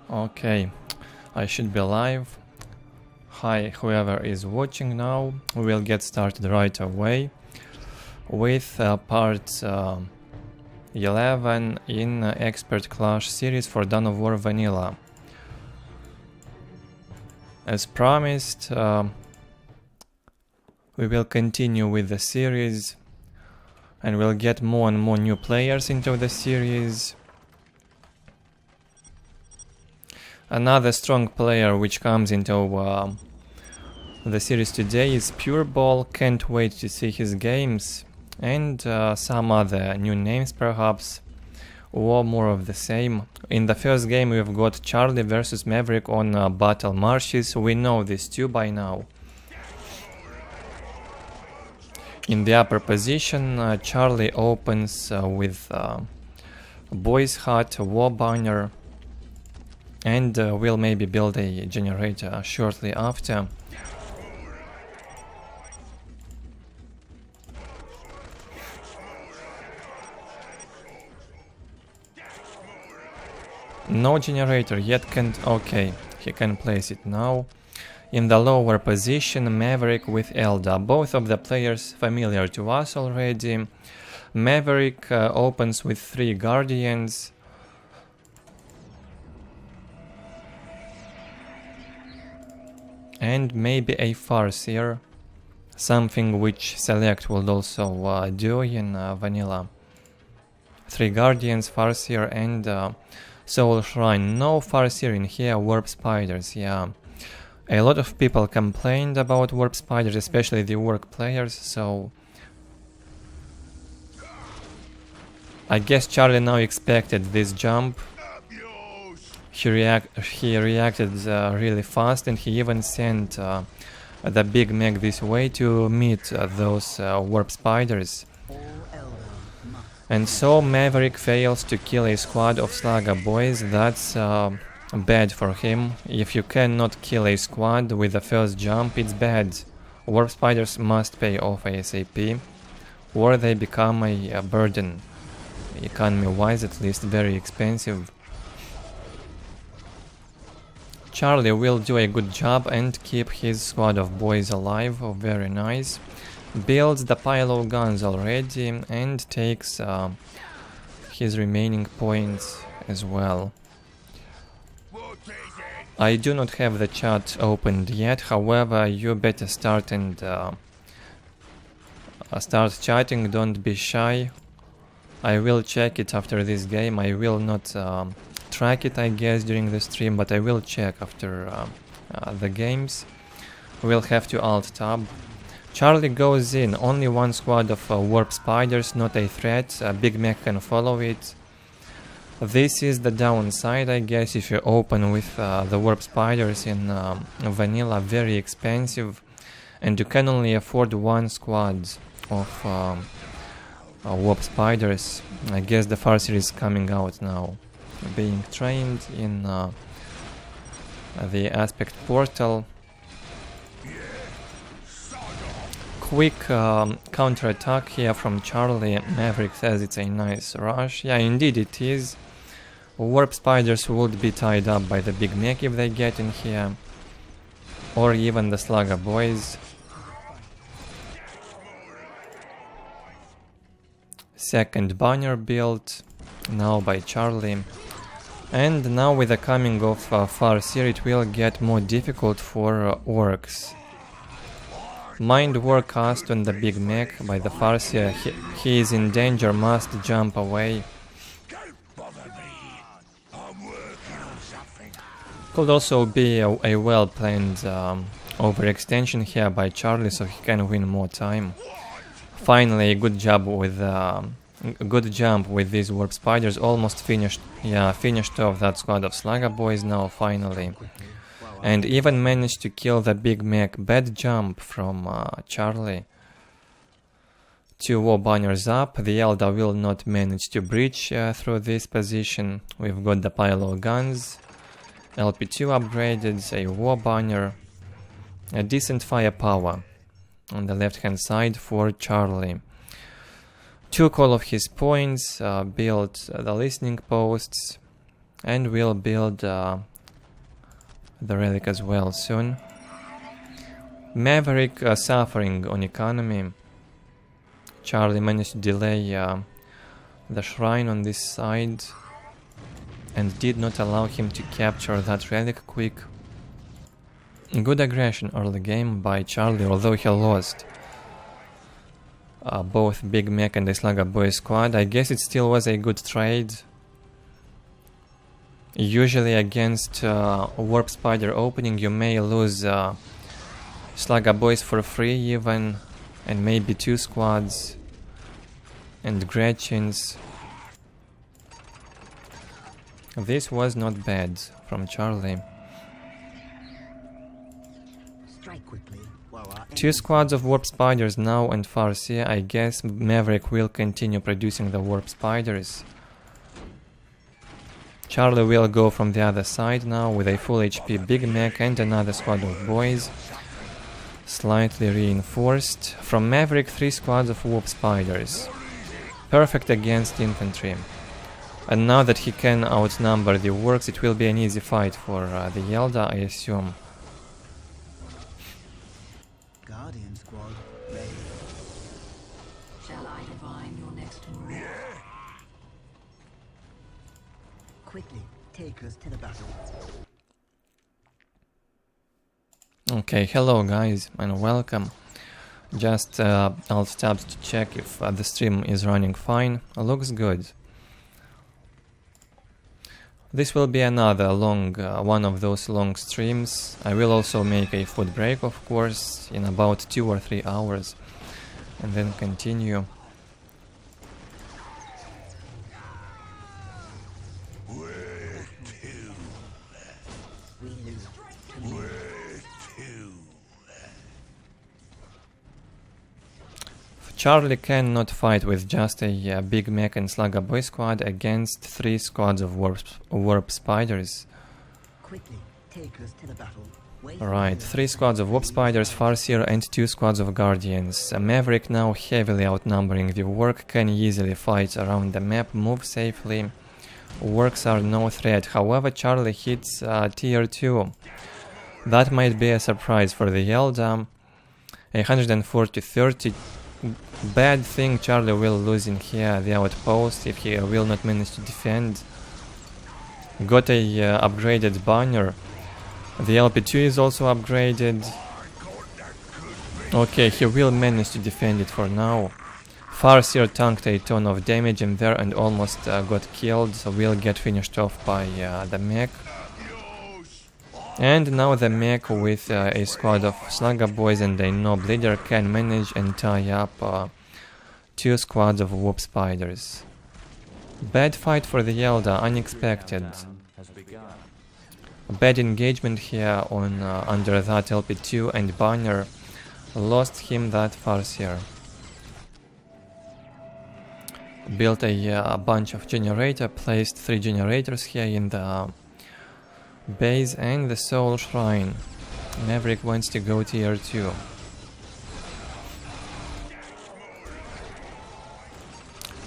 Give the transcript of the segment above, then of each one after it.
Okay, I should be live. Hi, whoever is watching now. We will get started right away with part 11 in Expert Clash series for Dawn of War Vanilla. As promised, we will continue with the series and we'll get more and more new players into the series. Another strong player which comes into the series today is PuReBall. Can't wait to see his games, and some other new names perhaps, or more of the same. In the first game we've got Charlie versus Maverick on Battle Marshes. We know this too by now. In the upper position, Charlie opens with Boy's Hut, War Banner, and we'll maybe build a generator shortly after. No generator yet, okay, he can place it now. In the lower position, Maverick with Eldar, both of the players familiar to us already. Maverick opens with 3 Guardians. And maybe a Farseer, something which Select will also do in Vanilla. 3 Guardians, Farseer and Soul Shrine. No Farseer in here, Warp Spiders, yeah. A lot of people complained about Warp Spiders, especially the Orc players, so I guess Charlie now expected this jump. He reacted really fast, and he even sent the big mech this way to meet those Warp Spiders. And so Maverick fails to kill a squad of Slugger boys. That's bad for him. If you cannot kill a squad with the first jump, it's bad. Warp Spiders must pay off ASAP, or they become a burden. Economy-wise, at least, very expensive. Charlie will do a good job and keep his squad of boys alive, very nice. Builds the pile of guns already and takes his remaining points as well. I do not have the chat opened yet, however you better start and start chatting, don't be shy. I will check it after this game. I will not track it, I guess, during the stream, but I will check after the games. We'll have to alt-tab. Charlie goes in, only 1 squad of Warp Spiders, not a threat, a big mech can follow it. This is the downside, I guess, if you open with the Warp Spiders in Vanilla, very expensive, and you can only afford 1 squad of Warp Spiders. I guess the Farseer is coming out now, being trained in the Aspect Portal. Quick counter-attack here from Charlie. Maverick says it's a nice rush. Yeah, indeed it is. Warp Spiders would be tied up by the big mech if they get in here, or even the Slugger boys. Second banner built now by Charlie. And now with the coming of Farseer, it will get more difficult for Orks. Mind War cast on the big mech by the Farseer. He is in danger, must jump away. Could also be a well-planned overextension here by Charlie, so he can win more time. Finally, a good job with good jump with these Warp Spiders. Almost finished. Yeah, finished off that squad of Slugger boys now, finally. And even managed to kill the big mech. Bad jump from Charlie. 2 war banners up. The Eldar will not manage to breach through this position. We've got the pile of guns. LP2 upgraded, a war banner. A decent firepower on the left hand side for Charlie. Took all of his points, built the listening posts, and will build the relic as well soon. Maverick suffering on economy. Charlie managed to delay the shrine on this side and did not allow him to capture that relic quick. Good aggression early game by Charlie, although he lost both Big Mech and the Slugger Boy squad. I guess it still was a good trade. Usually against Warp Spider opening you may lose Slugger Boys for free even, and maybe 2 squads and Gretchens. This was not bad from Charlie. 2 squads of Warp Spiders now and Farseer. I guess Maverick will continue producing the Warp Spiders. Charlie will go from the other side now with a full HP Big Mech and another squad of boys, slightly reinforced. From Maverick, 3 squads of Warp Spiders. Perfect against infantry. And now that he can outnumber the Orks, it will be an easy fight for the Eldar, I assume. Guardian squad ready. Shall I divine your next move? Quickly, take us to the battle. Okay, hello guys and welcome. Just alt tabs to check if the stream is running fine. Looks good. This will be another long, one of those long streams. I will also make a food break, of course, in about 2 or 3 hours, and then continue. Charlie cannot fight with just a Big Mech and Slugger Boy squad against 3 squads of Warp Spiders. Quickly, take us to the battle. Right, 3 squads of Warp Spiders, Farseer and 2 squads of Guardians. Maverick, now heavily outnumbering the Ork, can easily fight around the map, move safely. Orks are no threat. However, Charlie hits tier 2. That might be a surprise for the Eldar. 140-30. Bad thing Charlie will lose in here the outpost if he will not manage to defend. Got a upgraded banner. The LP2 is also upgraded. Okay, he will manage to defend it for now. Farseer tanked a ton of damage in there and almost got killed, so will get finished off by the mech. And now the mech with a squad of Slugger Boys and a Nob leader can manage and tie up 2 squads of Warp Spiders. Bad fight for the Eldar, unexpected. Bad engagement here on under that LP2 and banner. Lost him that Farseer. Built a bunch of generator, placed 3 generators here in the base and the Soul Shrine. Maverick wants to go tier 2.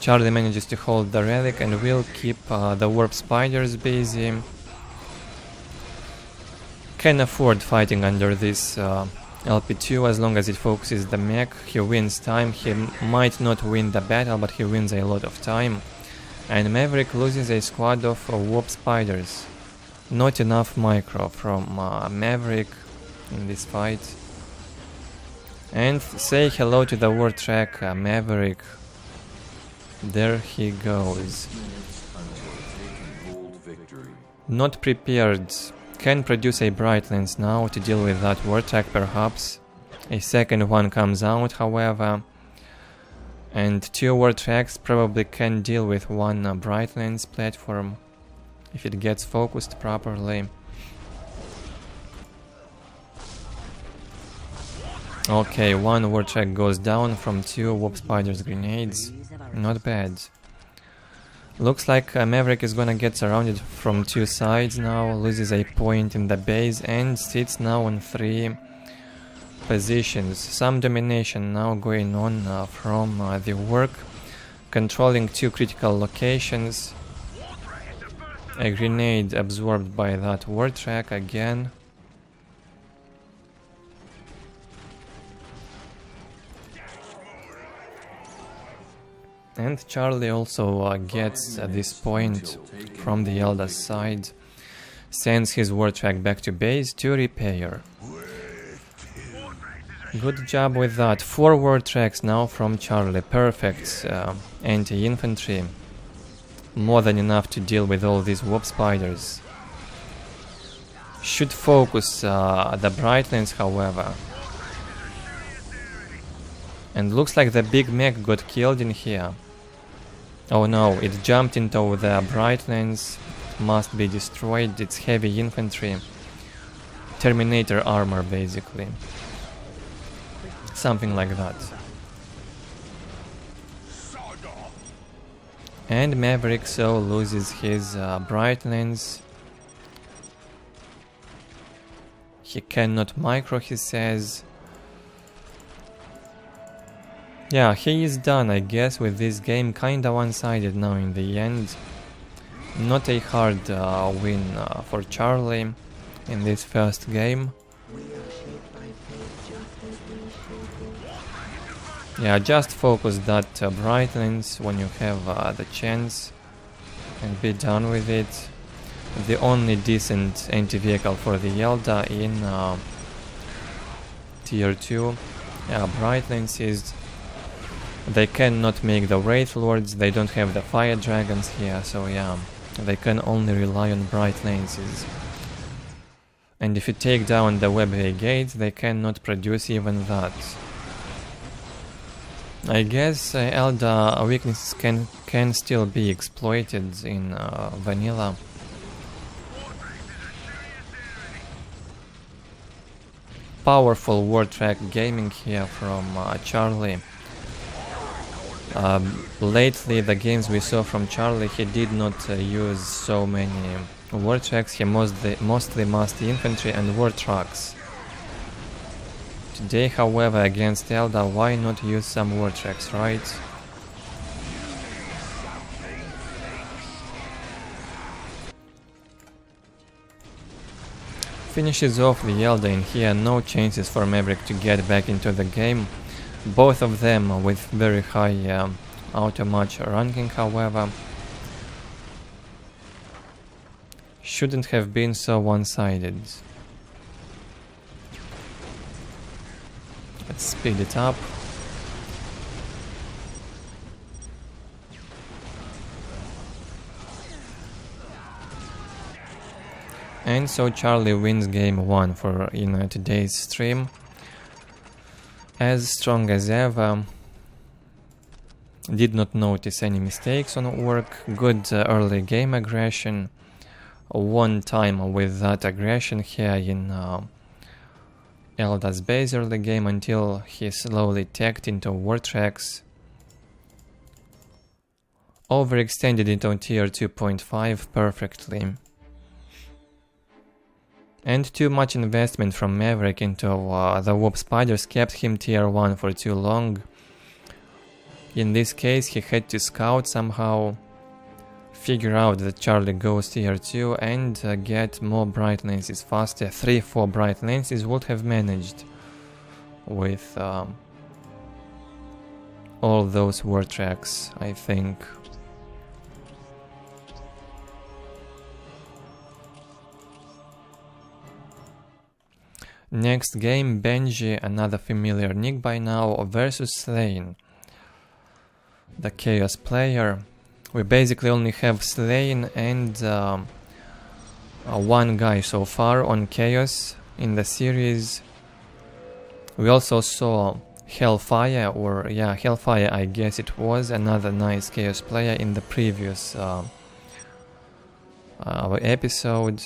Charlie manages to hold the relic and will keep the Warp Spiders busy. Can afford fighting under this LP2 as long as it focuses the mech. He wins time. He might not win the battle, but he wins a lot of time. And Maverick loses a squad of Warp Spiders. Not enough micro from Maverick in this fight. And say hello to the war track, Maverick. There he goes. Not prepared. Can produce a Bright Lens now to deal with that war track perhaps. A second one comes out, however. And 2 war tracks probably can deal with 1 Bright Lens platform if it gets focused properly. Okay, 1 war track goes down from 2 Warp Spiders grenades. Not bad. Looks like Maverick is gonna get surrounded from 2 sides now, loses a point in the base and sits now on 3 positions. Some domination now going on from the Ork, controlling 2 critical locations. A grenade absorbed by that war track again. And Charlie also gets this point from the Eldar's side, sends his war track back to base to repair. Good job with that. 4 war tracks now from Charlie. Perfect anti-infantry. More than enough to deal with all these warp spiders. Should focus the Brightlands, however. And looks like the big mech got killed in here. Oh no, it jumped into the Brightlands. Must be destroyed. It's heavy infantry. Terminator armor, basically. Something like that. And Maverick so loses his Brightlands. He cannot micro, he says. Yeah, he is done, I guess, with this game. Kinda one-sided now in the end. Not a hard win for Charlie in this first game. Yeah, just focus that Brightlands when you have the chance and be done with it. The only decent anti-vehicle for the Eldar in tier 2. Yeah, Brightlands is... They cannot make the Wraith Lords, they don't have the Fire Dragons here, so yeah, they can only rely on Brightlands. And if you take down the Web Brigades, they cannot produce even that. I guess Eldar weaknesses can still be exploited in vanilla. Powerful war track gaming here from Charlie. Lately, the games we saw from Charlie, he did not use so many war tracks. He mostly massed infantry and war trucks. Today, however, against Eldar, why not use some war tracks, right? Finishes off the Eldar in here, no chances for Maverick to get back into the game. Both of them with very high auto-match ranking, however. Shouldn't have been so one-sided. Let's speed it up. And so Charlie wins game 1 for today's stream. As strong as ever. Did not notice any mistakes on Ork. Good early game aggression. One time with that aggression here in Eldar's base early game until he slowly teched into war tracks. Overextended into tier 2.5 perfectly. And too much investment from Maverick into the warp spiders kept him tier 1 for too long. In this case he had to scout somehow, figure out that Charlie goes tier 2 and get more bright lenses faster. 3-4 bright lenses would have managed with all those war tracks, I think. Next game, Benji, another familiar nick by now, versus Sleign, the Chaos player. We basically only have Sleign and one guy so far on Chaos in the series. We also saw Hellfire, or yeah, Hellfire I guess it was, another nice Chaos player in the previous episode.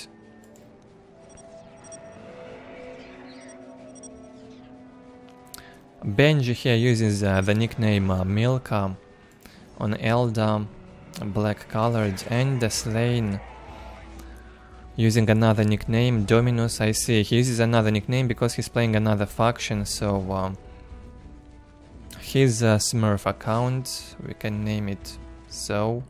Benji here uses the nickname Milka on Eldar, black colored, and Sleign using another nickname, Dominus. I see he uses another nickname because he's playing another faction, so his Smurf account, we can name it so.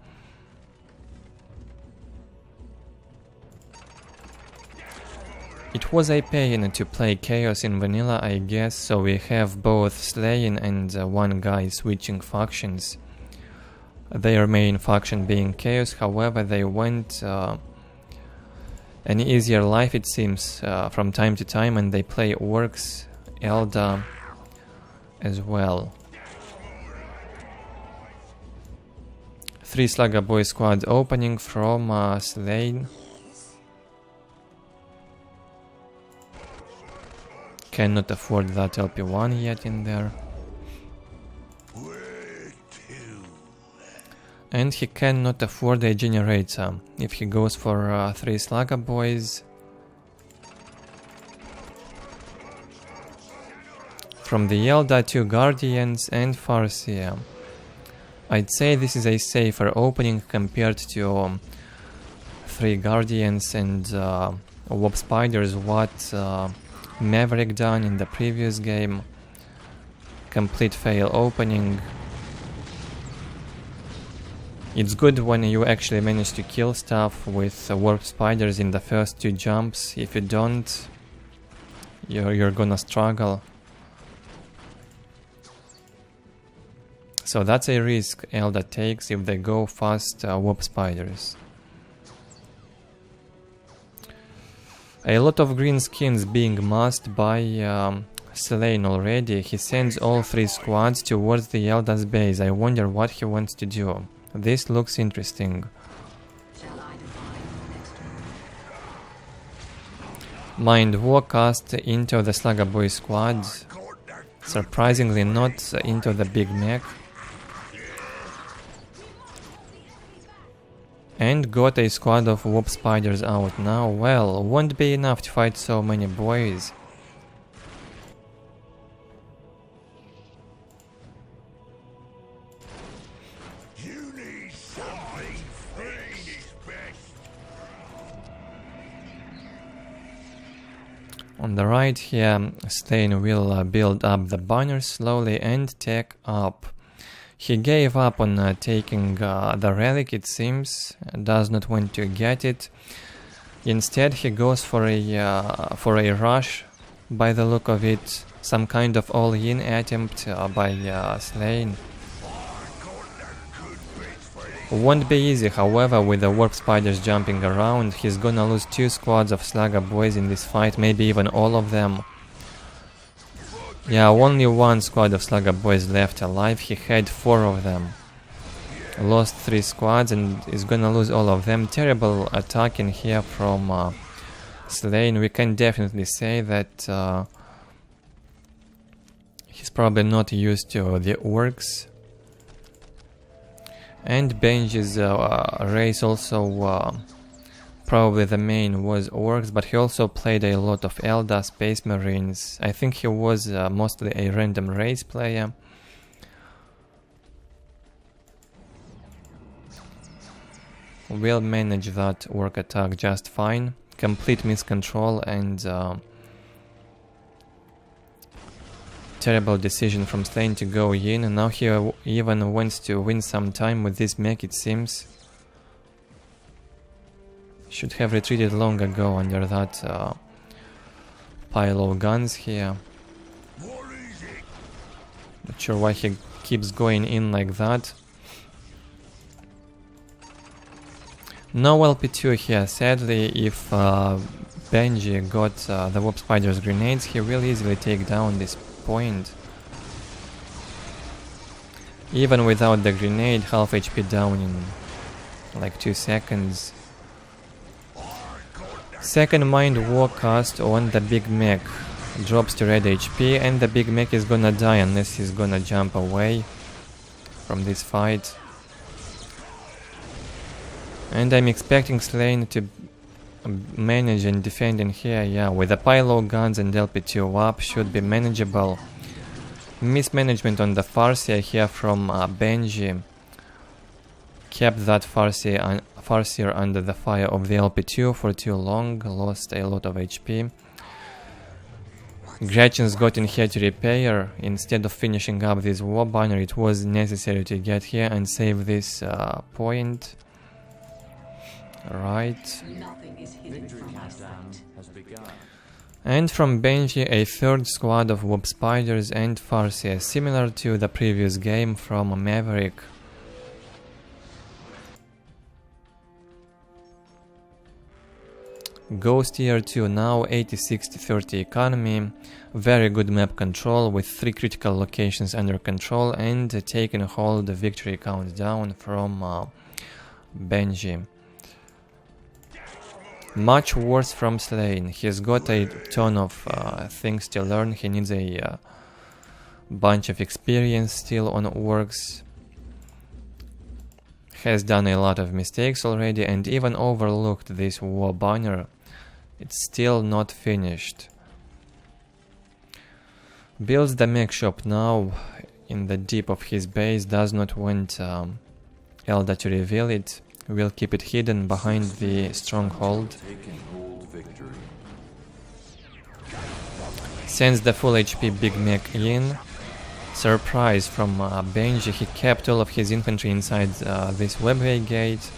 It was a pain to play Chaos in vanilla, I guess, so we have both Sleign and one guy switching factions. their main faction being Chaos. However, they went an easier life, it seems, from time to time, and they play Orks, Eldar as well. 3 Slugger Boy squad opening from Sleign. Cannot afford that LP1 yet in there. And he cannot afford a generator if he goes for 3 Slugger Boys. From the Eldar, 2 Guardians and Farseer. I'd say this is a safer opening compared to 3 Guardians and Warp Spiders, what Maverick done in the previous game. Complete fail opening. It's good when you actually manage to kill stuff with Warp Spiders in the first 2 jumps. If you don't, you're gonna struggle. So that's a risk Eldar takes if they go fast Warp Spiders. A lot of green skins being masked by Sleign already. He sends all 3 squads towards the Eldar's base. I wonder what he wants to do. This looks interesting. Shall I divine your next move? Mind War cast into the Slugger Boy squad. Surprisingly not into the Big Mech. And got a squad of Warp Spiders out now. Well, won't be enough to fight so many boys. On the right here, Sleign will build up the banners slowly and tech up. He gave up on taking the relic, it seems, does not want to get it. Instead he goes for a rush, by the look of it, some kind of all-in attempt by Sleign. Won't be easy, however, with the Warp Spiders jumping around. He's gonna lose 2 squads of Slugger Boys in this fight, maybe even all of them. Yeah, only 1 squad of Slugger Boys left alive. He had 4 of them. Lost 3 squads and is gonna lose all of them. Terrible attack in here from Sleign. We can definitely say that he's probably not used to the Orks. And Benji's race also, probably the main was Orks, but he also played a lot of Eldar, Space Marines. I think he was mostly a random race player. Will manage that Ork attack just fine. Complete miscontrol and terrible decision from Sleign to go in, and now he even wants to win some time with this mech, it seems. Should have retreated long ago under that pile of guns here. Not sure why he keeps going in like that. No LP2 here, sadly. If Benji got the Warp Spider's grenades, he will easily take down this point. Even without the grenade, half HP down in like 2 seconds. Second Mind War cast on the Big Mech. Drops to red HP, and the Big Mech is gonna die unless he's gonna jump away from this fight. And I'm expecting Sleign to manage and defend in here, yeah, with the pile of guns and LP2 up, should be manageable. Mismanagement on the Farseer here from Benji. Kept that Farseer under the fire of the LP2 for too long, lost a lot of HP. Gretchen's got in here to repair. Instead of finishing up this war banner, it was necessary to get here and save this point. Right. Nothing is hidden from my sight. And from Benji, a third squad of Warp Spiders and Farseer, similar to the previous game from Maverick. Goes tier 2 now, 80-60-30 economy, very good map control with 3 critical locations under control, and taking hold, the victory countdown from Benji. Much worse from Sleign. He's got a ton of things to learn. He needs a bunch of experience still on Orks. Has done a lot of mistakes already and even overlooked this war banner. It's still not finished. Builds the mech shop now in the deep of his base. Does not want Eldar to reveal it. Will keep it hidden behind the stronghold. Sends the full HP big mech in. Surprise from Benji. He kept all of his infantry inside this webway gate.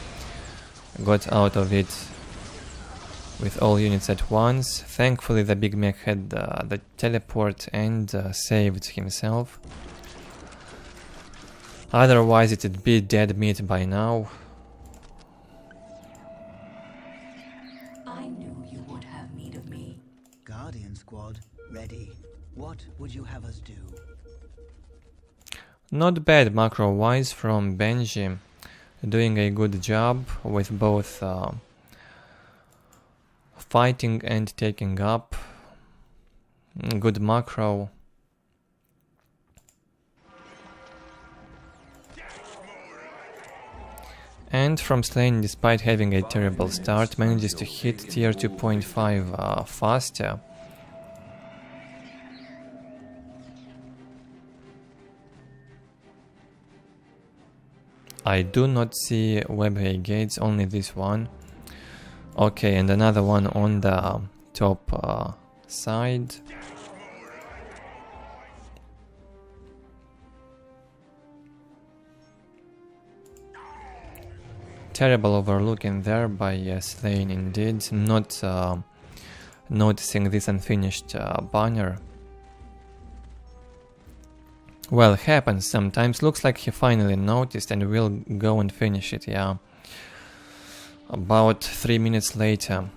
Got out of it with all units at once. Thankfully the big mech had the teleport and saved himself. Otherwise it'd be dead meat by now. I knew you would have need of me. Guardian squad, ready. What would you have us do? Not bad macro-wise from Benji. Doing a good job with both fighting and taking up. Good macro. And from Sleign, despite having a terrible start, manages to hit tier 2.5 faster. I do not see webway gates, only this one. Okay, and another one on the top side. Terrible overlooking there by Sleign indeed, not noticing this unfinished banner. Well, happens sometimes. Looks like he finally noticed and will go and finish it, yeah. About 3 minutes later.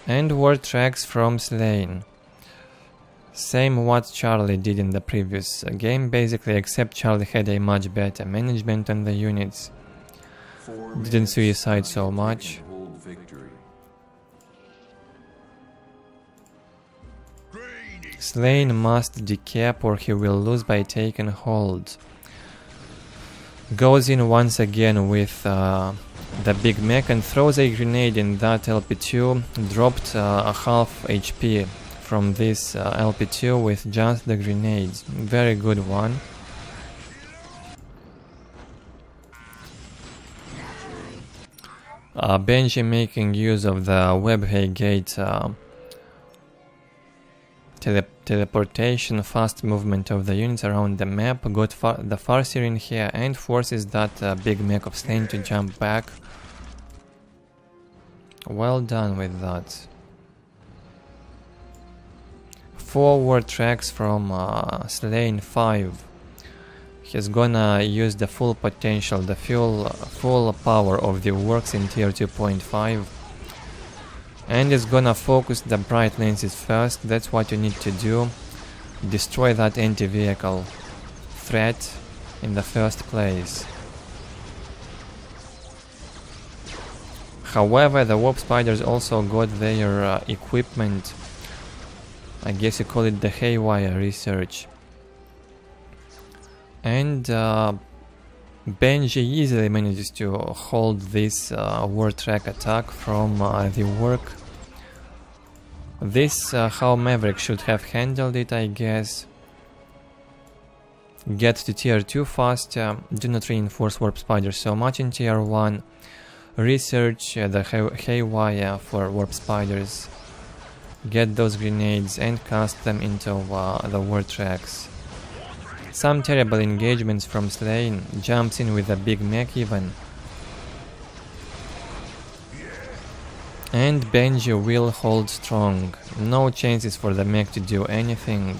And word tracks from Sleign. Same what Charlie did in the previous game, basically, except Charlie had a much better management on the units. Didn't suicide so much. Sleign must decap or he will lose by taking hold. Goes in once again with the big mech and throws a grenade in that LP2. Dropped a half HP from this LP2 with just the grenades. Very good one. Benji making use of the webway gate teleportation, fast movement of the units around the map, got the Farseer in here and forces that big mech of Sleign to jump back. Well done with that. Forward tracks from Sleign 5. He's gonna use the full potential, the full power of the Orks in tier 2.5. And is gonna focus the bright lenses first. That's what you need to do. Destroy that anti-vehicle threat in the first place. However, the warp spiders also got their equipment. I guess you call it the haywire research. And Benji easily manages to hold this war track attack from the work. This how Maverick should have handled it, I guess. Get to tier 2 faster. Do not reinforce warp spiders so much in tier 1. Research the haywire for warp spiders. Get those grenades and cast them into the war tracks. Some terrible engagements from Sleign. Jumps in with a big mech even. And Benji will hold strong. No chances for the mech to do anything.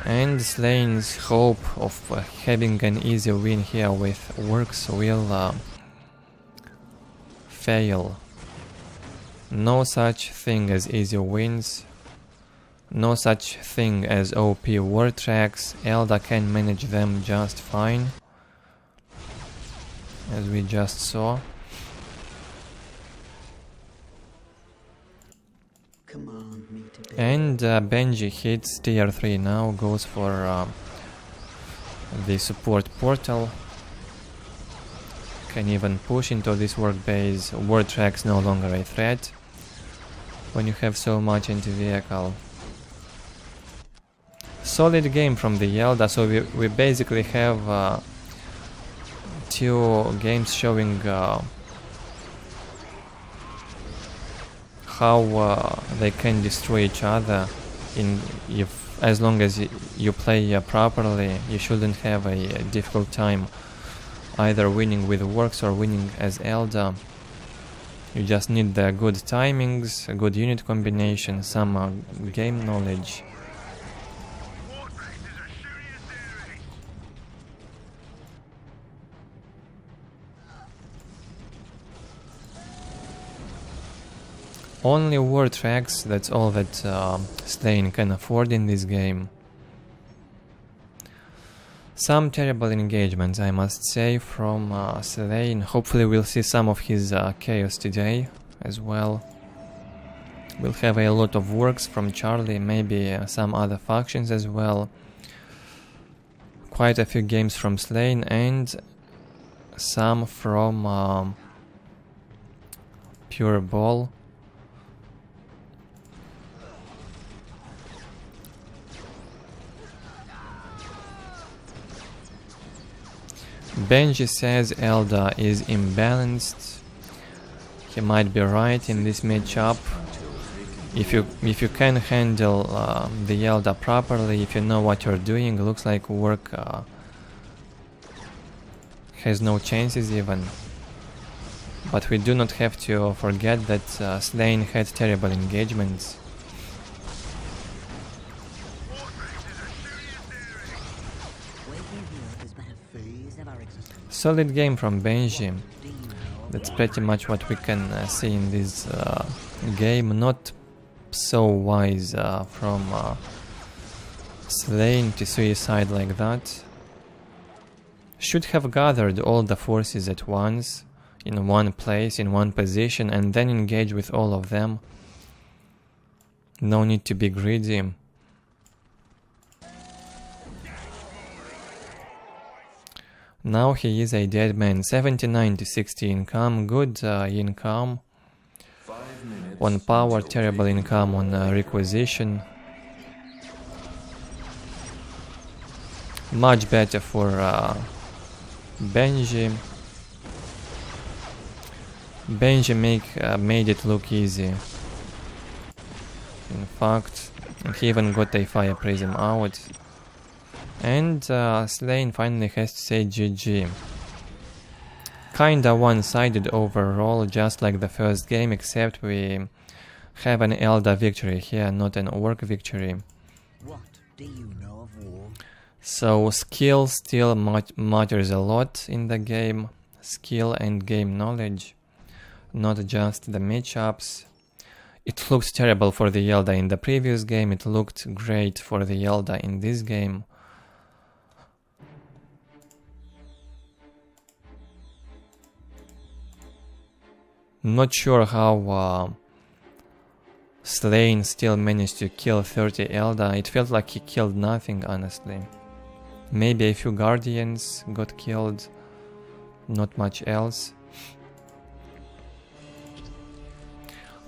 And Slayn's hope of having an easy win here with Orks will fail. No such thing as easy wins. No such thing as OP war tracks. Eldar can manage them just fine, as we just saw. Command me to be. And Benji hits tier 3 now, goes for the support portal. Can even push into this work base. War tracks no longer a threat when you have so much anti-vehicle. Solid game from the Eldar, so we basically have 2 games showing how they can destroy each other. As long as you play properly, you shouldn't have a difficult time either winning with Orks or winning as Eldar. You just need the good timings, a good unit combination, some game knowledge. Only war tracks, that's all that Sleign can afford in this game. Some terrible engagements, I must say, from Sleign. Hopefully we'll see some of his chaos today as well. We'll have a lot of works from Charlie, maybe some other factions as well. Quite a few games from Sleign and some from PuReBall. Benji says Eldar is imbalanced. He might be right in this matchup. If you can handle the Eldar properly, if you know what you're doing, looks like work has no chances even. But we do not have to forget that Sleign had terrible engagements. Solid game from Benji. That's pretty much what we can see in this game. Not so wise from Sleign to suicide like that. Should have gathered all the forces at once, in one place, in one position, and then engage with all of them. No need to be greedy. Now he is a Deadman, 79 to 60 income, good income. On power, terrible income on requisition. Much better for Benji. Benji made it look easy. In fact, he even got a fire prism out. And Sleign finally has to say GG. Kinda one-sided overall, just like the first game, except we have an Eldar victory here, not an Ork victory. What do you know of war? So skill still matters a lot in the game. Skill and game knowledge, not just the matchups. It looked terrible for the Eldar in the previous game, it looked great for the Eldar in this game. Not sure how Sleign still managed to kill 30 Eldar. It felt like he killed nothing, honestly. Maybe a few Guardians got killed, not much else.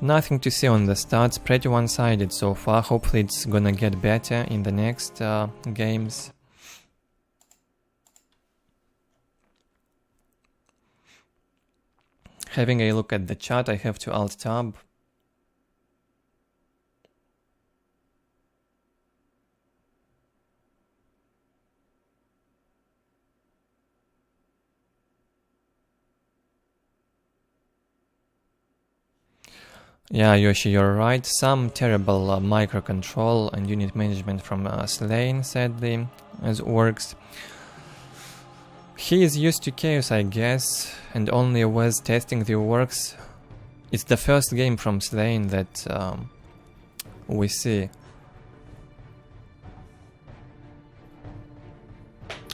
Nothing to see on the stats, pretty one-sided so far. Hopefully it's gonna get better in the next games. Having a look at the chat, I have to alt-tab. Yeah, Yoshi, you're right. Some terrible microcontrol and unit management from Sleign, sadly, as Orks. He is used to chaos, I guess, and only was testing the Orks It's the first game from Sleign that we see.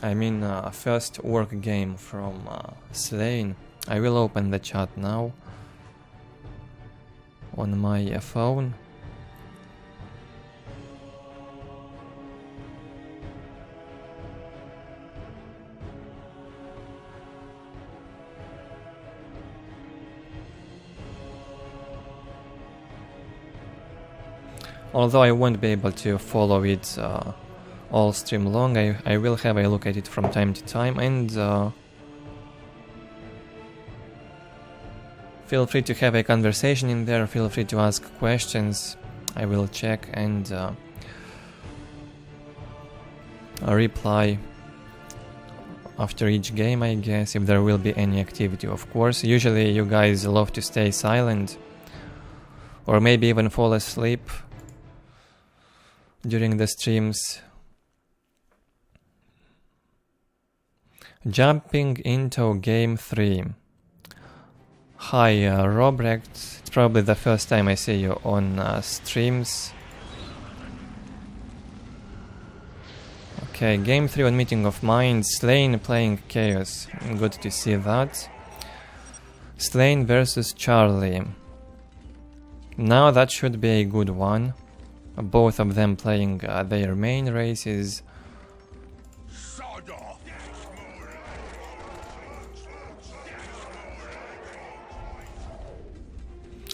I mean, first orc game from Sleign. I will open the chat now on my phone. Although I won't be able to follow it all stream long, I will have a look at it from time to time, and feel free to have a conversation in there, feel free to ask questions. I will check and reply after each game, I guess, if there will be any activity, of course. Usually you guys love to stay silent, or maybe even fall asleep during the streams. Jumping into game 3. Hi, Robrecht. It's probably the first time I see you on streams. Okay, game 3 on Meeting of Minds. Sleign playing Chaos. Good to see that. Sleign versus Charlie. Now that should be a good one. Both of them playing their main races.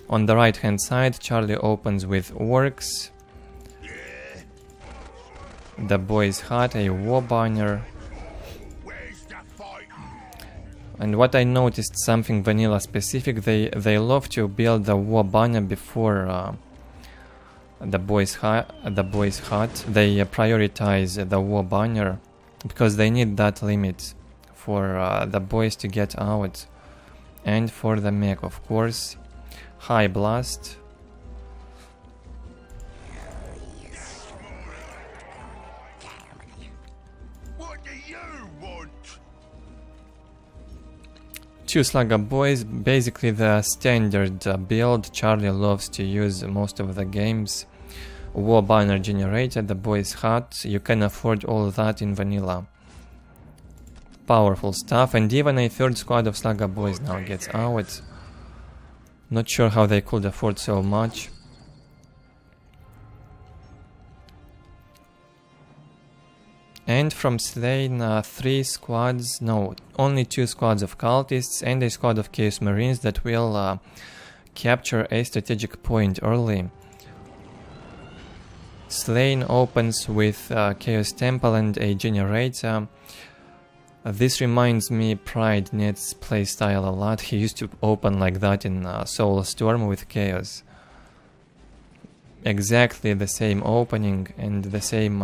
On the right hand side, Charlie opens with Orks. The boys had a war banner. And what I noticed, something vanilla specific, they love to build the war banner before the boys hut. They prioritize the war banner because they need that limit for the boys to get out, and for the mech, of course. High blast. What do you want? Two Slugger boys, basically the standard build Charlie loves to use most of the games. War banner generator, the boys hut. You can afford all that in vanilla. Powerful stuff, and even a third squad of Slugger boys now gets out. Not sure how they could afford so much. And from Sleign, 3 squads, no, only 2 squads of cultists and a squad of Chaos Marines that will capture a strategic point early. Sleign opens with Chaos Temple and a generator. This reminds me Pride Net's playstyle a lot. He used to open like that in Soul Storm with Chaos. Exactly the same opening and the same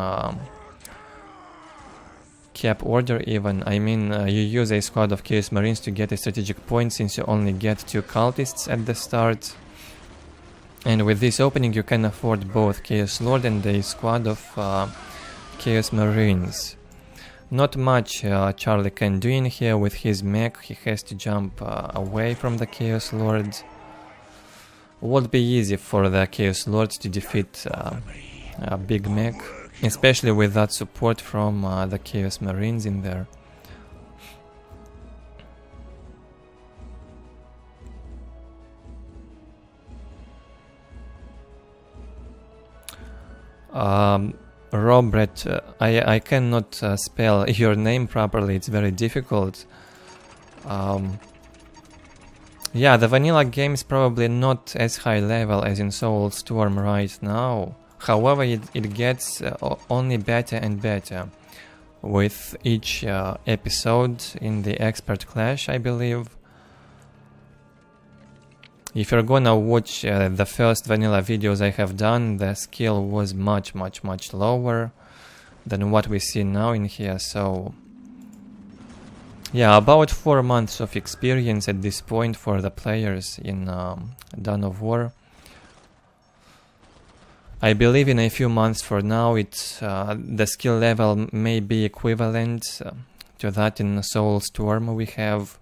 cap order even. I mean, you use a squad of Chaos Marines to get a strategic point, since you only get 2 cultists at the start. And with this opening you can afford both Chaos Lord and a squad of Chaos Marines. Not much Charlie can do in here with his mech. He has to jump away from the Chaos Lord. Would be easy for the Chaos Lord to defeat a big mech, especially with that support from the Chaos Marines in there. Robert, I cannot spell your name properly, it's very difficult. Yeah, the vanilla game is probably not as high level as in Soul Storm right now. However, it gets only better and better with each episode in the Expert Clash, I believe. If you're gonna watch the first vanilla videos I have done, the skill was much lower than what we see now in here, so yeah, about 4 months of experience at this point for the players in Dawn of War. I believe in a few months for now the skill level may be equivalent to that in Soul Storm we have.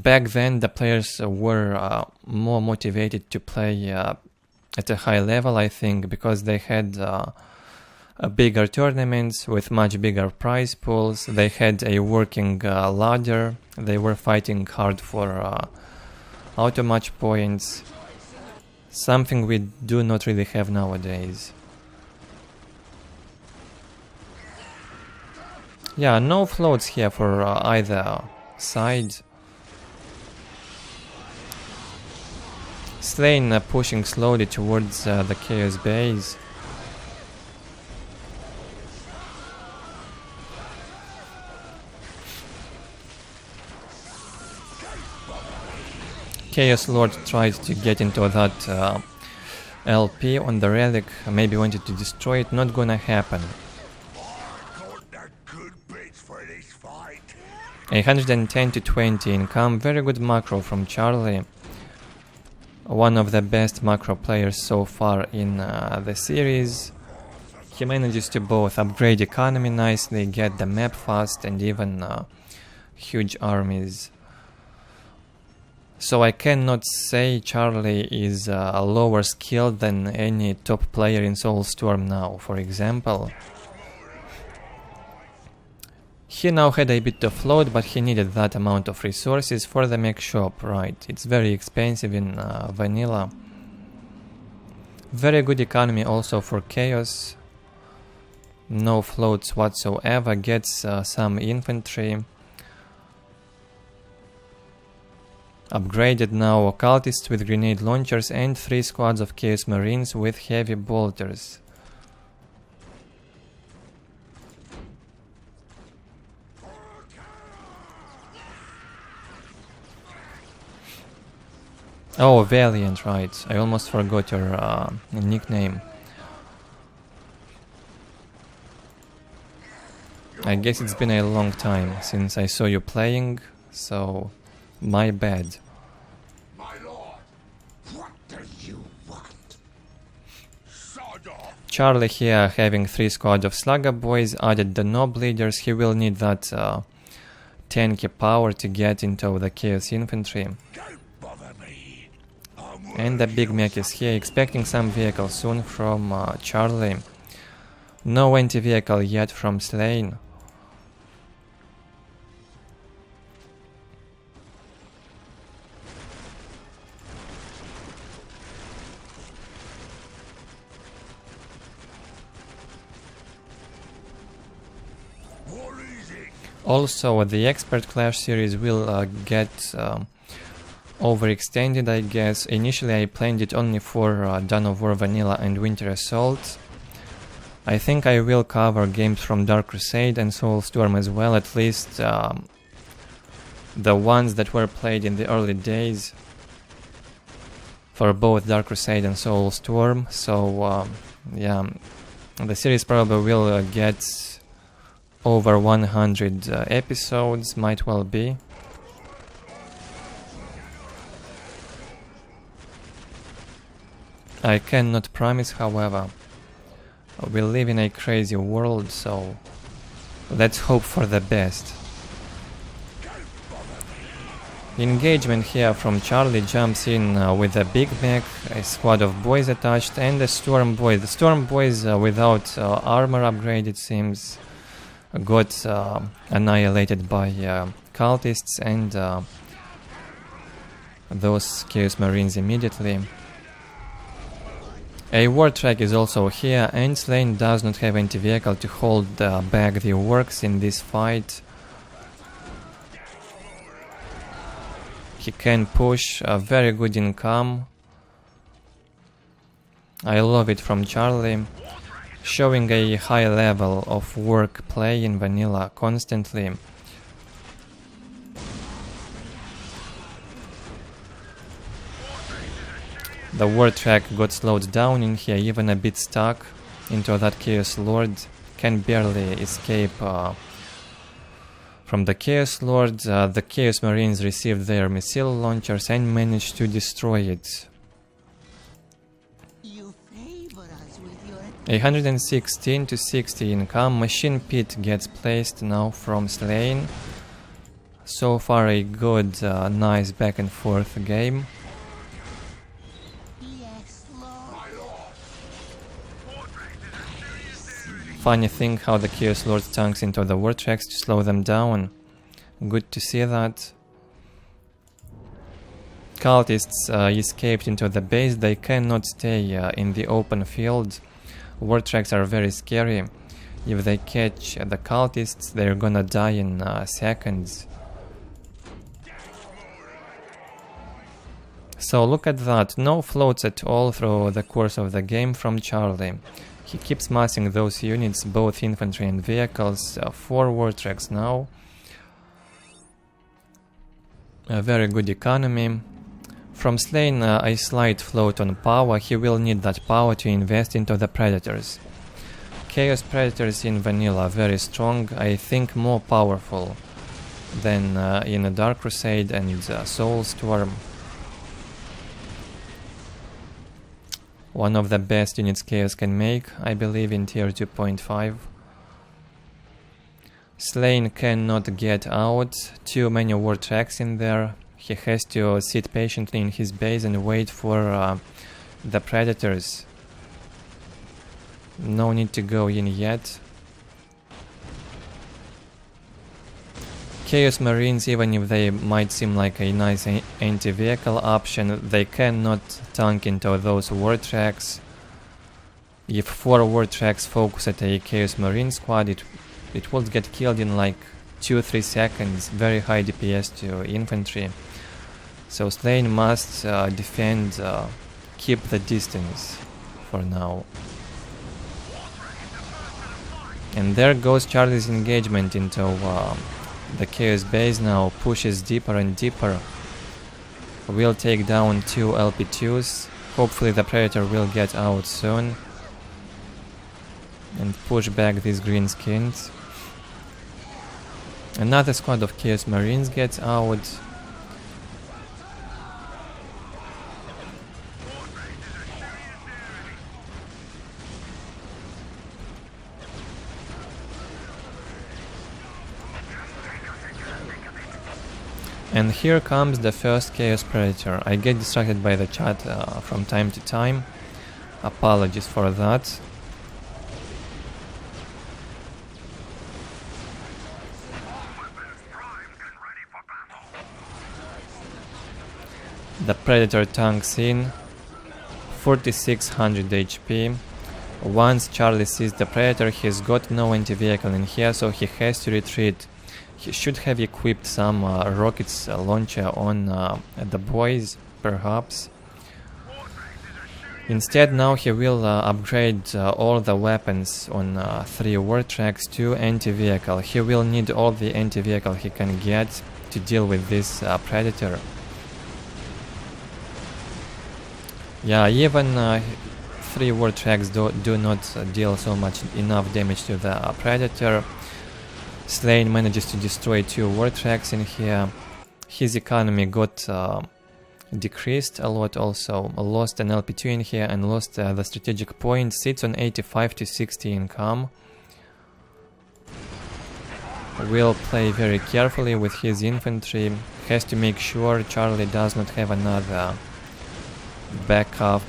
Back then the players were more motivated to play at a high level, I think, because they had bigger tournaments with much bigger prize pools. They had a working ladder. They were fighting hard for auto match points, something we do not really have nowadays. Yeah, no floats here for either side. Sleign pushing slowly towards the Chaos base. Chaos Lord tried to get into that LP on the relic, maybe wanted to destroy it, not gonna happen. 110 to 20 income, very good macro from Charlie. One of the best macro players so far in the series. He manages to both upgrade economy nicely, get the map fast, and even huge armies. So I cannot say Charlie is lower skilled than any top player in Soulstorm now, for example. He now had a bit of float, but he needed that amount of resources for the mech shop, right? It's very expensive in vanilla. Very good economy also for Chaos. No floats whatsoever, gets some infantry. Upgraded now occultists with grenade launchers and 3 squads of Chaos Marines with heavy bolters. Oh, Valiant, right. I almost forgot your nickname. I guess it's been a long time since I saw you playing, so my bad. My lord, what do you want? Sod off. Charlie here having 3 squad of Slugger boys, added the Nob leaders. He will need that tanky power to get into the Chaos infantry. And the big mech is here, expecting some vehicle soon from Charlie. No anti-vehicle yet from Sleign. Also, the Expert Clash series will get overextended, I guess. Initially I planned it only for Dawn of War Vanilla and Winter Assault. I think I will cover games from Dark Crusade and Soulstorm as well, at least the ones that were played in the early days for both Dark Crusade and Soulstorm. So yeah, the series probably will get over 100 episodes, might well be. I cannot promise, however. We live in a crazy world, so let's hope for the best. Engagement here from Charlie, jumps in with a big mech, a squad of boys attached, and a Storm boy. The Storm boys without armor upgrade, it seems, got annihilated by cultists and those Chaos Marines immediately. A war track is also here, and Sleign does not have anti-vehicle to hold back the Orks in this fight. He can push a very good income. I love it from Charlie, showing a high level of work play in vanilla constantly. The war track got slowed down in here, even a bit stuck into that Chaos Lord. Can barely escape from the Chaos Lord. The Chaos Marines received their missile launchers and managed to destroy it. 116 to 60 income. Machine Pit gets placed now from Sleign. So far a good, nice back and forth game. Yes, Lord. Funny thing how the Chaos Lord tanks into the vortex to slow them down. Good to see that. Cultists escaped into the base. They cannot stay in the open field. Vortex are very scary. If they catch the cultists, they're gonna die in seconds. So look at that, no floats at all through the course of the game from Charlie. He keeps massing those units, both infantry and vehicles, 4 vortex now. A very good economy. From Sleign, a slight float on power. He will need that power to invest into the Predators. Chaos Predators in vanilla, very strong, I think more powerful than in a Dark Crusade and Soulstorm. One of the best units Chaos can make, I believe, in tier 2.5. Sleign cannot get out, too many war tracks in there. He has to sit patiently in his base and wait for the Predators. No need to go in yet. Chaos Marines, even if they might seem like a nice anti-vehicle option, they cannot tank into those war tracks. If 4 war tracks focus at a Chaos Marine squad, it will get killed in like 2-3 seconds, very high DPS to infantry. So Sleign must defend, keep the distance for now. And there goes Charlie's engagement into the Chaos base now, pushes deeper and deeper. Will take down 2 LP2s. Hopefully the Predator will get out soon and push back these green skins. Another squad of Chaos Marines gets out. And here comes the first Chaos Predator. I get distracted by the chat from time to time. Apologies for that. The Predator tanks in. 4600 HP. Once Charlie sees the Predator, he's got no anti-vehicle in here, so he has to retreat. He should have equipped some rockets launcher on the boys, perhaps. Instead, now he will upgrade all the weapons on 3 war tracks to anti-vehicle. He will need all the anti-vehicle he can get to deal with this Predator. Yeah, even 3 war tracks do not deal so much enough damage to the Predator. Sleign manages to destroy 2 war tracks in here. His economy got decreased a lot also. Lost an LP2 in here and lost the strategic point. Sits on 85 to 60 income. Will play very carefully with his infantry. Has to make sure Charlie does not have another backup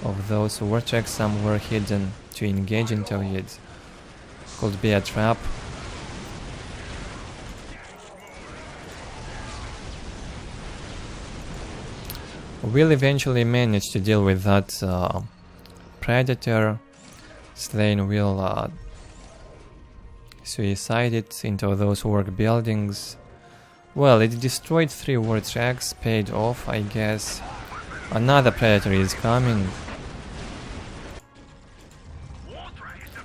of those war tracks somewhere hidden to engage into it. Could be a trap. Will eventually manage to deal with that Predator. Sleign will suicide it into those work buildings. Well, it destroyed 3 war tracks, paid off, I guess. Another Predator is coming.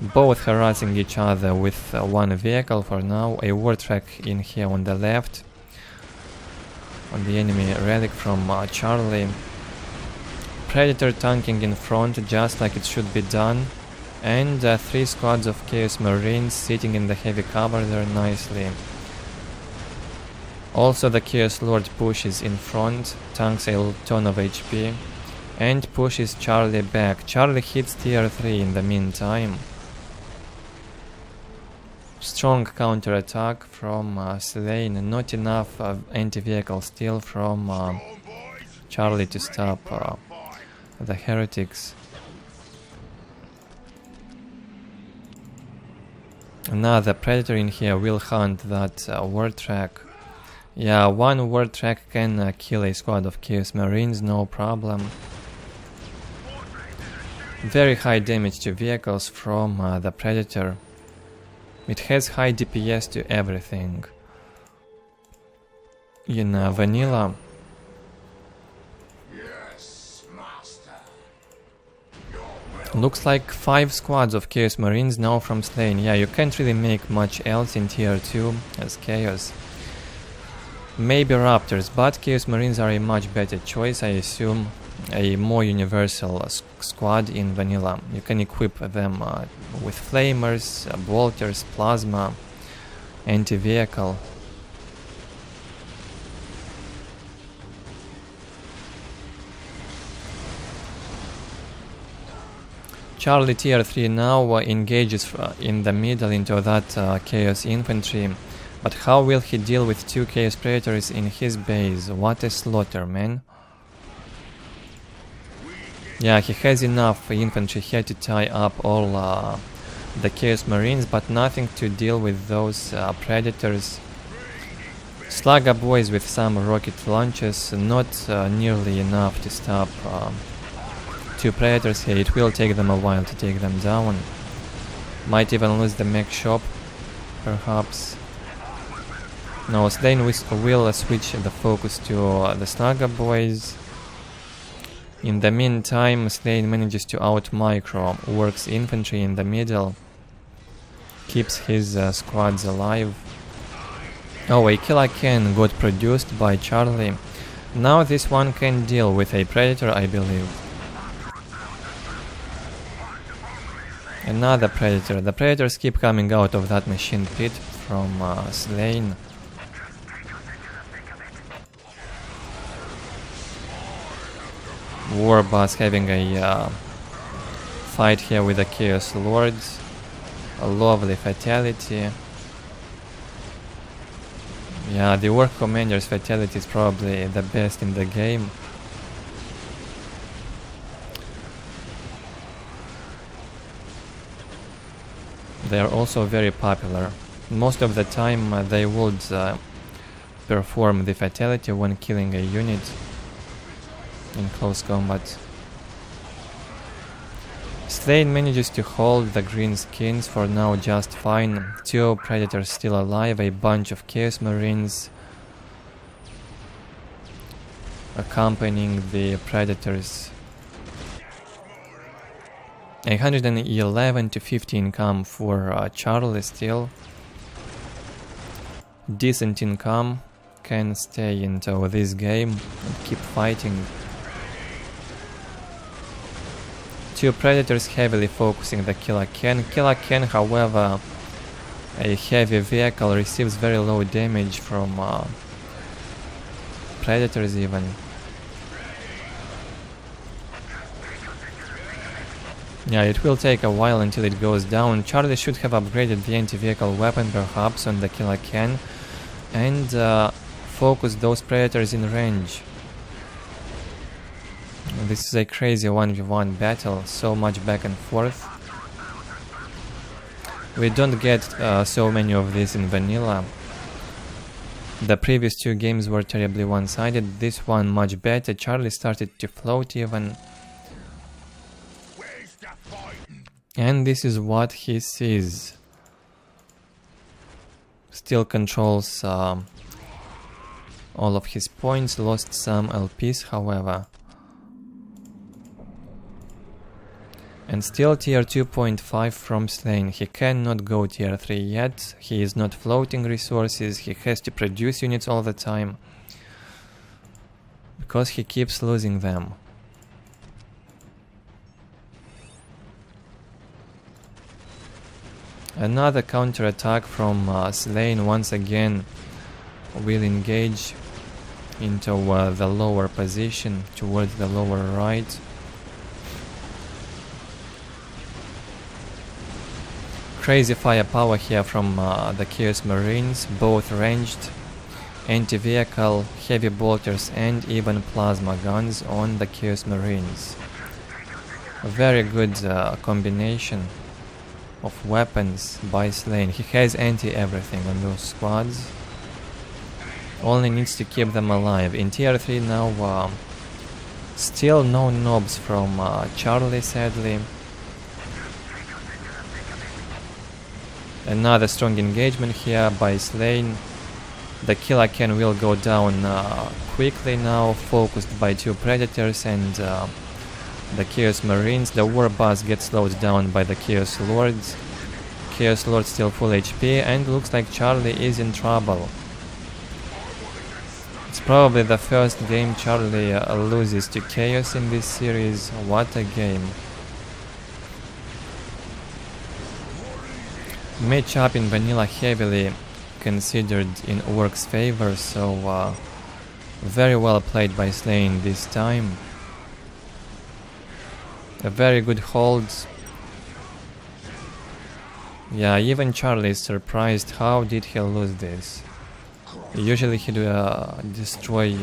Both harassing each other with 1 vehicle for now. A war track in here on the left. On the enemy relic from Charlie. Predator tanking in front just like it should be done. And 3 squads of Chaos Marines sitting in the heavy cover there nicely. Also the Chaos Lord pushes in front, tanks a ton of HP, and pushes Charlie back. Charlie hits tier 3 in the meantime. Strong counter-attack from Sleign, not enough anti-vehicle steel from Charlie to stop the heretics. Another predator in here will hunt that word track. Yeah, one word track can kill a squad of Chaos Marines, no problem. Very high damage to vehicles from the predator. It has high DPS to everything. In vanilla. Yes, master. Looks like 5 squads of Chaos Marines now from Sleign. Yeah, you can't really make much else in tier 2 as Chaos. Maybe Raptors, but Chaos Marines are a much better choice, I assume. A more universal squad in vanilla. You can equip them with flamers, bolters, plasma, anti-vehicle. Charlie tier 3 now engages in the middle into that Chaos infantry. But how will he deal with 2 Chaos Predators in his base? What a slaughter, man. Yeah, he has enough infantry here to tie up all the Chaos Marines, but nothing to deal with those Predators. Slugger boys with some rocket launches, not nearly enough to stop 2 Predators here. It will take them a while to take them down. Might even lose the mech shop, perhaps. No, Sleign will switch the focus to the Slugger boys. In the meantime, Sleign manages to out-micro Orks infantry in the middle. Keeps his squads alive. Oh, a killer can got produced by Charlie. Now this one can deal with a predator, I believe. Another predator. The predators keep coming out of that machine pit from Sleign. Warboss having a fight here with the Chaos Lords. A lovely fatality. Yeah, the Orc Commander's fatality is probably the best in the game. They are also very popular. Most of the time they would perform the fatality when killing a unit in close combat. Sleign manages to hold the green skins for now just fine. 2 predators still alive, a bunch of Chaos Marines accompanying the predators. 111 to 50 income for Charlie still. Decent income, can stay into this game and keep fighting. 2 predators heavily focusing the Killer Can. Killer Can, however, a heavy vehicle, receives very low damage from predators even. Yeah, it will take a while until it goes down. Charlie should have upgraded the anti-vehicle weapon perhaps on the Killer Can and focus those predators in range. This is a crazy 1v1 battle, so much back and forth. We don't get so many of these in vanilla. The previous 2 games were terribly one-sided, this one much better. Charlie started to float even. And this is what he sees. Still controls all of his points, lost some LPs however. And still tier 2.5 from Sleign. He cannot go tier 3 yet, he is not floating resources, he has to produce units all the time. Because he keeps losing them. Another counter-attack from Sleign once again will engage into the lower position, towards the lower right. Crazy firepower here from the Chaos Marines, both ranged, anti-vehicle, heavy bolters and even plasma guns on the Chaos Marines. A very good combination of weapons by Sleign. He has anti-everything on those squads. Only needs to keep them alive. In tier 3 now, still no nobs from Charlie, sadly. Another strong engagement here by Sleign. The Killer Can will go down quickly now, focused by 2 Predators and the Chaos Marines. The War Boss gets slowed down by the Chaos Lords. Chaos Lord still full HP, and looks like Charlie is in trouble. It's probably the first game Charlie loses to Chaos in this series. What a game. Matchup in vanilla heavily considered in Orks' favor, so very well played by Sleign this time. A very good hold. Yeah, even Charlie is surprised. How did he lose this? Usually he'd destroy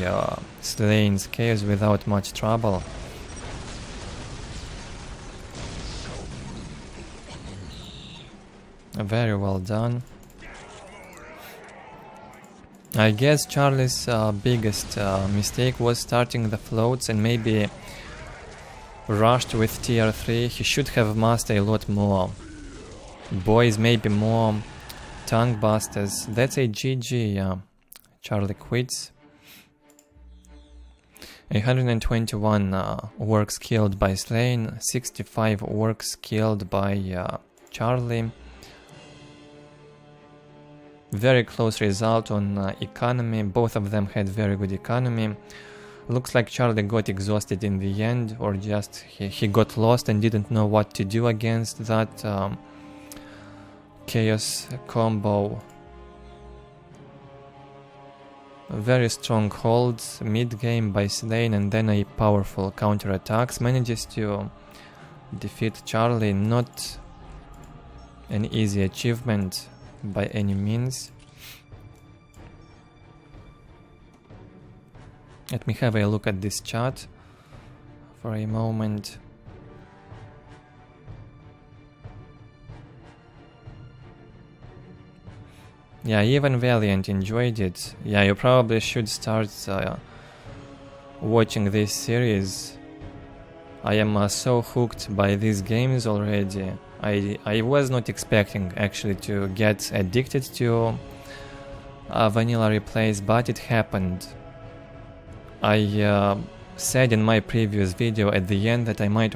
Slane's Chaos without much trouble. Very well done. I guess Charlie's biggest mistake was starting the floats and maybe rushed with tier 3. He should have mastered a lot more boys, maybe more tank busters. That's a GG, yeah. Charlie quits. 121 orcs killed by Sleign, 65 orcs killed by Charlie. Very close result on economy. Both of them had very good economy. Looks like Charlie got exhausted in the end, or just he got lost and didn't know what to do against that Chaos combo. Very strong holds mid-game by Sleign, and then a powerful counter-attacks. Manages to defeat Charlie. Not an easy achievement by any means. Let me have a look at this chat for a moment. Yeah, even Valiant enjoyed it. Yeah, you probably should start watching this series. I am so hooked by these games already. I was not expecting actually to get addicted to vanilla replays, but it happened. I said in my previous video at the end that I might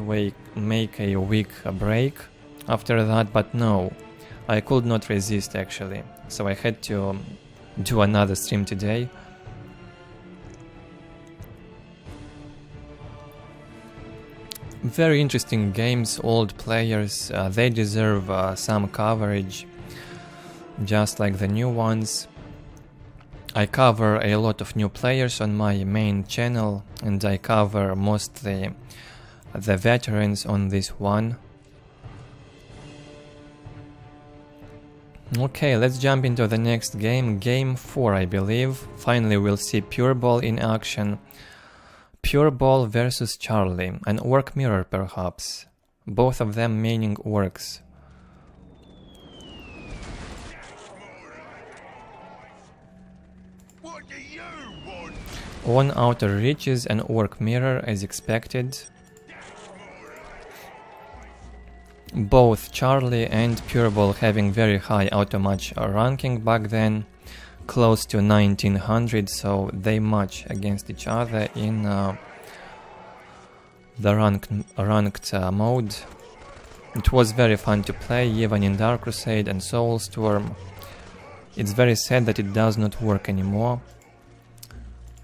make a week break after that, but no, I could not resist actually. So I had to do another stream today. Very interesting games, old players, they deserve some coverage, just like the new ones. I cover a lot of new players on my main channel, and I cover mostly the veterans on this one. Okay, let's jump into the next game, game 4 I believe. Finally we'll see PuReBall in action. PuReBall versus Charlie, an orc mirror perhaps, both of them maining orcs. What do you want? On outer reaches an orc mirror as expected. Both Charlie and PuReBall having very high auto-match ranking back then, close to 1900, so they match against each other in the ranked mode. It was very fun to play, even in Dark Crusade and Soulstorm. It's very sad that it does not work anymore.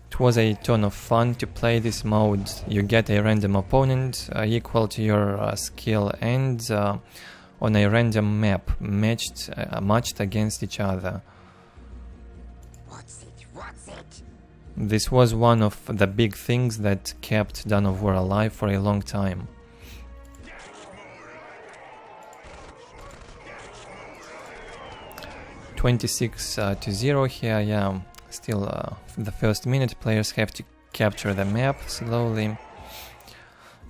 It was a ton of fun to play this mode. You get a random opponent equal to your skill and on a random map matched against each other. What's it? This was one of the big things that kept Dawn of War alive for a long time. 26 to 0 here, yeah. Still the first minute, players have to capture the map slowly.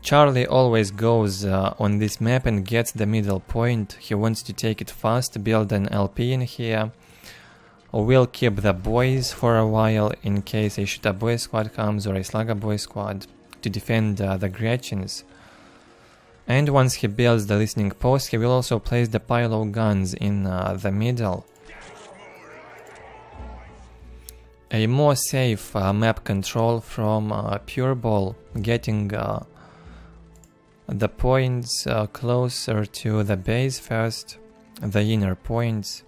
Charlie always goes on this map and gets the middle point. He wants to take it fast, build an LP in here. We'll keep the boys for a while in case a Shooter Boy squad comes or a Slugger Boy squad to defend the Gretchens. And once he builds the listening post, he will also place the pile of guns in the middle. A more safe map control from PuReBall, getting the points closer to the base first, the inner points.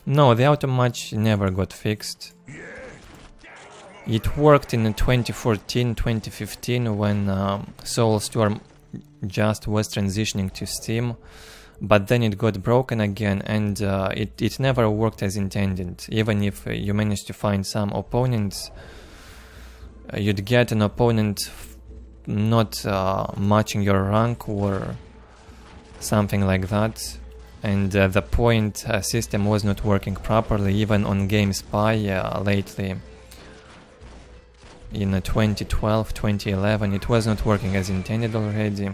No, the auto match never got fixed. It worked in 2014-2015 when Soulstorm just was transitioning to Steam, but then it got broken again, and it never worked as intended. Even if you managed to find some opponents, you'd get an opponent not matching your rank or something like that, and the point system was not working properly. Even on GameSpy lately, in 2012, 2011, it was not working as intended already.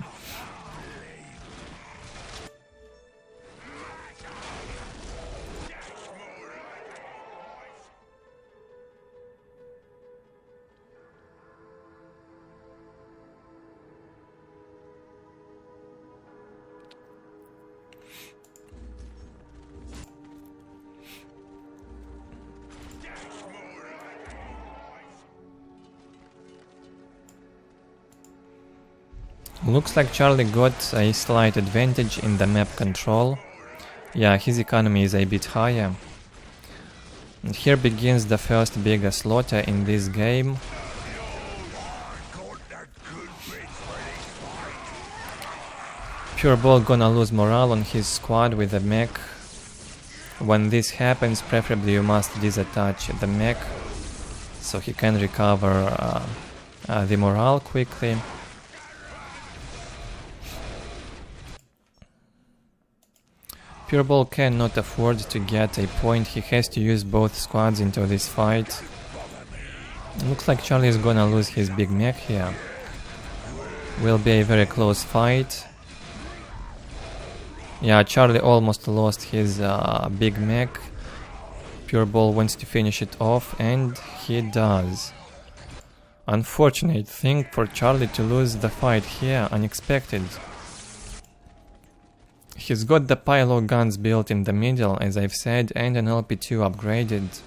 Looks like Charlie got a slight advantage in the map control. Yeah, his economy is a bit higher. And here begins the first big slaughter in this game. PuReBall gonna lose morale on his squad with the mech. When this happens, preferably you must disattach the mech so he can recover the morale quickly. PuReBall cannot afford to get a point, he has to use both squads into this fight. Looks like Charlie is gonna lose his big mech here. Will be a very close fight. Yeah, Charlie almost lost his big mech. PuReBall wants to finish it off, and he does. Unfortunate thing for Charlie to lose the fight here, unexpected. He's got the pile of guns built in the middle, as I've said, and an LP2 upgraded.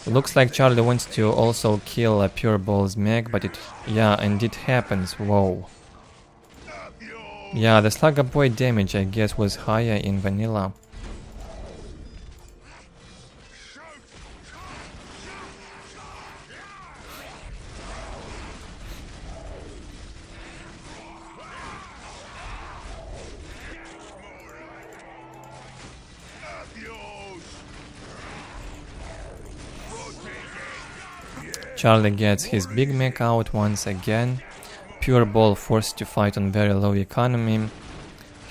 Looks like Charlie wants to also kill PuReBall's mech, but and it happens, whoa. Yeah, the Slugger Boy damage, I guess, was higher in vanilla. Charlie gets his big mech out once again. PuReBall forced to fight on very low economy.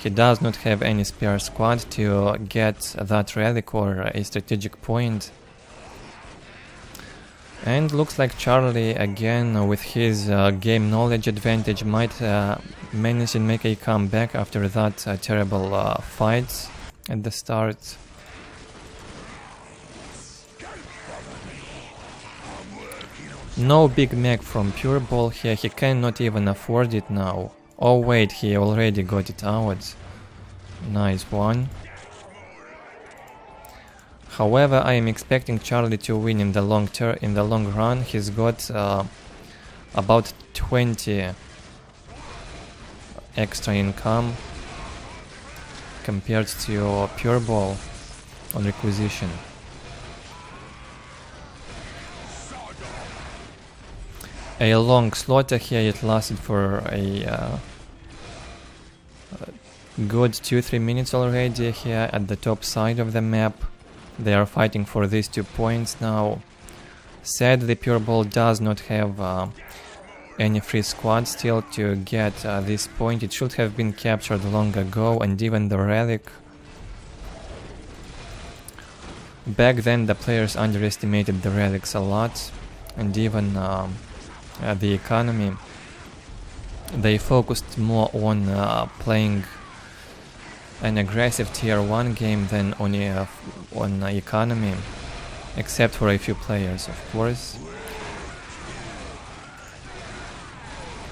He does not have any spare squad to get that relic or a strategic point. And looks like Charlie again, with his game knowledge advantage, might manage to make a comeback after that terrible fight at the start. No big mech from PuReBall here, he cannot even afford it now. Oh wait, he already got it out. Nice one. However, I am expecting Charlie to win in the long run. He's got about 20 extra income compared to PuReBall on requisition. A long slaughter here, it lasted for a good 2-3 minutes already here at the top side of the map. They are fighting for these 2 points now. Sadly, PuReBall does not have any free squad still to get this point. It should have been captured long ago, and even the relic. Back then the players underestimated the relics a lot, and even the economy. They focused more on playing an aggressive tier 1 game than on economy, except for a few players, of course.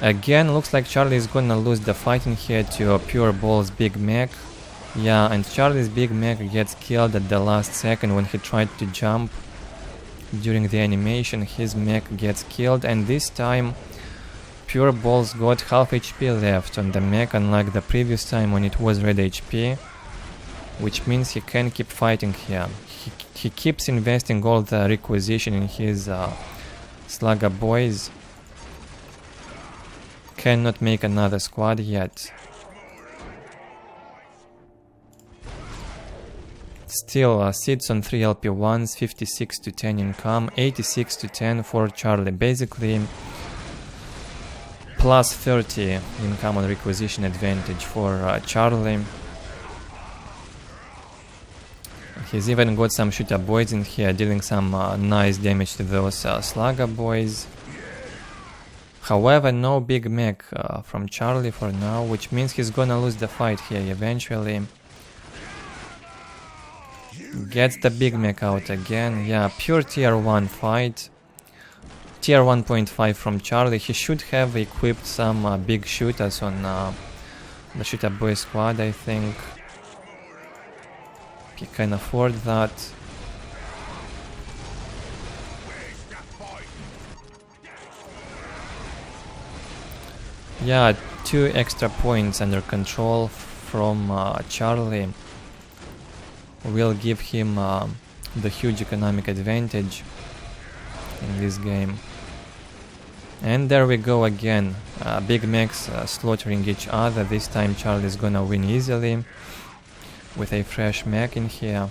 Again, looks like Charlie is gonna lose the fight in here to PuReBall's big mech. Yeah, and Charlie's big mech gets killed at the last second when he tried to jump. During the animation, his mech gets killed, and this time PuReBall's got half HP left on the mech, unlike the previous time when it was red HP, which means he can keep fighting here. He keeps investing all the requisition in his Slugger boys. Cannot make another squad yet. Still sits on 3 LP1s, 56 to 10 income, 86 to 10 for Charlie. Basically plus 30 income on requisition advantage for Charlie. He's even got some shooter boys in here, dealing some nice damage to those Slugger boys. However, no big mech from Charlie for now, which means he's gonna lose the fight here eventually. Gets the big mech out again. Yeah, pure tier 1 fight. Tier 1.5 from Charlie. He should have equipped some big shooters on the shooter boy squad, I think. He can afford that. Yeah, 2 extra points under control from Charlie will give him the huge economic advantage in this game. And there we go again, big mechs slaughtering each other. This time Charlie is gonna win easily with a fresh mech in here.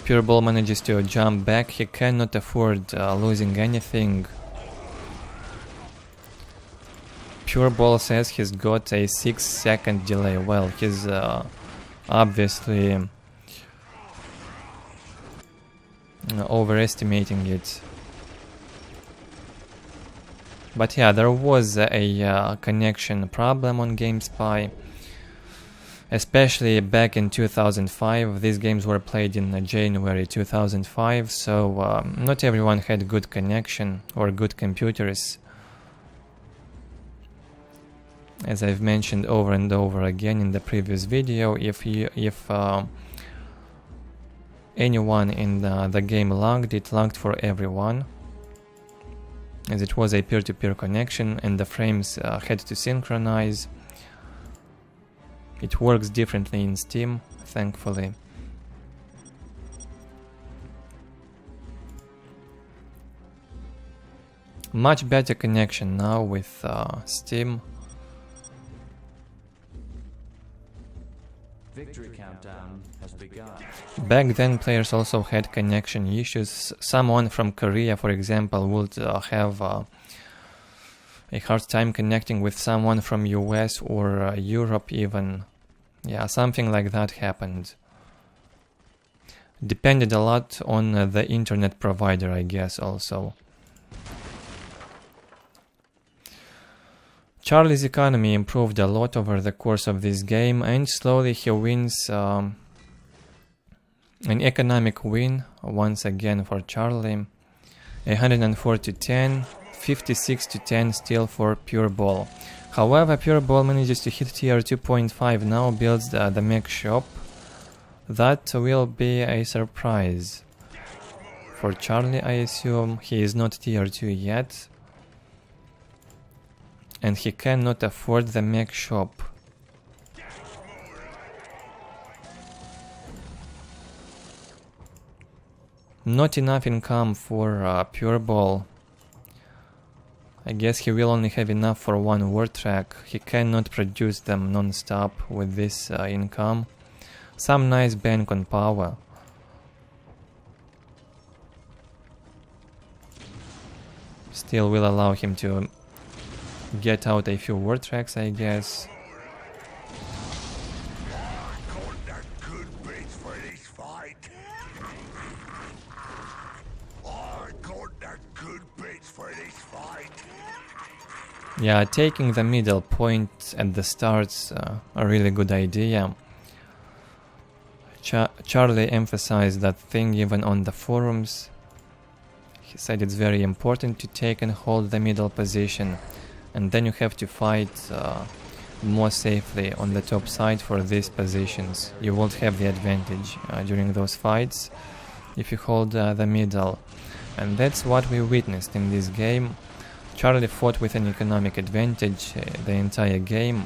PuReBall manages to jump back. He cannot afford losing anything. PuReBall says he's got a 6-second delay. Well, he's obviously overestimating it. But yeah, there was a connection problem on GameSpy. Especially back in 2005, these games were played in January 2005, so not everyone had good connection or good computers. As I've mentioned over and over again in the previous video, if anyone in the game lagged, it lagged for everyone, as it was a peer-to-peer connection and the frames had to synchronize. It works differently in Steam, thankfully. Much better connection now with Steam. Victory countdown has begun. Back then players also had connection issues. Someone from Korea, for example, would have a hard time connecting with someone from US or Europe even. Yeah, something like that happened. Depended a lot on the internet provider, I guess, also. Charlie's economy improved a lot over the course of this game, and slowly he wins an economic win once again for Charlie. 104 to 10, 56 to 10 still for PuReBall. However, PuReBall manages to hit tier 2.5 now, builds the mech shop. That will be a surprise for Charlie, I assume. He is not tier 2 yet, and he cannot afford the mech shop. Not enough income for PuReBall. I guess he will only have enough for one war track. He cannot produce them non-stop with this income. Some nice bank on power. Still will allow him to get out a few war tracks, I guess. Got that good bits for this fight. I got that good bits for this fight. Yeah, taking the middle point at the start's a really good idea. Charlie emphasized that thing even on the forums. He said it's very important to take and hold the middle position, and then you have to fight more safely on the top side for these positions. You won't have the advantage during those fights if you hold the middle. And that's what we witnessed in this game. Charlie fought with an economic advantage the entire game.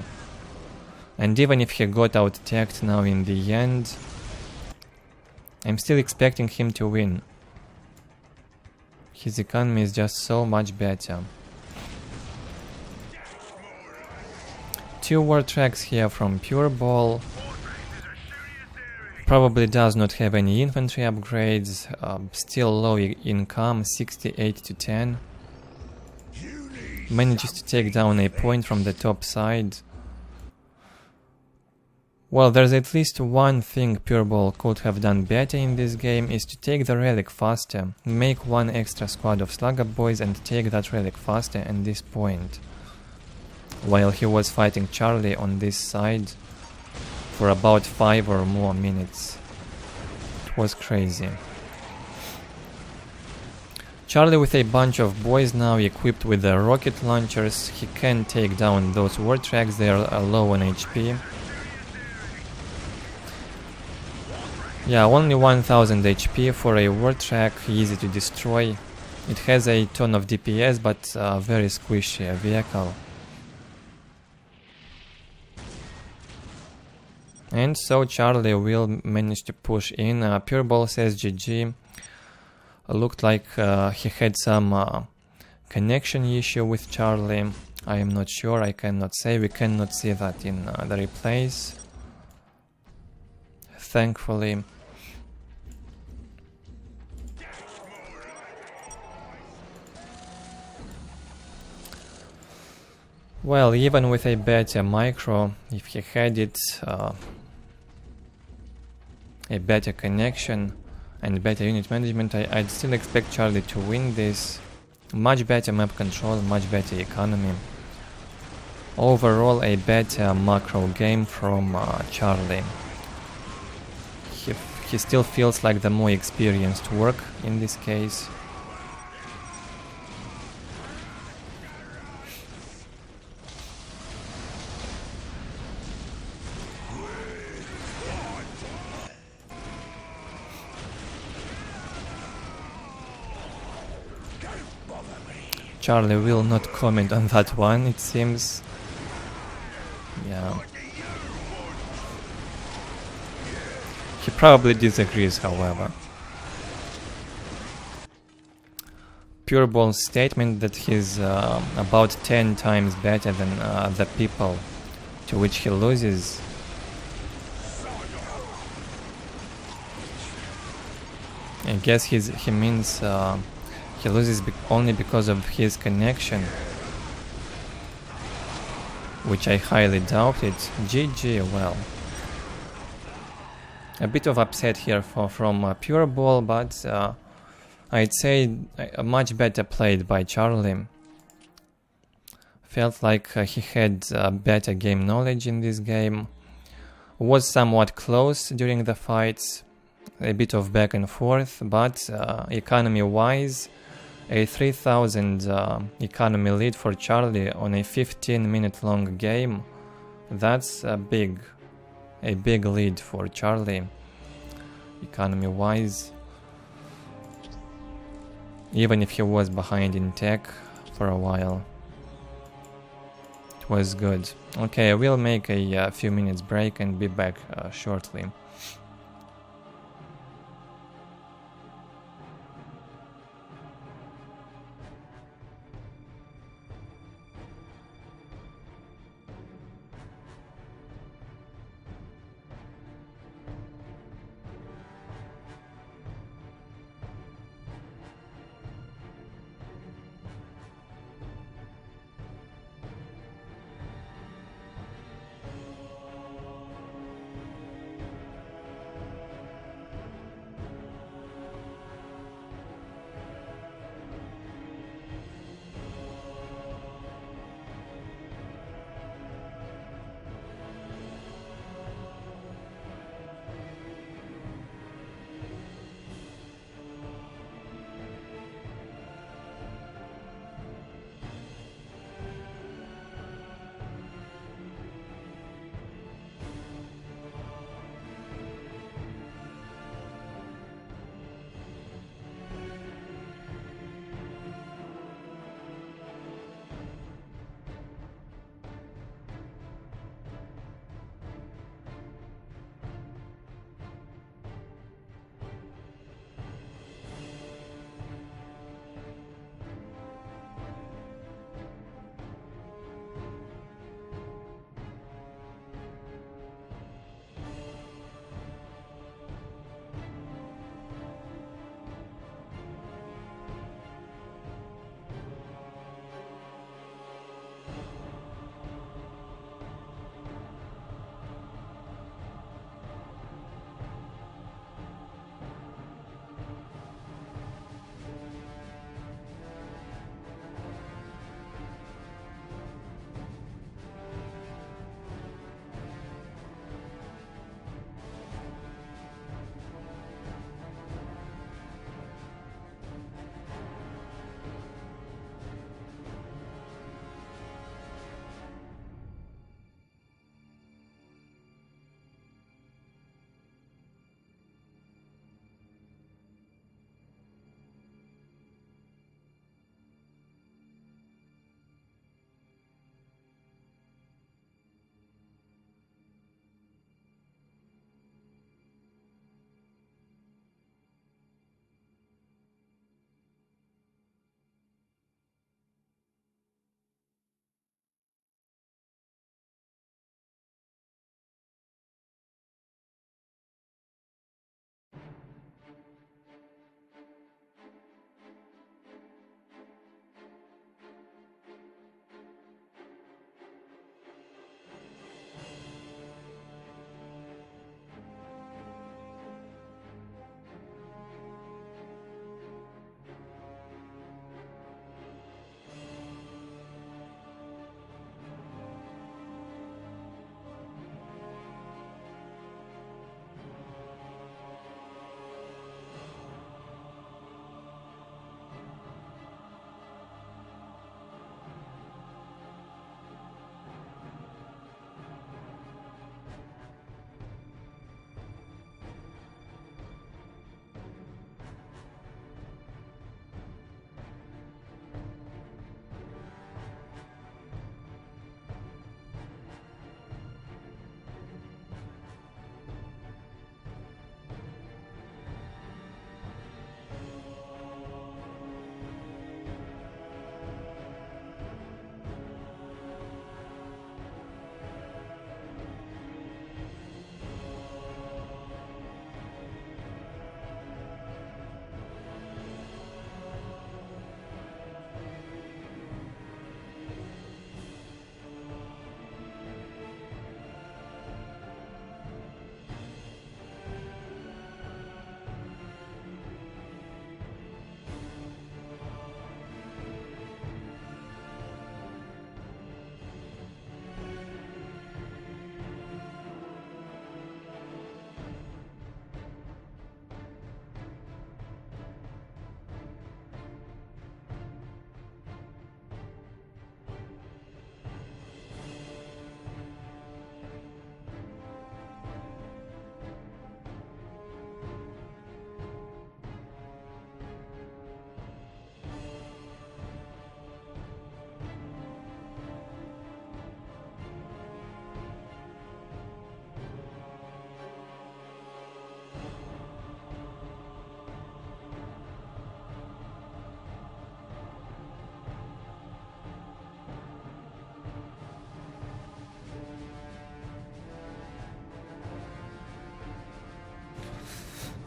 And even if he got out-tagged now in the end, I'm still expecting him to win. His economy is just so much better. 2 war tracks here from PuReBall. Probably does not have any infantry upgrades. Still low income, 68 to 10. Manages to take down a point from the top side. Well, there's at least one thing PuReBall could have done better in this game, is to take the relic faster. Make one extra squad of slugger boys and take that relic faster at this point. While he was fighting Charlie on this side for about 5 or more minutes. It was crazy. Charlie with a bunch of boys now equipped with the rocket launchers. He can take down those war tracks, they are low on HP. Yeah, only 1000 HP for a war track, easy to destroy. It has a ton of DPS, but very squishy vehicle. And so Charlie will manage to push in. PuReBall says GG. Looked like he had some connection issue with Charlie. I am not sure, I cannot say. We cannot see that in the replays, thankfully. Well, even with a better micro, if he had it, a better connection and better unit management, I'd still expect Charlie to win this. Much better map control, much better economy. Overall, a better macro game from Charlie. He still feels like the more experienced work in this case. Charlie will not comment on that one, it seems. Yeah. He probably disagrees, however. PuReBall's statement that he's about 10 times better than the people to which he loses. I guess he means he loses only because of his connection, which I highly doubt it. GG, well. A bit of upset here from PuReBall, but I'd say much better played by Charlie. Felt like he had better game knowledge in this game. Was somewhat close during the fights, a bit of back and forth, but economy-wise, a 3000 economy lead for Charlie on a 15-minute long game. That's a big lead for Charlie, economy-wise. Even if he was behind in tech for a while. It was good. Okay, we'll make a few minutes break and be back shortly.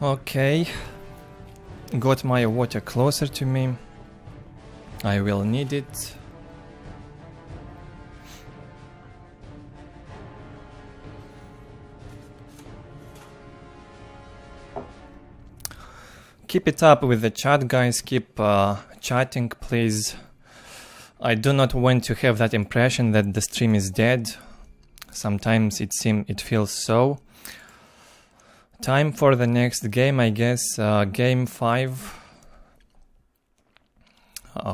Okay. Got my water closer to me. I will need it. Keep it up with the chat, guys. Keep chatting, please. I do not want to have that impression that the stream is dead. Sometimes it feels so. Time for the next game, I guess. Game 5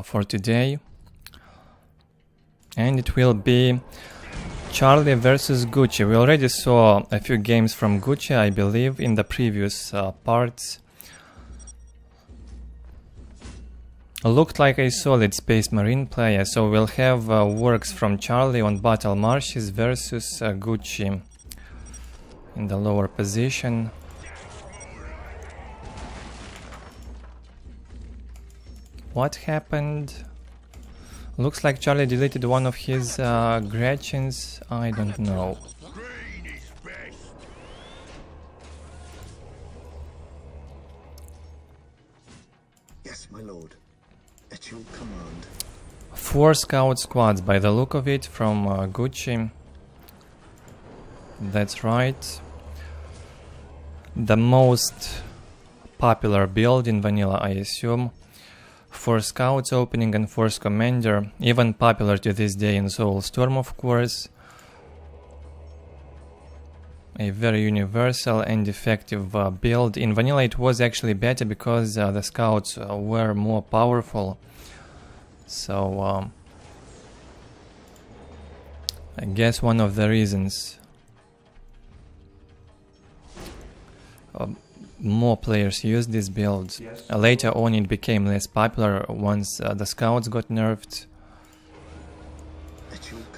for today. And it will be Charlie versus Gucci. We already saw a few games from Gucci, I believe, in the previous parts. Looked like a solid Space Marine player, so we'll have Orks from Charlie on Battle Marshes versus Gucci in the lower position. What happened? Looks like Charlie deleted one of his Gretchens. I don't know. Yes, my lord. At your command. 4 scout squads by the look of it from Gucci. That's right. The most popular build in vanilla, I assume. 4 scouts opening and Force Commander. Even popular to this day in Soulstorm, of course. A very universal and effective build. In vanilla it was actually better because the scouts were more powerful. So I guess one of the reasons more players used this build. Later on it became less popular once the scouts got nerfed.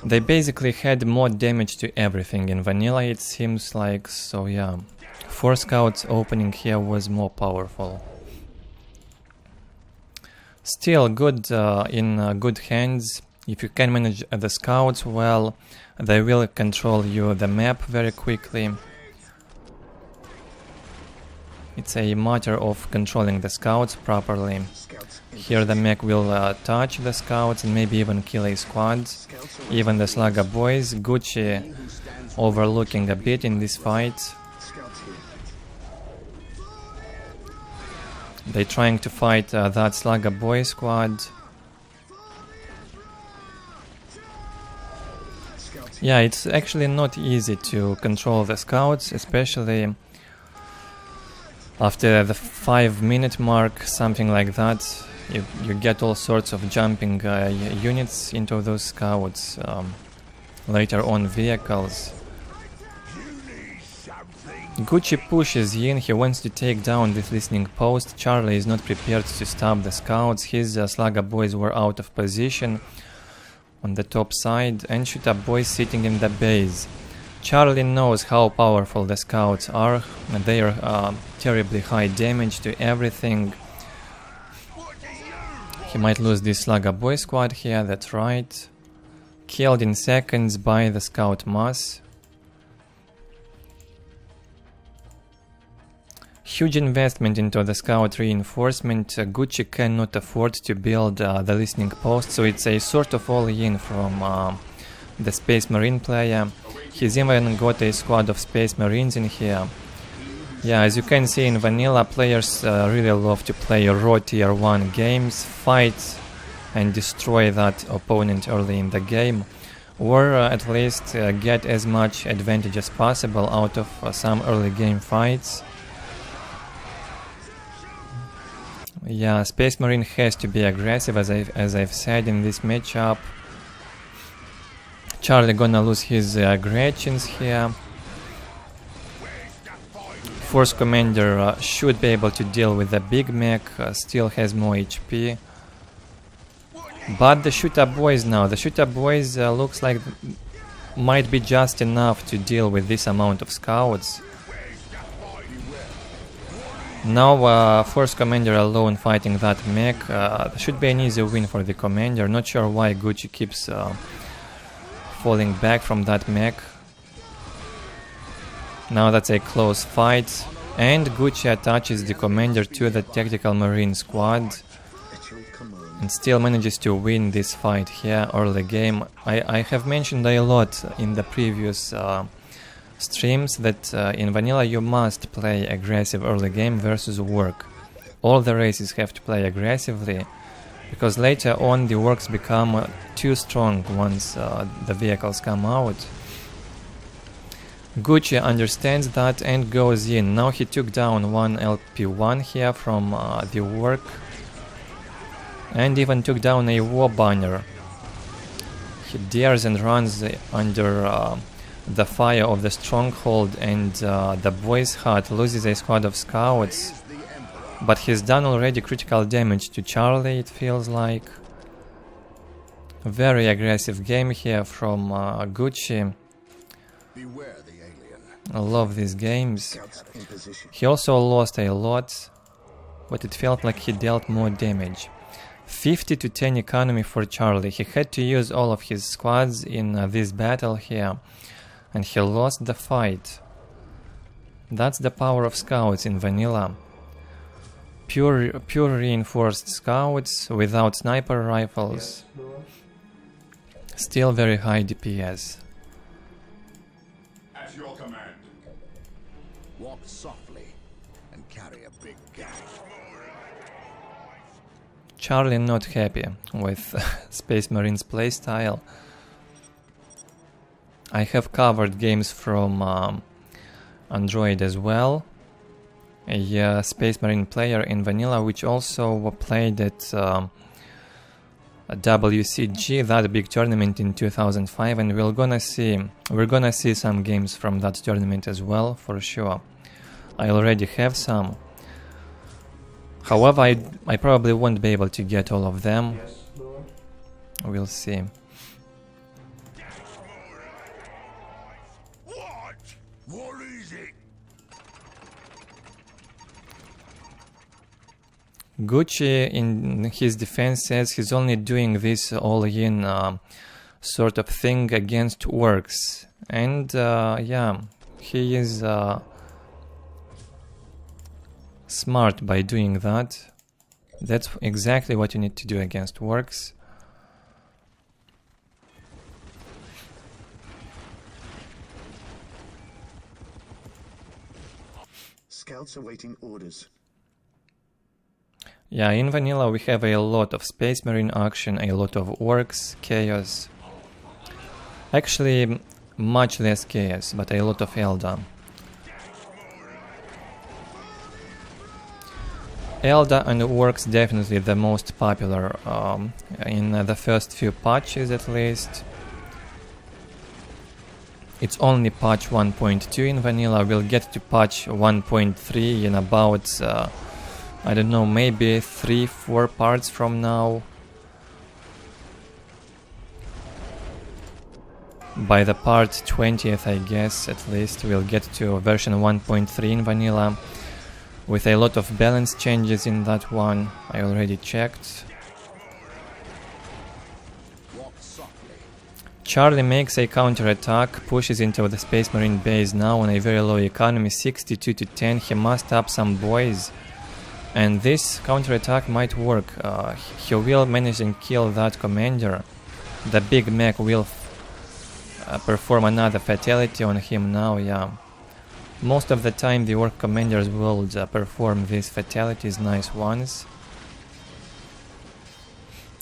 They basically had more damage to everything in vanilla, it seems like, so yeah. 4 scouts opening here was more powerful. Still good in good hands. If you can manage the scouts well, they will control you the map very quickly. It's a matter of controlling the scouts properly. Here the mech will touch the scouts and maybe even kill a squad. Even the Slugger boys. Gucci overlooking a bit in this fight. They're trying to fight that Slugger boy squad. Yeah, it's actually not easy to control the scouts, especially after the 5-minute mark, something like that. You get all sorts of jumping units into those scouts, later on vehicles. Gucci pushes in, he wants to take down this listening post. Charlie is not prepared to stop the scouts. His Slugger boys were out of position on the top side, and Shooter boys sitting in the base. Charlie knows how powerful the scouts are, and they are terribly high damage to everything. He might lose this Slugger boy squad here, that's right. Killed in seconds by the scout mass. Huge investment into the scout reinforcement. Gucci cannot afford to build the listening post, so it's a sort of all-in from the Space Marine player. He's even got a squad of Space Marines in here. Yeah, as you can see in vanilla, players really love to play raw tier 1 games, fight and destroy that opponent early in the game, or at least get as much advantage as possible out of some early game fights. Yeah, Space Marine has to be aggressive, as I've said in this matchup. Charlie gonna lose his Gretchens here. Force Commander should be able to deal with the big mech, still has more HP. But the Shooter boys now, the Shooter boys looks like might be just enough to deal with this amount of scouts. Now Force Commander alone fighting that mech, should be an easy win for the Commander. Not sure why Gucci keeps falling back from that mech. Now that's a close fight. And oNEgUY attaches the commander to the tactical marine squad and still manages to win this fight here early game. I have mentioned a lot in the previous streams that in vanilla you must play aggressive early game versus Ork. All the races have to play aggressively, because later on the Orks become too strong once the vehicles come out. oNEgUY understands that and goes in. Now he took down one LP1 here from the Ork, and even took down a war banner. He dares and runs under the fire of the stronghold, and the boy's hut loses a squad of scouts, but he's done already critical damage to Charlie, it feels like. Very aggressive game here from oNEgUY. Beware the alien. I love these games. Scouts in position. He also lost a lot, but it felt like he dealt more damage. 50 to 10 economy for Charlie. He had to use all of his squads in this battle here, and he lost the fight. That's the power of scouts in vanilla. Pure reinforced scouts without sniper rifles. Still very high DPS. At your command. Walk softly and carry a big gun. Charlie not happy with Space Marine's playstyle. I have covered games from Android as well. A Space Marine player in vanilla which also played at WCG, that big tournament in 2005, and we're gonna see some games from that tournament as well, for sure. I already have some. However, I probably won't be able to get all of them. We'll see. What is it? oNEgUY in his defense says he's only doing this all-in sort of thing against Orks, and yeah, he is smart by doing that. That's exactly what you need to do against Orks. Scouts awaiting orders. Yeah, in vanilla we have a lot of Space Marine action, a lot of Orks, chaos. Actually, much less chaos, but a lot of Eldar. Eldar and Orks definitely the most popular in the first few patches at least. It's only patch 1.2 in vanilla. We'll get to patch 1.3 in about I don't know, maybe 3-4 parts from now. By the part 20th, I guess, at least, we'll get to version 1.3 in vanilla, with a lot of balance changes in that one. I already checked. Charlie makes a counter-attack, pushes into the Space Marine base now on a very low economy, 62 to 10. He must up some boys, and this counter-attack might work. He will manage and kill that commander. The big mech will perform another fatality on him now, yeah. Most of the time the Ork commanders will perform these fatalities, nice ones.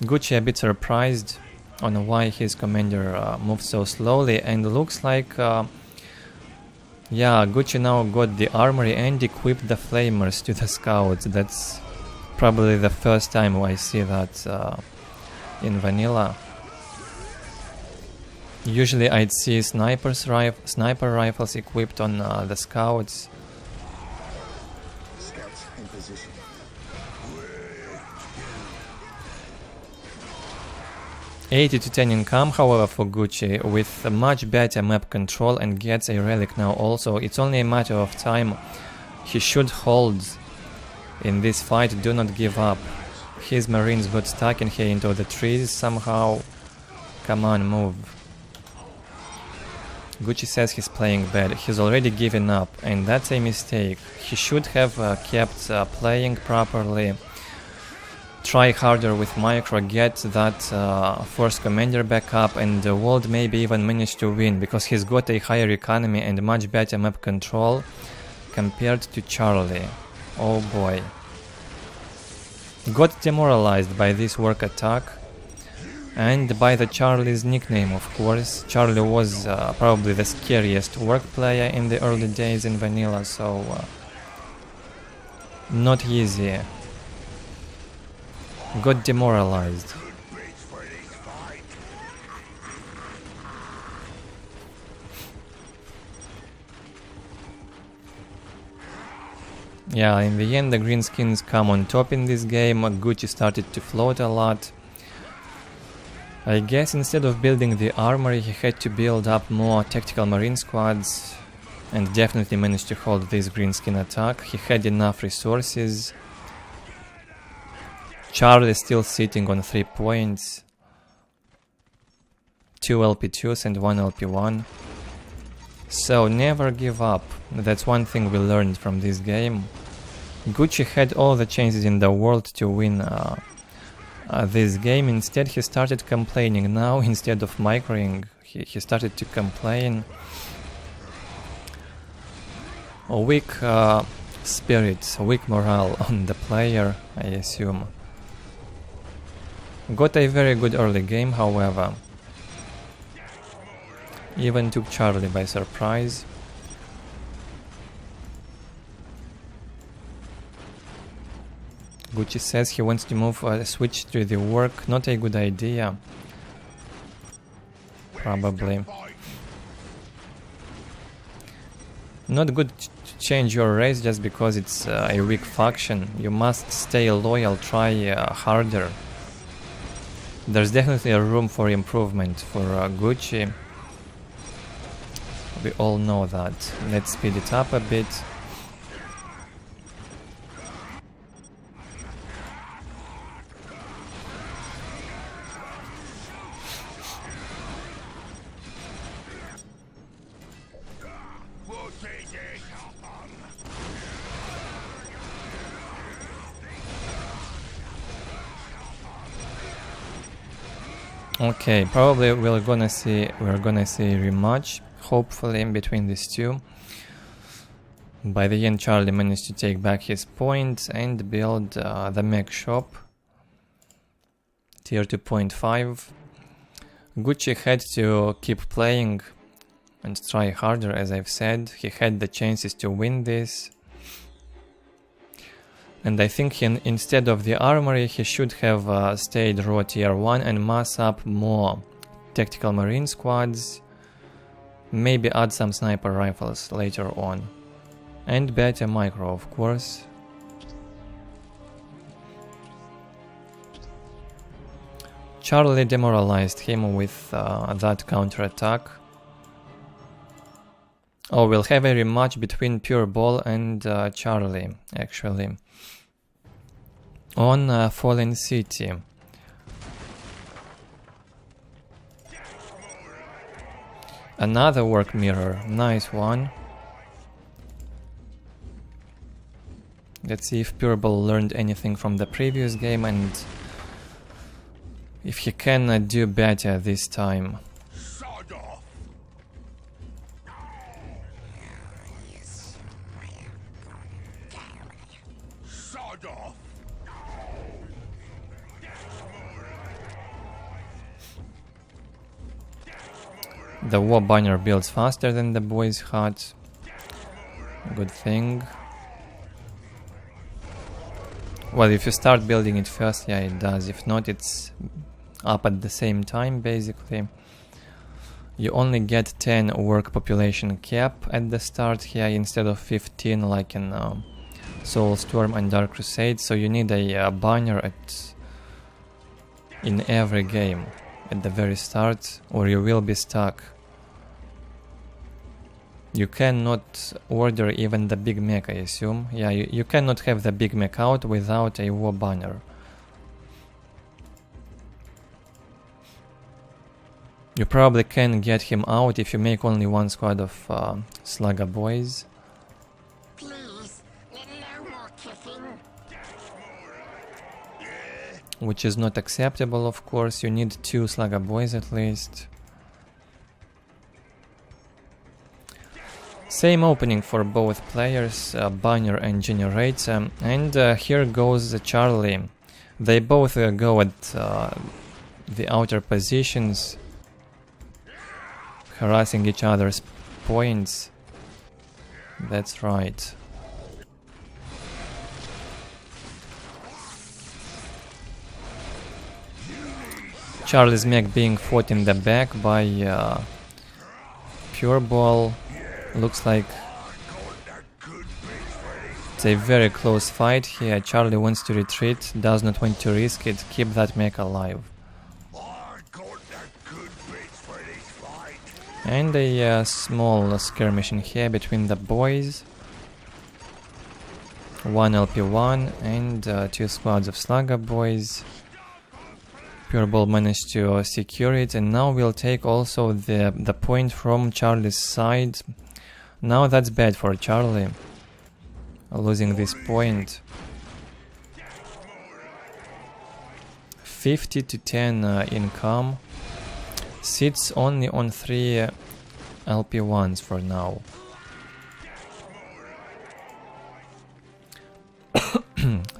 oNEgUY a bit surprised on why his commander moves so slowly, and looks like yeah, oNEgUY now got the armory and equipped the flamers to the scouts. That's probably the first time I see that in vanilla. Usually I'd see sniper rifles equipped on the scouts. Scouts in position. $80 to 10 income, however, for oNEgUY, with a much better map control, and gets a relic now also. It's only a matter of time. He should hold in this fight, do not give up. His marines got stuck in here into the trees somehow. Come on, move. Gucci says he's playing bad. He's already given up, and that's a mistake. He should have kept playing properly. Try harder with micro, get that force commander back up, and the world maybe even manage to win, because he's got a higher economy and much better map control compared to Charlie. Oh boy. Got demoralized by this work attack. And by the Charlie's nickname, of course. Charlie was probably the scariest work player in the early days in vanilla, so not easy. Got demoralized. Yeah, in the end the greenskins come on top in this game. Gucci started to float a lot. I guess instead of building the armory, he had to build up more tactical marine squads, and definitely managed to hold this greenskin attack. He had enough resources. Charlie is still sitting on 3 points. 2 LP2s and 1 LP1. So never give up. That's one thing we learned from this game. Gucci had all the chances in the world to win this game. Instead he started complaining. Now instead of microing, he started to complain. A weak spirit, weak morale on the player, I assume. Got a very good early game, however. Even took Charlie by surprise. Gucci says he wants to move switch to the work. Not a good idea. Probably. Not good to change your race just because it's a weak faction. You must stay loyal, try harder. There's definitely a room for improvement for Gucci. We all know that. Let's speed it up a bit. Okay, probably we're gonna see a rematch, hopefully, in between these two. By the end, Charlie managed to take back his points and build the mech shop, tier 2.5. Gucci had to keep playing and try harder, as I've said. He had the chances to win this. And I think he, instead of the armory, he should have stayed raw tier 1 and mass up more tactical marine squads. Maybe add some sniper rifles later on. And better micro, of course. Charlie demoralized him with that counter-attack. Oh, we'll have a rematch between PuReBall and Charlie, actually. On Fallen City. Another work mirror, nice one. Let's see if PuReBall learned anything from the previous game and if he can do better this time. The war banner builds faster than the boy's hut. Good thing. Well, if you start building it first, yeah, it does. If not, it's up at the same time, basically. You only get 10 work population cap at the start here instead of 15 like in Soulstorm and Dark Crusade, so you need a banner in every game at the very start, or you will be stuck. You cannot order even the big mech, I assume. Yeah, you cannot have the big mech out without a war banner. You probably can get him out if you make only one squad of Slugger boys. Please, no more kissing. Which is not acceptable, of course. You need 2 Slugger boys at least. Same opening for both players, Banner and Generator. And here goes Charlie. They both go at the outer positions, harassing each other's points. That's right. Charlie's mech being fought in the back by PuReBall. Looks like it's a very close fight here. Charlie wants to retreat, does not want to risk it, keep that mech alive. And a small skirmishing here between the boys. 1 LP1 and 2 squads of Slugger boys. PuReBall managed to secure it, and now we'll take also the point from Charlie's side. Now that's bad for Charlie, losing this point. 50 to 10 income. Sits only on 3 LP1s for now.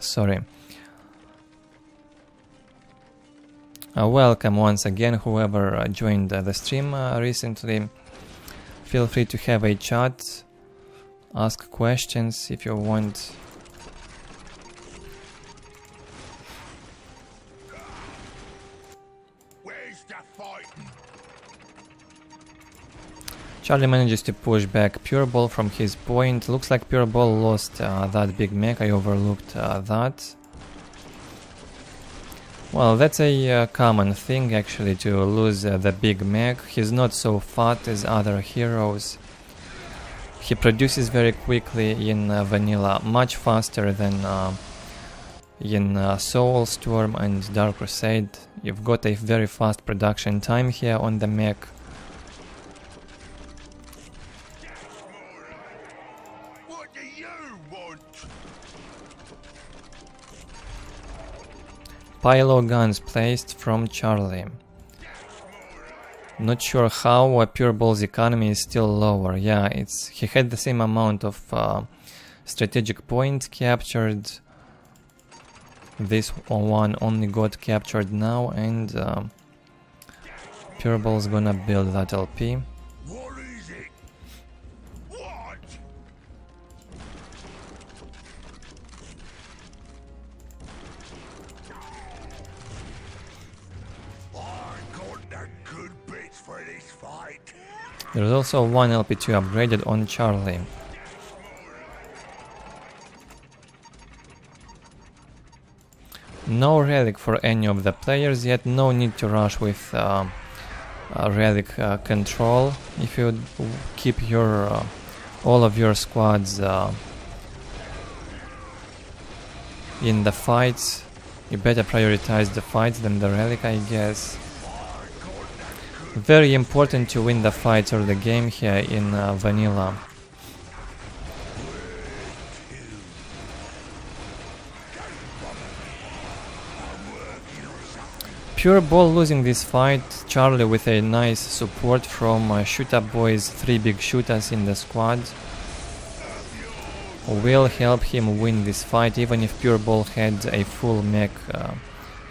Sorry. Welcome once again, whoever joined the stream recently. Feel free to have a chat, ask questions if you want. Where's the fighting? Charlie manages to push back PuReBall from his point. Looks like PuReBall lost that big mech. I overlooked that. Well, that's a common thing actually, to lose the big mech. He's not so fat as other heroes. He produces very quickly in vanilla, much faster than in Soulstorm and Dark Crusade. You've got a very fast production time here on the mech. What do you want? Pylo guns placed from Charlie. Not sure how PuReBall's economy is still lower. Yeah, he had the same amount of strategic points captured. This one only got captured now, and PuReBall's gonna build that LP. What is it? What? I got the good bits for this fight. There's also 1 LP2 upgraded on Charlie. No relic for any of the players yet, no need to rush with relic control. If you keep your all of your squads in the fights, you better prioritize the fights than the relic, I guess. Very important to win the fights or the game here in vanilla. PuReBall losing this fight. Charlie with a nice support from shoot-up boys, 3 big shooters in the squad, will help him win this fight, even if PuReBall had a full mech,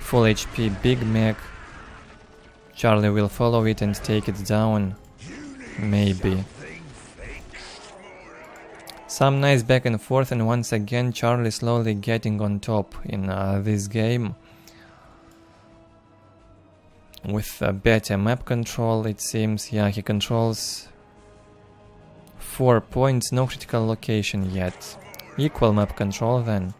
full HP big mech. Charlie will follow it and take it down, maybe. Some nice back and forth, and once again Charlie slowly getting on top in this game. With better map control, it seems. Yeah, he controls 4 points, no critical location yet. Equal map control then.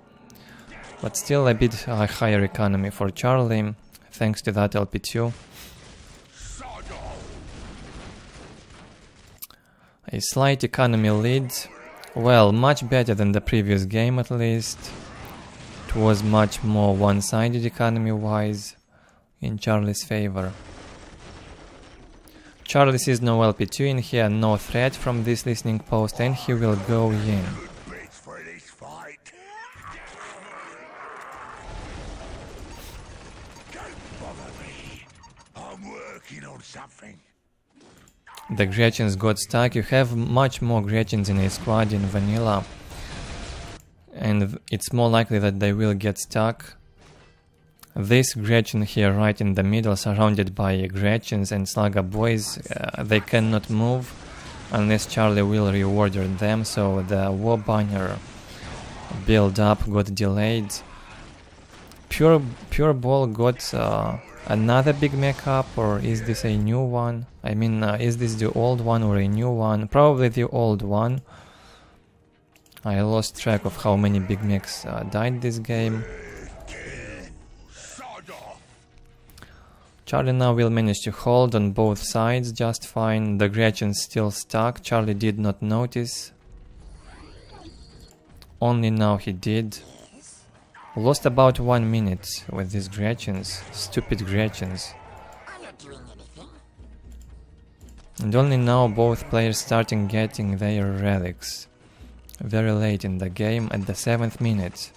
But still a bit higher economy for Charlie, thanks to that LP2. A slight economy lead. Well, much better than the previous game at least. It was much more one-sided economy-wise, in Charlie's favor. Charlie sees no LP2 in here, no threat from this listening post, and he will go in. Good bits for this fight. Don't bother me. I'm working on something. The Gretchens got stuck. You have much more Gretchens in a squad in vanilla, and it's more likely that they will get stuck. This Gretchen here right in the middle, surrounded by Gretchens and Slugger boys, they cannot move unless Charlie will reorder them, so the war banner build up got delayed. PuReBall got another big mech up, or is this a new one? I mean, is this the old one or a new one? Probably the old one. I lost track of how many big mechs died this game. Charlie now will manage to hold on both sides just fine. The Gretchen's still stuck. Charlie did not notice. Only now he did. Lost about 1 minute with these Gretchens. Stupid Gretchens. And only now both players starting getting their relics. Very late in the game, at the 7th minute.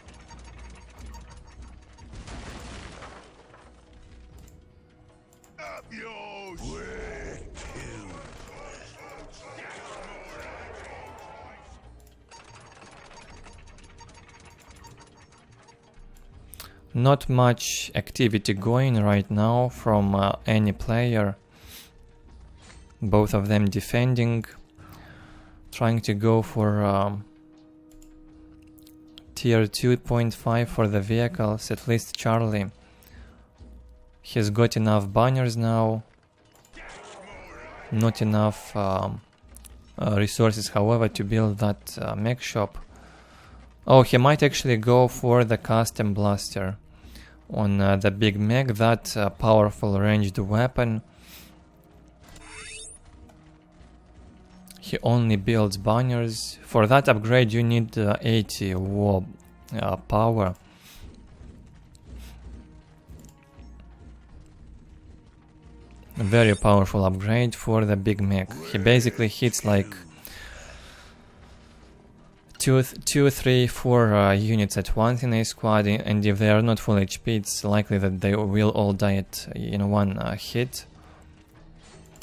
Not much activity going right now from any player. Both of them defending, trying to go for tier 2.5 for the vehicles, at least Charlie. He's got enough banners now. Not enough resources, however, to build that mech shop. Oh, he might actually go for the custom blaster on the big mech, that powerful ranged weapon. He only builds banners. For that upgrade you need 80 war power. A very powerful upgrade for the big mech. He basically hits like 2, 3, 4 units at once in a squad, and if they are not full HP, it's likely that they will all die in one hit.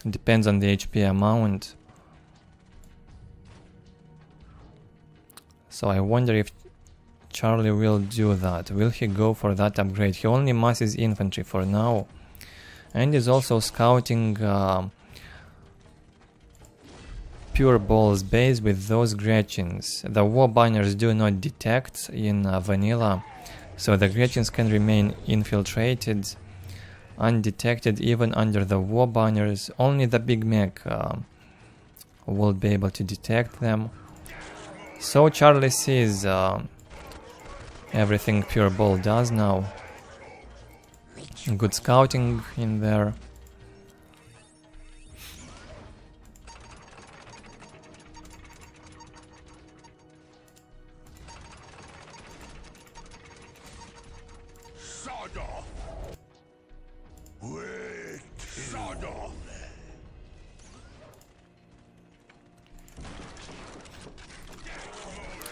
Depends on the HP amount. So I wonder if Charlie will do that. Will he go for that upgrade? He only masses infantry for now, and is also scouting PuReBall's base with those Gretchens. The war banners do not detect in vanilla, so the Gretchens can remain infiltrated, undetected even under the war banners. Only the big mech will be able to detect them. So Charlie sees everything PuReBall does now. Good scouting in there.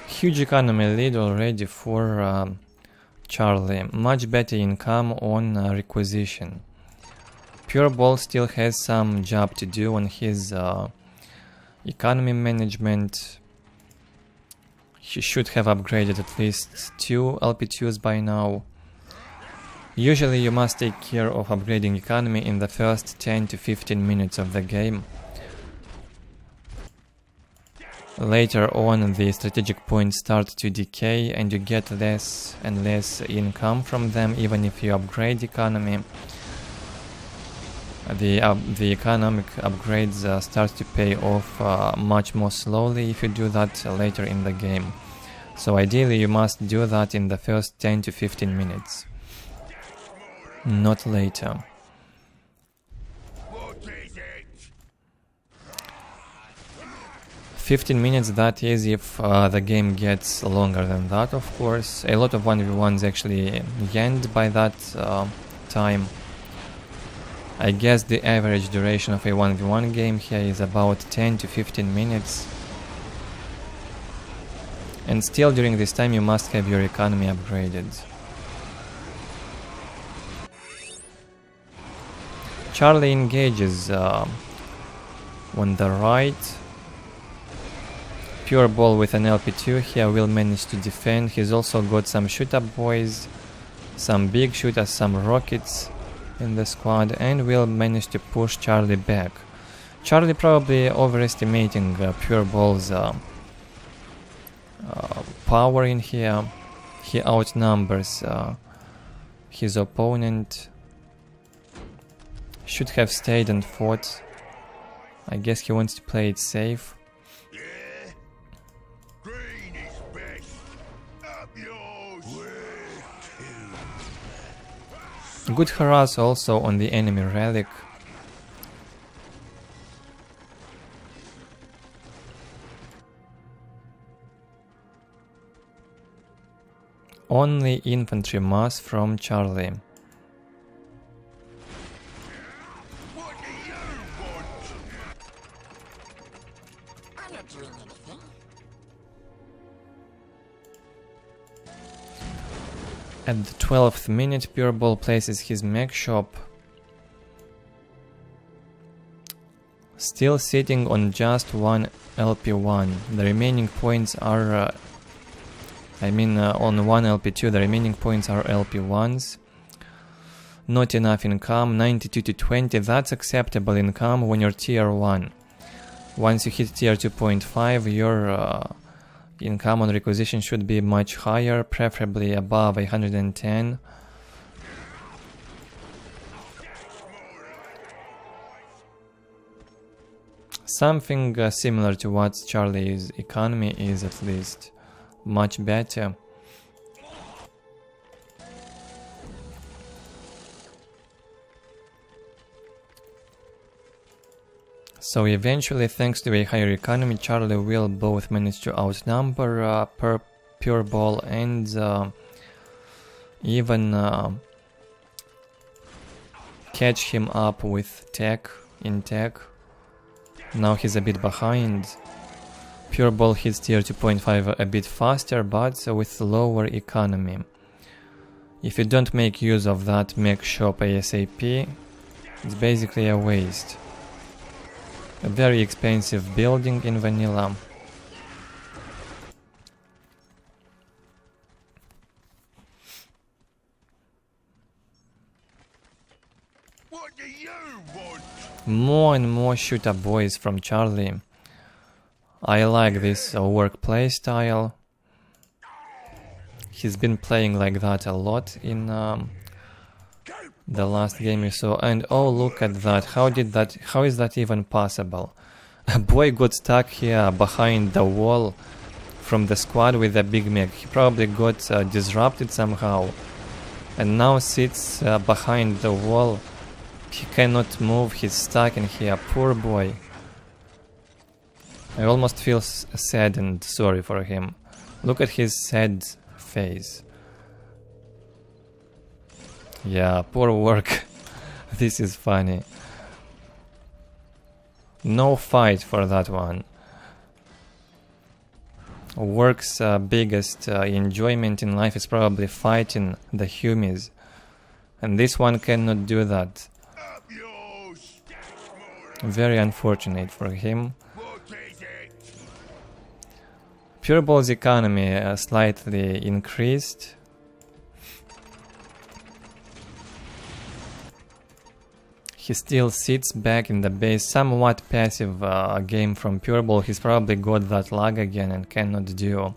Huge economy lead already for Charlie. Much better income on requisition. PuReBall still has some job to do on his economy management. He should have upgraded at least 2 LP2s by now. Usually you must take care of upgrading economy in the first 10 to 15 minutes of the game. Later on the strategic points start to decay and you get less and less income from them, even if you upgrade economy. The economic upgrades start to pay off much more slowly if you do that later in the game. So ideally you must do that in the first 10 to 15 minutes, not later. 15 minutes, that is if the game gets longer than that, of course. A lot of 1v1s actually end by that time. I guess the average duration of a 1v1 game here is about 10 to 15 minutes. And still during this time you must have your economy upgraded. Charlie engages on the right. PuReBall with an LP2 here will manage to defend. He's also got some shoot-up boys, some big shooters, some rockets in the squad, and will manage to push Charlie back. Charlie probably overestimating PuReBall's power in here. He outnumbers his opponent. Should have stayed and fought. I guess he wants to play it safe. Yeah? Green is best. Up yours. Good harass also on the enemy relic. Only infantry mass from Charlie. What do you want? I'm not doing anything. At the 12th minute, PuReBall places his mech shop. Still sitting on just one LP1. The remaining points are... on one LP2, the remaining points are LP1s. Not enough income, 92 to 20, that's acceptable income when you're tier 1. Once you hit tier 2.5, your income on requisition should be much higher, preferably above 110. Something similar to what Charlie's economy is, at least. Much better. So eventually, thanks to a higher economy, Charlie will both manage to outnumber PuReBall and even catch him up with tech, in tech. Now he's a bit behind. PuReBall hits tier 2.5 a bit faster, but with lower economy. If you don't make use of that mech shop ASAP, it's basically a waste. A very expensive building in vanilla. What do you want? More and more shooter boys from Charlie. I like this workplay style. He's been playing like that a lot in the last game you saw. And oh, look at that. How is that even possible? A boy got stuck here behind the wall from the squad with a big mech. He probably got disrupted somehow and now sits behind the wall. He cannot move, he's stuck in here. Poor boy. I almost feel sad and sorry for him. Look at his sad face. Yeah, poor work. This is funny. No fight for that one. Work's biggest enjoyment in life is probably fighting the humies. And this one cannot do that. Up yours. Very unfortunate for him. What is it? PuReBall's economy slightly increased. He still sits back in the base, somewhat passive game from PuReBall. He's probably got that lag again and cannot do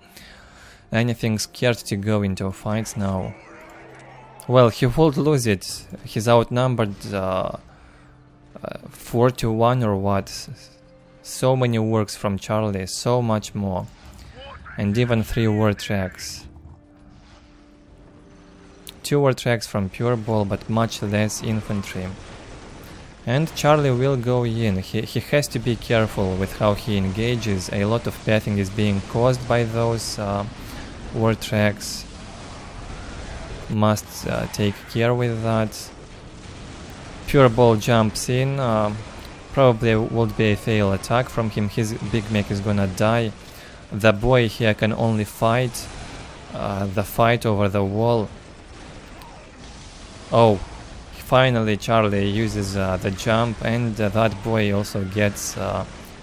anything, scared to go into fights now. Well, he would lose it. He's outnumbered 4 to 1 or what. So many works from Charlie, so much more. And even 3 war tracks. 2 war tracks from PuReBall, but much less infantry. And Charlie will go in. He has to be careful with how he engages. A lot of pathing is being caused by those war tracks. Must take care with that. PuReBall jumps in. Probably would be a fail attack from him. His big mech is gonna die. The boy here can only fight the fight over the wall. Oh, finally Charlie uses the jump, and that boy also gets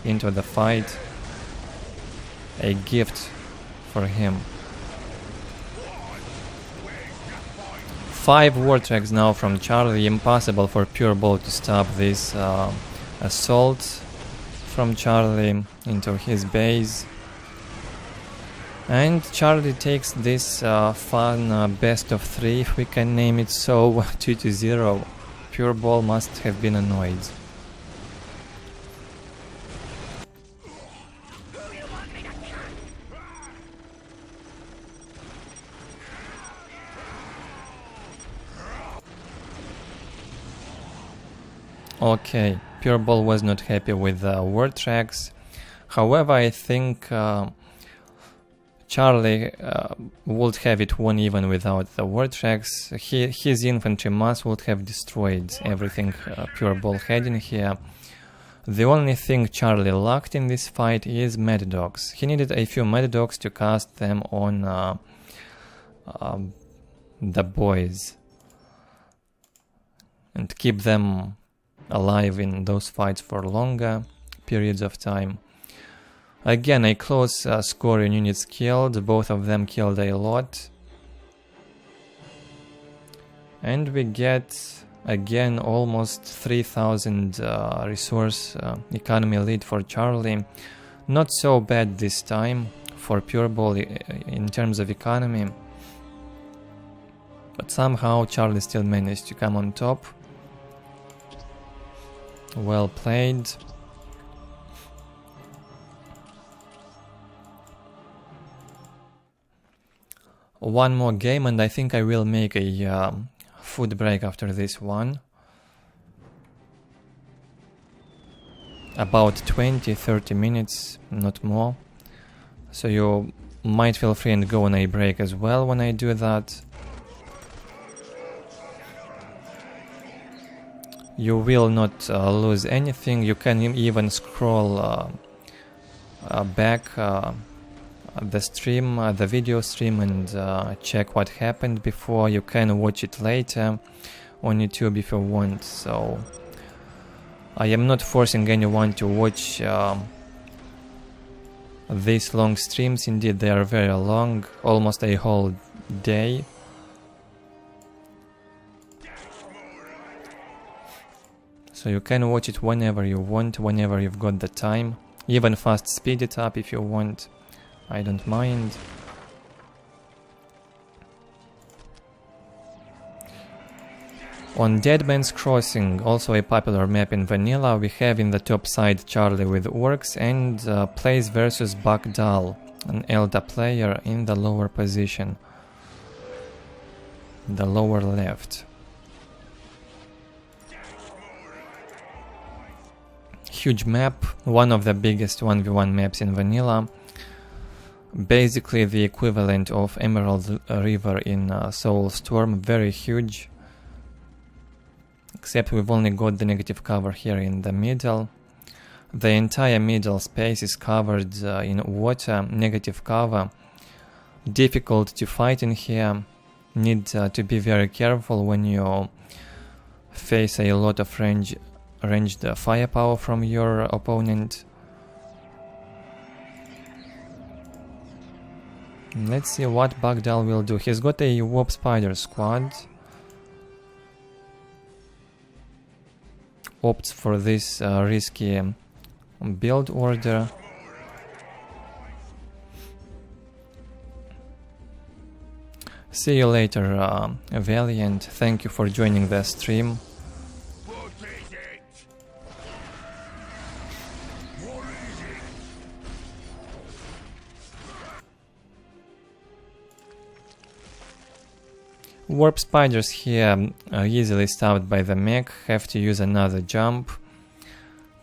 into the fight. A gift for him. 5 war tracks now from Charlie. Impossible for PuReBall to stop this assault from Charlie into his base. And Charlie takes this fun best of 3, if we can name it so, 2-0. PuReBall must have been annoyed. Okay, PuReBall was not happy with the war tracks. However, I think Charlie would have it won even without the war tracks. His infantry mass would have destroyed everything PuReBall had in here. The only thing Charlie lacked in this fight is Mad Dogs. He needed a few Mad Dogs to cast them on the boys and keep them alive in those fights for longer periods of time. Again, a close score in units killed. Both of them killed a lot. And we get again almost 3000 resource economy lead for Charlie. Not so bad this time for PuReBall in terms of economy. But somehow Charlie still managed to come on top. Well played. One more game and I think I will make a food break after this one. About 20-30 minutes, not more. So you might feel free and go on a break as well when I do that. You will not lose anything. You can even scroll back the stream, the video stream, and check what happened before. You can watch it later on YouTube if you want. So I am not forcing anyone to watch these long streams. Indeed, they are very long, almost a whole day. So you can watch it whenever you want, whenever you've got the time. Even fast speed it up if you want. I don't mind. On Deadman's Crossing, also a popular map in vanilla, we have in the top side Charlie with Orks and plays versus Bakdal, an Eldar player in the lower position. The lower left. Huge map, one of the biggest 1v1 maps in vanilla. Basically the equivalent of Emerald River in Soulstorm, very huge. Except we've only got the negative cover here in the middle. The entire middle space is covered in water, negative cover. Difficult to fight in here. Need to be very careful when you face a lot of ranged firepower from your opponent. Let's see what Bakdal will do. He's got a Warp Spider squad. Opts for this risky build order. See you later, Valiant. Thank you for joining the stream. Warp spiders here are easily stopped by the mech, have to use another jump.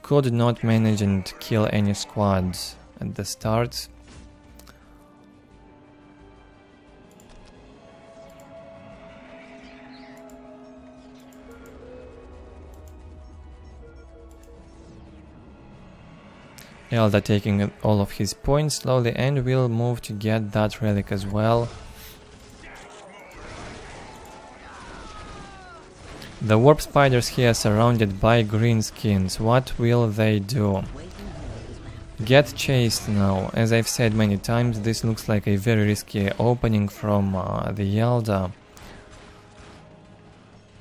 Could not manage and kill any squads at the start. Eldar taking all of his points slowly, and will move to get that relic as well. The warp spiders here surrounded by green skins. What will they do? Get chased now. As I've said many times, this looks like a very risky opening from the Eldar.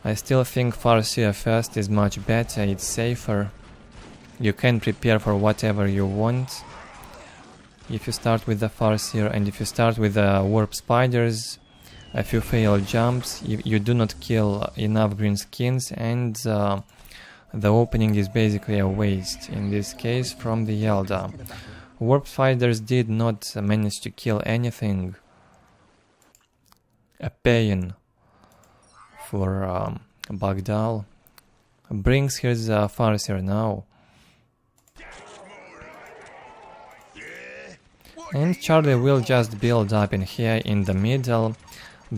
I still think Farseer first is much better, it's safer. You can prepare for whatever you want. If you start with the Farseer, and if you start with the warp spiders, a few fail jumps, you do not kill enough green skins, and the opening is basically a waste, in this case from the Eldar. Warp spiders did not manage to kill anything. A pain for Bakdal. Brings his Farseer now. And Charlie will just build up in here in the middle.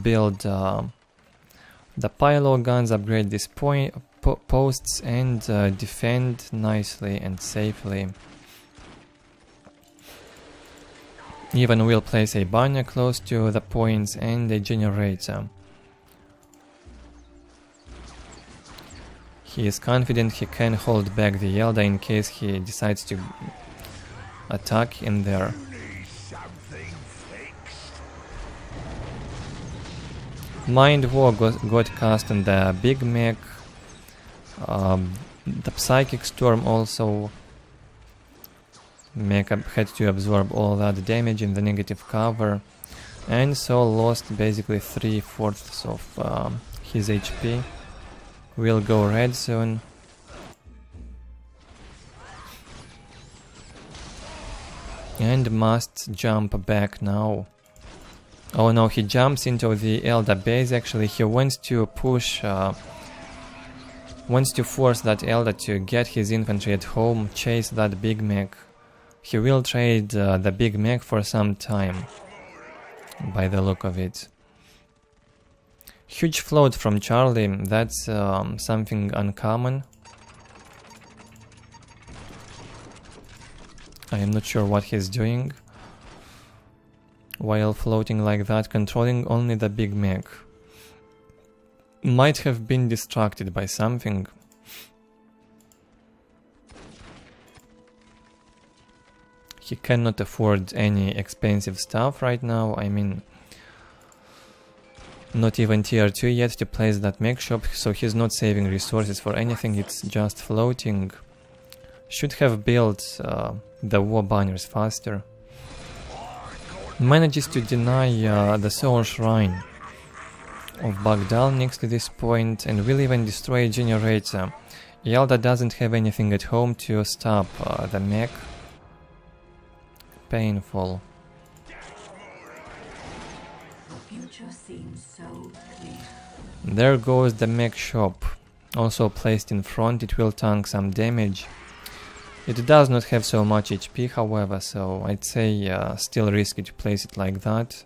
Build the payload guns, upgrade these posts, and defend nicely and safely. Even will place a banner close to the points and a generator. He is confident he can hold back the Eldar in case he decides to attack in there. Mind War got cast on the Big Mech. The Psychic Storm also had to absorb all that damage in the negative cover, and so lost basically 3/4 of his HP. Will go red soon. And must jump back now. Oh no, he jumps into the Eldar base. Actually, he wants to push, wants to force that Eldar to get his infantry at home, chase that Big Mech. He will trade the Big Mech for some time, by the look of it. Huge float from Charlie, that's something uncommon. I am not sure what he's doing while floating like that, controlling only the Big Mech. Might have been distracted by something. He cannot afford any expensive stuff right now, I mean, not even tier 2 yet to place that mech shop, so he's not saving resources for anything, it's just floating. Should have built the war banners faster. Manages to deny the Soul Shrine of Bakdal next to this point, and will even destroy a generator. Eldar doesn't have anything at home to stop the mech. Painful. Future seems so clear. There goes the mech shop. Also placed in front, it will tank some damage. It does not have so much HP, however, so I'd say still risky to place it like that.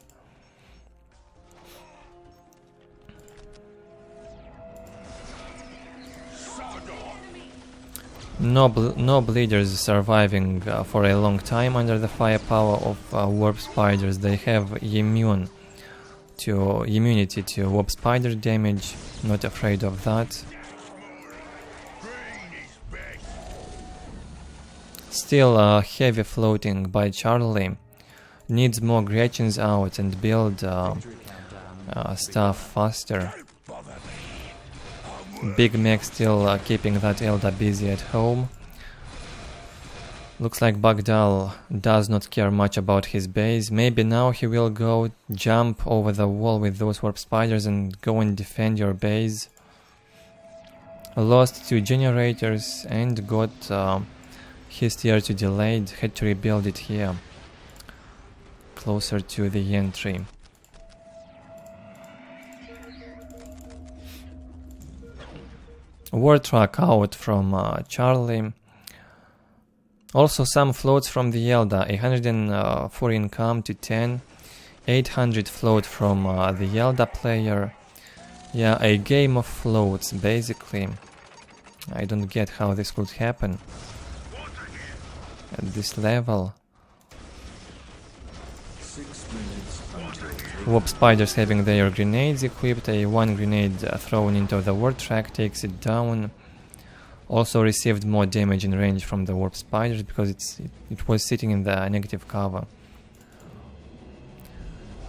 No bleeders surviving for a long time under the firepower of warp spiders. They have immunity to warp spider damage, not afraid of that. Still heavy floating by Charlie. Needs more Gretchens out and build stuff faster. Big Mech still keeping that Eldar busy at home. Looks like Bakdal does not care much about his base. Maybe now he will go jump over the wall with those warp spiders and go and defend your base. Lost 2 generators and got his tier 2 delayed. Had to rebuild it here, closer to the entry. War truck out from Charlie. Also some floats from the Eldar. 104 income to 10. 800 float from the Eldar player. Yeah, a game of floats basically. I don't get how this could happen. at this level. 6 minutes until Warp spiders having their grenades equipped. A one grenade thrown into the ward track takes it down. Also received more damage in range from the warp spiders because it was sitting in the negative cover.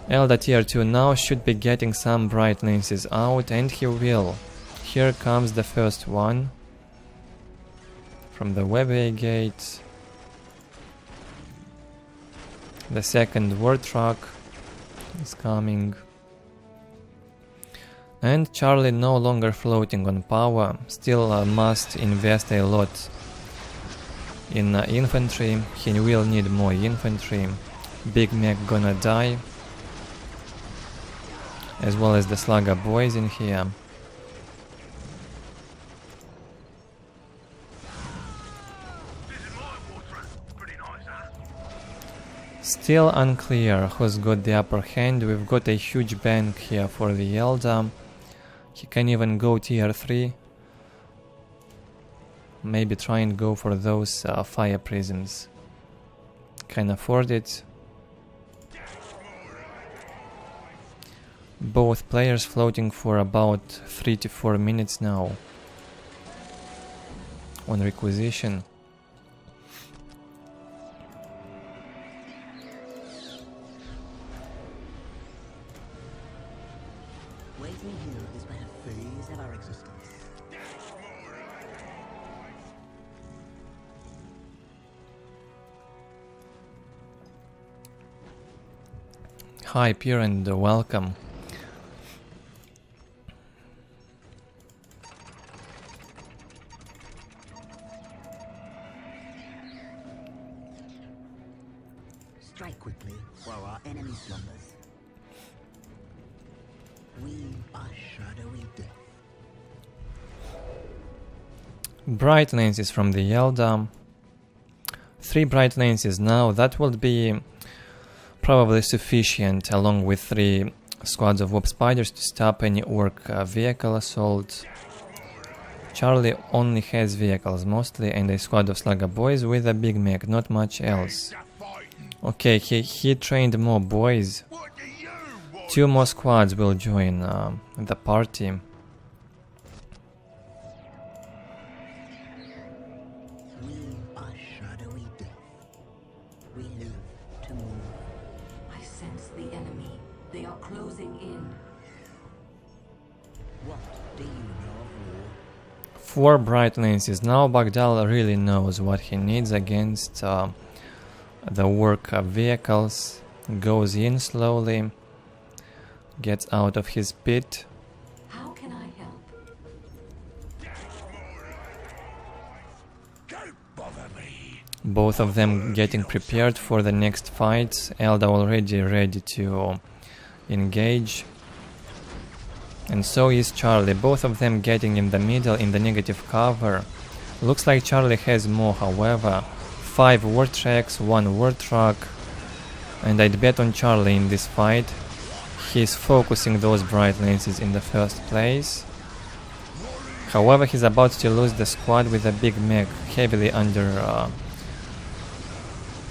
Eldar tier 2 now should be getting some bright lances out, and he will. Here comes the first one from the webway gate. The second ward truck is coming. And Charlie no longer floating on power, still must invest a lot in infantry. He will need more infantry. Big Mac gonna die, as well as the Slugger boys in here. Still unclear who's got the upper hand. We've got a huge bank here for the Eldar. He can even go tier 3. Maybe try and go for those fire prisms. Can afford it. Both players floating for about 3 to 4 minutes now on requisition. Waiting here is but a phase of our existence. Hi Pure and welcome. Strike quickly while our enemy slumbers. We are shadowy death. Bright lenses from the Eldar. 3 bright lenses now. That will be probably sufficient, along with 3 squads of warp spiders, to stop any orc vehicle assault. Charlie only has vehicles mostly, and a squad of slugger boys with a big mech, not much else. Okay, he trained more boys. 2 more squads will join the party. We are shadowy death. We live to move. I sense the enemy. They are closing in. What do you know of war? 4 bright lenses. Now Bakdal really knows what he needs against the work vehicles. Goes in slowly. Gets out of his pit. How can I help? Don't bother me. Both of them getting prepared for the next fight. Eldar already ready to engage. And so is Charlie. Both of them getting in the middle in the negative cover. Looks like Charlie has more, however. 5 ward tracks, 1 ward truck. And I'd bet on Charlie in this fight. He's focusing those bright lenses in the first place. However, he's about to lose the squad with a big mech heavily under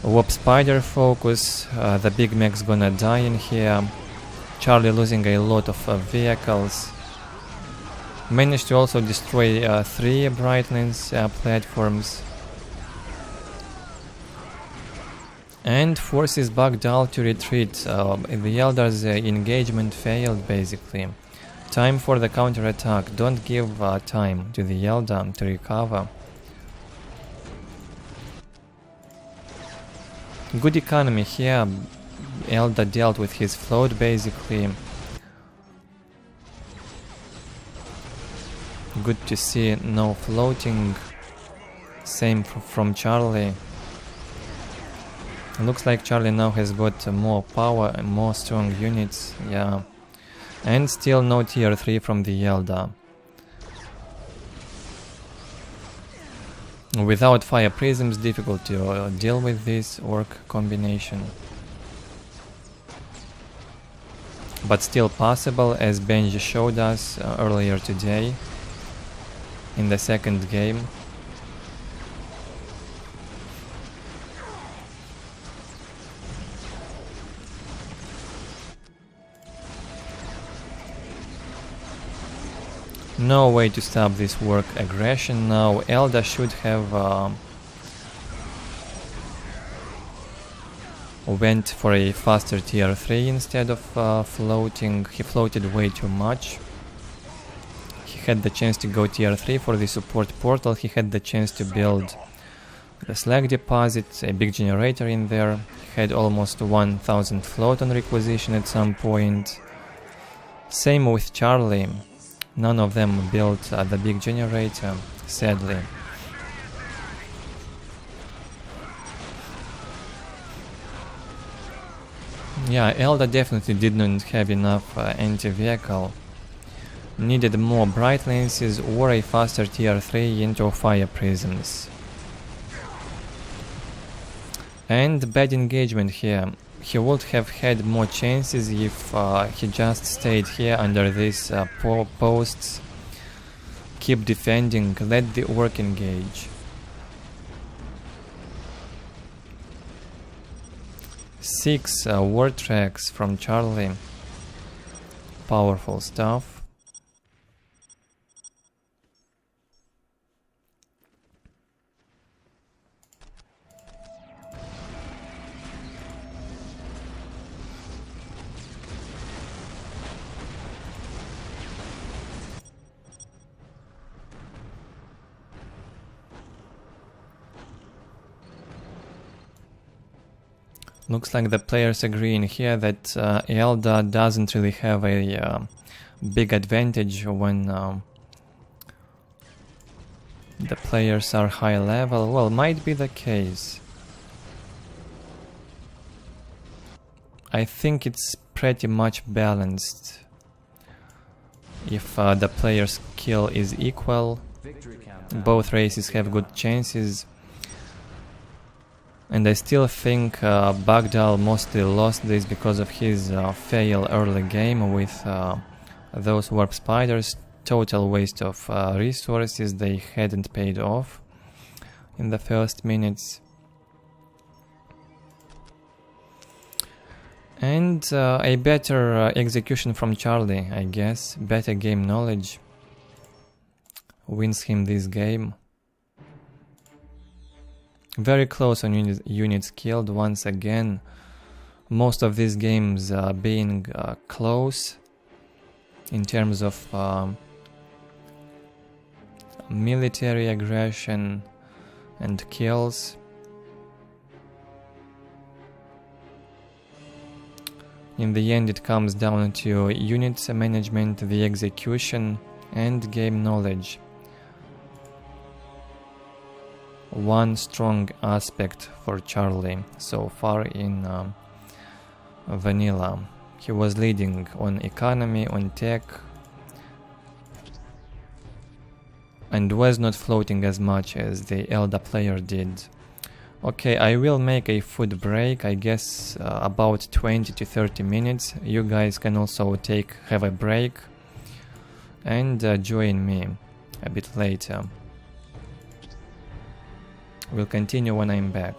warp spider focus. The big mech's gonna die in here. Charlie losing a lot of vehicles. Managed to also destroy 3 bright lens platforms. And forces Bakdal to retreat. The Eldar's engagement failed basically. Time for the counterattack. Don't give time to the Eldar to recover. Good economy here. Eldar dealt with his float basically. Good to see no floating. Same from Charlie. Looks like Charlie now has got more power and more strong units, yeah. And still no tier 3 from the Eldar. Without fire prisms, difficult to deal with this orc combination. But still possible, as Benji showed us earlier today in the second game. No way to stop this work aggression now. Eldar should have went for a faster tier 3 instead of floating. He floated way too much. He had the chance to go tier 3 for the support portal. He had the chance to build the slag deposit, a big generator in there. He had almost 1000 float on requisition at some point. Same with Charlie. None of them built the big generator, sadly. Yeah, Eldar definitely didn't have enough anti-vehicle. Needed more bright lenses or a faster tier 3 into fire prisms. And bad engagement here. He would have had more chances if he just stayed here under these posts. Keep defending, let the orc engage. 6 war tracks from Charlie. Powerful stuff. Looks like the players agree in here that Eldar doesn't really have a big advantage when the players are high level. Well, might be the case. I think it's pretty much balanced. If the player skill is equal, both races have good chances. And I still think Bakdal mostly lost this because of his fail early game with those warp spiders. Total waste of resources, they hadn't paid off in the first minutes. And a better execution from Charlie, I guess. Better game knowledge wins him this game. Very close on units killed once again. Most of these games being close in terms of military aggression and kills. In the end it comes down to unit management, the execution and game knowledge. One strong aspect for Charlie so far in vanilla. He was leading on economy, on tech, and was not floating as much as the Eldar player did. Okay, I will make a food break, I guess about 20 to 30 minutes. You guys can also have a break and join me a bit later. We'll continue when I'm back.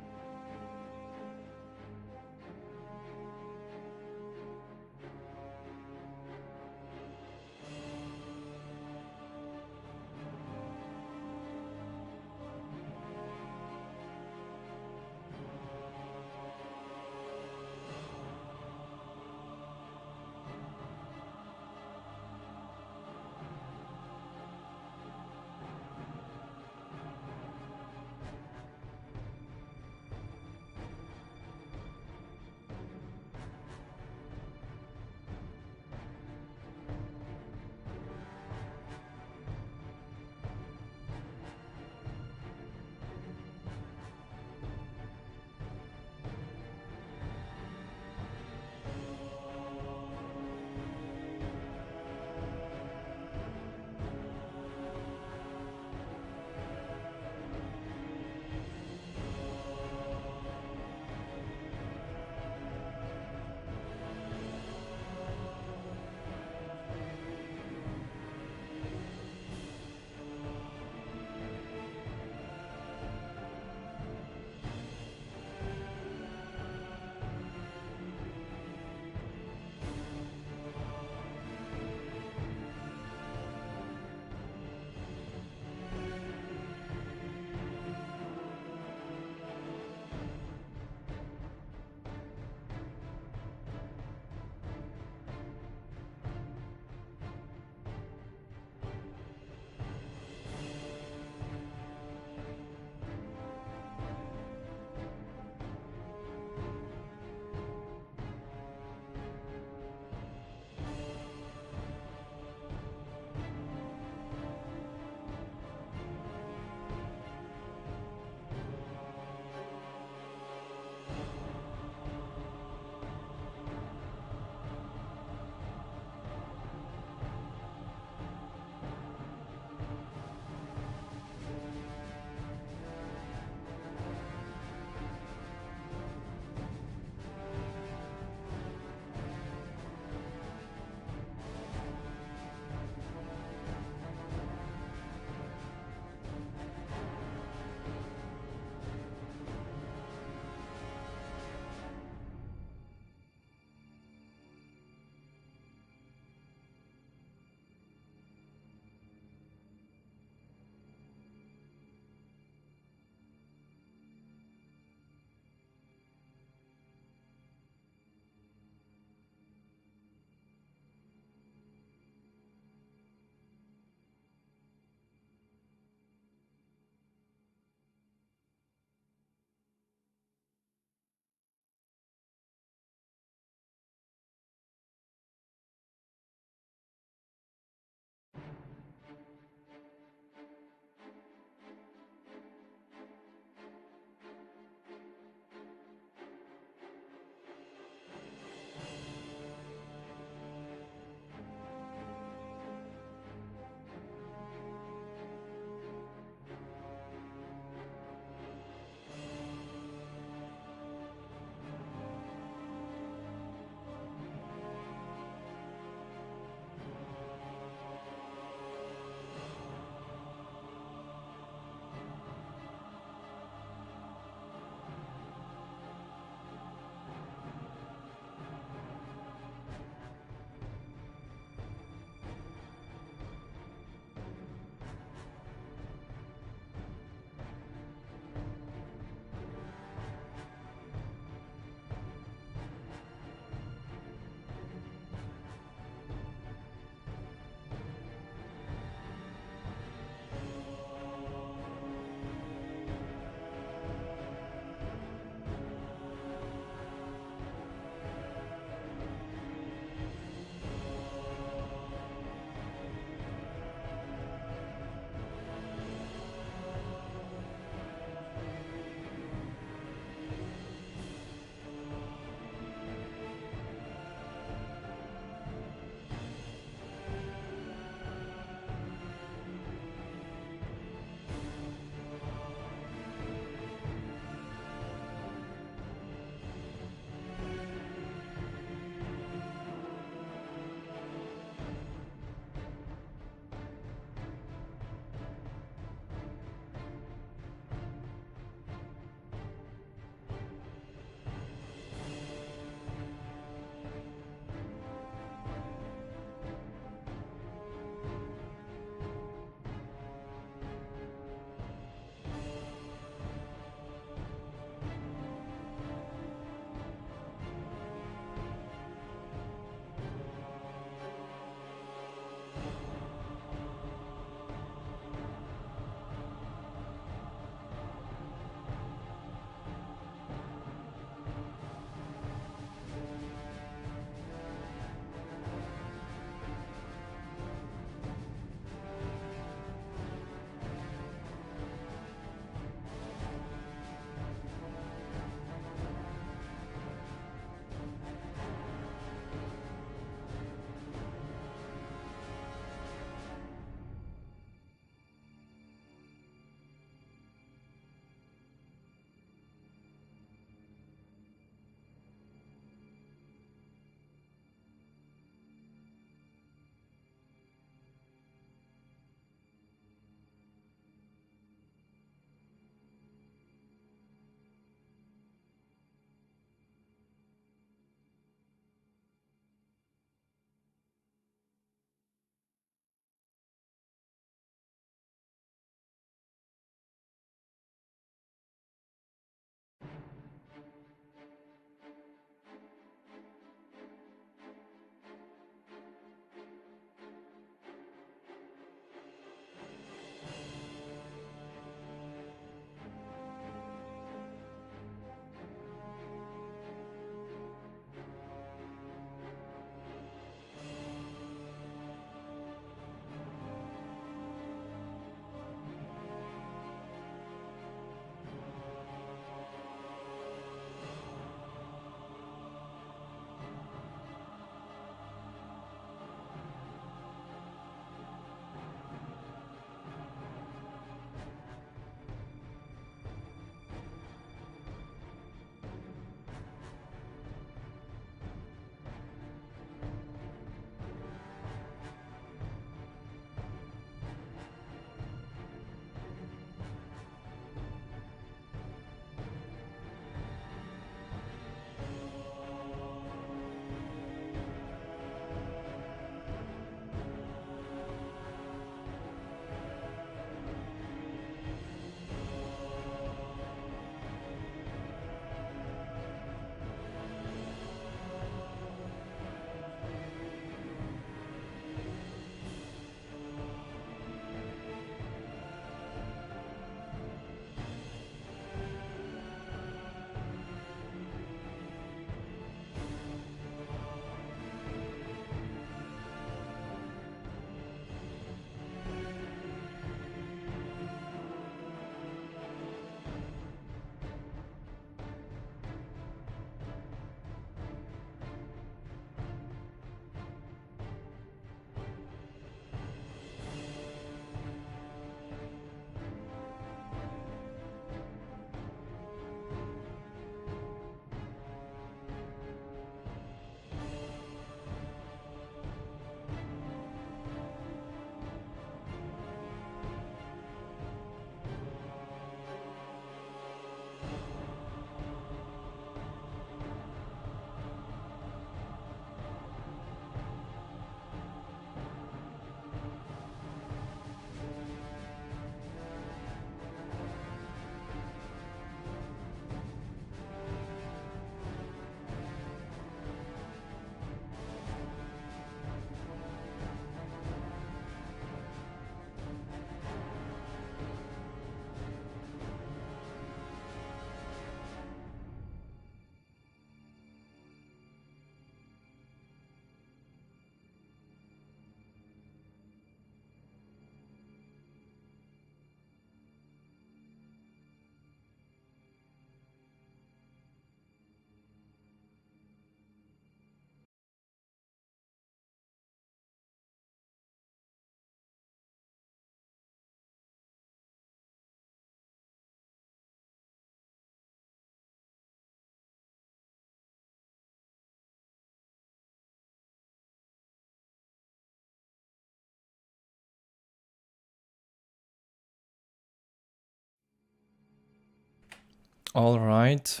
Alright,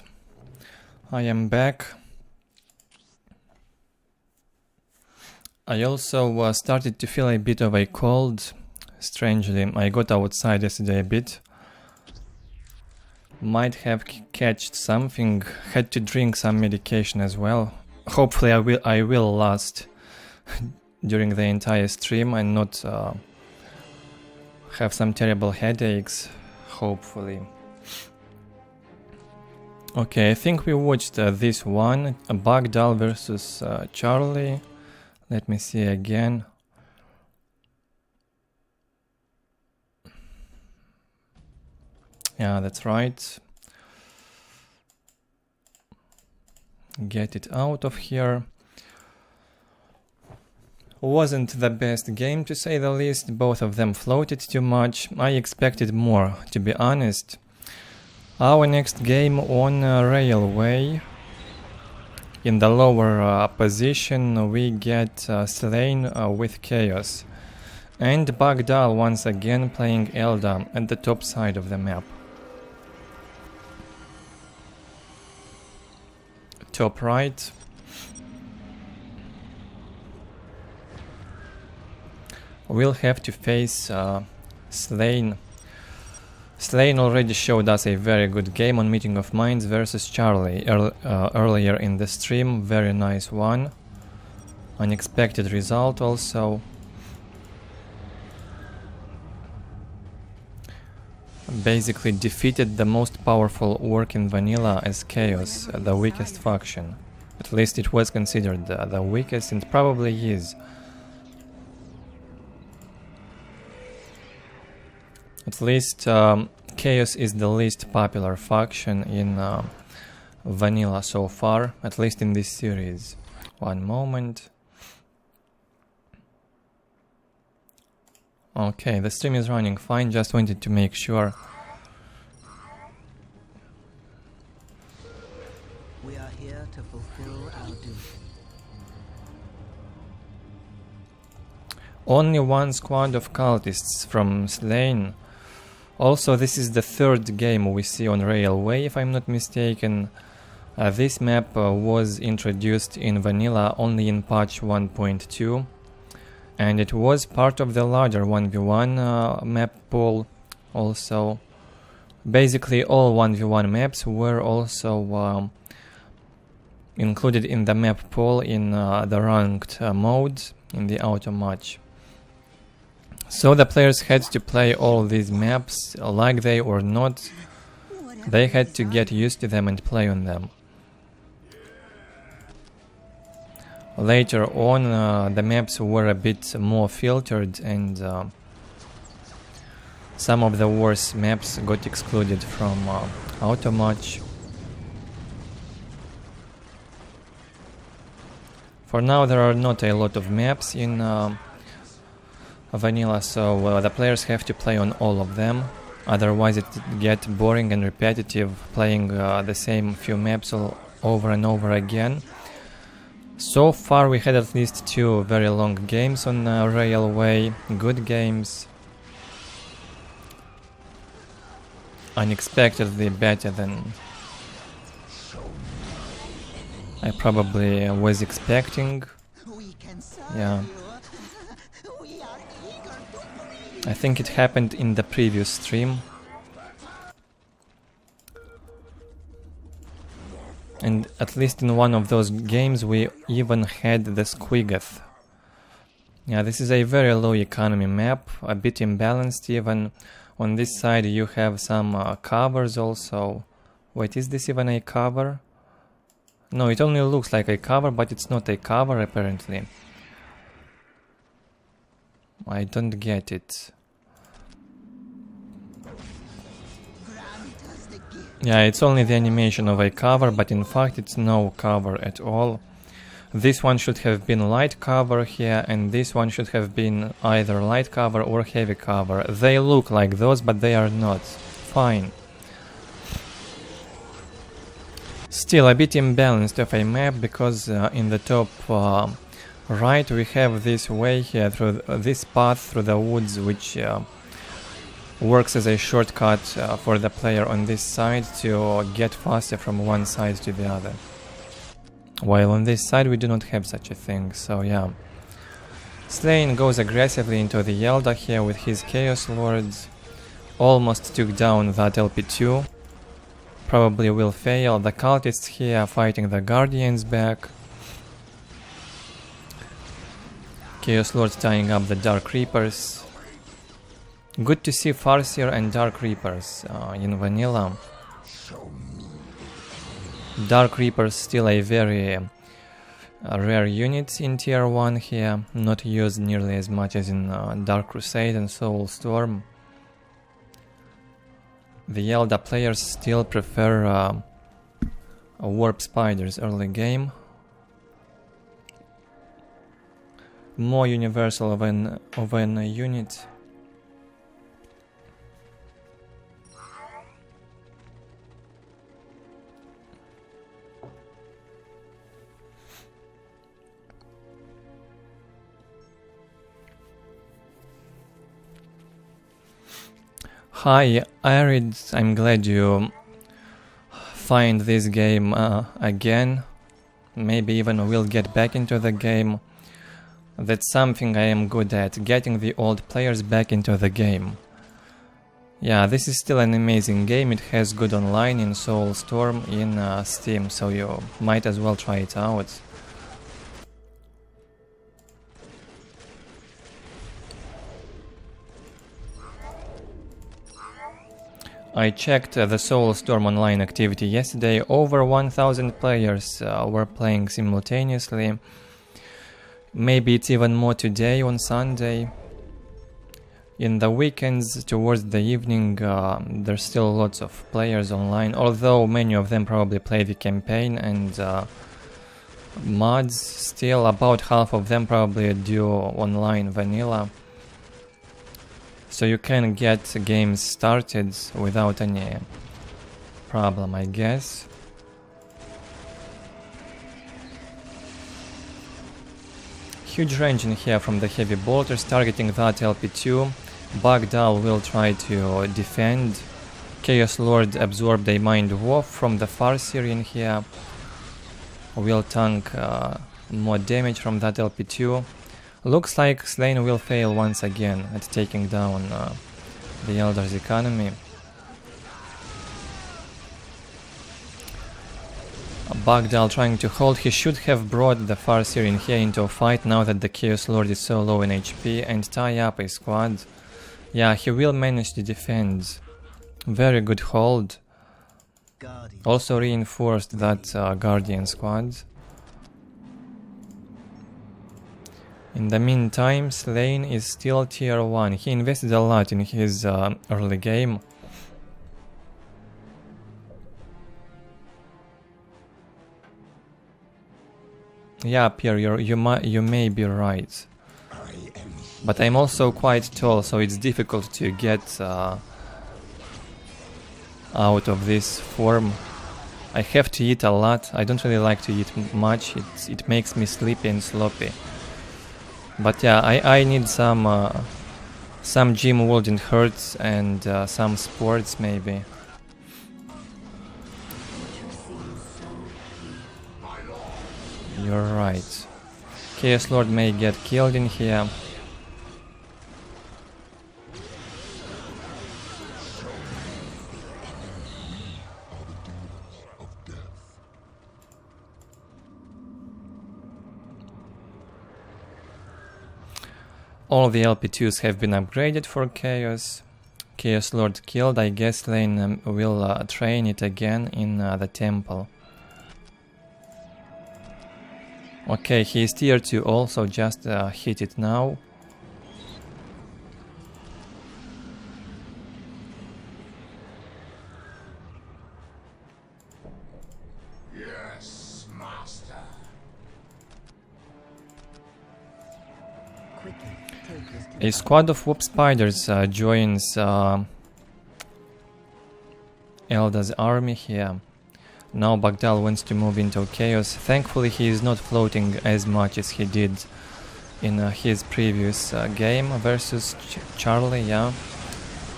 I am back. I also started to feel a bit of a cold. Strangely, I got outside yesterday a bit. Might have catched something, had to drink some medication as well. Hopefully I will last during the entire stream and not have some terrible headaches, hopefully. Okay, I think we watched this one, Bakdal versus Charlie. Let me see again. Yeah, that's right. Get it out of here. Wasn't the best game, to say the least. Both of them floated too much. I expected more, to be honest. Our next game on Railway. In the lower position we get Sleign with Chaos. And Bakdal once again playing Eldar at the top side of the map. Top right. We'll have to face Sleign. Sleign already showed us a very good game on Meeting of Minds versus Charlie earlier in the stream. Very nice one. Unexpected result also. Basically defeated the most powerful orc in vanilla as Chaos, the weakest faction. At least it was considered the weakest, and probably is. At least Chaos is the least popular faction in vanilla so far, at least in this series. One moment. Okay, the stream is running fine, just wanted to make sure. We are here to fulfill our duty. Only one squad of cultists from Sleign. Also, this is the third game we see on Railway, if I'm not mistaken. This map was introduced in vanilla only in patch 1.2. And it was part of the larger 1v1 map pool also. Basically all 1v1 maps were also included in the map pool in the ranked mode, in the auto match. So the players had to play all these maps, like they or not. They had to get used to them and play on them. Later on, the maps were a bit more filtered, and some of the worst maps got excluded from auto match. For now, there are not a lot of maps in vanilla, so the players have to play on all of them. Otherwise, it gets boring and repetitive, playing the same few maps all over and over again. So far we had at least 2 very long games on Railway, good games. Unexpectedly better than I probably was expecting. Yeah. I think it happened in the previous stream. And at least in one of those games we even had the Squiggoth. Yeah, this is a very low economy map, a bit imbalanced even. On this side you have some covers also. Wait, is this even a cover? No, it only looks like a cover, but it's not a cover apparently. I don't get it. Yeah, it's only the animation of a cover, but in fact it's no cover at all. This one should have been light cover here, and this one should have been either light cover or heavy cover. They look like those, but they are not. Fine. Still a bit imbalanced of a map, because in the top right we have this way here, through this path through the woods, which works as a shortcut for the player on this side to get faster from one side to the other. While on this side we do not have such a thing, so yeah. Sleign goes aggressively into the Eldar here with his Chaos Lords. Almost took down that LP2. Probably will fail. The cultists here fighting the Guardians back. Chaos Lords tying up the Dark Reapers. Good to see Farseer and Dark Reapers in vanilla. Dark Reapers still a very rare unit in tier 1 here, not used nearly as much as in Dark Crusade and Soul Storm. The Eldar players still prefer Warp Spiders early game. More universal of an unit. Hi Arid, I'm glad you find this game again. Maybe even we'll get back into the game. That's something I am good at, getting the old players back into the game. Yeah, this is still an amazing game. It has good online in Soulstorm in Steam, so you might as well try it out. I checked the Soulstorm online activity yesterday. Over 1000 players were playing simultaneously. Maybe it's even more today on Sunday. In the weekends, towards the evening, there's still lots of players online, although many of them probably play the campaign and mods. Still, about half of them probably do online vanilla. So you can get games started without any problem, I guess. Huge range in here from the heavy bolters, targeting that LP2. Bakdal will try to defend. Chaos Lord absorbed a Mind Warp from the Farseer in here. Will tank more damage from that LP2. Looks like Sleign will fail once again at taking down the Eldar's economy. Bakdal trying to hold. He should have brought the Farseer in here into a fight now that the Chaos Lord is so low in HP and tie up a squad. Yeah, he will manage to defend. Very good hold. Also reinforced that Guardian squad. In the meantime, Sleign is still tier 1. He invested a lot in his early game. Yeah, Pierre, you may be right. But I'm also quite tall, so it's difficult to get out of this form. I have to eat a lot. I don't really like to eat much. It makes me sleepy and sloppy. But yeah, I need some gym wouldn't hurt and some sports maybe. You're right. Chaos Lord may get killed in here. All the LP2s have been upgraded for Chaos. Chaos Lord killed. I guess Sleign will train it again in the temple. Okay, he is tier 2 also, just hit it now. Yes, master. A squad of Warp Spiders joins Eldar's army here. Now Bakdal wants to move into Chaos. Thankfully he is not floating as much as he did in his previous game versus Charlie, yeah.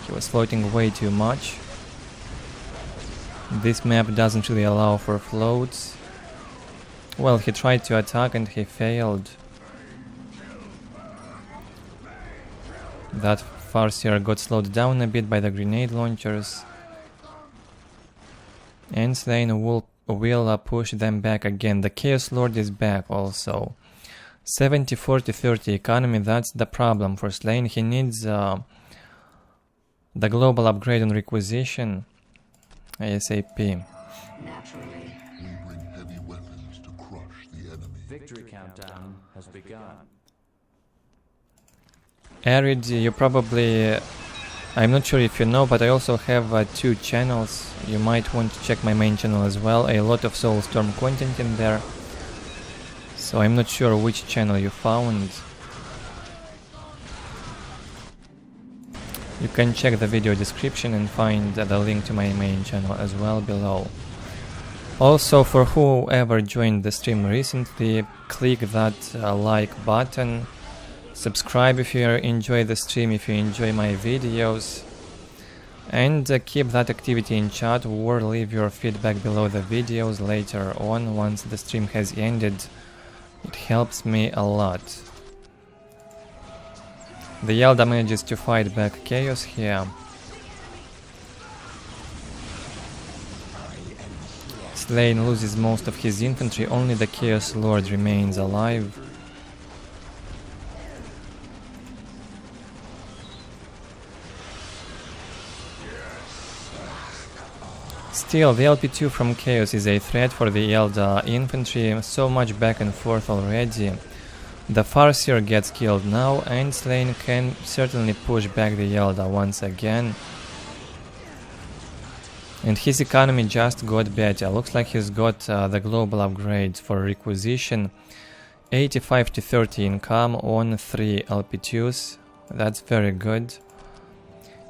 He was floating way too much. This map doesn't really allow for floats. Well, he tried to attack and he failed. That Farseer got slowed down a bit by the grenade launchers. And Sleign will push them back again. The Chaos Lord is back also. 70, 40, 30 economy, that's the problem for Sleign. He needs the global upgrade on requisition ASAP. Naturally. We bring heavy weapons to crush the enemy. Victory countdown has begun. Arid, you probably... I'm not sure if you know, but I also have 2 channels. You might want to check my main channel as well. A lot of Soulstorm content in there. So I'm not sure which channel you found. You can check the video description and find the link to my main channel as well below. Also, for whoever joined the stream recently, click that like button. Subscribe if you enjoy the stream, if you enjoy my videos. And keep that activity in chat or leave your feedback below the videos later on once the stream has ended. It helps me a lot. The Eldar manages to fight back Chaos here. Sleign loses most of his infantry, only the Chaos Lord remains alive. Still, the LP2 from Chaos is a threat for the Eldar infantry, so much back and forth already. The Farseer gets killed now, and Sleign can certainly push back the Eldar once again. And his economy just got better. Looks like he's got the global upgrade for requisition. 85 to 30 income on 3 LP2s. That's very good.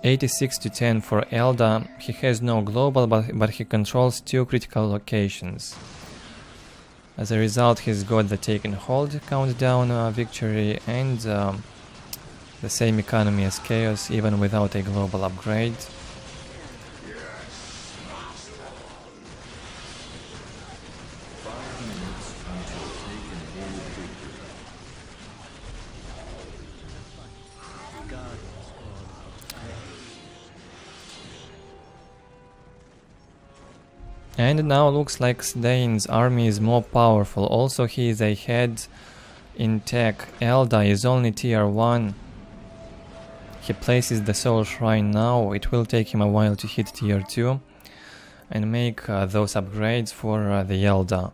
86 to 10 for Eldar. He has no global, but he controls 2 critical locations. As a result, he's got the take and hold countdown victory and the same economy as Chaos, even without a global upgrade. And now looks like Sleign's army is more powerful. Also, he is ahead in tech. Eldar is only tier 1. He places the Soul Shrine now. It will take him a while to hit tier 2 and make those upgrades for the Eldar.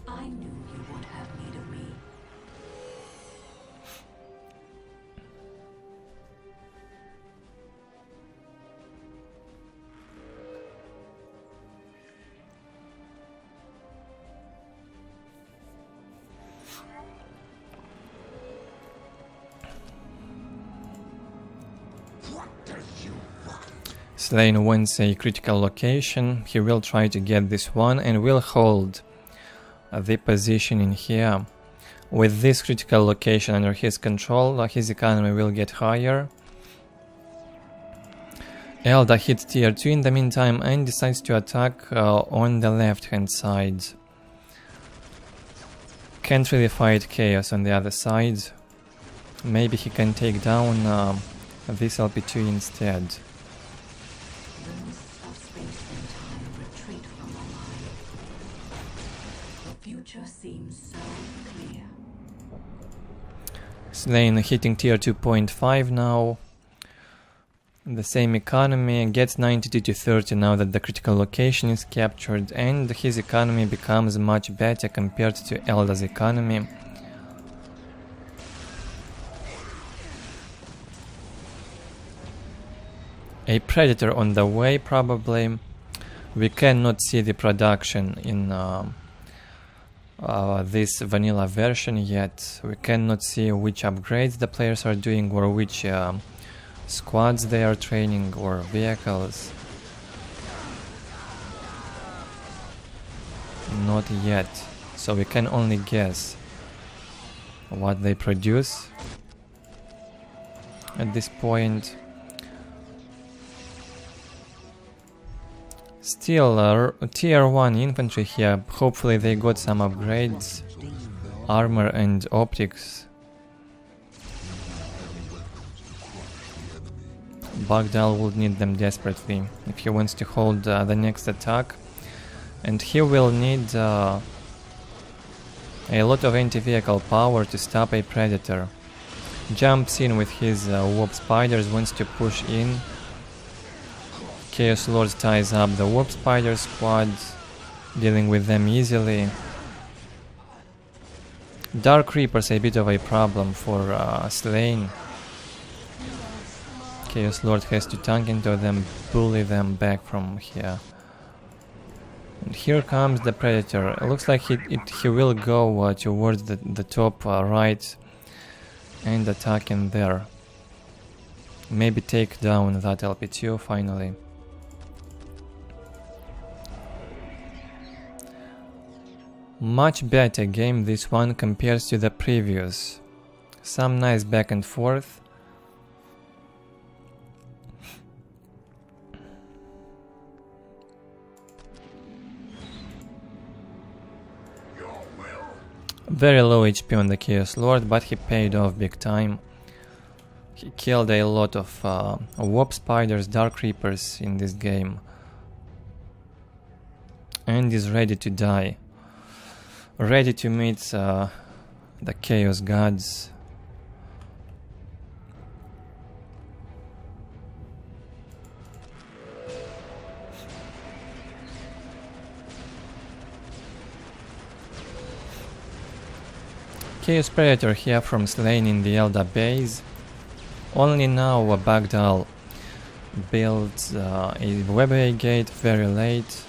I knew you would have need of me. Sleign wants a critical location. He will try to get this one and will hold the position in here. With this critical location under his control, his economy will get higher. Eldar hit tier 2 in the meantime and decides to attack on the left hand side. Can't really fight Chaos on the other side. Maybe he can take down this LP2 instead. The mists of space and time retreat from the line. The future seems so clear. Sleign hitting tier 2.5 now. The same economy, gets 92 to 30 now that the critical location is captured, and his economy becomes much better compared to Eldar's economy. A Predator on the way, probably. We cannot see the production in this vanilla version yet. We cannot see which upgrades the players are doing or which squads they are training or vehicles. Not yet. so we can only guess what they produce at this point. Still, tier 1 infantry here, hopefully they got some upgrades, armor and optics. Bakdal will need them desperately if he wants to hold the next attack, and he will need a lot of anti-vehicle power to stop a predator. Jumps in with his warp spiders, wants to push in. Chaos Lord ties up the warp spider squad, dealing with them easily. Dark Reapers a bit of a problem for Sleign. Chaos Lord has to tank into them, bully them back from here. And here comes the Predator. It looks like he will go towards the top right and attack in there. Maybe take down that LP2 finally. Much better game this one compares to the previous. Some nice back and forth. Very low HP on the Chaos Lord, but he paid off big time. He killed a lot of warp spiders, dark reapers in this game. And is ready to die. Ready to meet the Chaos Gods. Chaos Predator here from Sleign in the Eldar base. Only now Bakdal builds a webway gate very late.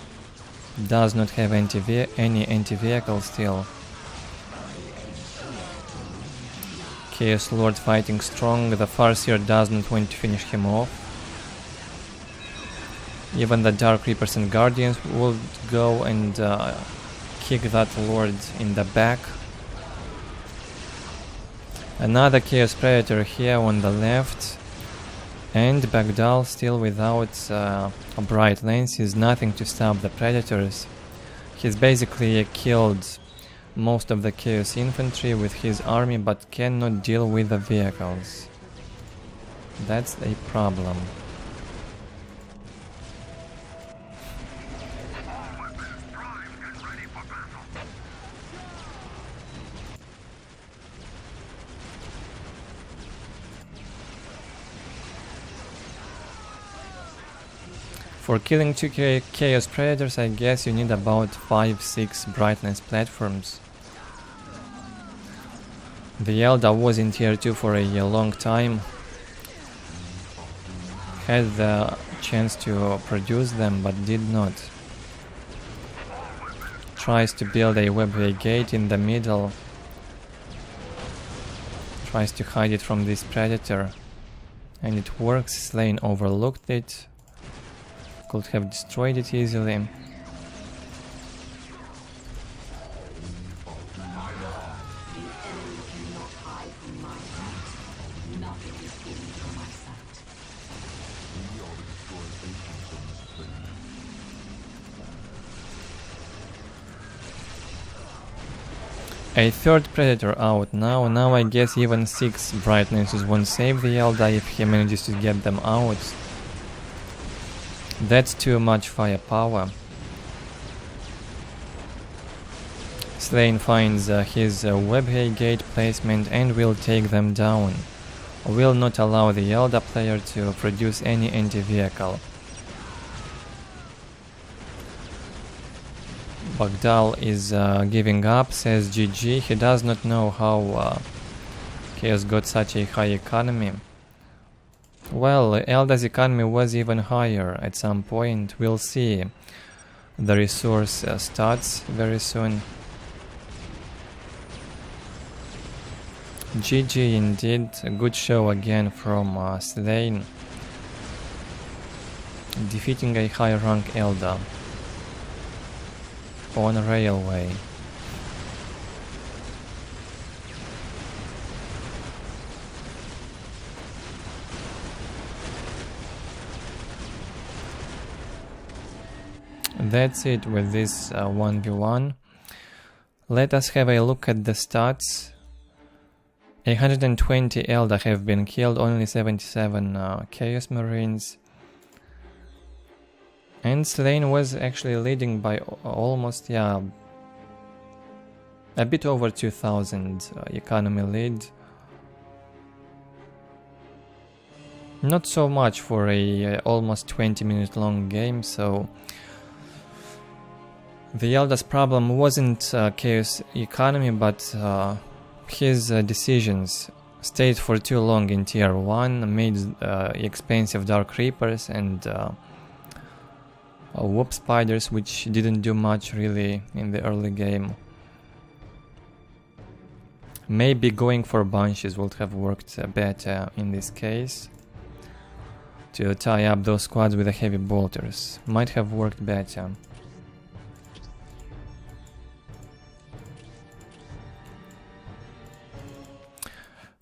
Does not have any anti-vehicle still. Chaos Lord fighting strong, the Farseer does not want to finish him off. Even the Dark Reapers and Guardians would go and kick that Lord in the back. Another Chaos Predator here on the left, and Bakdal still without bright lenses, nothing to stop the Predators. He's basically killed most of the Chaos Infantry with his army, but cannot deal with the vehicles. That's a problem. For killing 2 Chaos Predators, I guess you need about 5-6 brightness platforms. The Eldar was in tier 2 for a long time. Had the chance to produce them, but did not. Tries to build a webway gate in the middle. Tries to hide it from this Predator. And it works. Sleign overlooked it. Could have destroyed it easily. A third Predator out now. Now I guess even 6 brightnesses won't save the Eldar if he manages to get them out. That's too much firepower. Sleign finds his webway gate placement and will take them down. Will not allow the Eldar player to produce any anti-vehicle. Bakdal is giving up, says GG. He does not know how Chaos got such a high economy. Well, Eldar's economy was even higher at some point. We'll see the resource stats very soon. GG indeed, a good show again from Sleign. Defeating a high rank Eldar on a railway. That's it with this 1v1. Let us have a look at the stats. 120 Eldar have been killed, only 77 Chaos Marines. And Sleign was actually leading by almost, yeah, a bit over 2000 economy lead. Not so much for a almost 20-minute long game, so the Eldar's problem wasn't Chaos economy, but his decisions. Stayed for too long in tier 1, made expensive Dark Reapers and Whoop Spiders, which didn't do much really in the early game. Maybe going for Bunches would have worked better in this case. To tie up those squads with the heavy bolters. Might have worked better.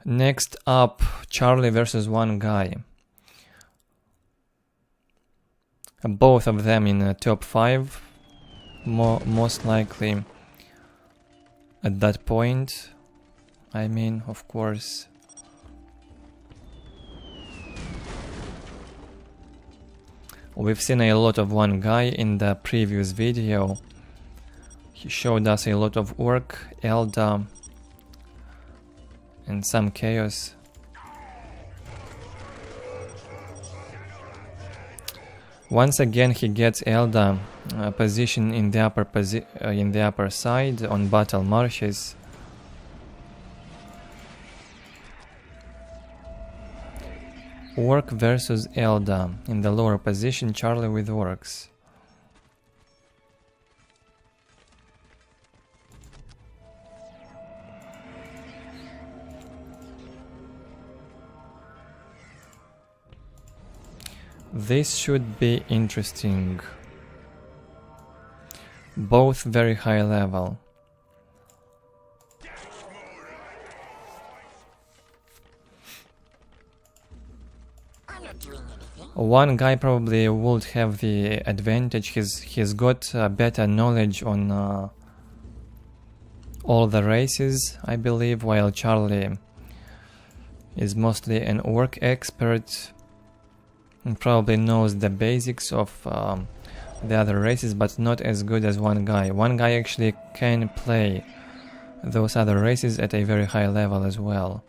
Next up, Charlie versus one guy. Both of them in top 5, most likely at that point. I mean, of course. We've seen a lot of one guy in the previous video. He showed us a lot of Ork, Eldar, and some Chaos. Once again, he gets Eldar position in the upper side on Battle Marshes. Ork versus Eldar in the lower position, Charlie with Orks. This should be interesting. Both very high level. One guy probably would have the advantage. He's got better knowledge on all the races, I believe, while Charlie is mostly an Ork expert and probably knows the basics of the other races, but not as good as one guy. One guy actually can play those other races at a very high level as well.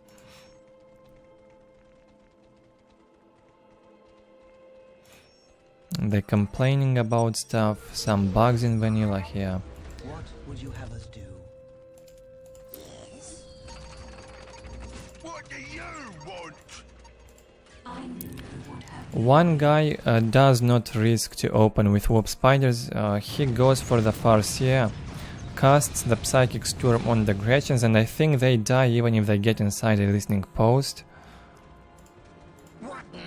They're complaining about stuff, some bugs in vanilla here. What would you have us do? What do you want? I knew you would have. One guy does not risk to open with Whoop Spiders. He goes for the Farseer, casts the Psychic Storm on the Gretchens, and I think they die even if they get inside a listening post. What now?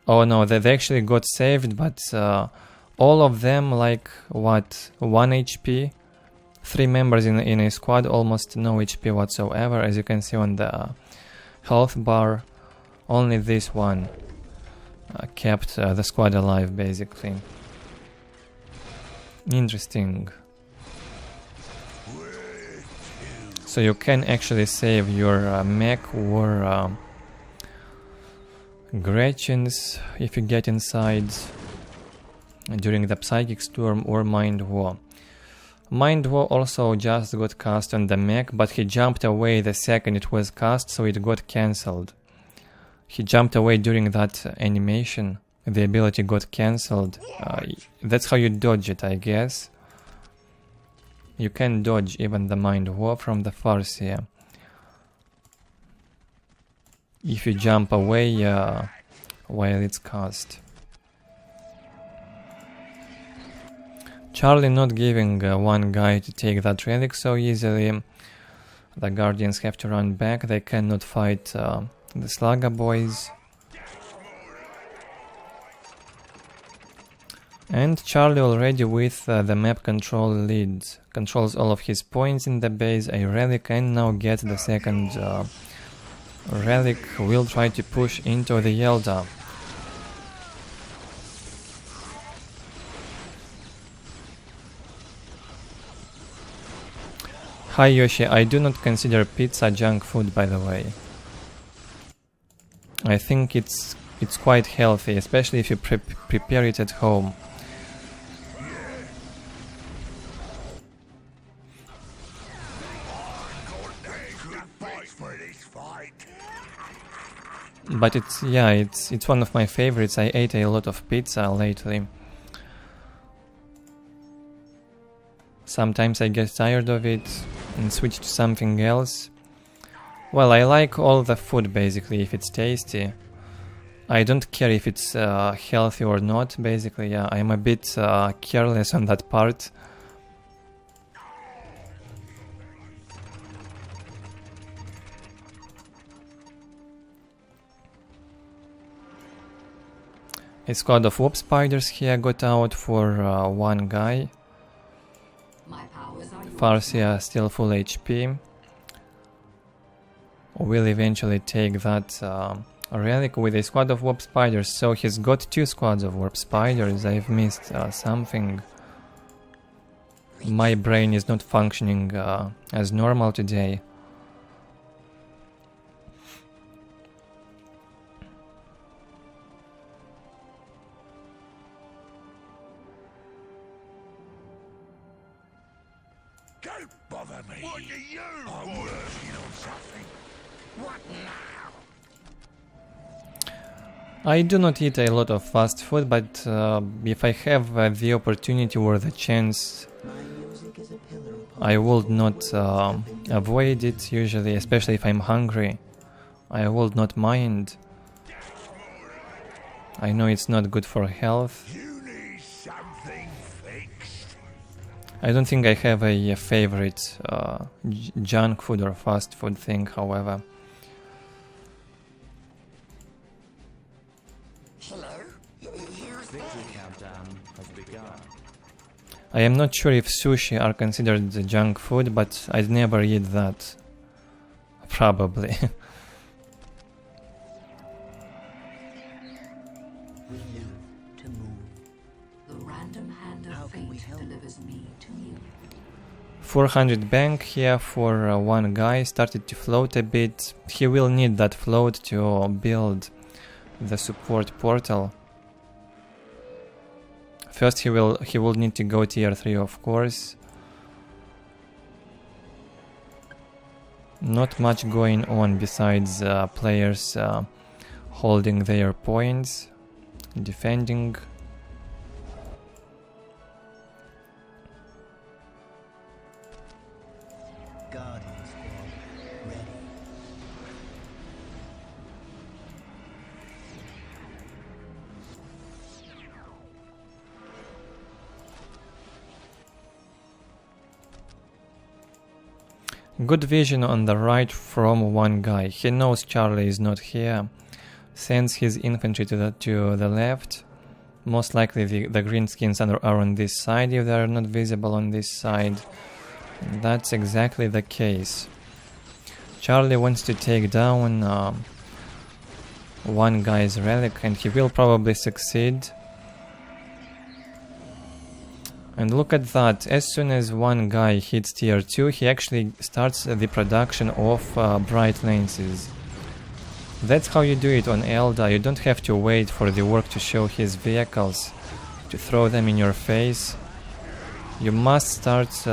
Oh no, they actually got saved, but all of them, like, what, 1 HP? 3 members in a squad, almost no HP whatsoever, as you can see on the health bar. Only this one kept the squad alive, basically. Interesting. So you can actually save your mech or Gretchens if you get inside during the Psychic Storm or Mind War. Mind War also just got cast on the mech, but he jumped away the second it was cast, so it got cancelled. He jumped away during that animation, the ability got cancelled. That's how you dodge it, I guess. You can dodge even the Mind War from the Farseer if you jump away while it's cast. Charlie not giving one guy to take that relic so easily. The Guardians have to run back, they cannot fight the Slugger boys. And Charlie already with the map control lead. Controls all of his points in the base, a relic, and now get the second relic. Will try to push into the Eldar. Hi Yoshi, I do not consider pizza junk food, by the way. I think it's quite healthy, especially if you prepare it at home. But it's one of my favorites. I ate a lot of pizza lately. Sometimes I get tired of it and switch to something else. Well, I like all the food basically if it's tasty. I don't care if it's healthy or not, basically. Yeah, I'm a bit careless on that part. A squad of warp spiders here got out for one guy. Farsia still full HP. Will eventually take that relic with a squad of warp spiders. So he's got 2 squads of warp spiders. I've missed something. My brain is not functioning as normal today. Don't bother me. What do you I'm working on something. What now? I do not eat a lot of fast food, but if I have the opportunity or the chance, I would not avoid it usually, especially if I'm hungry. I would not mind. I know it's not good for health. You need something fixed. I don't think I have a favorite junk food or fast food thing, however. Victory countdown has begun. I am not sure if sushi are considered the junk food, but I'd never eat that. Probably. We live to move. The random hand How of can we fate help? delivers me to you. 400 bank here for one guy, started to float a bit. He will need that float to build the support portal. First he will need to go tier 3, of course. Not much going on besides players holding their points, defending. Guardian squad ready. Good vision on the right from one guy. He knows Charlie is not here. Sends his infantry to the left. Most likely the greenskins are on this side if they are not visible on this side. That's exactly the case. Charlie wants to take down one guy's relic, and he will probably succeed. And look at that, as soon as one guy hits tier 2, he actually starts the production of bright lances. That's how you do it on Eldar. You don't have to wait for the orc to show his vehicles, to throw them in your face. You must start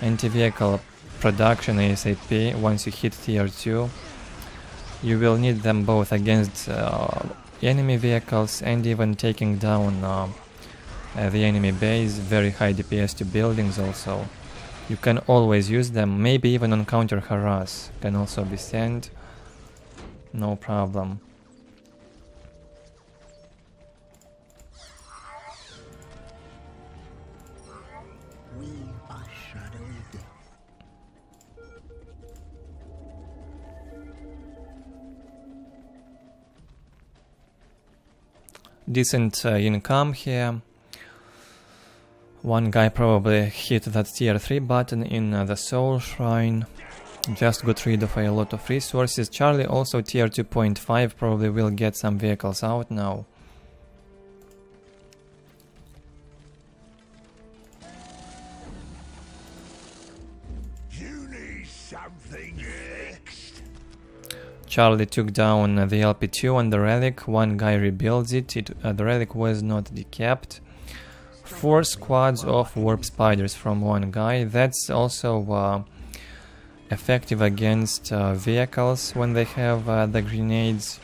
anti-vehicle production ASAP once you hit tier 2. You will need them both against enemy vehicles and even taking down the enemy base. Very high DPS to buildings also. You can always use them, maybe even on counter harass can also be sent. No problem. We are shadowy death. Decent income here. One guy probably hit that tier 3 button in the soul shrine. Just got rid of a lot of resources. Charlie also tier 2.5, probably will get some vehicles out now. You something fixed. Charlie took down the LP2 on the relic. One guy rebuilds it. The relic was not decapped. 4 squads of warp spiders from one guy. That's also effective against vehicles when they have the grenades.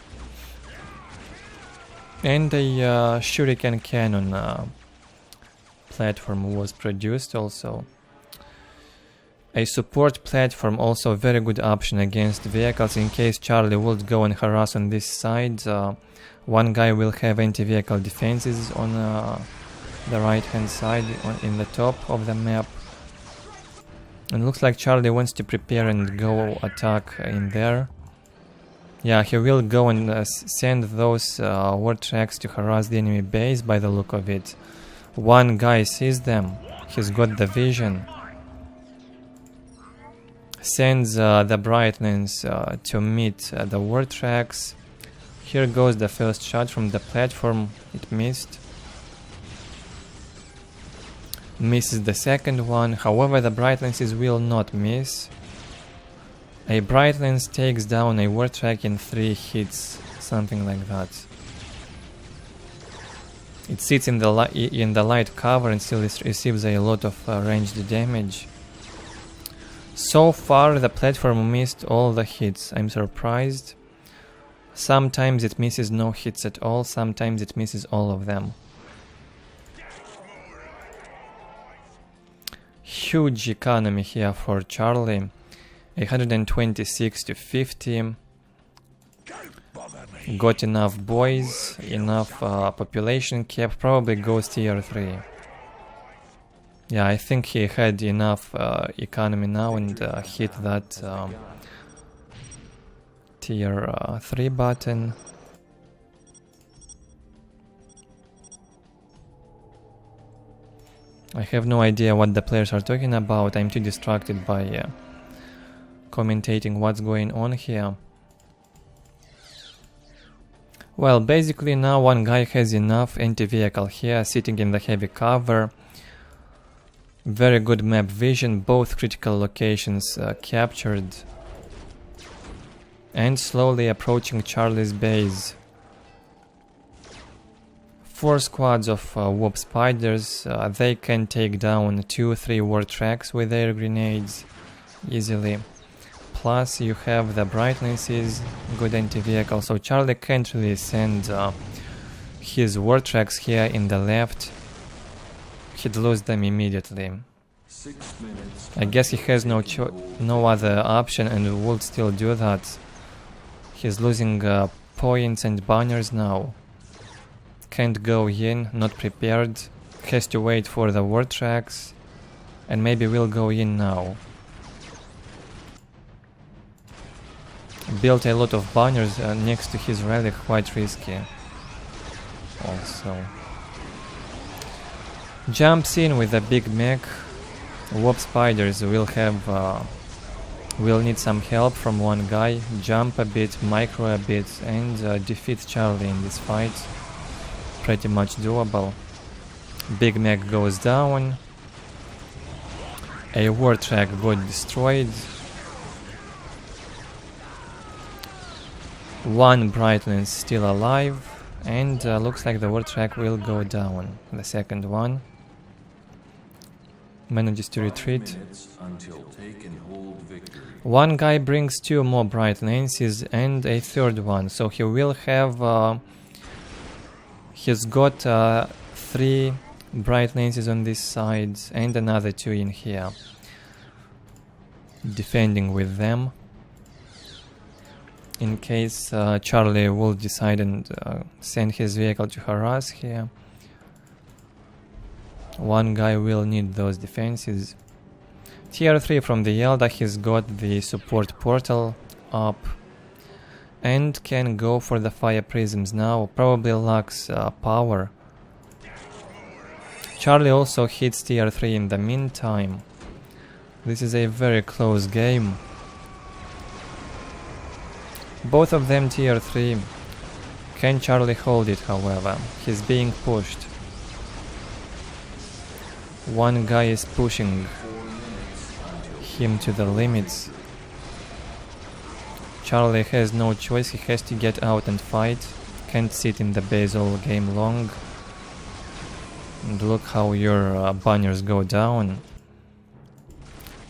And a shuriken cannon platform was produced also. A support platform, also a very good option against vehicles in case Charlie would go and harass on this side. One guy will have anti-vehicle defenses on the right hand side in the top of the map. And looks like Charlie wants to prepare and go attack in there. Yeah, he will go and send those war tracks to harass the enemy base by the look of it. One guy sees them. He's got the vision. Sends the Brightlands to meet the war tracks. Here goes the first shot from the platform. It missed. Misses the second one. However, the Brightlands will not miss. A Brightlands takes down a war track in 3 hits, something like that. It sits in the light cover and still receives a lot of ranged damage. So far the platform missed all the hits. I'm surprised. Sometimes it misses no hits at all, sometimes it misses all of them. Huge economy here for Charlie. 126 to 50. Got enough boys, enough population cap, probably goes tier 3. Yeah, I think he had enough economy now and hit that tier 3 button. I have no idea what the players are talking about. I'm too distracted by commentating what's going on here. Well, basically now one guy has enough anti-vehicle here, sitting in the heavy cover. Very good map vision, both critical locations captured. And slowly approaching Charlie's base. 4 squads of warp spiders. They can take down 2-3 war tracks with their grenades easily. Plus you have the Brightnesses, good anti-vehicle, so Charlie can't really send his war tracks here in the left. He'd lose them immediately. I guess he has no other option and would still do that. He's losing points and banners now. Can't go in, not prepared. Has to wait for the war tracks. And maybe will go in now. Built a lot of banners next to his relic, quite risky. Also. Jumps in with a big mech. Warp spiders will have will need some help from one guy. Jump a bit, micro a bit, and defeat Charlie in this fight. Pretty much doable. Big mech goes down. A war track got destroyed. One Brightland still alive, and looks like the war track will go down. The second one manages to retreat. One guy brings 2 more Bright Lances and a third one, so he will have he's got 3 Bright Lances on this side and another 2 in here, defending with them in case Charlie will decide and send his vehicle to harass here. One guy will need those defenses. Tier 3 from the Eldar, he's got the support portal up and can go for the fire prisms now, probably lacks power. Charlie also hits tier 3 in the meantime. This is a very close game. Both of them tier 3. Can Charlie hold it, however? He's being pushed. One guy is pushing him to the limits. Charlie has no choice, he has to get out and fight. Can't sit in the base all game long. And look how your banners go down.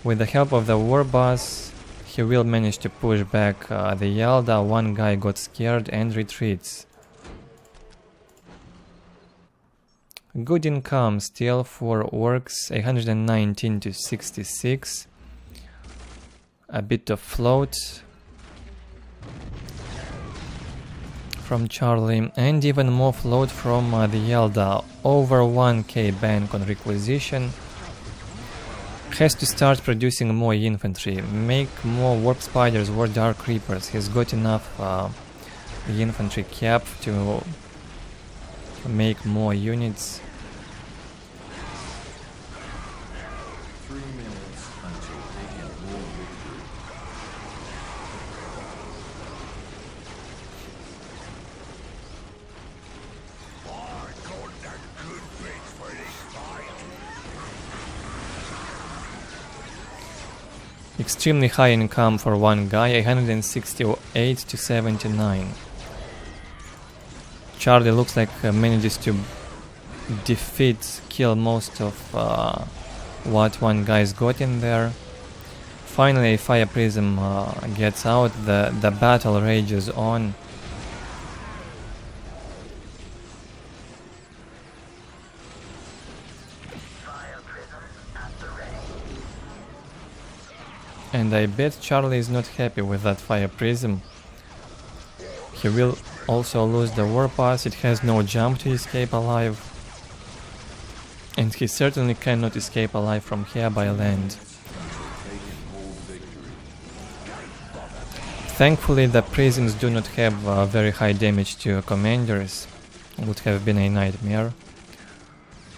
With the help of the war boss, he will manage to push back the Eldar. One guy got scared and retreats. Good income still for Orks, 119 to 66. A bit of float from Charlie, and even more float from the Eldar. Over 1k bank on requisition. Has to start producing more infantry, make more warp spiders, war dark creepers. He's got enough infantry cap to make more units. 3 minutes until taking more victory. I got that good bit for this fight. Extremely high income for one guy, 168 to 79. Charlie looks like manages to kill most of what one guy's got in there. Finally, Fire Prism gets out, the battle rages on. And I bet Charlie is not happy with that Fire Prism. He will also lose the War Pass, it has no jump to escape alive. And he certainly cannot escape alive from here by land. Thankfully the prisms do not have very high damage to commanders. Would have been a nightmare.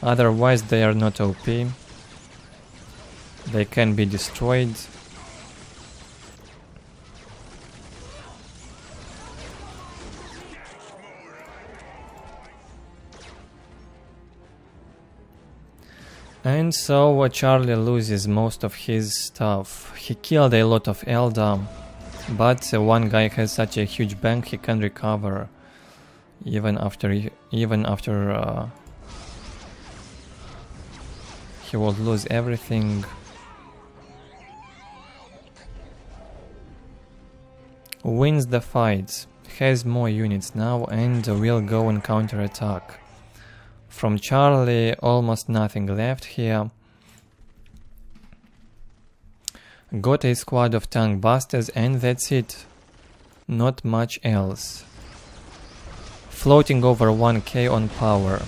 Otherwise they are not OP. They can be destroyed. And so Charlie loses most of his stuff. He killed a lot of Eldar, but one guy has such a huge bank he can recover even after he would lose everything. Wins the fight, has more units now and will go on counter-attack. From Charlie, almost nothing left here. Got a squad of tank busters and that's it. Not much else. Floating over 1k on power.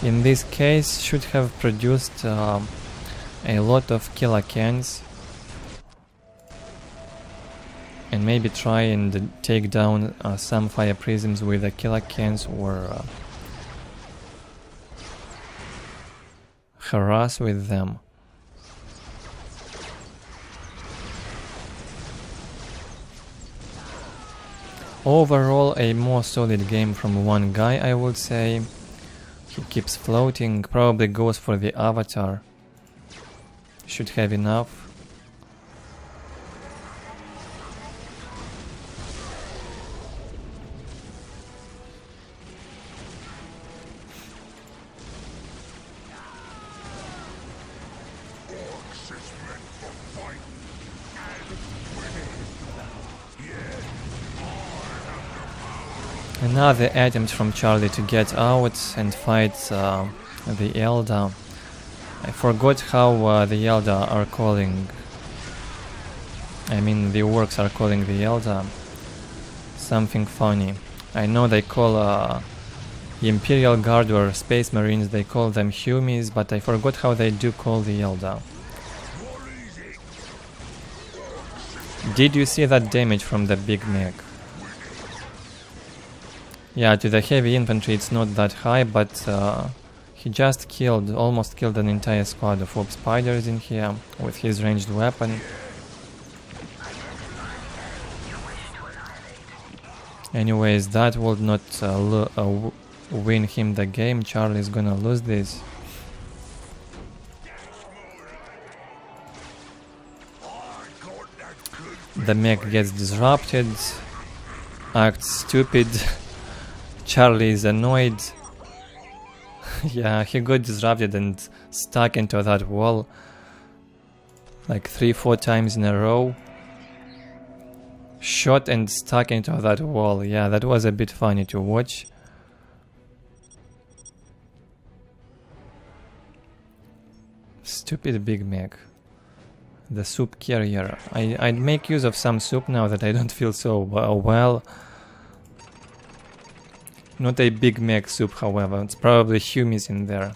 In this case, should have produced a lot of killer cans. And maybe try and take down some fire prisms with the killer cans or harass with them. Overall, a more solid game from one guy, I would say. He keeps floating, probably goes for the avatar. Should have enough. Another attempt from Charlie to get out and fight the Eldar. I forgot how the Eldar are calling. I mean, the Orks are calling the Eldar something funny. I know they call the Imperial Guard or Space Marines, they call them Humies, but I forgot how they do call the Eldar. Did you see that damage from the big mech? Yeah, to the heavy infantry it's not that high, but he just almost killed an entire squad of warp spiders in here with his ranged weapon. Anyways, that would not win him the game. Charlie is gonna lose this. I got that The mech gets disrupted, acts stupid. Charlie is annoyed. Yeah, he got disrupted and stuck into that wall like 3-4 times in a row. Shot and stuck into that wall. Yeah, that was a bit funny to watch. Stupid big mech. The soup carrier. I'd make use of some soup now that I don't feel so well. Not a big mech soup, however. It's probably humus in there.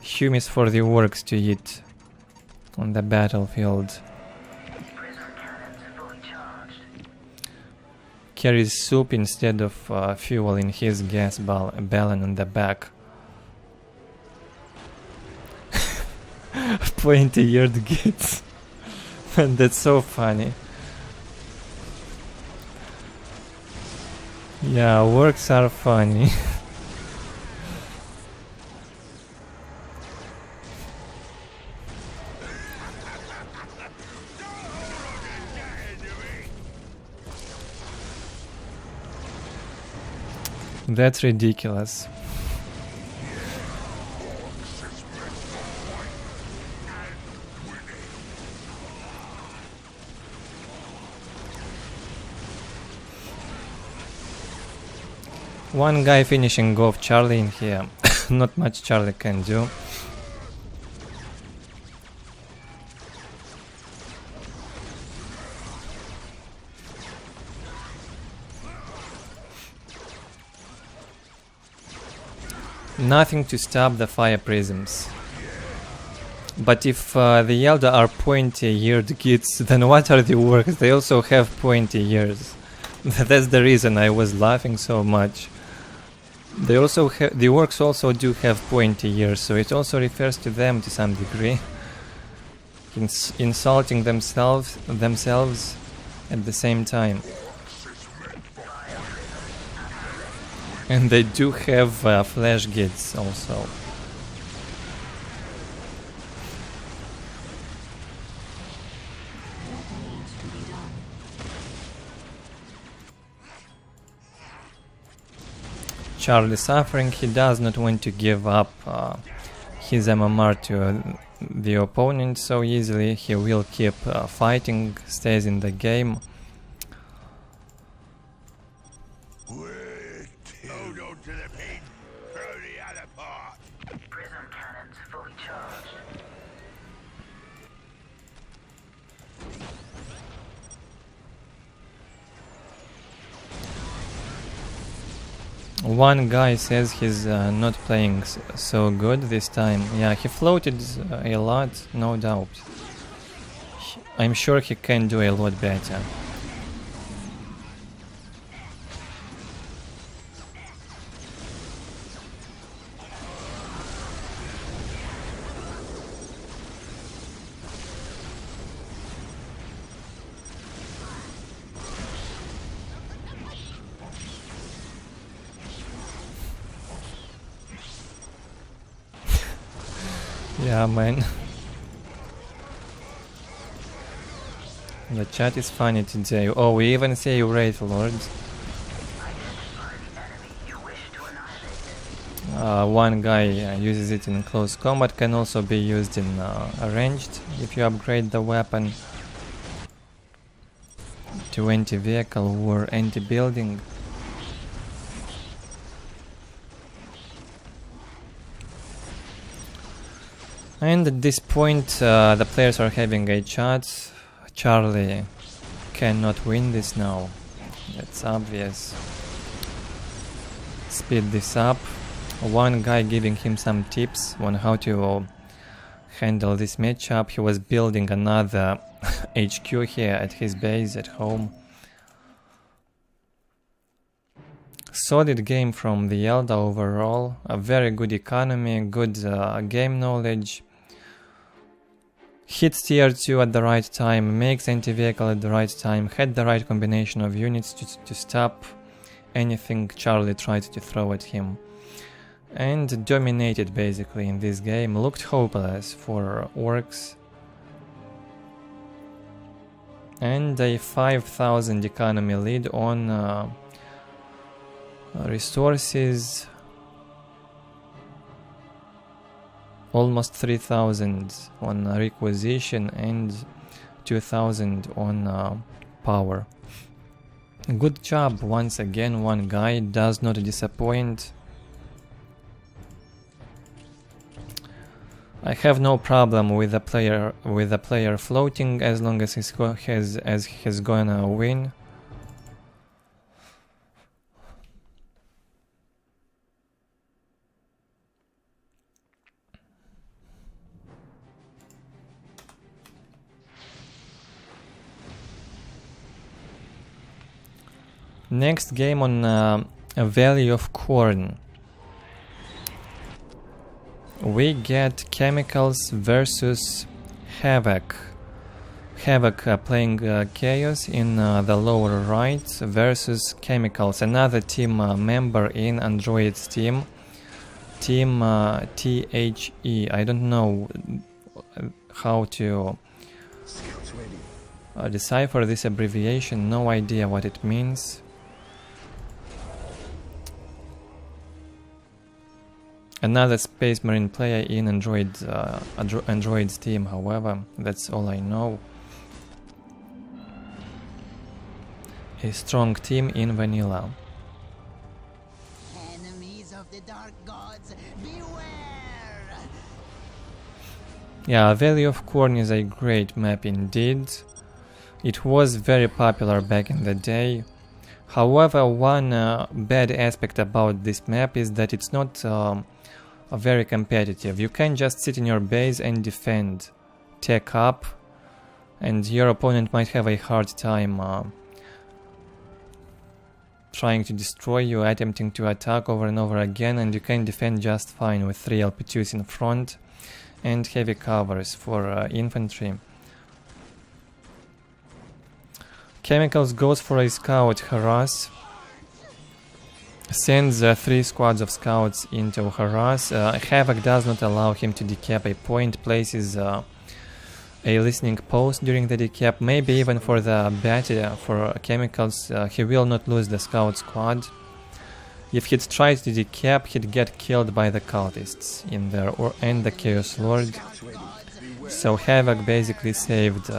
Humus for the orcs to eat on the battlefield. Carries soup instead of fuel in his gas balloon on the back. Pointy-eared kids. And that's so funny. Yeah, orcs are funny. That's ridiculous. One guy finishing off Charlie in here. Not much Charlie can do. Nothing to stop the fire prisms. But if the Eldar are pointy-eared kids, then what are the orcs? They also have pointy ears. That's the reason I was laughing so much. They also the orcs also do have pointy ears, so it also refers to them to some degree. Insulting themselves at the same time. And they do have flesh gids also. Charlie suffering, he does not want to give up his MMR to the opponent so easily. He will keep fighting, stays in the game. Hold on to the pin. Throw the other part. Prism cannons fully charged. One guy says he's not playing so good this time. Yeah, he floated a lot, no doubt. I'm sure he can do a lot better. Yeah, man. The chat is funny today. Oh, we even say Wraith Lords. One guy uses it in close combat, can also be used in ranged if you upgrade the weapon to anti-vehicle or anti-building. And at this point the players are having a chat. Charlie cannot win this now. That's obvious. Speed this up. One guy giving him some tips on how to handle this matchup. He was building another HQ here at his base at home. Solid game from the Eldar overall. A very good economy, good game knowledge. Hits tier 2 at the right time, makes anti-vehicle at the right time, had the right combination of units to stop anything Charlie tried to throw at him. And dominated basically in this game. Looked hopeless for Orks. And a 5,000 economy lead on resources. Almost 3,000 on requisition and 2,000 on power. Good job once again, one guy does not disappoint. I have no problem with the player floating as long as he's gonna win. Next game on a Valley of Khorne. We get Chemicals versus Havoc. Havoc playing Chaos in the lower right versus Chemicals, another team member in Android's team. Team THE. I don't know how to decipher this abbreviation, no idea what it means. Another Space Marine player in Android's team, however, that's all I know. A strong team in vanilla. Enemies of the dark gods, beware! Yeah, Valley of Khorne is a great map indeed. It was very popular back in the day. However, one bad aspect about this map is that it's not very competitive. You can just sit in your base and defend, tech up, and your opponent might have a hard time trying to destroy you, attempting to attack over and over again, and you can defend just fine with 3 LP2s in front and heavy covers for infantry. Chemicals goes for a scout harass, sends 3 squads of scouts into harass. Havoc does not allow him to decap a point, places a listening post during the decap, maybe even for the battle for Chemicals. He will not lose the scout squad. If he'd tried to decap, he'd get killed by the cultists in there and the Chaos Lord. So Havoc basically saved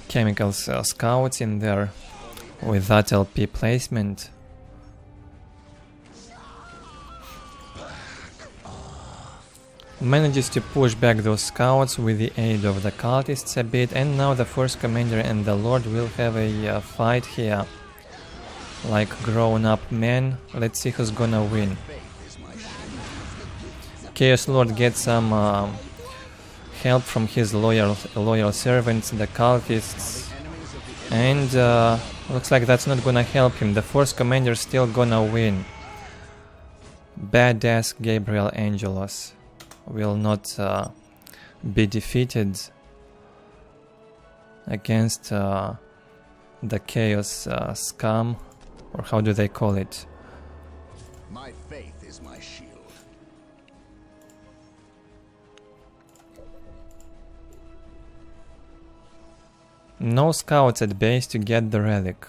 Chemicals scouts in there with that LP placement. Manages to push back those scouts with the aid of the cultists a bit, and now the Force Commander and the Lord will have a fight here. Like grown-up men. Let's see who's gonna win. Chaos Lord gets some help from his loyal servants, the cultists, and looks like that's not gonna help him. The Force Commander still gonna win. Badass Gabriel Angelos will not be defeated against the Chaos scum, or how do they call it? My faith is my shield. No scouts at base to get the relic.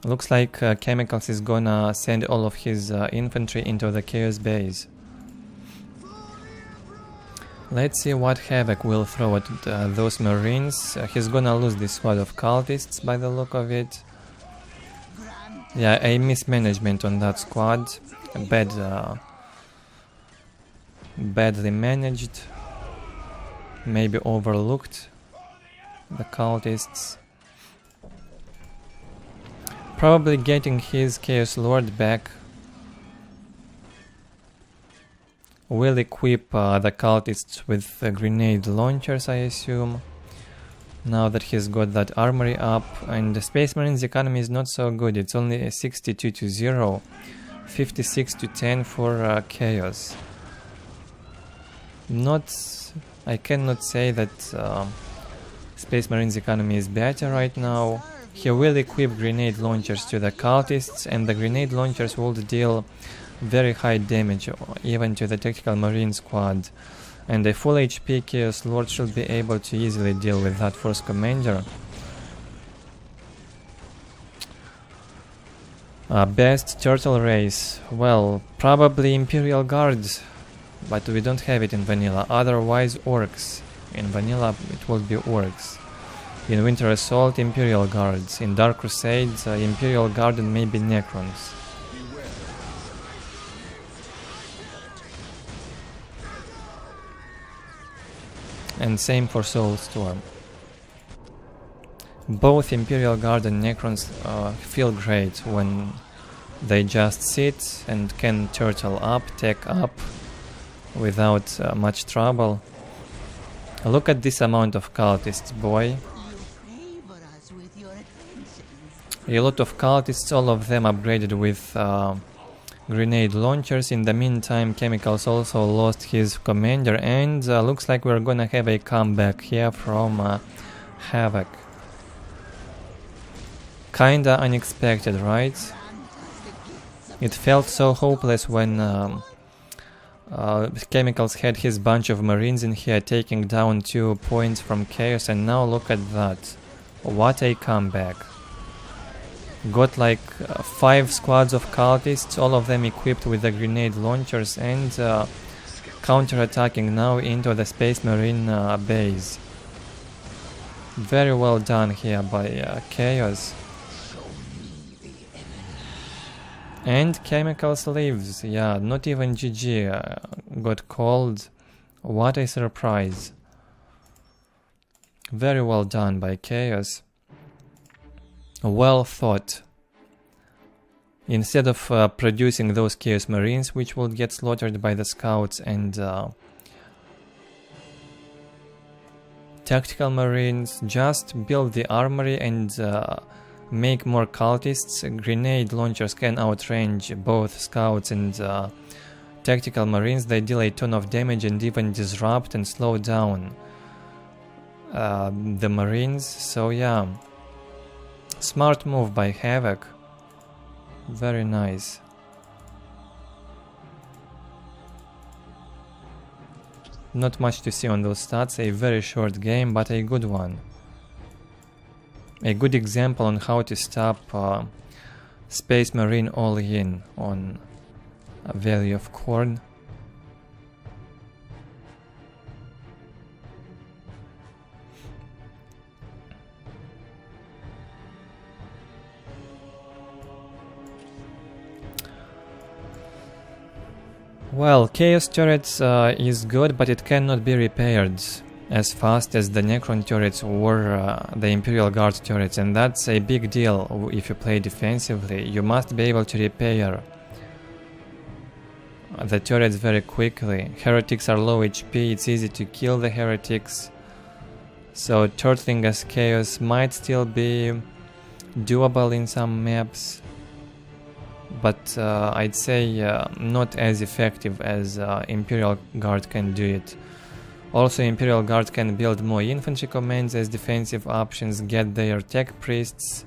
Looks like Chemicals is gonna send all of his infantry into the Chaos base. Let's see what Havoc will throw at those Marines. He's gonna lose this squad of cultists by the look of it. Yeah, a mismanagement on that squad. Badly managed. Maybe overlooked the cultists. Probably getting his Chaos Lord back. Will equip the cultists with grenade launchers, I assume. Now that he's got that armory up, and the Space Marine's economy is not so good. It's only 62 to 0, 56 to 10 for Chaos. I cannot say that Space Marine's economy is better right now. He will equip grenade launchers to the cultists, and the grenade launchers will deal very high damage even to the Tactical Marine squad And a full HP Chaos Lord should be able to easily deal with that Force Commander. Best turtle race, well, probably Imperial Guards, but we don't have it in vanilla. Otherwise Orks. In vanilla it will be Orks. In Winter Assault, Imperial Guards. In Dark Crusades, Imperial Guard and maybe Necrons. And same for Soulstorm. Both Imperial Guard and Necrons feel great when they just sit and can turtle up, tech up without much trouble. Look at this amount of cultists, boy. A lot of cultists, all of them upgraded with grenade launchers. In the meantime, Chemicals also lost his commander, and looks like we're gonna have a comeback here from Havoc. Kinda unexpected, right? It felt so hopeless when Chemicals had his bunch of marines in here taking down 2 points from Chaos, and now look at that. What a comeback. Got like 5 squads of cultists, all of them equipped with the grenade launchers, and counter-attacking now into the Space Marine base. Very well done here by Chaos. And Chemicals lives, yeah, not even GG got called. What a surprise. Very well done by Chaos. Well thought. Instead of producing those Chaos Marines, which will get slaughtered by the scouts and tactical Marines, just build the armory and make more cultists. Grenade launchers can outrange both scouts and tactical Marines. They deal a ton of damage and even disrupt and slow down the Marines. So yeah, smart move by Havoc. Very nice. Not much to see on those stats. A very short game, but a good one. A good example on how to stop Space Marine all-in on Valley of Khorne. Well, Chaos Turrets is good, but it cannot be repaired as fast as the Necron turrets or the Imperial Guard turrets, and that's a big deal if you play defensively. You must be able to repair the turrets very quickly. Heretics are low HP, it's easy to kill the heretics, so turtling as Chaos might still be doable in some maps, but I'd say not as effective as Imperial Guard can do it. Also, Imperial Guard can build more infantry commands as defensive options, get their tech priests,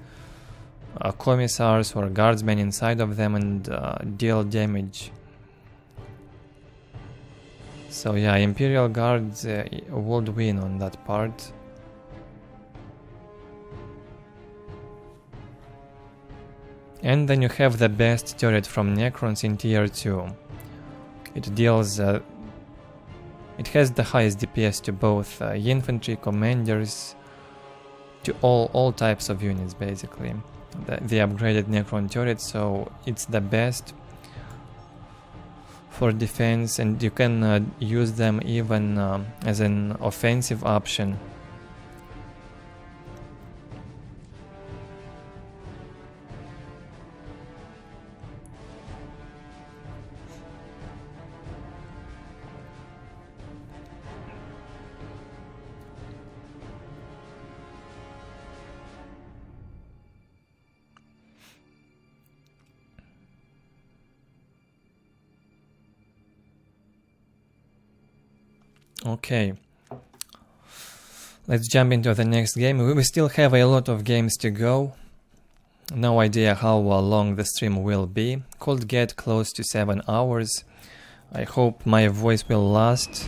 commissars or guardsmen inside of them, and deal damage. So yeah, Imperial Guards would win on that part. And then you have the best turret from Necrons in tier 2. It deals it has the highest DPS to both infantry, commanders, to all types of units basically. The upgraded Necron turret, so it's the best for defense, and you can use them even as an offensive option. Okay, let's jump into the next game. We still have a lot of games to go. No idea how long the stream will be. Could get close to 7 hours. I hope my voice will last.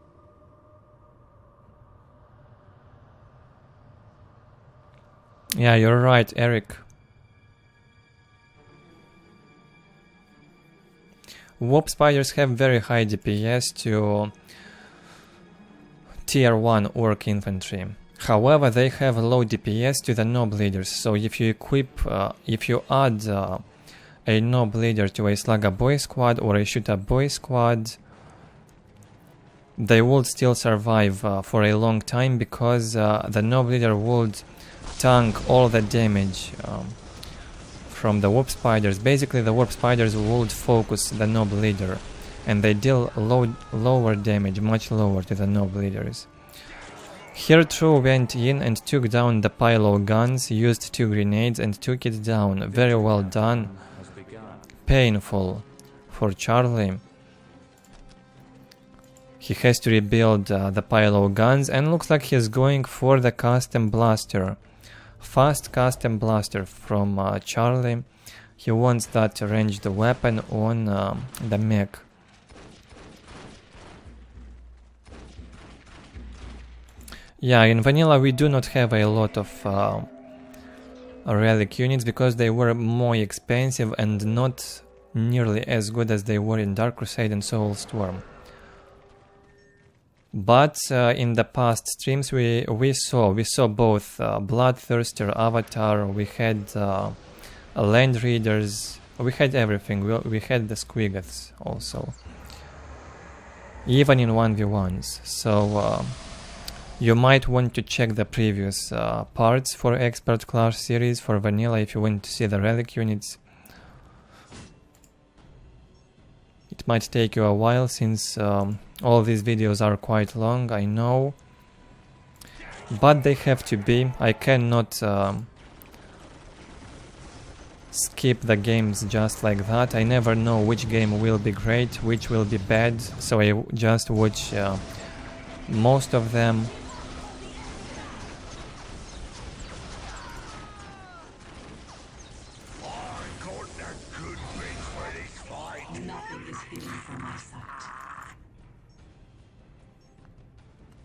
Yeah, you're right, Eric. Warp spiders have very high DPS to tier 1 orc infantry. However, they have low DPS to the nob leaders, so if you add a nob leader to a slugger boy squad or a shooter boy squad, they would still survive for a long time, because the nob leader would tank all the damage from the warp spiders. Basically, the warp spiders would focus the nob leader, and they deal lower damage, much lower to the nob leaders. Here True went in and took down the pile of guns, used 2 grenades and took it down. Very well done. Painful for Charlie. He has to rebuild the pile of guns, and looks like he's going for the custom blaster. Fast custom blaster from Charlie. He wants that ranged weapon on the mech. Yeah, in vanilla we do not have a lot of relic units, because they were more expensive and not nearly as good as they were in Dark Crusade and Soulstorm. But in the past streams we saw both Bloodthirster, Avatar, we had Land Readers, we had everything, we had the Squigoths also. Even in 1v1s, so you might want to check the previous parts for Expert Clash series for vanilla if you want to see the relic units. It might take you a while, since all these videos are quite long, I know. But they have to be. I cannot skip the games just like that. I never know which game will be great, which will be bad, so I just watch most of them.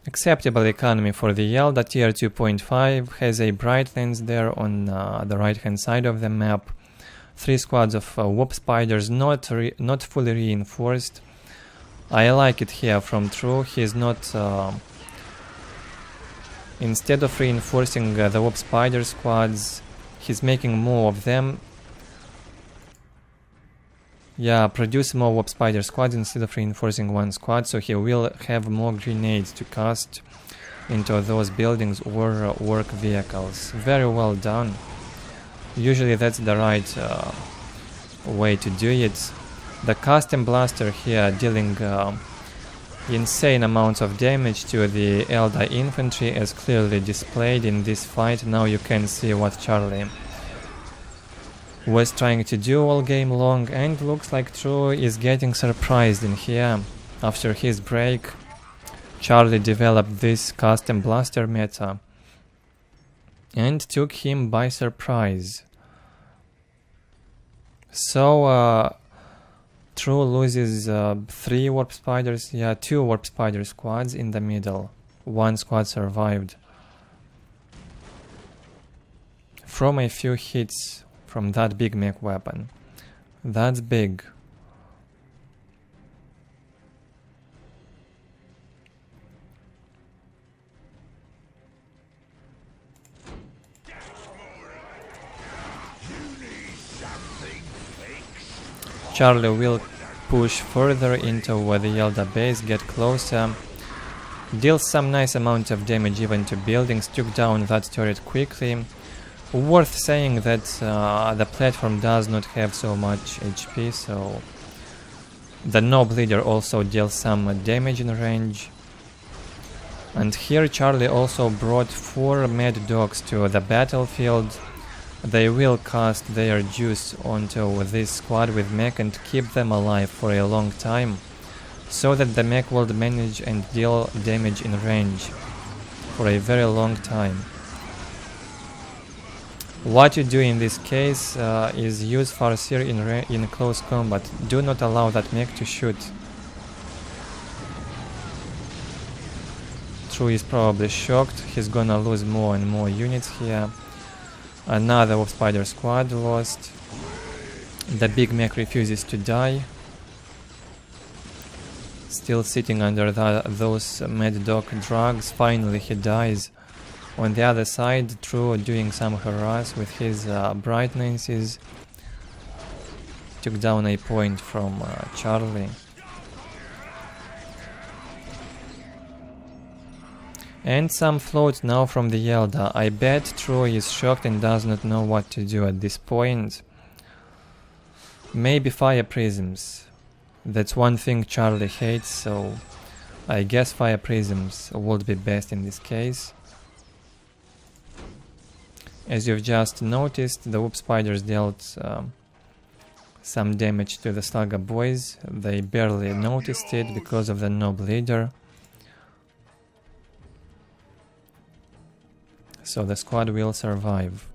Acceptable economy for the Eldar, tier 2.5, has a bright lens there on the right hand side of the map. 3 squads of warp spiders, not fully reinforced. I like it here from True. He's not instead of reinforcing the warp spider squads, he's making more of them. Yeah, produce more warp spider squads instead of reinforcing 1 squad, so he will have more grenades to cast into those buildings or work vehicles. Very well done. Usually that's the right way to do it. The custom blaster here dealing insane amounts of damage to the Eldar infantry, as clearly displayed in this fight. Now you can see what Charlie was trying to do all game long, and looks like True is getting surprised in here. After his break, Charlie developed this custom blaster meta and took him by surprise. So True loses 3 warp spiders, 2 warp spider squads in the middle. 1 squad survived from a few hits from that big mech weapon. That's big. Charlie will push further into the Eldar base, get closer, deals some nice amount of damage even to buildings, took down that turret quickly. Worth saying that the platform does not have so much HP, so the Nob leader also deals some damage in range. And here Charlie also brought 4 mad dogs to the battlefield. They will cast their juice onto this squad with mech and keep them alive for a long time, so that the mech will manage and deal damage in range for a very long time. What you do in this case is use Farseer in close combat. Do not allow that mech to shoot. True is probably shocked. He's gonna lose more and more units here. Another Wolf Spider squad lost. The big mech refuses to die. Still sitting under those Mad Dog drugs. Finally he dies. On the other side, True doing some harass with his brightnesses. Took down a point from Charlie. And some float now from the Eldar. I bet True is shocked and does not know what to do at this point. Maybe fire prisms. That's one thing Charlie hates, so I guess fire prisms would be best in this case. As you've just noticed, the Whoop Spiders dealt some damage to the Slugger boys. They barely noticed it because of the Nob leader. So the squad will survive.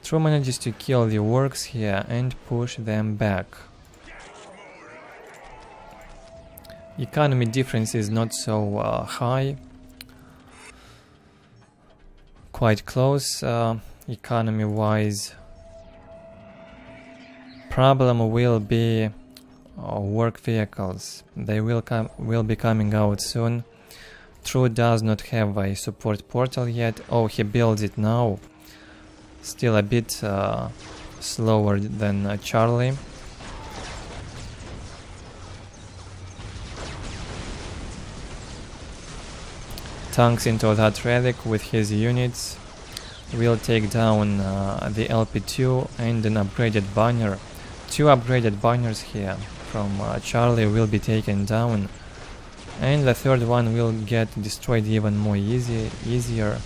True manages to kill the Orks here and push them back. Economy difference is not so high. Quite close economy wise. Problem will be work vehicles. They will be coming out soon. True does not have a support portal yet. Oh, he builds it now. Still a bit slower than Charlie. Tanks into that relic with his units. Will take down the LP2 and an upgraded banner. 2 upgraded banners here from Charlie will be taken down. And the third one will get destroyed even more easier.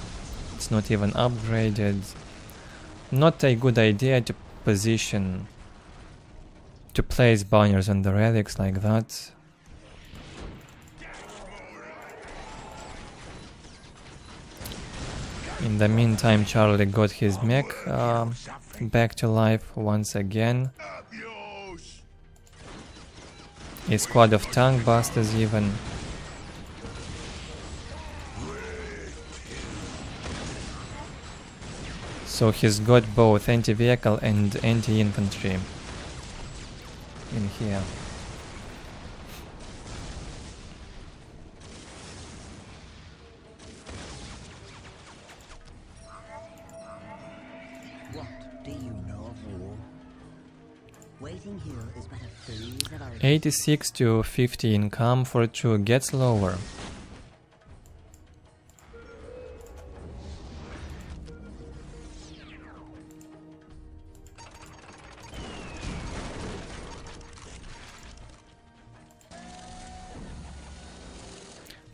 It's not even upgraded. Not a good idea to place banners on the relics like that. In the meantime, Charlie got his mech back to life once again. A squad of tank busters even. So he's got both anti-vehicle and anti-infantry in here. What do you know of war? Waiting here is but a phase of our 86 to 50 income for True gets lower.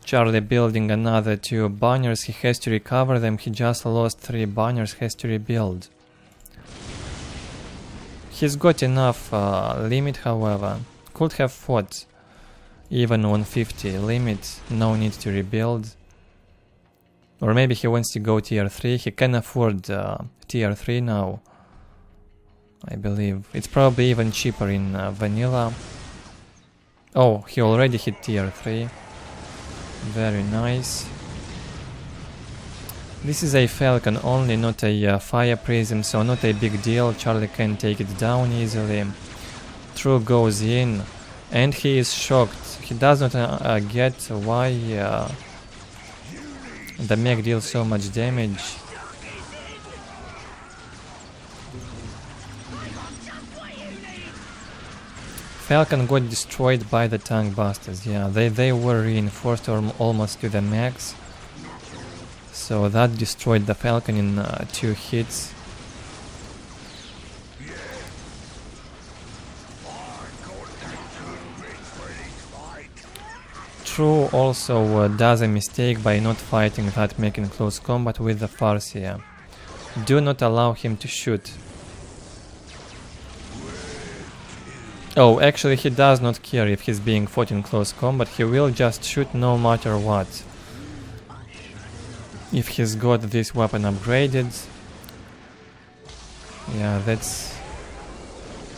Charlie building another 2 banners. He has to recover them. He just lost 3 banners, has to rebuild. He's got enough limit, however. Could have fought even on 50 limit. No need to rebuild. Or maybe he wants to go tier 3. He can afford tier 3 now, I believe. It's probably even cheaper in vanilla. Oh, he already hit tier 3. Very nice. This is a Falcon only, not a fire prism, so not a big deal. Charlie can take it down easily. True goes in, and he is shocked. He does not get why the mech deals so much damage. Falcon got destroyed by the tank busters. Yeah, they were reinforced almost to the max. So that destroyed the Falcon in 2 hits. True also does a mistake by not fighting that mech in close combat with the Farseer. Do not allow him to shoot. Oh, actually he does not care if he's being fought in close combat, he will just shoot no matter what. If he's got this weapon upgraded. Yeah, that's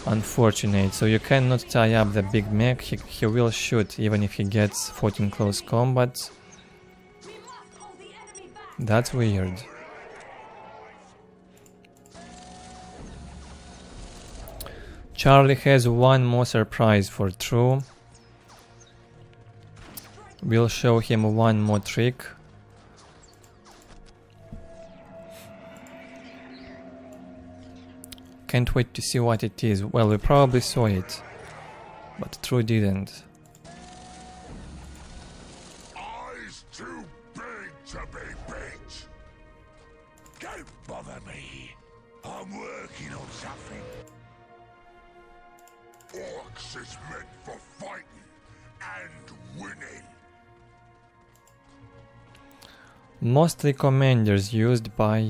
unfortunate. So you cannot tie up the big mech, he will shoot even if he gets fought in close combat. That's weird. Charlie has one more surprise for True. We'll show him one more trick. Can't wait to see what it is. Well, we probably saw it, but True didn't. Eyes too big to be beat. Don't bother me. I'm working on something. Orks is meant for fighting and winning. Mostly commanders used by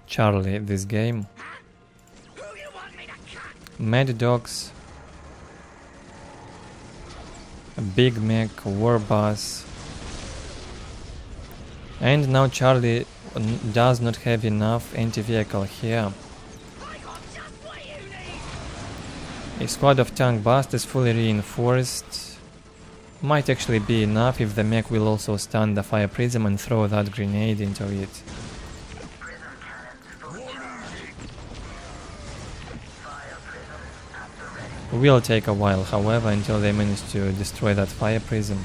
Charlie this game. Mad Dogs, a Big Mac, War Boss, and now Charlie does not have enough anti-vehicle here. A squad of tank busters fully reinforced might actually be enough if the mech will also stun the fire prism and throw that grenade into it. Will take a while, however, until they manage to destroy that fire prism.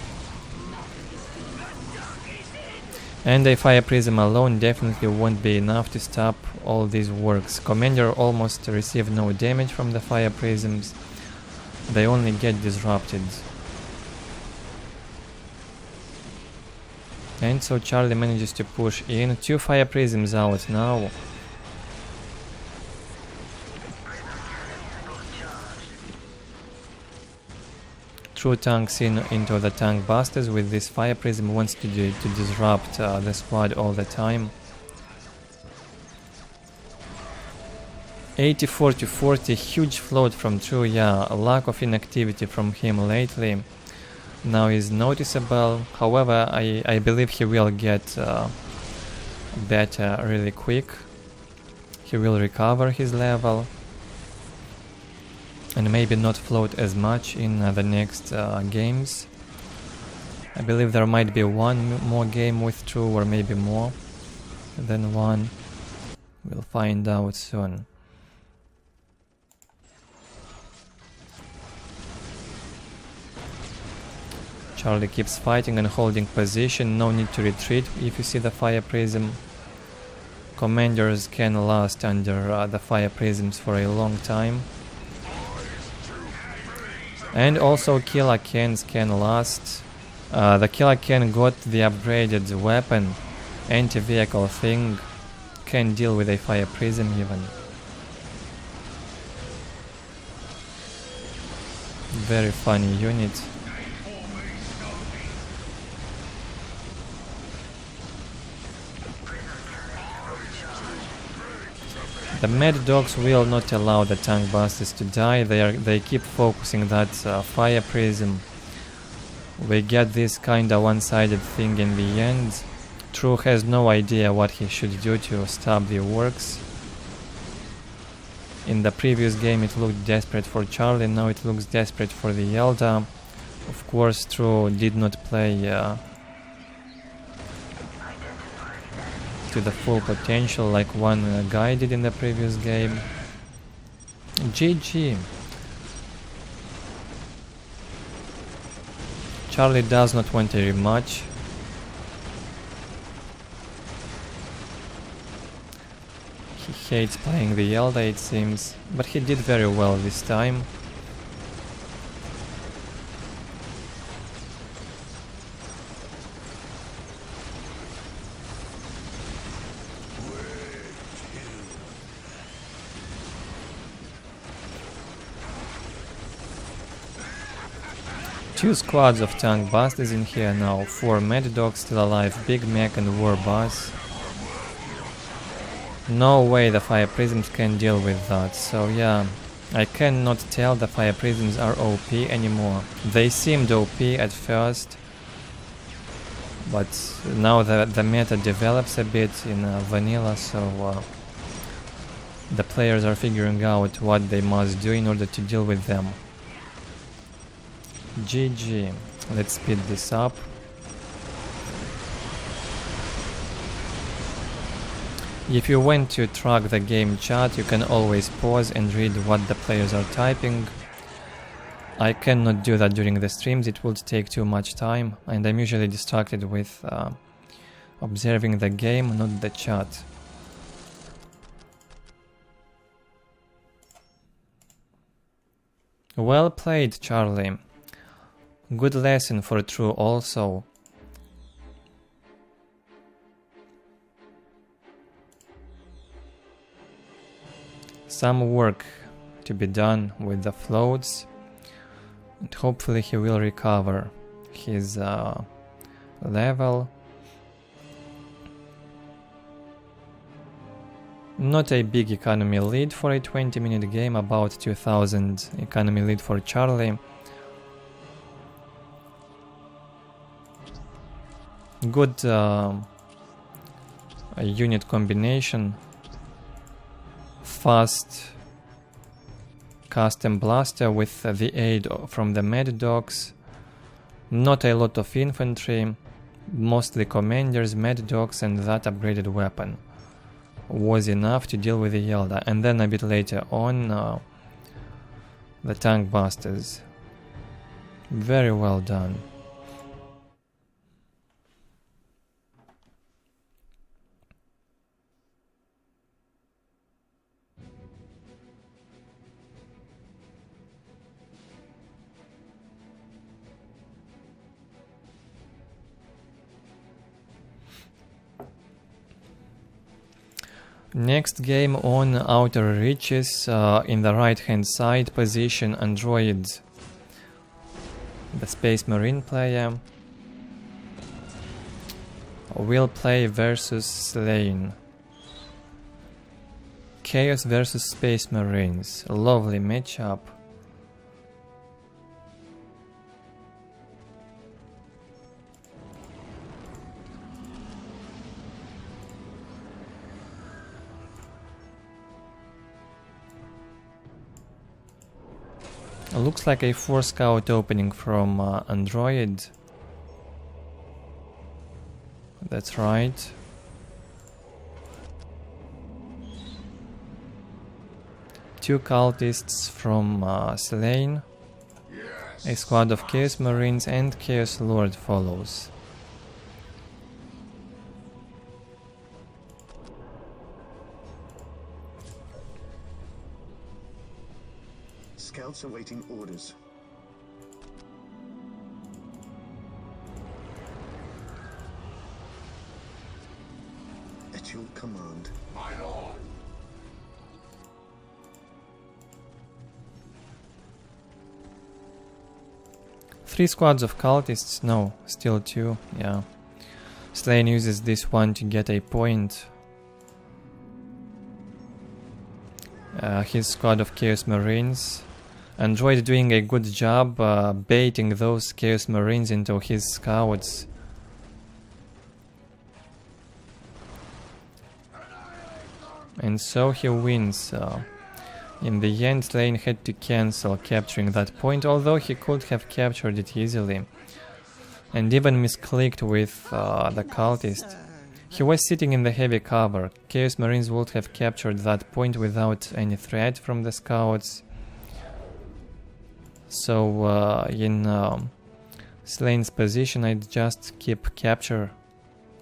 And a fire prism alone definitely won't be enough to stop all these works. Commander almost received no damage from the fire prisms. They only get disrupted. And so Charlie manages to push in. 2 fire prisms out now. True tanks into the tank busters with this fire prism, wants to disrupt the squad all the time. 84 to 40, huge float from True, yeah, a lack of inactivity from him lately now is noticeable. However, I believe he will get better really quick. He will recover his level and maybe not float as much in the next games. I believe there might be one more game with True, or maybe more than one. We'll find out soon. Charlie keeps fighting and holding position, no need to retreat if you see the fire prism. Commanders can last under the fire prisms for a long time. And also killer cans can last. The killer can got the upgraded weapon, anti-vehicle thing, can deal with a fire prism even. Very funny unit. The Mad Dogs will not allow the tank busters to die. They keep focusing that fire prism. We get this kinda one-sided thing in the end. True has no idea what he should do to stop the Orks. In the previous game it looked desperate for Charlie, now it looks desperate for the Eldar. Of course, True did not play to the full potential like oNEgUY did in the previous game. GG. Charlie does not want a rematch. He hates playing the Eldar, it seems, but he did very well this time. Two squads of tank busters in here now, 4 Mad Dogs still alive, Big Mac and War Boss. No way the fire prisms can deal with that, so yeah, I cannot tell the fire prisms are OP anymore. They seemed OP at first, but now the meta develops a bit in vanilla, so the players are figuring out what they must do in order to deal with them. GG. Let's speed this up. If you want to track the game chat, you can always pause and read what the players are typing. I cannot do that during the streams, it would take too much time, and I'm usually distracted with observing the game, not the chat. Well played, Charlie. Good lesson for True also. Some work to be done with the floats, and hopefully he will recover his level. Not a big economy lead for a 20-minute game, about 2000 economy lead for Charlie. Good unit combination. Fast custom blaster with the aid from the Mad Dogs. Not a lot of infantry, mostly commanders, Mad Dogs, and that upgraded weapon was enough to deal with the Eldar. And then a bit later on, the tank busters. Very well done. Next game on Outer Reaches, in the right hand side position, Android, the Space Marine player, will play versus Sleign. Chaos versus Space Marines, lovely matchup. Looks like a 4 scout opening from Android. That's right. Two cultists from Sleign. A squad of Chaos Marines and Chaos Lord follows. Scouts awaiting orders. At your command. My lord. Three squads of cultists? No, still two, yeah. Sleign uses this one to get a point. His squad of Chaos Marines. Android doing a good job baiting those Chaos Marines into his scouts. And so he wins. In the end, Sleign had to cancel capturing that point, although he could have captured it easily. And even misclicked with the cultist. He was sitting in the heavy cover. Chaos Marines would have captured that point without any threat from the scouts. So in Slain's position, I'd just keep capture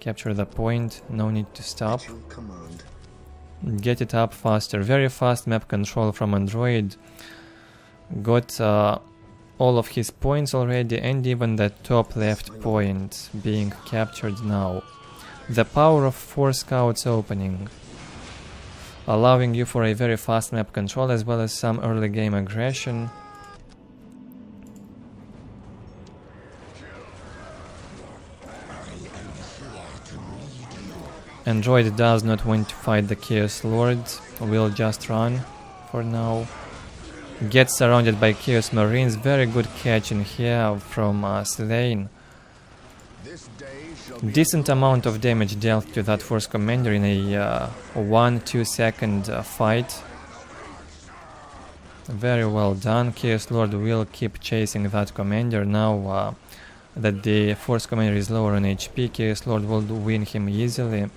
the point, no need to stop. Get it up faster. Very fast map control from Android. Got all of his points already, and even the top left point being captured now. The power of 4 scouts opening, allowing you for a very fast map control as well as some early game aggression. Android does not want to fight the Chaos Lord, will just run for now. Gets surrounded by Chaos Marines, very good catch in here from Sleign. Decent amount of damage dealt to that Force Commander in a 1-2 second fight. Very well done. Chaos Lord will keep chasing that Commander. Now that the Force Commander is lower on HP, Chaos Lord will win him easily.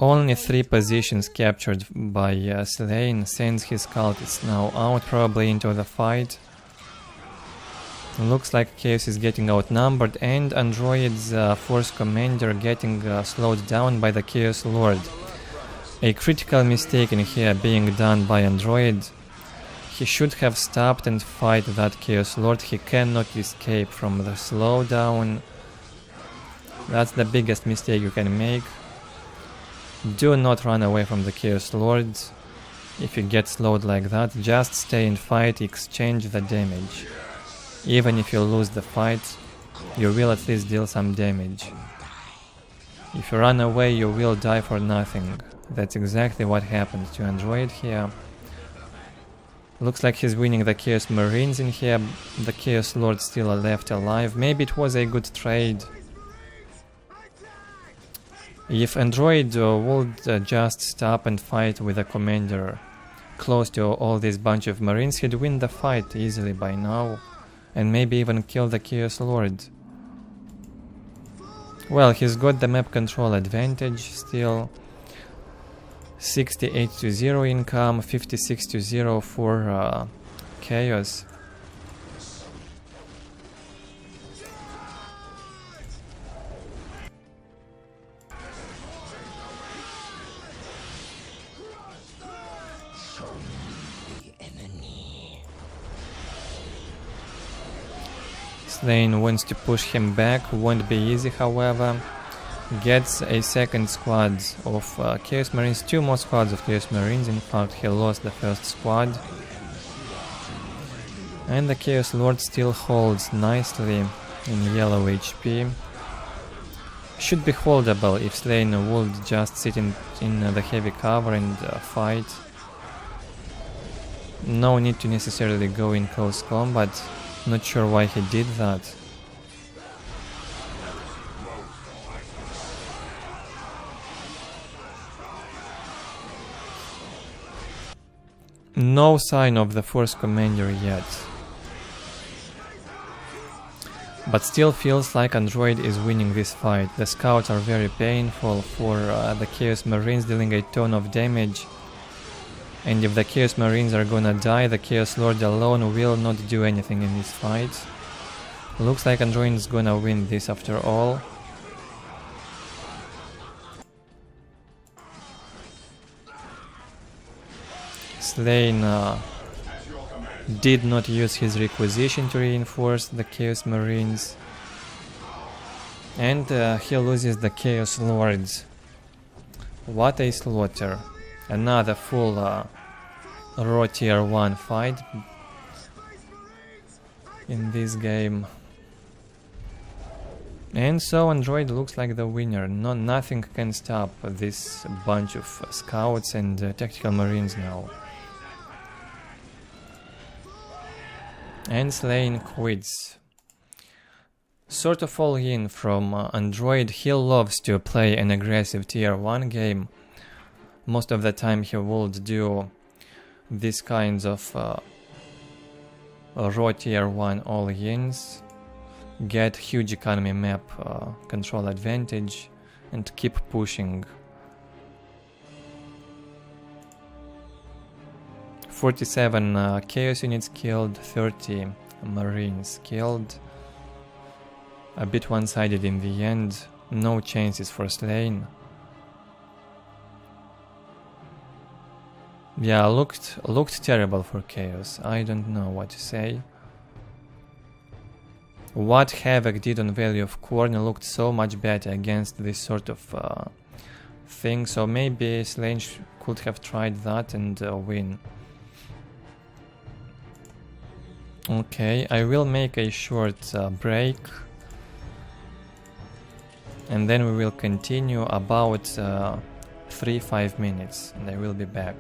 Only 3 positions captured by Sleign, since his cult is now out probably into the fight. Looks like Chaos is getting outnumbered and Android's Force Commander getting slowed down by the Chaos Lord. A critical mistake in here being done by Android. He should have stopped and fight that Chaos Lord. He cannot escape from the slowdown. That's the biggest mistake you can make. Do not run away from the Chaos Lord. If you get slowed like that, just stay and fight, exchange the damage. Even if you lose the fight, you will at least deal some damage. If you run away, you will die for nothing. That's exactly what happened to Android here. Looks like he's winning the Chaos Marines in here. The Chaos Lord still left alive. Maybe it was a good trade. If Android would just stop and fight with a commander close to all this bunch of Marines, he'd win the fight easily by now. And maybe even kill the Chaos Lord. Well, he's got the map control advantage still. 68-0 income, 56-0 for Chaos. Sleign wants to push him back, won't be easy however. Gets a second squad of Chaos Marines, 2 more squads of Chaos Marines, in fact he lost the first squad. And the Chaos Lord still holds nicely in yellow HP. Should be holdable if Sleign would just sit in the heavy cover and fight. No need to necessarily go in close combat. Not sure why he did that. No sign of the Force Commander yet. But still feels like Android is winning this fight. The scouts are very painful for the Chaos Marines, dealing a ton of damage. And if the Chaos Marines are gonna die, the Chaos Lord alone will not do anything in this fight. Looks like Android is gonna win this after all. Sleign did not use his requisition to reinforce the Chaos Marines. And he loses the Chaos Lords. What a slaughter. Another full raw tier 1 fight in this game. And so Android looks like the winner. Nothing can stop this bunch of scouts and tactical marines now. And Sleign quits. Sort of all in from Android. He loves to play an aggressive tier 1 game. Most of the time he would do these kinds of raw tier 1 all-ins, get huge economy map control advantage and keep pushing. 47 chaos units killed, 30 marines killed. A bit one-sided in the end, no chances for Sleign. Yeah, looked terrible for Chaos. I don't know what to say. What Havoc did on Valley of Khorne looked so much better against this sort of thing, so maybe Sleign could have tried that and win. Okay, I will make a short break. And then we will continue about 3-5 minutes and I will be back.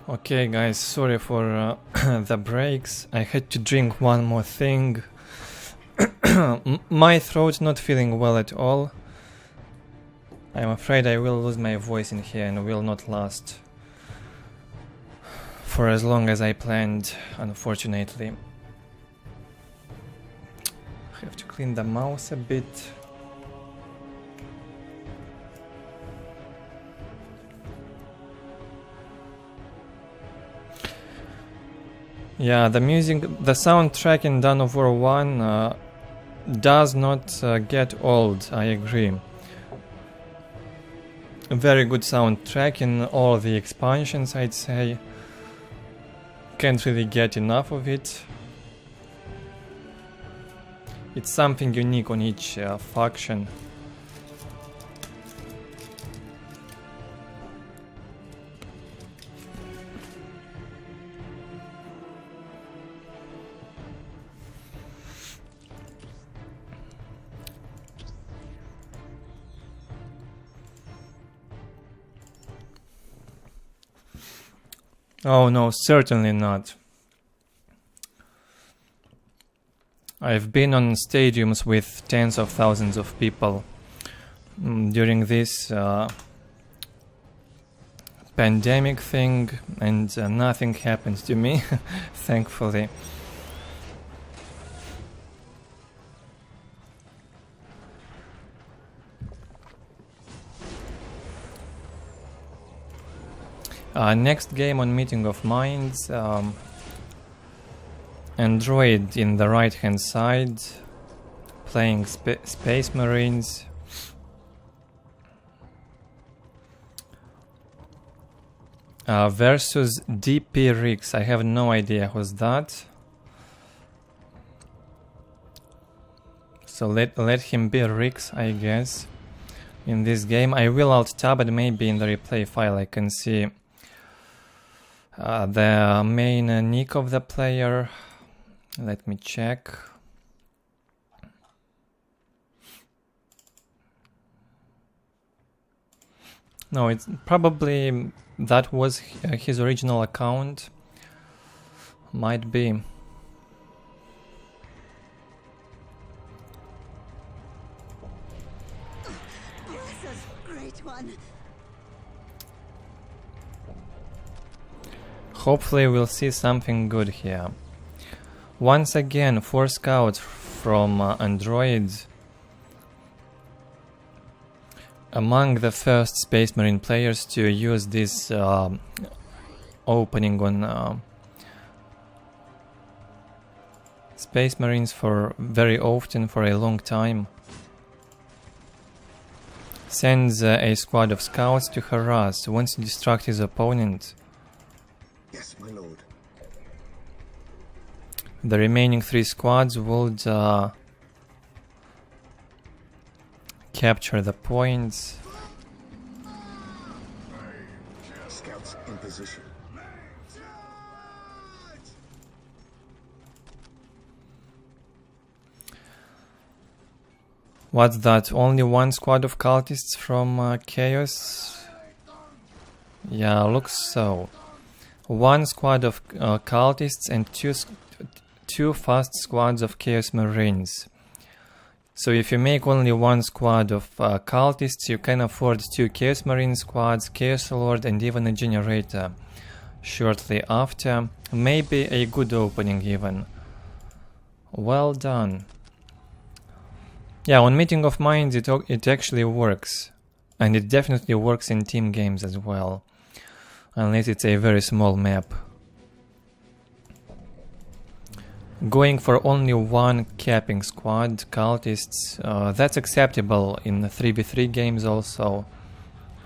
Okay guys, sorry for the breaks. I had to drink one more thing. My throat's not feeling well at all. I'm afraid I will lose my voice in here and will not last for as long as I planned, unfortunately. I have to clean the mouse a bit. Yeah, the music, the soundtrack in Dawn of War 1 does not get old, I agree. A very good soundtrack in all the expansions, I'd say. Can't really get enough of it. It's something unique on each faction. Oh no, certainly not. I've been on stadiums with tens of thousands of people during this pandemic thing, and nothing happened to me, thankfully. Next game on Meeting of Minds, Android in the right hand side, playing Space Marines. Versus DP Rix. I have no idea who's that. So let him be Rix, I guess. In this game, I will alt tab and maybe in the replay file I can see the main nick of the player. Let me check. No, it's probably that was his original account. Might be. Great one. Hopefully we'll see something good here. Once again, 4 scouts from Android. Among the first Space Marine players to use this opening on Space Marines for very often, for a long time. Sends a squad of scouts to harass, wants to distract his opponent. Yes, my lord. The remaining 3 squads would capture the points. Scouts in position. What's that? Only 1 squad of cultists from Chaos? Yeah, looks so. 1 squad of cultists and 2 fast squads of Chaos Marines. So if you make only 1 squad of cultists, you can afford 2 Chaos Marine squads, Chaos Lord, and even a generator shortly after. Maybe a good opening even. Well done. Yeah, on Meeting of Minds it actually works. And it definitely works in team games as well. Unless it's a very small map. Going for only 1 capping squad, cultists, that's acceptable in 3v3 games also.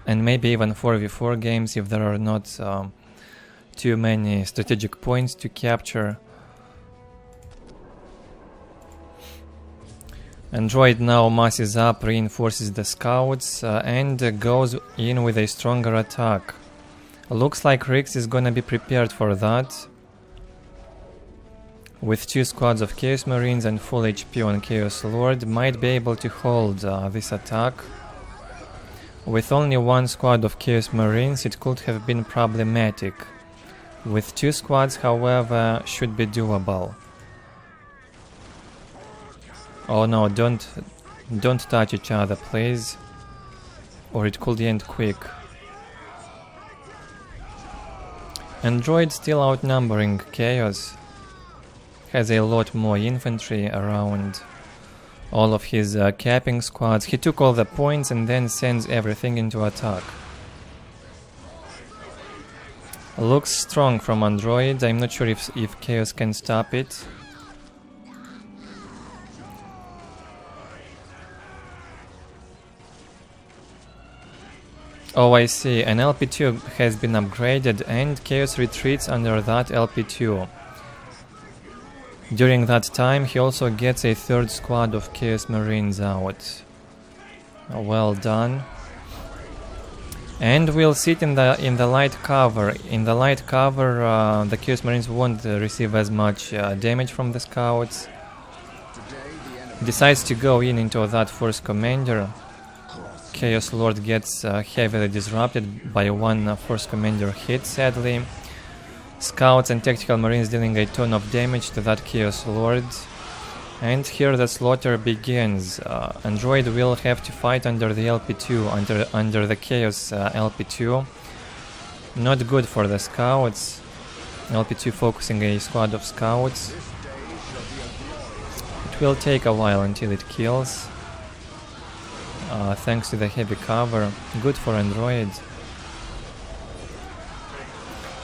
And maybe even 4v4 games if there are not too many strategic points to capture. Android now masses up, reinforces the scouts, and goes in with a stronger attack. Looks like Rix is gonna be prepared for that. With 2 squads of Chaos Marines and full HP on Chaos Lord, might be able to hold this attack. With only 1 squad of Chaos Marines, it could have been problematic. With 2 squads, however, should be doable. Oh no, don't touch each other, please. Or it could end quick. Android still outnumbering Chaos. Has a lot more infantry around all of his capping squads. He took all the points and then sends everything into attack. Looks strong from Android. I'm not sure if Chaos can stop it. Oh, I see. An LP2 has been upgraded and Chaos retreats under that LP2. During that time, he also gets a 3rd squad of Chaos Marines out. Well done. And we'll sit in the light cover. In the light cover, the Chaos Marines won't receive as much damage from the scouts. Decides to go into that first commander. Chaos Lord gets heavily disrupted by one first commander hit, sadly. Scouts and tactical marines dealing a ton of damage to that Chaos Lord. And here the slaughter begins. Android will have to fight under the LP2, under the Chaos LP2. Not good for the scouts. LP2 focusing a squad of scouts. It will take a while until it kills. Thanks to the heavy cover. Good for Android.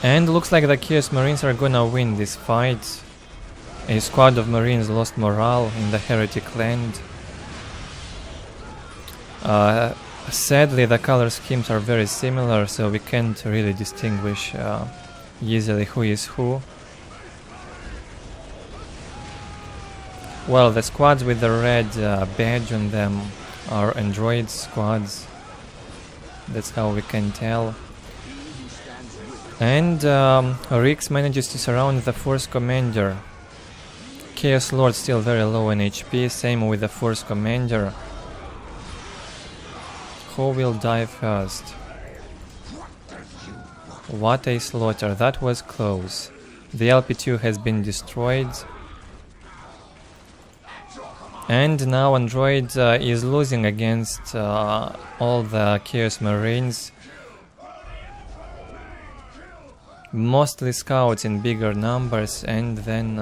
And looks like the Chaos Marines are gonna win this fight. A squad of Marines lost morale in the Heretic land. Sadly, the color schemes are very similar, so we can't really distinguish easily who is who. Well, the squads with the red badge on them are Android squads. That's how we can tell. And Orks manages to surround the first commander. Chaos Lord still very low in HP, same with the first commander. Who will die first? What a slaughter, that was close. The LP2 has been destroyed. And now Android is losing against all the Chaos Marines. Mostly scouts in bigger numbers, and then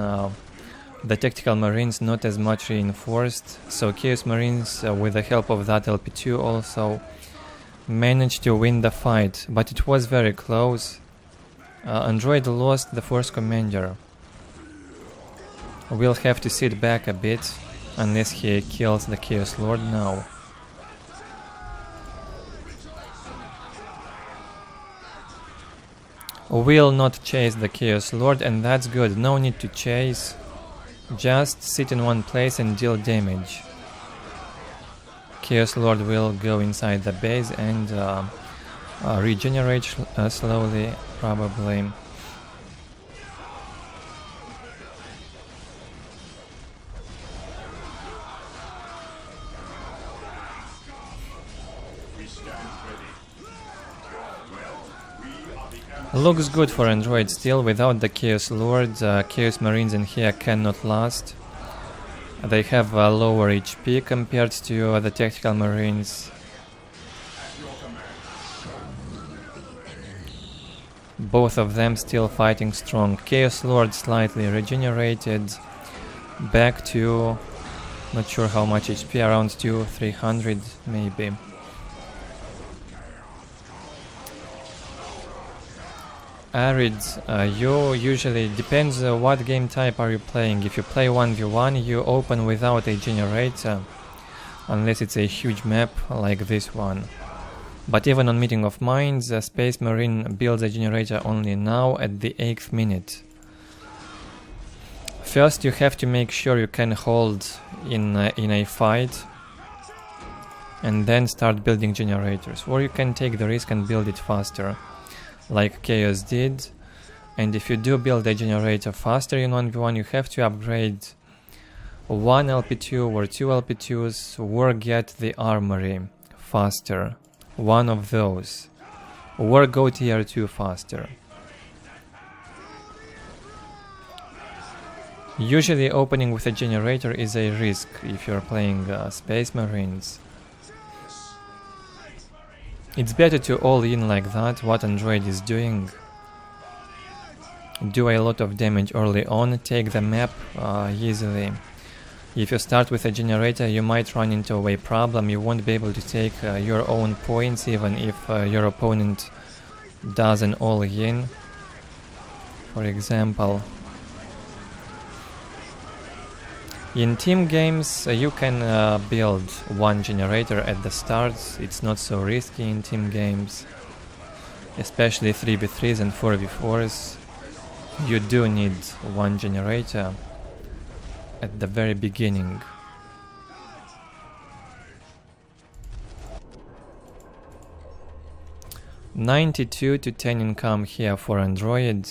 the tactical marines not as much reinforced. So Chaos Marines with the help of that LP2 also managed to win the fight, but it was very close. Android lost the first commander. We'll have to sit back a bit unless he kills the Chaos Lord now. Will not chase the Chaos Lord, and that's good. No need to chase. Just sit in one place and deal damage. Chaos Lord will go inside the base and regenerate slowly, probably. Looks good for Android still, without the Chaos Lord. Chaos Marines in here cannot last. They have a lower HP compared to the tactical Marines. Both of them still fighting strong. Chaos Lord slightly regenerated. Back to... not sure how much HP, around 200-300 maybe. Arid, you usually, depends what game type are you playing. If you play 1v1, you open without a generator, unless it's a huge map like this one. But even on Meeting of Minds, Space Marine builds a generator only now at the 8th minute. First you have to make sure you can hold in a fight, and then start building generators, or you can take the risk and build it faster, like Chaos did. And if you do build a generator faster in 1v1, you have to upgrade one LP2 or two LP2s, or get the armory faster, one of those, or go tier 2 faster. Usually opening with a generator is a risk if you're playing Space Marines. It's better to all in like that, what Android is doing. Do a lot of damage early on, take the map easily. If you start with a generator, you might run into a problem, you won't be able to take your own points even if your opponent does an all-in. For example, in team games you can build one generator at the start, it's not so risky in team games, especially 3v3s and 4v4s. You do need one generator at the very beginning. $92 to 10 income here for Android.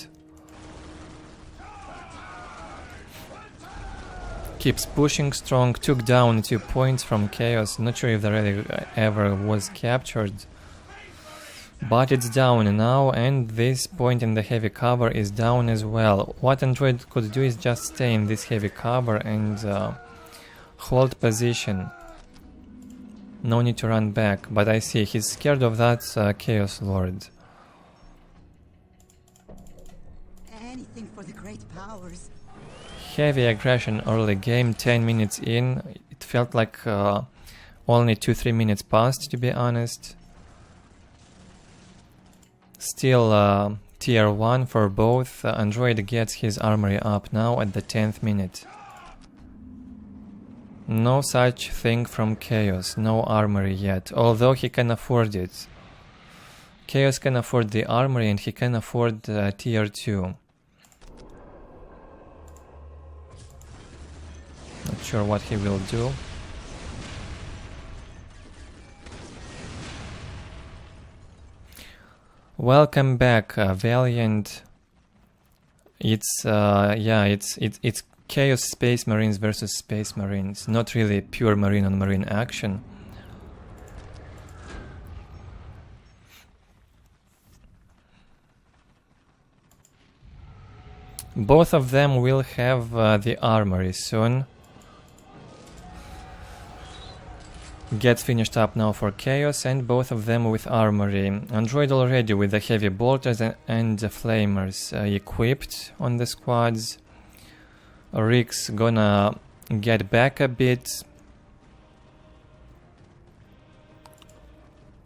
Keeps pushing strong, took down 2 points from Chaos, not sure if the relic ever was captured. But it's down now, and this point in the heavy cover is down as well. What Android could do is just stay in this heavy cover and hold position. No need to run back, but I see he's scared of that Chaos Lord. Anything for the great powers. Heavy aggression early game, 10 minutes in. It felt like only 2-3 minutes passed, to be honest. Still tier 1 for both. Android gets his armory up now at the 10th minute. No such thing from Chaos, no armory yet, although he can afford it. Chaos can afford the armory and he can afford tier 2. Not sure what he will do. Welcome back, Valiant. It's it's Chaos Space Marines versus Space Marines, not really pure marine on marine action. Both of them will have the armory soon. Gets finished up now for Chaos, and both of them with armory. Android already with the heavy bolters and the flamers equipped on the squads. Rick's gonna get back a bit.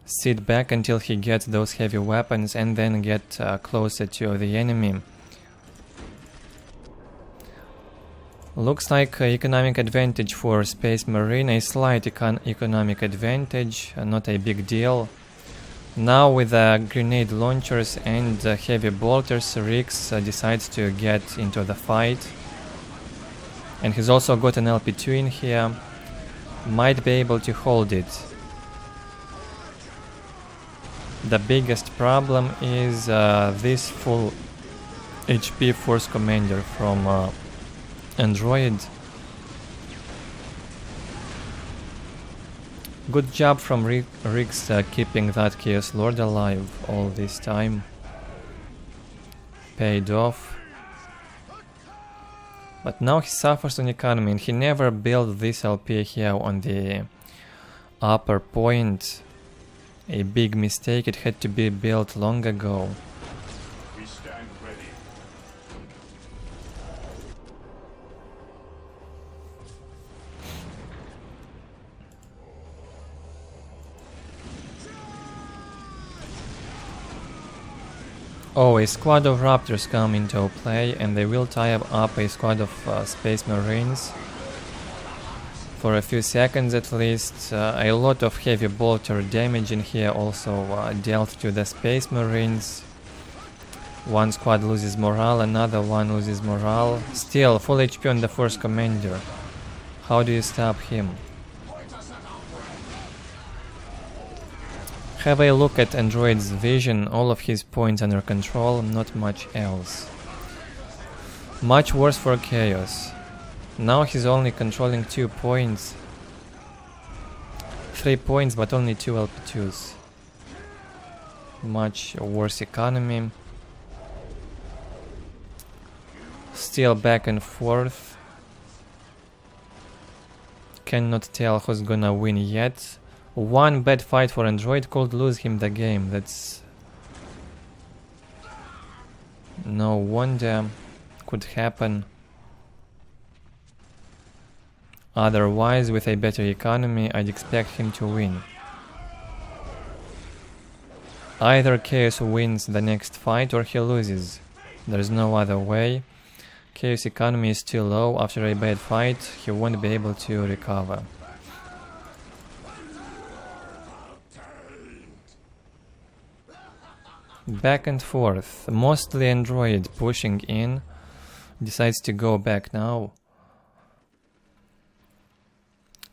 Sit back until he gets those heavy weapons and then get closer to the enemy. Looks like economic advantage for Space Marine, a slight economic advantage, not a big deal. Now with grenade launchers and heavy bolters, Rix decides to get into the fight. And he's also got an LP2 in here, might be able to hold it. The biggest problem is this full HP Force Commander from Android. Good job from Rix keeping that Chaos Lord alive all this time. Paid off. But now he suffers on economy and he never built this LP here on the upper point. A big mistake, it had to be built long ago. We stand ready. Oh, a squad of Raptors come into play and they will tie up a squad of Space Marines. For a few seconds at least. A lot of heavy bolter damage in here also dealt to the Space Marines. One squad loses morale, another one loses morale. Still, full HP on the Force Commander. How do you stop him? Have a look at Android's vision, all of his points under control, not much else. Much worse for Chaos. Now he's only controlling 2 points. 3 points, but only 2 LP2s. Much worse economy. Still back and forth. cannot tell who's gonna win yet. One bad fight for Android could lose him the game. That's no wonder. Could happen. Otherwise, with a better economy, I'd expect him to win. Either Chaos wins the next fight or he loses. There's no other way. Chaos economy is too low. After a bad fight, he won't be able to recover. Back and forth. Mostly Android pushing in. Decides to go back now.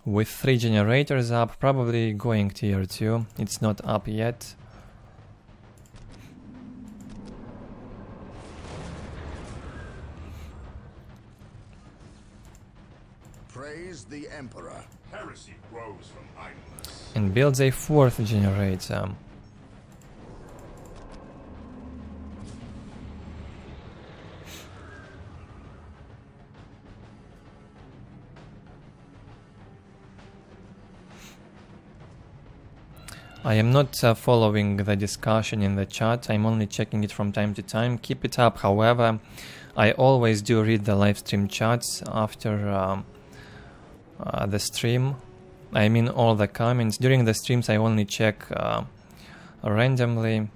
With 3 generators up, probably going tier 2. It's not up yet. Praise the Emperor. Heresy grows from idleness. And builds a 4th generator. I am not following the discussion in the chat, I'm only checking it from time to time. Keep it up, however, I always do read the live stream chats after the stream. I mean all the comments. During the streams I only check randomly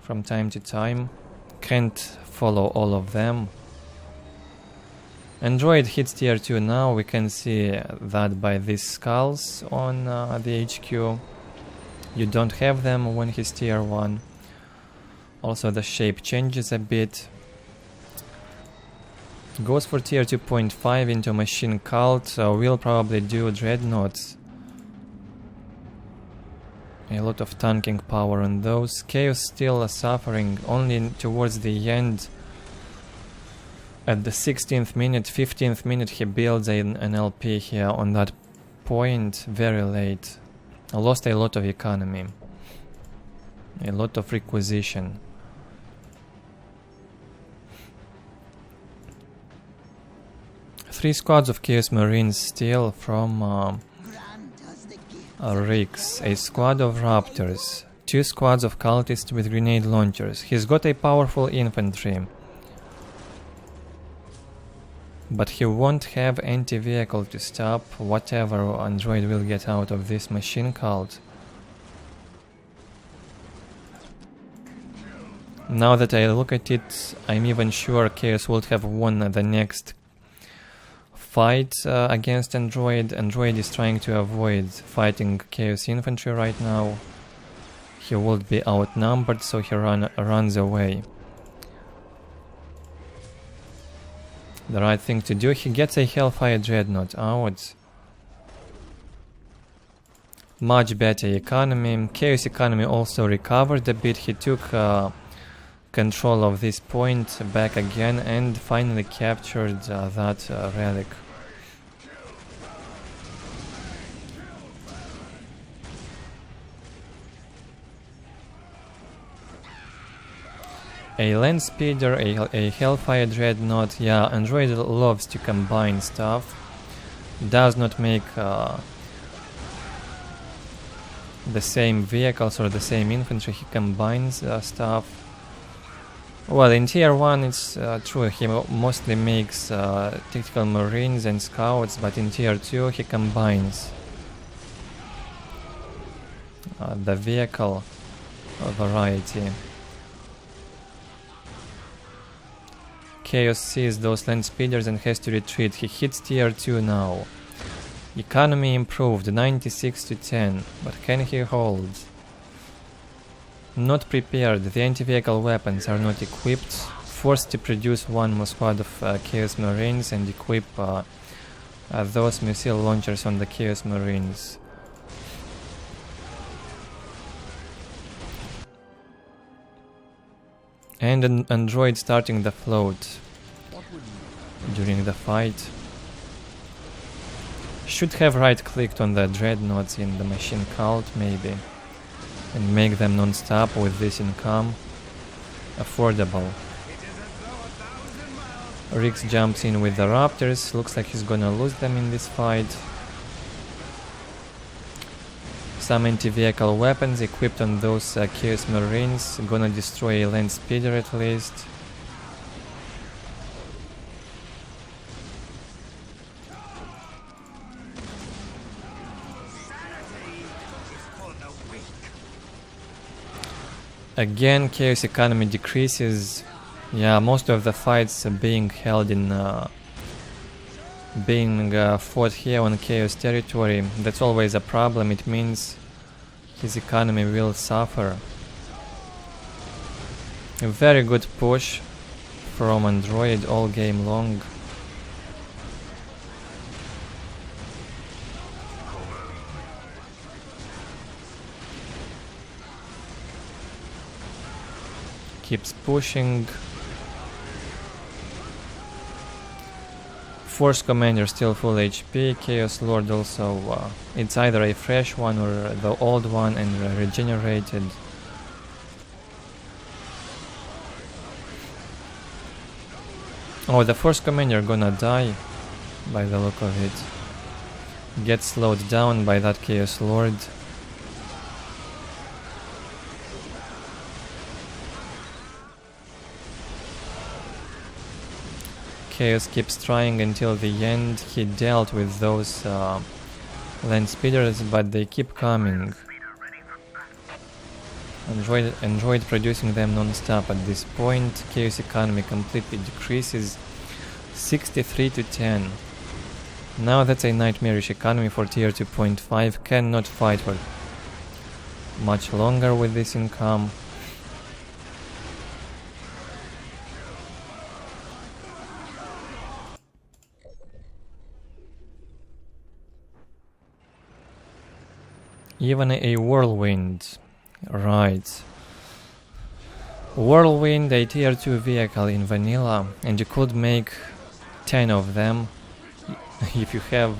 from time to time. Can't follow all of them. Android hits tier 2 now, we can see that by these skulls on the HQ. You don't have them when he's tier 1. Also the shape changes a bit. Goes for tier 2.5 into machine cult, so we'll probably do dreadnoughts. A lot of tanking power on those. Chaos still suffering only towards the end. At the 16th minute, 15th minute he builds an LP here on that point, very late. Lost a lot of economy, a lot of requisition. Three squads of Chaos Marines still from Orks, a squad of Raptors, 2 squads of cultists with grenade launchers. He's got a powerful infantry, but he won't have anti-vehicle to stop whatever Android will get out of this machine cult. Now that I look at it, I'm even sure Chaos would have won the next fight against Android. Android is trying to avoid fighting Chaos infantry right now. He would be outnumbered, so he runs away. The right thing to do. He gets a Hellfire Dreadnought out. Much better economy. Chaos economy also recovered a bit. He took control of this point back again and finally captured that relic. A land speeder, a Hellfire Dreadnought. Yeah, Android loves to combine stuff. Does not make the same vehicles or the same infantry. He combines stuff. Well, in tier 1 it's true, he mostly makes tactical marines and scouts, but in tier 2 he combines the vehicle variety. Chaos sees those land speeders and has to retreat. He hits tier 2 now. Economy improved 96 to 10, but can he hold? Not prepared. The anti-vehicle weapons are not equipped. Forced to produce one more squad of Chaos Marines and equip those missile launchers on the Chaos Marines. And an Android starting the float during the fight. Should have right-clicked on the dreadnoughts in the machine cult, maybe, and make them non-stop with this income. Affordable. Rix jumps in with the Raptors. Looks like he's gonna lose them in this fight. Some anti-vehicle weapons equipped on those Chaos Marines, gonna destroy a land speeder at least. Again, Chaos economy decreases. Yeah, most of the fights are being held in fought here on Chaos territory. That's always a problem. It means his economy will suffer. A very good push from Android all game long. Keeps pushing. Force Commander still full HP, Chaos Lord also, it's either a fresh one or the old one and regenerated. Oh, the Force Commander gonna die by the look of it. Gets slowed down by that Chaos Lord. Chaos keeps trying until the end. He dealt with those land speeders, but they keep coming. Android producing them non-stop at this point. Chaos economy completely decreases. 63 to 10. Now that's a nightmarish economy for tier 2.5. Cannot fight for much longer with this income. Even a whirlwind, right. Whirlwind, a tier 2 vehicle in vanilla, and you could make 10 of them if you have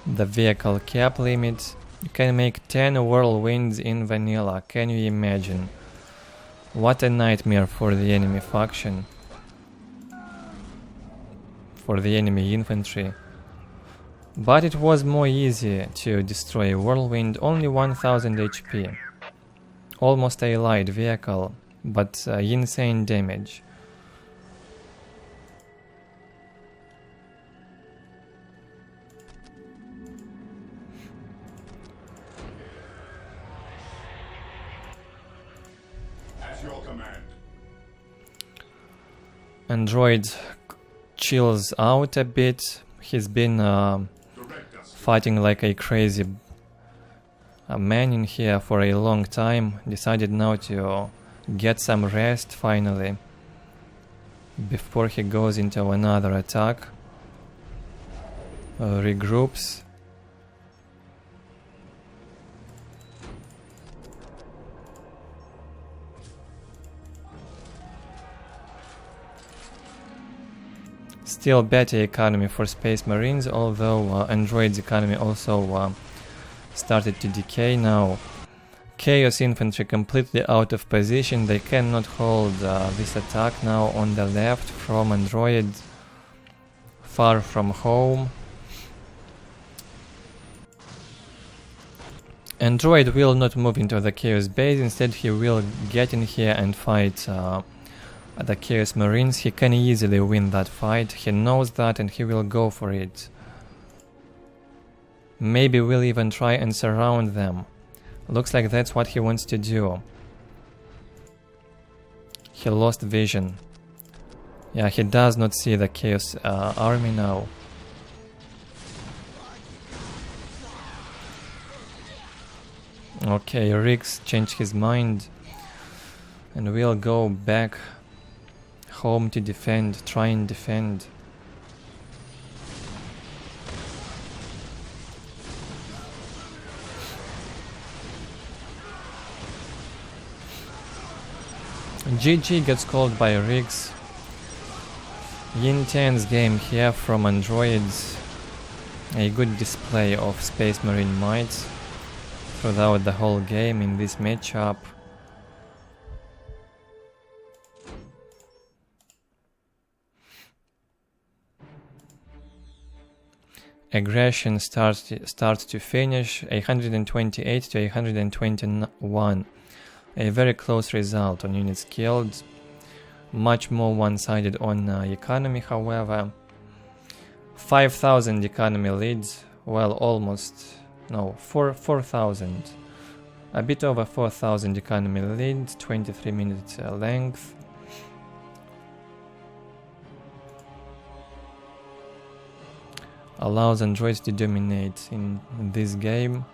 the vehicle cap limit. You can make 10 whirlwinds in vanilla. Can you imagine? What a nightmare for the enemy faction, for the enemy infantry. But it was more easy to destroy a whirlwind, only 1000 HP. Almost a light vehicle, but insane damage. At your command. Android chills out a bit. He's been fighting like a crazy man in here for a long time. Decided now to get some rest finally before he goes into another attack. Regroups. Still better economy for Space Marines, although Android's economy also started to decay now. Chaos Infantry completely out of position. They cannot hold this attack now on the left from Android, far from home. Android will not move into the Chaos base, instead he will get in here and fight the Chaos Marines. He can easily win that fight, he knows that, and he will go for it. Maybe we'll even try and surround them. Looks like that's what he wants to do. He lost vision. Yeah, he does not see the Chaos army now. Okay, Riggs changed his mind and we'll go back home to defend, try and defend. GG gets called by Riggs. Intense game here from Androids. A good display of Space Marine might throughout the whole game in this matchup. aggression start to finish, 128 to 121. A very close result on units killed. Much more one-sided on economy, however. 5,000 economy leads. Well, almost, no, 4,000. A bit over 4,000 economy lead, 23 minutes length. Allows androids to dominate in this game.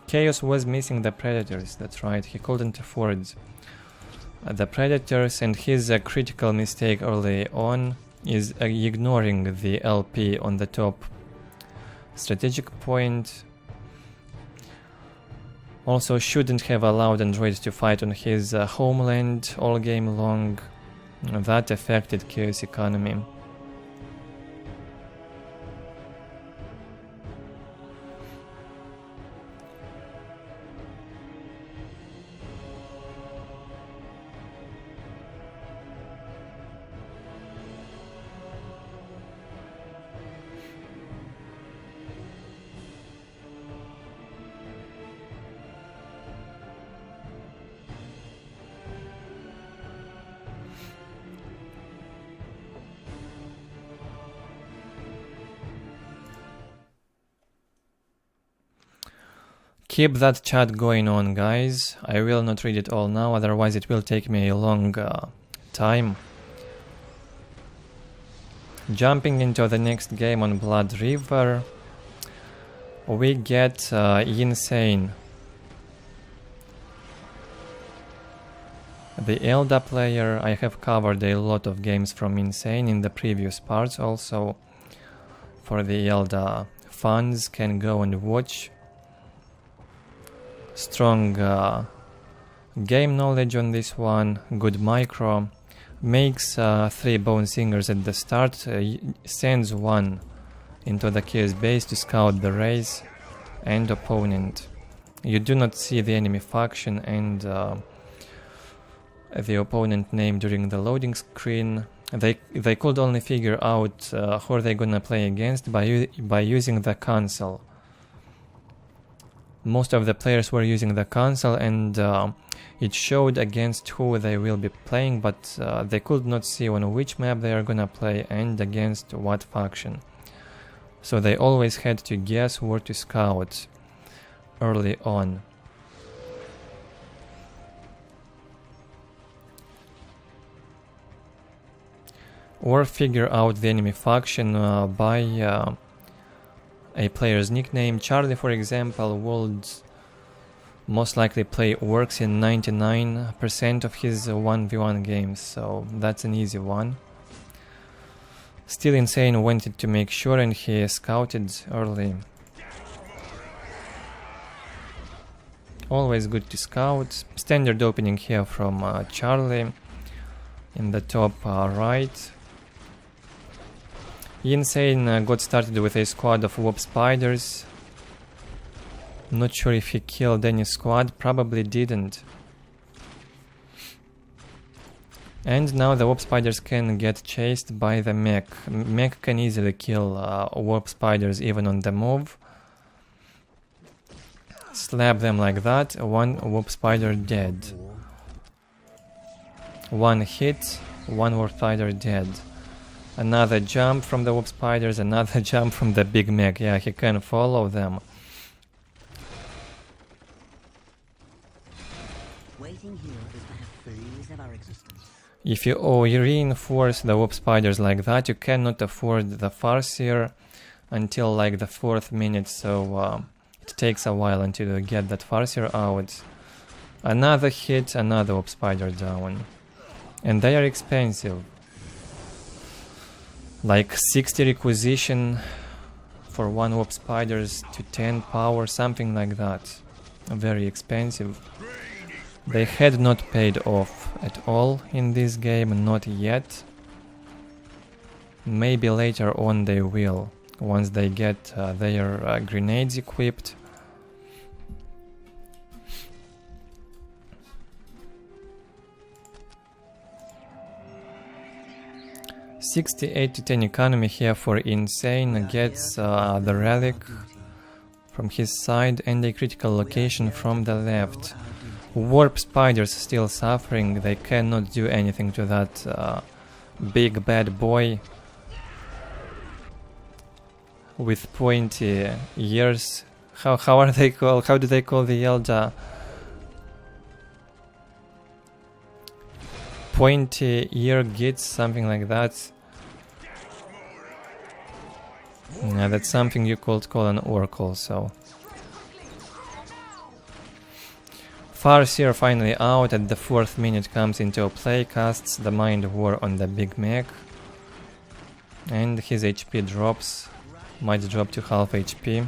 Chaos was missing the predators, that's right, he couldn't afford the predators, and his critical mistake early on is ignoring the LP on the top strategic point. Also shouldn't have allowed androids to fight on his homeland all game long. That affected Chaos economy. Keep that chat going on, guys. I will not read it all now, otherwise it will take me a long time. Jumping into the next game on Blood River, we get Insane. The Eldar player. I have covered a lot of games from Insane in the previous parts also. For the Eldar fans, can go and watch. Strong game knowledge on this one, good micro, makes 3 bone singers at the start, sends 1 into the Chaos base to scout the race and opponent. You do not see the enemy faction and the opponent name during the loading screen. They could only figure out who they're gonna play against by using the console. Most of the players were using the console, and it showed against who they will be playing, but they could not see on which map they are gonna play and against what faction. So they always had to guess where to scout early on. Or figure out the enemy faction by a player's nickname. Charlie, for example, would most likely play Orks in 99% of his 1v1 games, so that's an easy one. Still Insane wanted to make sure, and he scouted early. Always good to scout. Standard opening here from Charlie in the top right. Insane got started with a squad of warp spiders. Not sure if he killed any squad, probably didn't. And now the warp spiders can get chased by the mech. Mech can easily kill warp spiders even on the move. Slap them like that, 1 warp spider dead. 1 hit, 1 warp spider dead. Another jump from the warp spiders, another jump from the big mech. Yeah, he can follow them. Waiting here is the phase of our existence. If you reinforce the warp spiders like that, you cannot afford the Farseer until like the 4th minute, so it takes a while until you get that Farseer out. Another hit, another warp spider down. And they are expensive. Like 60 requisition for 1 warp spiders to 10 power, something like that. Very expensive. They had not paid off at all in this game, not yet. Maybe later on they will, once they get their grenades equipped. 68 to 10 economy here for Insane, gets the relic from his side and a critical location from the left. Warp spiders still suffering, they cannot do anything to that big bad boy with pointy ears. How are they called? How do they call the Eldar? Pointy ear gits, something like that. Yeah, that's something you could call an orc also. Farseer finally out at the 4th minute comes into play, casts the Mind War on the big mech. And his HP drops, might drop to half HP.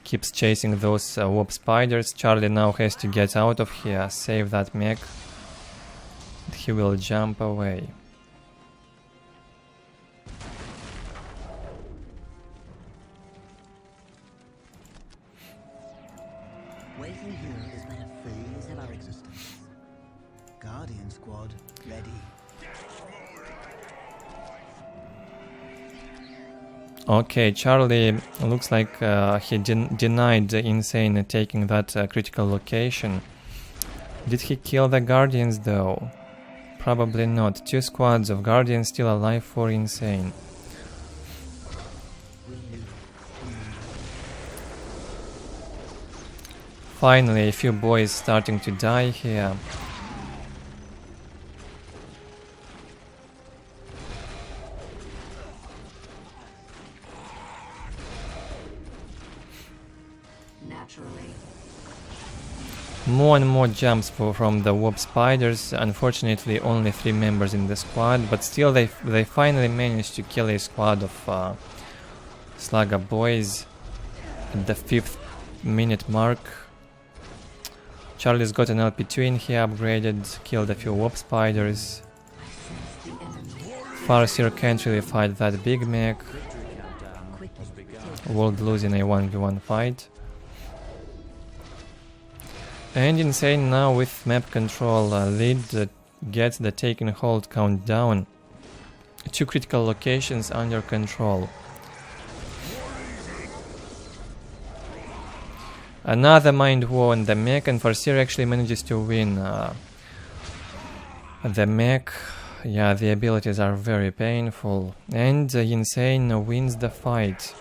Keeps chasing those warp spiders. Charlie now has to get out of here, save that mech. He will jump away. Waiting here has been a phase of our existence. Guardian squad ready. Okay, Charlie looks like he denied Insane taking that critical location. Did he kill the Guardians though? Probably not. 2 squads of Guardians still alive for Insane. Finally, a few boys starting to die here. More and more jumps from the warp spiders. Unfortunately, only 3 members in the squad, but still they finally managed to kill a squad of Slugger boys at the 5th minute mark. Charlie's got an LP2 in here, upgraded, killed a few warp spiders. Farseer can't really fight that big mech. World losing a 1v1 fight. And Insane now with map control lead gets the taken hold count down. 2 critical locations under control. Another Mind War on the mech, and Farseer actually manages to win the mech. Yeah, the abilities are very painful. And Insane wins the fight.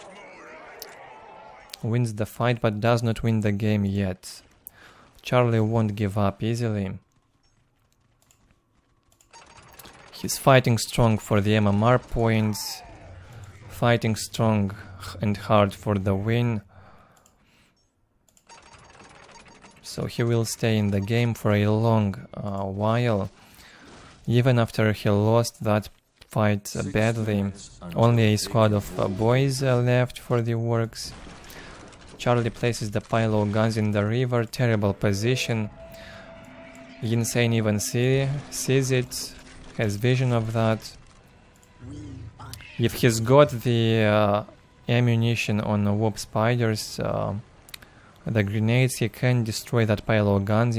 Wins the fight but does not win the game yet. Charlie won't give up easily. He's fighting strong for the MMR points, fighting strong and hard for the win. So he will stay in the game for a long while, even after he lost that fight badly. Only a squad of boys left for the Orks. Charlie places the pile of guns in the river, terrible position. Insane even sees it, has vision of that. If he's got the ammunition on the warp spiders, the grenades, he can destroy that pile of guns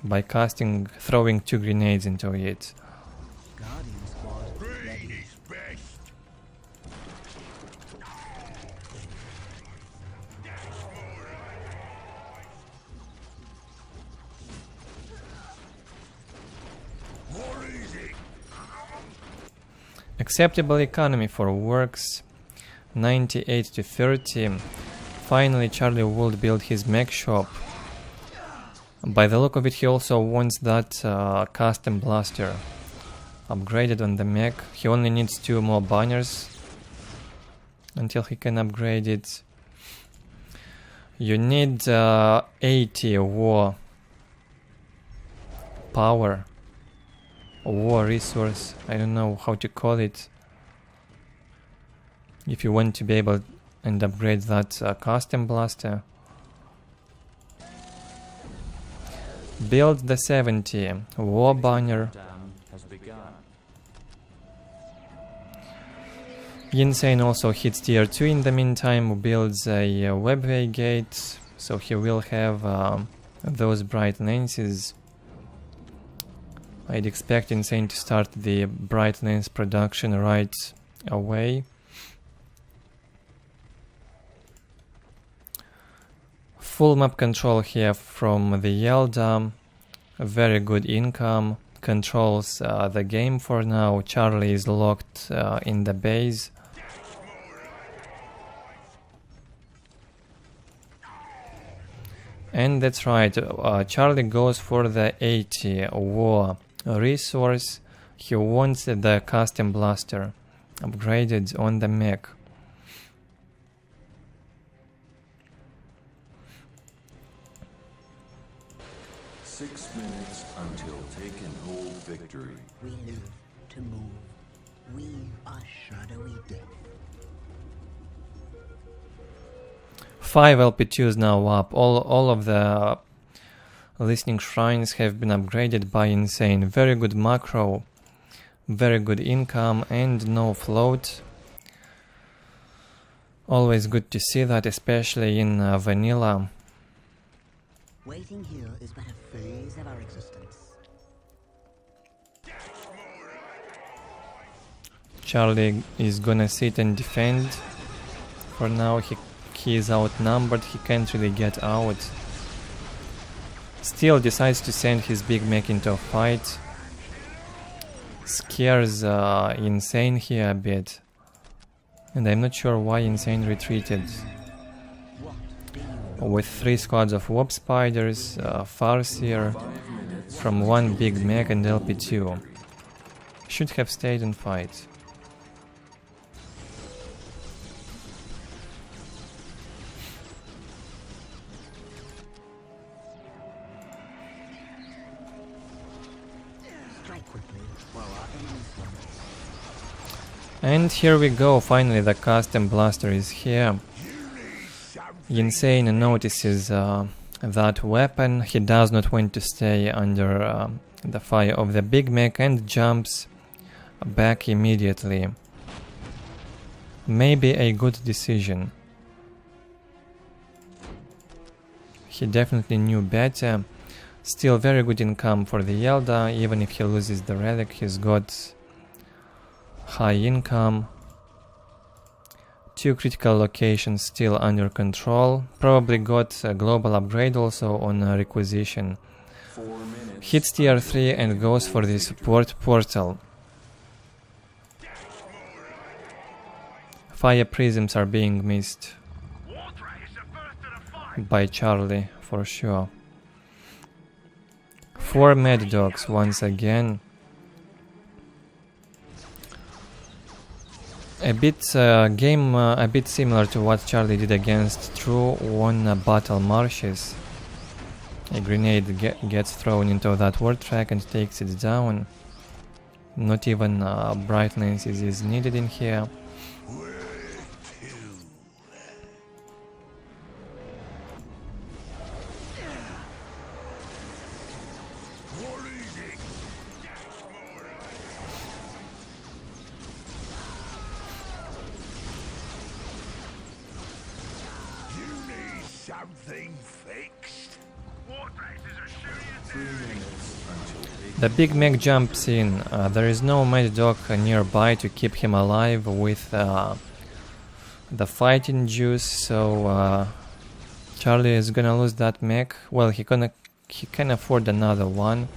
by throwing 2 grenades into it. Acceptable economy for Orks, 98 to 30. Finally, Charlie will build his mech shop. By the look of it, he also wants that custom blaster upgraded on the mech. He only needs 2 more banners until he can upgrade it. You need 80 war power. War resource, I don't know how to call it, if you want to be able and upgrade that custom blaster. Build the 70 war banner. Insane also hits tier 2 in the meantime, builds a webway gate, so he will have those bright lances I'd expect Insane to start the Bright Lens production right away. Full map control here from the Eldar. Very good income. Controls the game for now. Charlie is locked in the base. And that's right, Charlie goes for the 80 war resource. He wants the custom blaster upgraded on the mech. Six minutes until taken hold victory. We live to move. We are shadowy death. 5 LP2s now up. All of the listening shrines have been upgraded by Insane. Very good macro, very good income, and no float. Always good to see that, especially in vanilla. Waiting here is but a phase of our existence. Charlie is gonna sit and defend. For now he is outnumbered, he can't really get out. Still decides to send his big mech into a fight. Scares Insane here a bit. And I'm not sure why Insane retreated. With 3 squads of warp spiders, Farseer, from 1 big mech and LP2. Should have stayed and fight. And here we go, finally the custom blaster is here. Insane notices that weapon. He does not want to stay under the fire of the big mech and jumps back immediately. Maybe a good decision. He definitely knew better. Still very good income for the Eldar. Even if he loses the relic, he's got high income. 2 critical locations still under control. Probably got a global upgrade also on requisition. Hits tier 3 and goes for the support portal. Fire prisms are being missed by Charlie for sure. 4 mad dogs once again. A bit game a bit similar to what Charlie did against True on Battle Marshes. A grenade gets thrown into that ward track and takes it down. Not even Bright Lens is needed in here. The big mech jumps in. There is no mad dog nearby to keep him alive with the fighting juice, so Charlie is gonna lose that mech. Well, he can afford another one.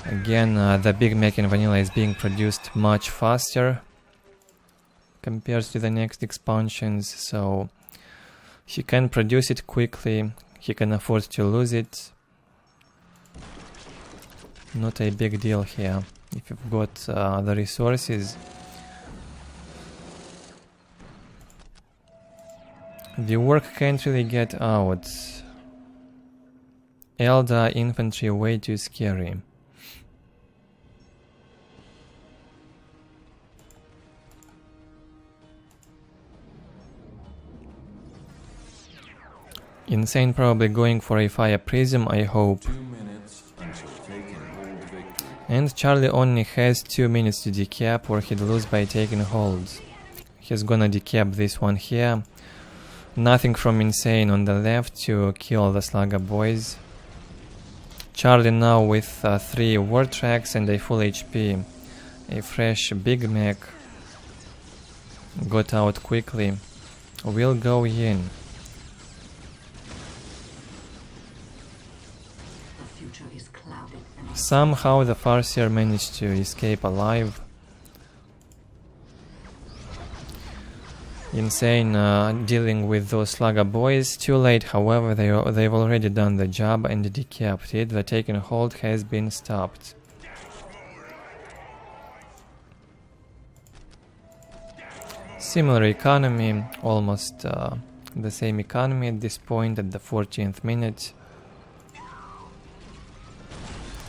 Again, the big mech in vanilla is being produced much faster compared to the next expansions, so he can produce it quickly. He can afford to lose it. Not a big deal here if you've got the resources. The work can't really get out. Eldar infantry way too scary. Insane probably going for a fire prism, I hope. 2 minutes until taken hold victory. And Charlie only has 2 minutes to decap or he'd lose by taking hold. He's gonna decap this one here. Nothing from Insane on the left to kill the Slugger boys. Charlie now with 3 war tracks and a full HP. A fresh big mech got out quickly. Will go in. The future is clouded and Somehow the Farseer managed to escape alive. Insane dealing with those slugger boys. Too late, however, they've already done the job and decapped it. The taken hold has been stopped. Similar economy, almost the same economy at this point at the 14th minute.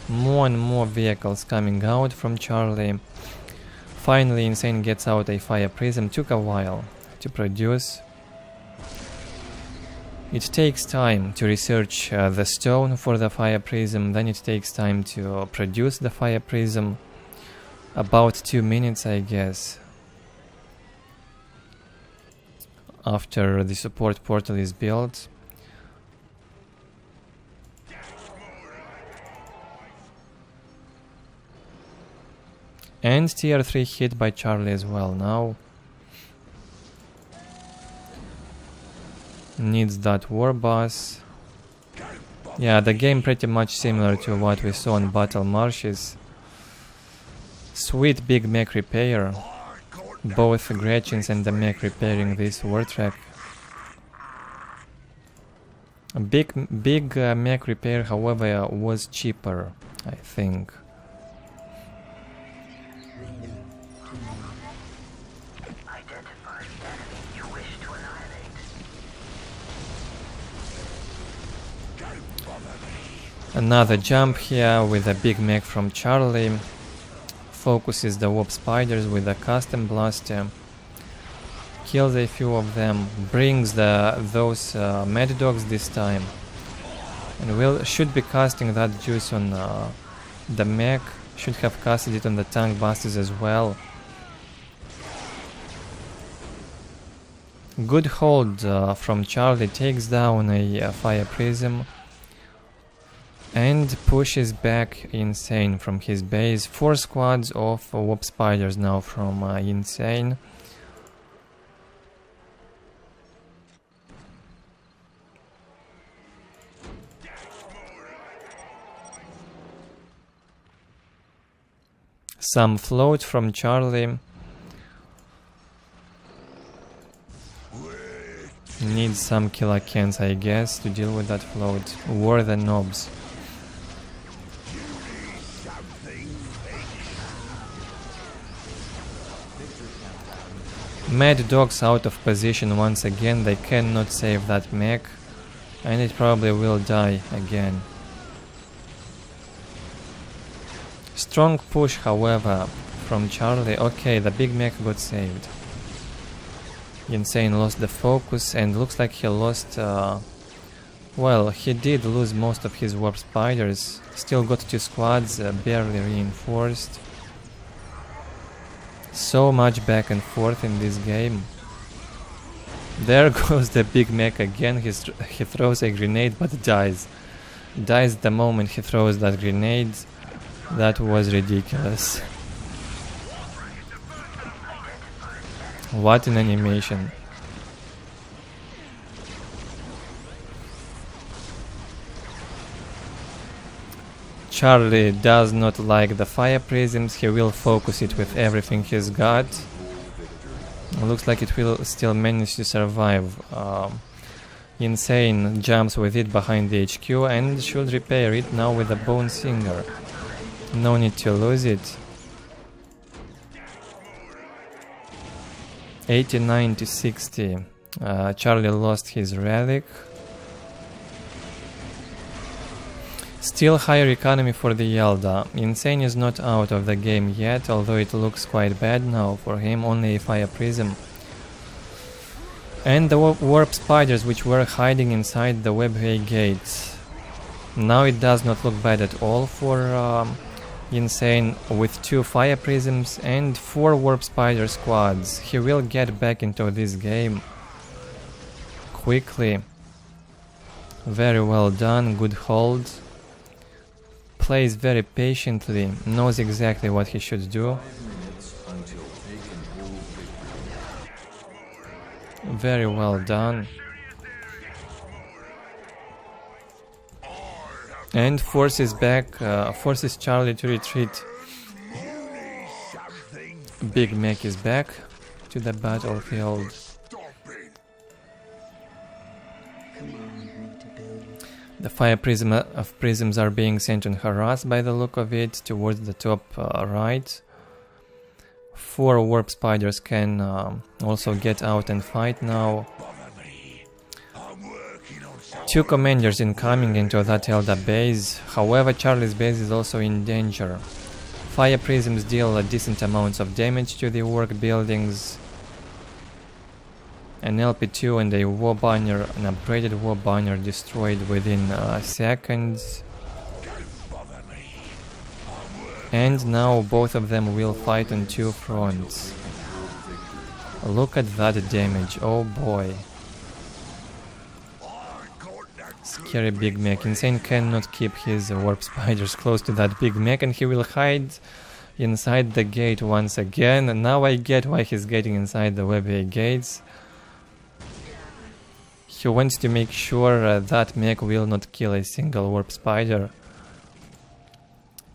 More and more vehicles coming out from Charlie. Finally, Insane gets out a fire prism. Took a while to produce. It takes time to research the stone for the fire prism, then it takes time to produce the fire prism. About 2 minutes, I guess, after the support portal is built. And tier 3 hit by Charlie as well now. Needs that war boss. Yeah, the game pretty much similar to what we saw in Battle Marshes. Sweet big mech repair. Both Gretchens and the mech repairing this war track. A big mech repair, however, was cheaper, I think. Identify the enemy you wish to annihilate. Another jump here with a big mech from Charlie. Focuses the warp spiders with a custom blaster. Kills a few of them. Brings those mad dogs this time. And should be casting that juice on the mech. Should have casted it on the tank busters as well. Good hold from Charlie. Takes down a fire prism. And pushes back Insane from his base. 4 squads of warp spiders now from Insane. Some float from Charlie. Needs some killer cans, I guess, to deal with that float. War the knobs. Mad dogs out of position once again. They cannot save that mech, and it probably will die again. Strong push, however, from Charlie. Okay, the big mech got saved. Insane lost the focus, and looks like he lost... well, he did lose most of his warp spiders. Still got 2 squads, barely reinforced. So much back and forth in this game. There goes the big mech again. He throws a grenade but dies. Dies the moment he throws that grenade. That was ridiculous. What an animation. Charlie does not like the fire prisms. He will focus it with everything he's got. Looks like it will still manage to survive. Insane jumps with it behind the HQ and should repair it now with a Bone Singer. No need to lose it. 89 to 60. Charlie lost his relic. Still higher economy for the Eldar. Insane is not out of the game yet, although it looks quite bad now for him. Only a fire prism. And the warp spiders which were hiding inside the webway gates. Now it does not look bad at all for Insane with 2 fire prisms and 4 warp spider squads. He will get back into this game quickly. Very well done, good hold. plays very patiently, knows exactly what he should do. 5 minutes until taken hold victory. Very well done. And forces Charlie to retreat. Big Mac is back to the battlefield. The fire prisms are being sent and harassed by the look of it towards the top right. 4 warp spiders can also get out and fight now. 2 commanders incoming into that Eldar base. However, Charlie's base is also in danger. Fire prisms deal a decent amounts of damage to the Ork buildings. An LP2 and a war banner, an upgraded war banner destroyed within seconds. And now both of them will fight on 2 fronts. Look at that damage, oh boy. Scary Big Mac. Insane cannot keep his warp spiders close to that Big Mac, and he will hide inside the gate once again. And now I get why he's getting inside the webway gates. He wants to make sure that mech will not kill a single warp spider.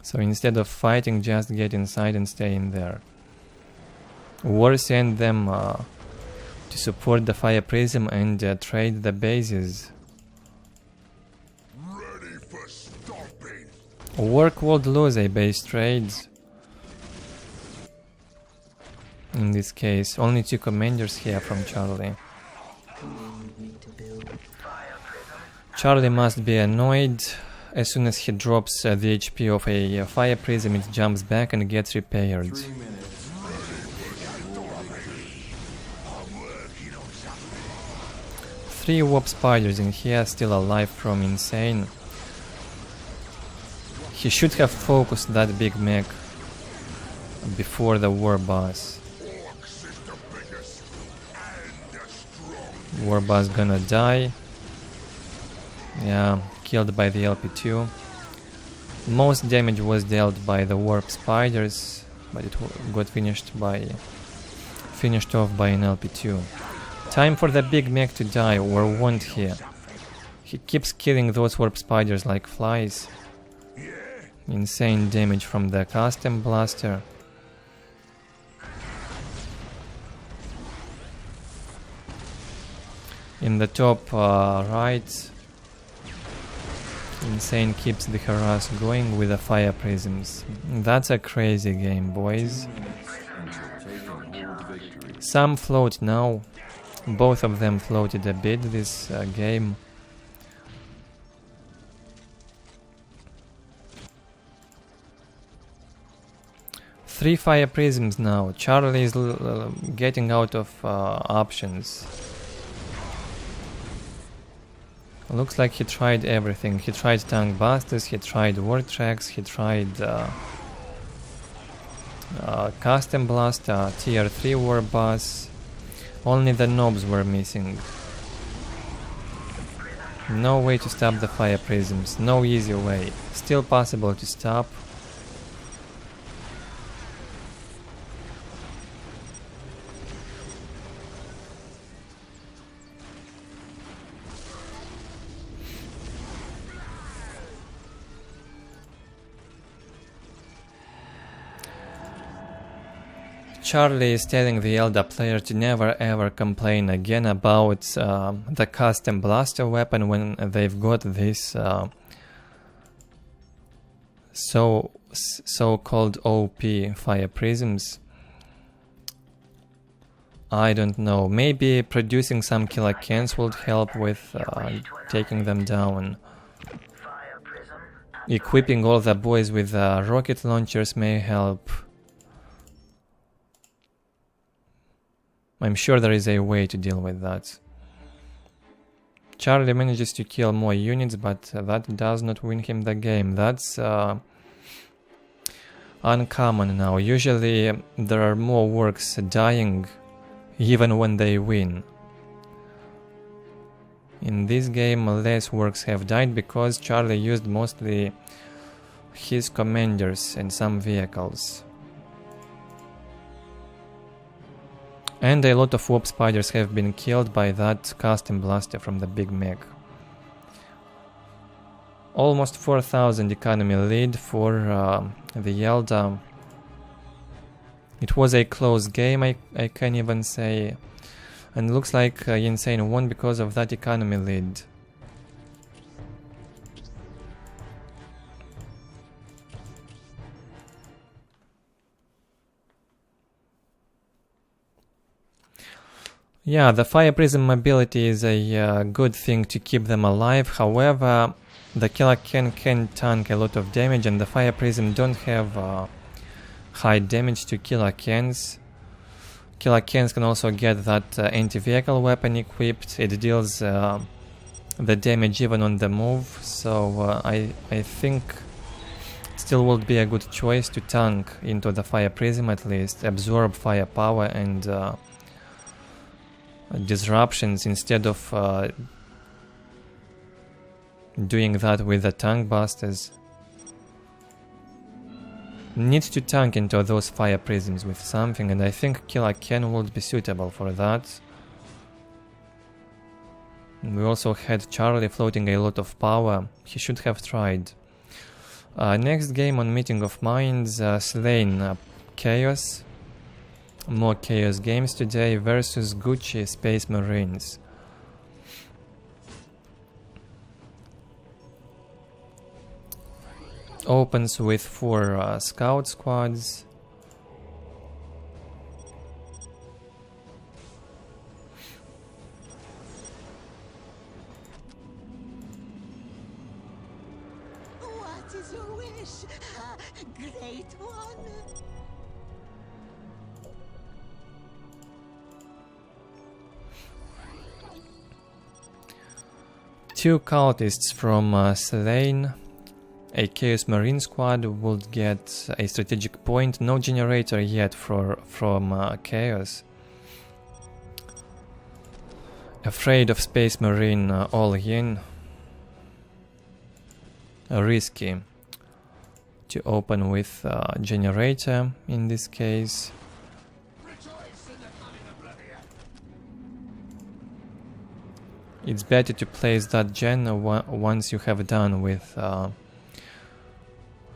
So instead of fighting, just get inside and stay in there. Or send them to support the fire prism and trade the bases. Ork would lose a base trade. In this case, only 2 commanders here from Charlie. Charlie must be annoyed. As soon as he drops the HP of a fire prism, it jumps back and gets repaired. 3 minutes. 3 warp spiders in here, still alive from Insane. He should have focused that Big Mac before the war boss. War boss gonna die. Yeah, killed by the LP2. Most damage was dealt by the warp spiders, but it got finished off by an LP2. Time for the Big Mac to die, or won't he? He keeps killing those warp spiders like flies. Insane damage from the custom blaster. In the top right, Insane keeps the harass going with the fire prisms. That's a crazy game, boys. Some float now. Both of them floated a bit this game. Three fire prisms now. Charlie is getting out of options. Looks like he tried everything. He tried tank busters, he tried ward tracks, he tried custom blaster, tier 3 war boss. Only the knobs were missing. No way to stop the fire prisms, no easy way. Still possible to stop. Charlie is telling the Eldar player to never ever complain again about the custom blaster weapon when they've got this so-called OP fire prisms. I don't know, maybe producing some killer cans would help with taking them down. Equipping all the boys with rocket launchers may help. I'm sure there is a way to deal with that. Charlie manages to kill more units, but that does not win him the game. That's uncommon now. Usually there are more Orks dying even when they win. In this game less Orks have died because Charlie used mostly his commanders and some vehicles. And a lot of warp spiders have been killed by that custom blaster from the big mech. Almost 4,000 economy lead for the Eldar. It was a close game, I can even say. And looks like Insane won because of that economy lead. Yeah, the Fire Prism mobility is a good thing to keep them alive. However, the Killer can tank a lot of damage, and the Fire Prism don't have high damage to Killer Cans. Killer Cans can also get that anti-vehicle weapon equipped. It deals the damage even on the move, so I think it still would be a good choice to tank into the Fire Prism at least, absorb firepower and disruptions instead of doing that with the tank busters. Need to tank into those fire prisms with something, and I think Killer Ken would be suitable for that. We also had Charlie floating a lot of power. He should have tried. Next game on Meeting of Minds, Sleign Chaos. More Chaos games today versus Gucci Space Marines. Opens with 4 scout squads. What is your wish, great one? Two cultists from Sleign. A Chaos Marine squad would get a strategic point. No generator yet from Chaos. Afraid of Space Marine all in. Risky to open with generator in this case. It's better to place that gen once you have done with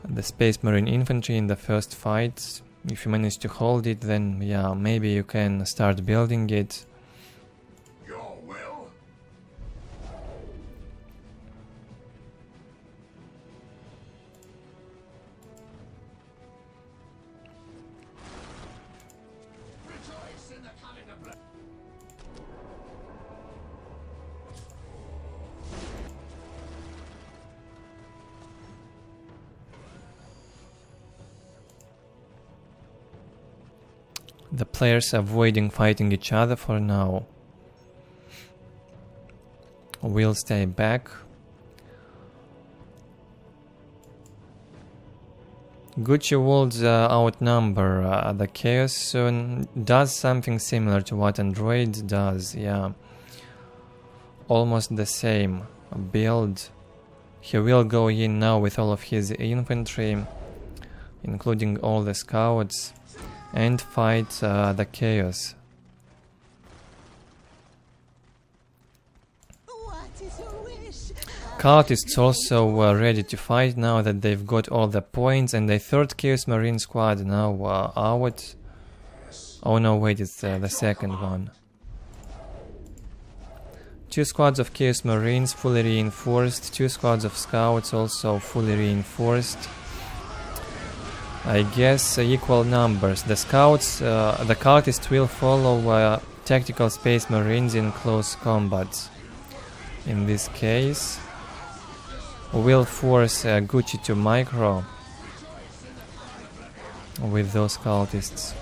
the Space Marine infantry in the first fight. If you manage to hold it, then yeah, maybe you can start building it. Your will? Rejoice in the coming of blood. The players avoiding fighting each other for now. We'll stay back. Gucci would outnumber the Chaos soon. Does something similar to what Android does, yeah. Almost the same build. He will go in now with all of his infantry, including all the scouts, and fight the Chaos. What is your wish? Cultists also were ready to fight now that they've got all the points, and the third Chaos Marine squad now out. Oh no, wait, it's the second one. 2 squads of Chaos Marines fully reinforced, 2 squads of scouts also fully reinforced. I guess equal numbers. The scouts, the cultists will follow tactical Space Marines in close combat. In this case, will force Gucci to micro with those cultists.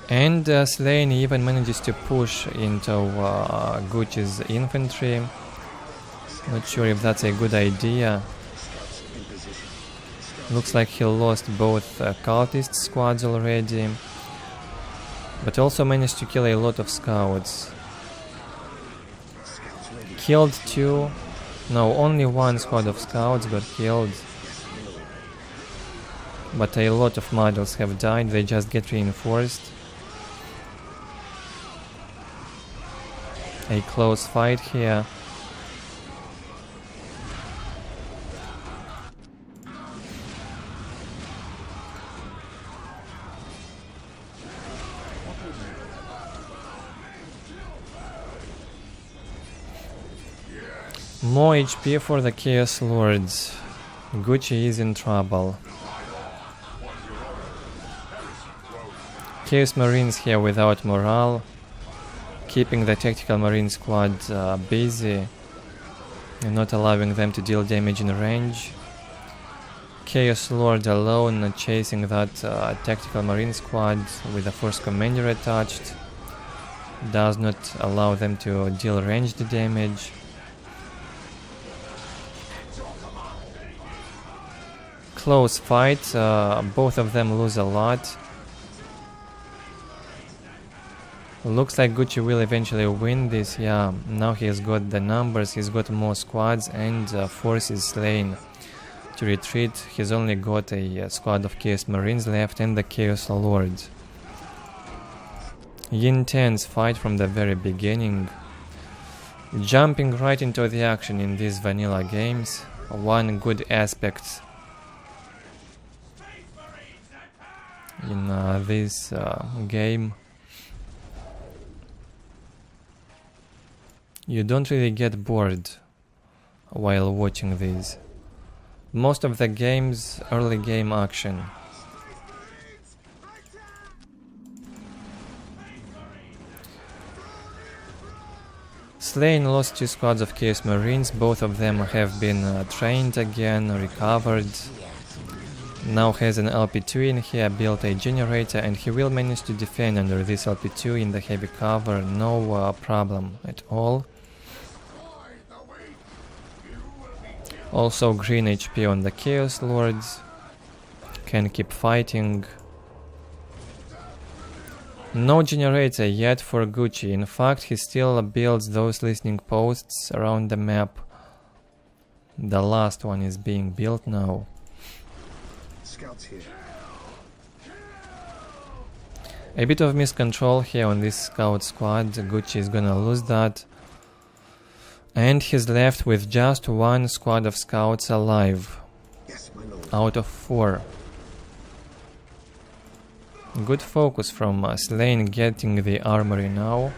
And Sleign even manages to push into Gucci's infantry. Not sure if that's a good idea. Looks like he lost both cultist squads already, but also managed to kill a lot of scouts. Killed 2, No, only one squad of scouts got killed. But a lot of models have died, they just get reinforced. A close fight here. More HP for the Chaos Lords. Gucci is in trouble. Chaos Marines here without morale, keeping the Tactical Marine squad busy and not allowing them to deal damage in range. Chaos Lord alone chasing that Tactical Marine squad with the Force Commander attached. Does not allow them to deal ranged damage. Close fight, both of them lose a lot. Looks like Gucci will eventually win this, yeah. Now he's got the numbers, he's got more squads and forces Sleign to retreat. He's only got a squad of Chaos Marines left and the Chaos Lord. Intense fight from the very beginning. Jumping right into the action in these vanilla games. One good aspect in this game. You don't really get bored while watching these. Most of the games, early game action. Sleign lost 2 squads of Chaos Marines, both of them have been trained again, recovered. Now has an LP2 in here, built a generator, and he will manage to defend under this LP2 in the heavy cover, no problem at all. Also green HP on the Chaos Lords, can keep fighting. No generator yet for Gucci, in fact he still builds those listening posts around the map. The last one is being built now. Scouts here. A bit of miscontrol here on this scout squad, Gucci is gonna lose that. And he's left with just 1 squad of scouts alive. Yes, my lord. Out of 4. Good focus from Sleign getting the armory now.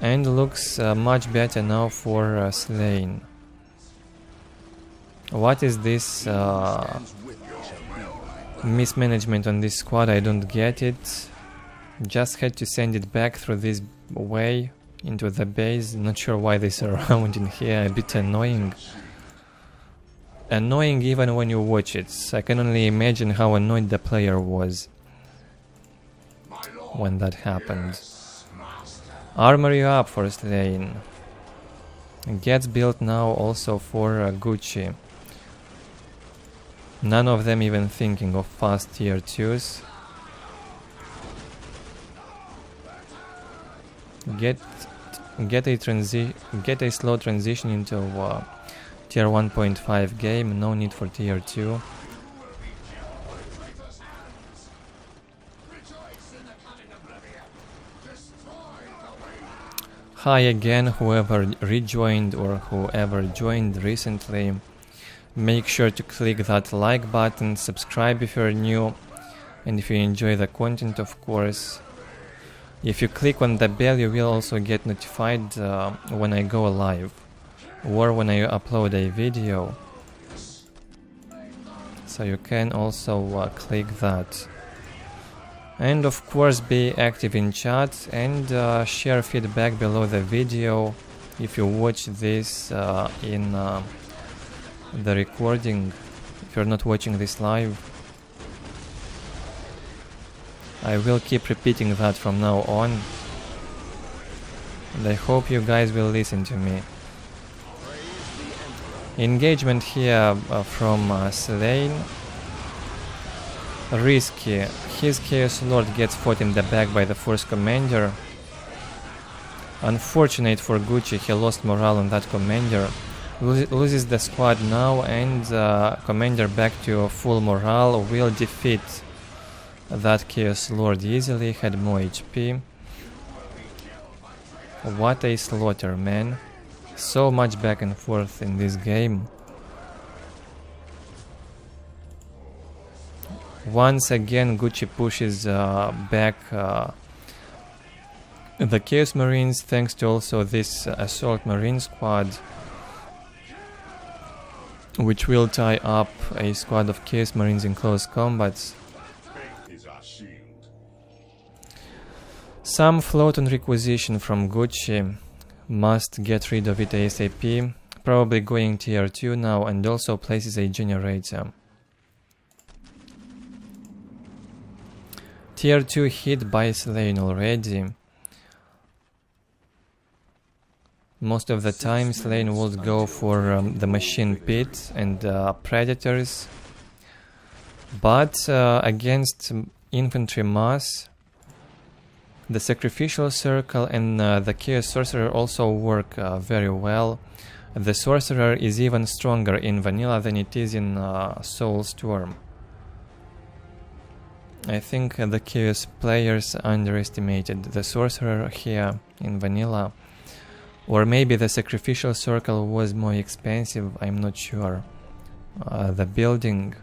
And looks much better now for Sleign. What is this mismanagement on this squad? I don't get it. Just had to send it back through this way into the base. Not sure why they surround in here. A bit annoying. Annoying even when you watch it. I can only imagine how annoyed the player was when that happened. Armory up for Sleign. Gets built now also for Gucci. None of them even thinking of fast tier 2s. Get a slow transition into tier 1.5 game, no need for tier 2. Hi again, whoever rejoined or whoever joined recently. Make sure to click that like button, subscribe if you're new, and if you enjoy the content, of course. If you click on the bell, you will also get notified when I go live or when I upload a video. So you can also click that. And of course be active in chat and share feedback below the video if you watch this in the recording, if you're not watching this live. I will keep repeating that from now on, and I hope you guys will listen to me. Engagement here from Sleign. Risky. His Chaos Lord gets fought in the back by the Force Commander. Unfortunate for Gucci, he lost morale on that commander. Loses the squad now, and commander back to full morale. Will defeat that Chaos Lord easily, had more HP. What a slaughter, man. So much back and forth in this game. Once again, Gucci pushes back the Chaos Marines, thanks to also this Assault Marine squad, which will tie up a squad of Chaos Marines in close combat. Some float on requisition from Gucci. Must get rid of it ASAP. Probably going tier 2 now, and also places a generator. Tier 2 hit by Sleign already. Most of the time Sleign will go for the machine pit and predators. But against infantry mass, the sacrificial circle and the chaos sorcerer also work very well. The sorcerer is even stronger in vanilla than it is in Soulstorm. I think the chaos players underestimated the sorcerer here in vanilla. Or maybe the sacrificial circle was more expensive, I'm not sure. The building.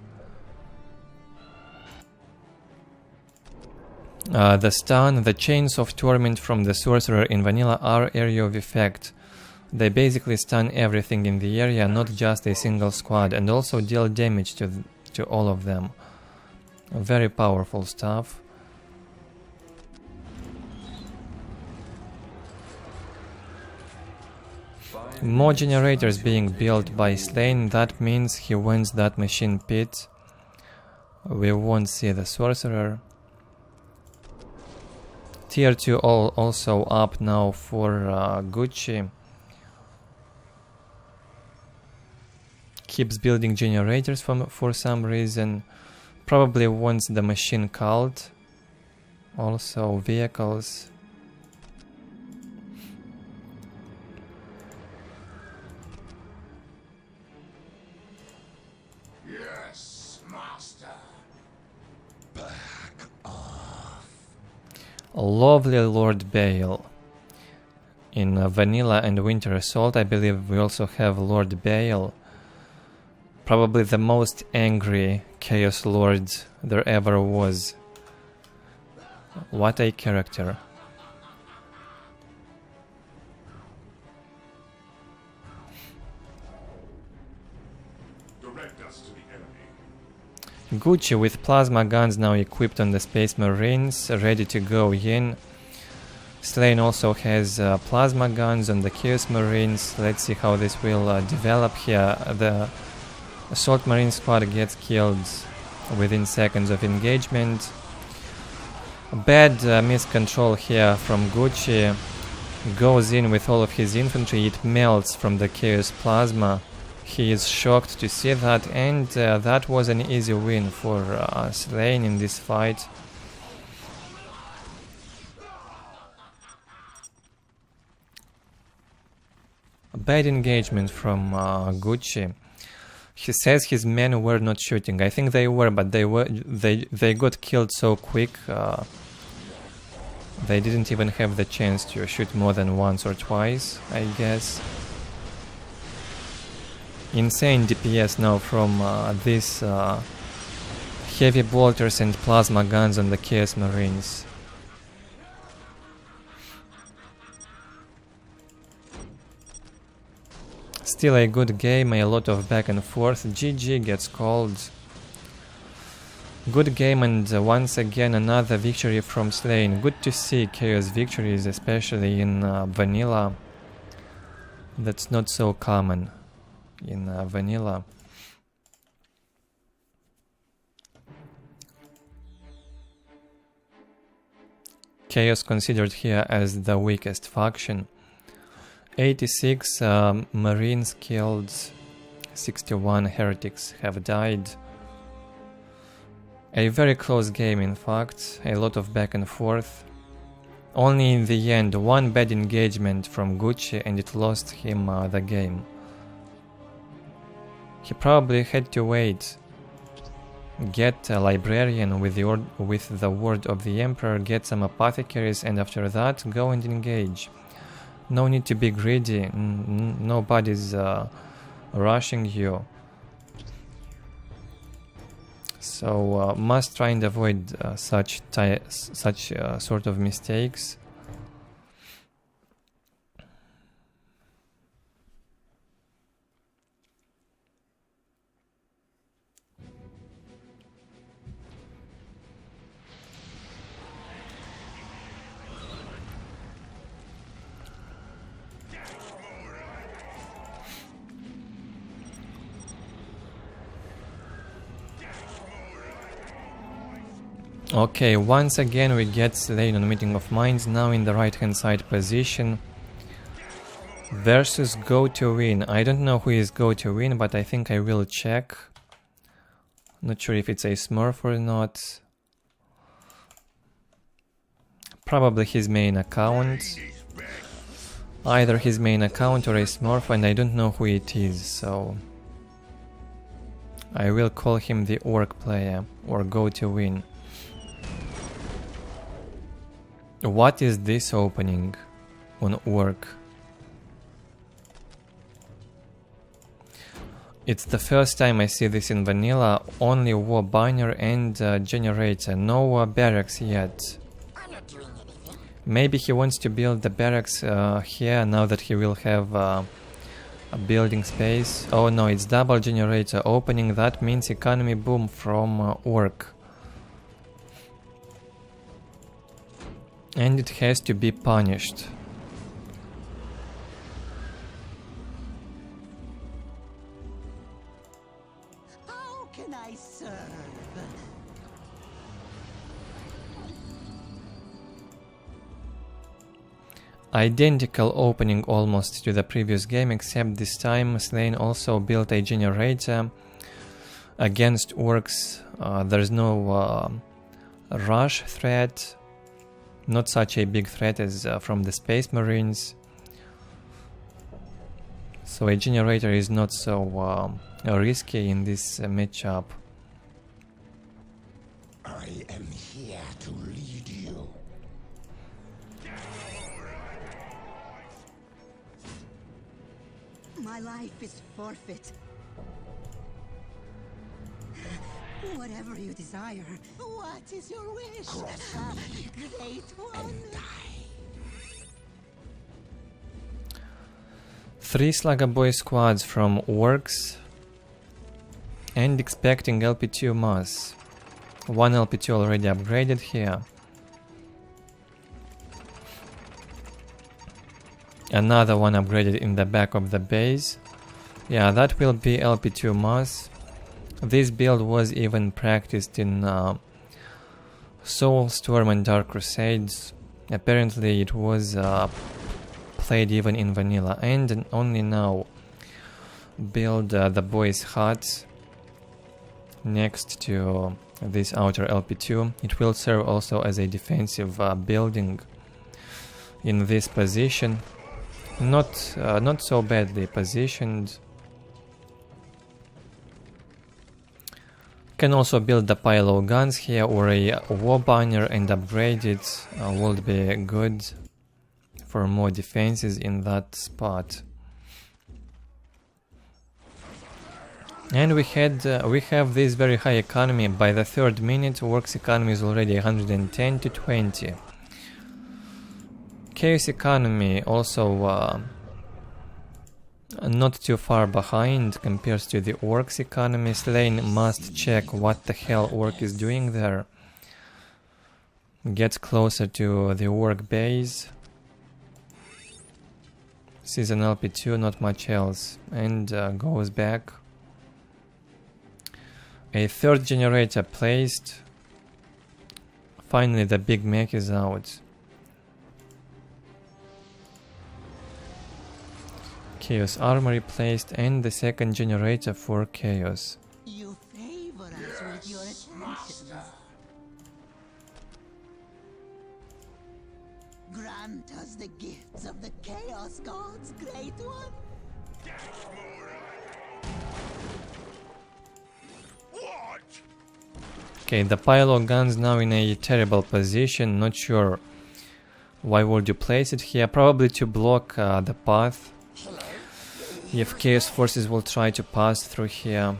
The stun, the chains of torment from the sorcerer in vanilla are area of effect. They basically stun everything in the area, not just a single squad, and also deal damage to all of them. Very powerful stuff. More generators being built by Sleign, that means he wins that machine pit. We won't see the sorcerer. Tier 2 also up now for Gucci. Keeps building generators for some reason. Probably wants the machine cult. Also vehicles. Yes, master. Back off. Lovely Lord Bale. In Vanilla and Winter Assault, I believe we also have Lord Bale. Probably the most angry Chaos Lord there ever was. What a character. Direct us to the enemy. Gucci with plasma guns now equipped on the Space Marines, ready to go in. Sleign also has plasma guns on the Chaos Marines. Let's see how this will develop here. The Assault Marine squad gets killed within seconds of engagement. Bad miscontrol here from Gucci. Goes in with all of his infantry. It melts from the Chaos Plasma. He is shocked to see that, and that was an easy win for Sleign in this fight. A bad engagement from Gucci. He says his men were not shooting. I think they were, but they got killed so quick. They didn't even have the chance to shoot more than once or twice, I guess. Insane DPS now from these heavy bolters and plasma guns on the Chaos Marines. Still a good game, a lot of back and forth. GG gets called. Good game, and once again another victory from Sleign. Good to see Chaos victories, especially in Vanilla. That's not so common in Vanilla. Chaos considered here as the weakest faction. 86 Marines killed, 61 heretics have died. A very close game, in fact, a lot of back and forth. Only in the end, one bad engagement from Gucci and it lost him the game. He probably had to wait, get a librarian with the word of the Emperor, get some apothecaries, and after that go and engage. No need to be greedy, nobody's rushing you. So must try and avoid such sort of mistakes. Okay, once again we get Sleign on Meeting of Minds, now in the right hand side position. Versus GoToWin. I don't know who is GoToWin, but I think I will check. Not sure if it's a Smurf or not. Probably his main account. Either his main account or a Smurf, and I don't know who it is, so I will call him the Orc player or GoToWin. What is this opening on Orc? It's the first time I see this in vanilla. Only war banner and generator, no barracks yet. Maybe he wants to build the barracks here now that he will have a building space. Oh no, it's double generator opening. That means economy boom from Orc. And it has to be punished. How can I serve? Identical opening almost to the previous game, except this time Sleign also built a generator against Orks. There's no rush threat. Not such a big threat as from the Space Marines. So a generator is not so risky in this matchup. I am here to lead you. My life is forfeit. Whatever you desire. What is your wish? Great one. 3 Slugger Boy squads from Orks and expecting LP2 mass. 1 LP2 already upgraded here. Another one upgraded in the back of the base. Yeah, that will be LP2 mass. This build was even practiced in Soulstorm and Dark Crusades. Apparently it was played even in vanilla, and only now build the boys' hut next to this outer LP2. It will serve also as a defensive building in this position. Not so badly positioned. Can also build the payload guns here or a war banner and upgrade it. Would be good for more defenses in that spot. And we have this very high economy. By the 3rd minute, Orcs economy is already 110 to 20. Chaos economy also not too far behind compared to the Orcs economy. Sleign must check what the hell Orc is doing there. Gets closer to the Orc base. Sees an LP2, not much else, and goes back. A 3rd generator placed. Finally the big mech is out. Chaos Armory placed and the 2nd generator for Chaos. You favor us with your attentions. Grant us the gifts of the Chaos Gods, Great One. What? Okay, the pylon gun's now in a terrible position. Not sure why would you place it here. Probably to block the path. If Chaos forces will try to pass through here.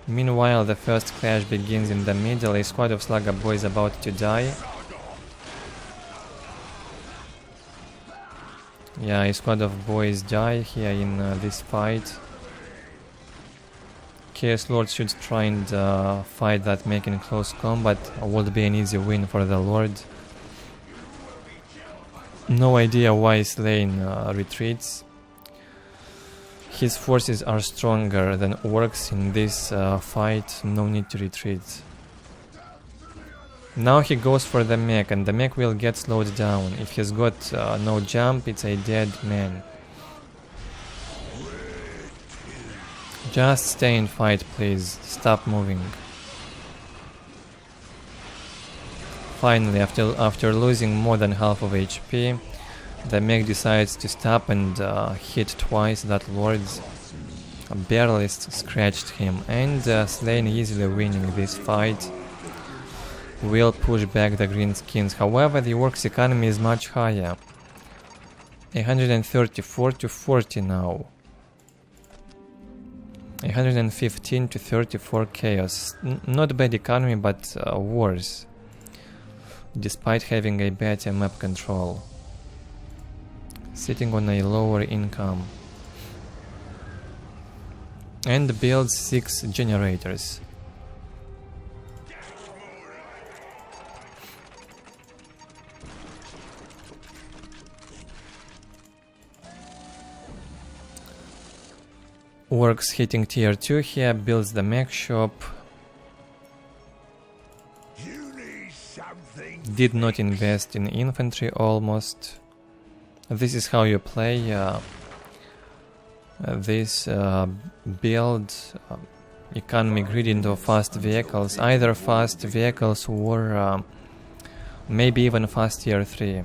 Meanwhile, the first clash begins in the middle. A squad of Slugger boys about to die. Yeah, a squad of boys die here in this fight. Chaos Lord should try and fight that mech in close combat. Would be an easy win for the Lord. No idea why Sleign retreats. His forces are stronger than Orks in this fight. No need to retreat. Now he goes for the mech, and the mech will get slowed down. If he's got no jump, it's a dead man. Just stay and fight, please. Stop moving. Finally, after losing more than half of HP, the mech decides to stop and hit twice that Lord's. Barely scratched him, and Sleign easily winning this fight. Will push back the greenskins. However, the Orcs' economy is much higher. 134 to 40 now. 115 to 34 chaos. Not bad economy, but worse. Despite having a better map control. Sitting on a lower income. And builds 6 generators. Orks hitting tier 2 here, builds the mech shop. Did not invest in infantry almost. This is how you play this build. Economy grid into fast vehicles, either fast vehicles or maybe even fast tier 3.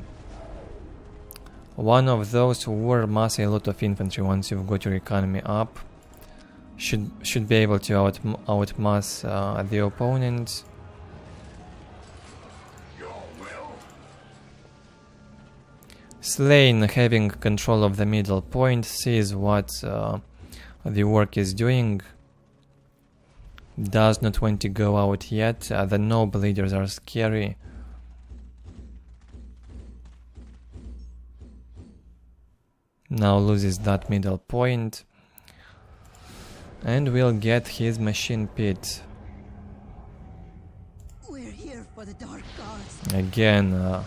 One of those or mass a lot of infantry once you've got your economy up. Should be able to outmass the opponent. Sleign, having control of the middle point, sees what the Ork is doing. Does not want to go out yet. The noble leaders are scary. Now loses that middle point. And will get his machine pit. We're here for the Dark Gods. Again,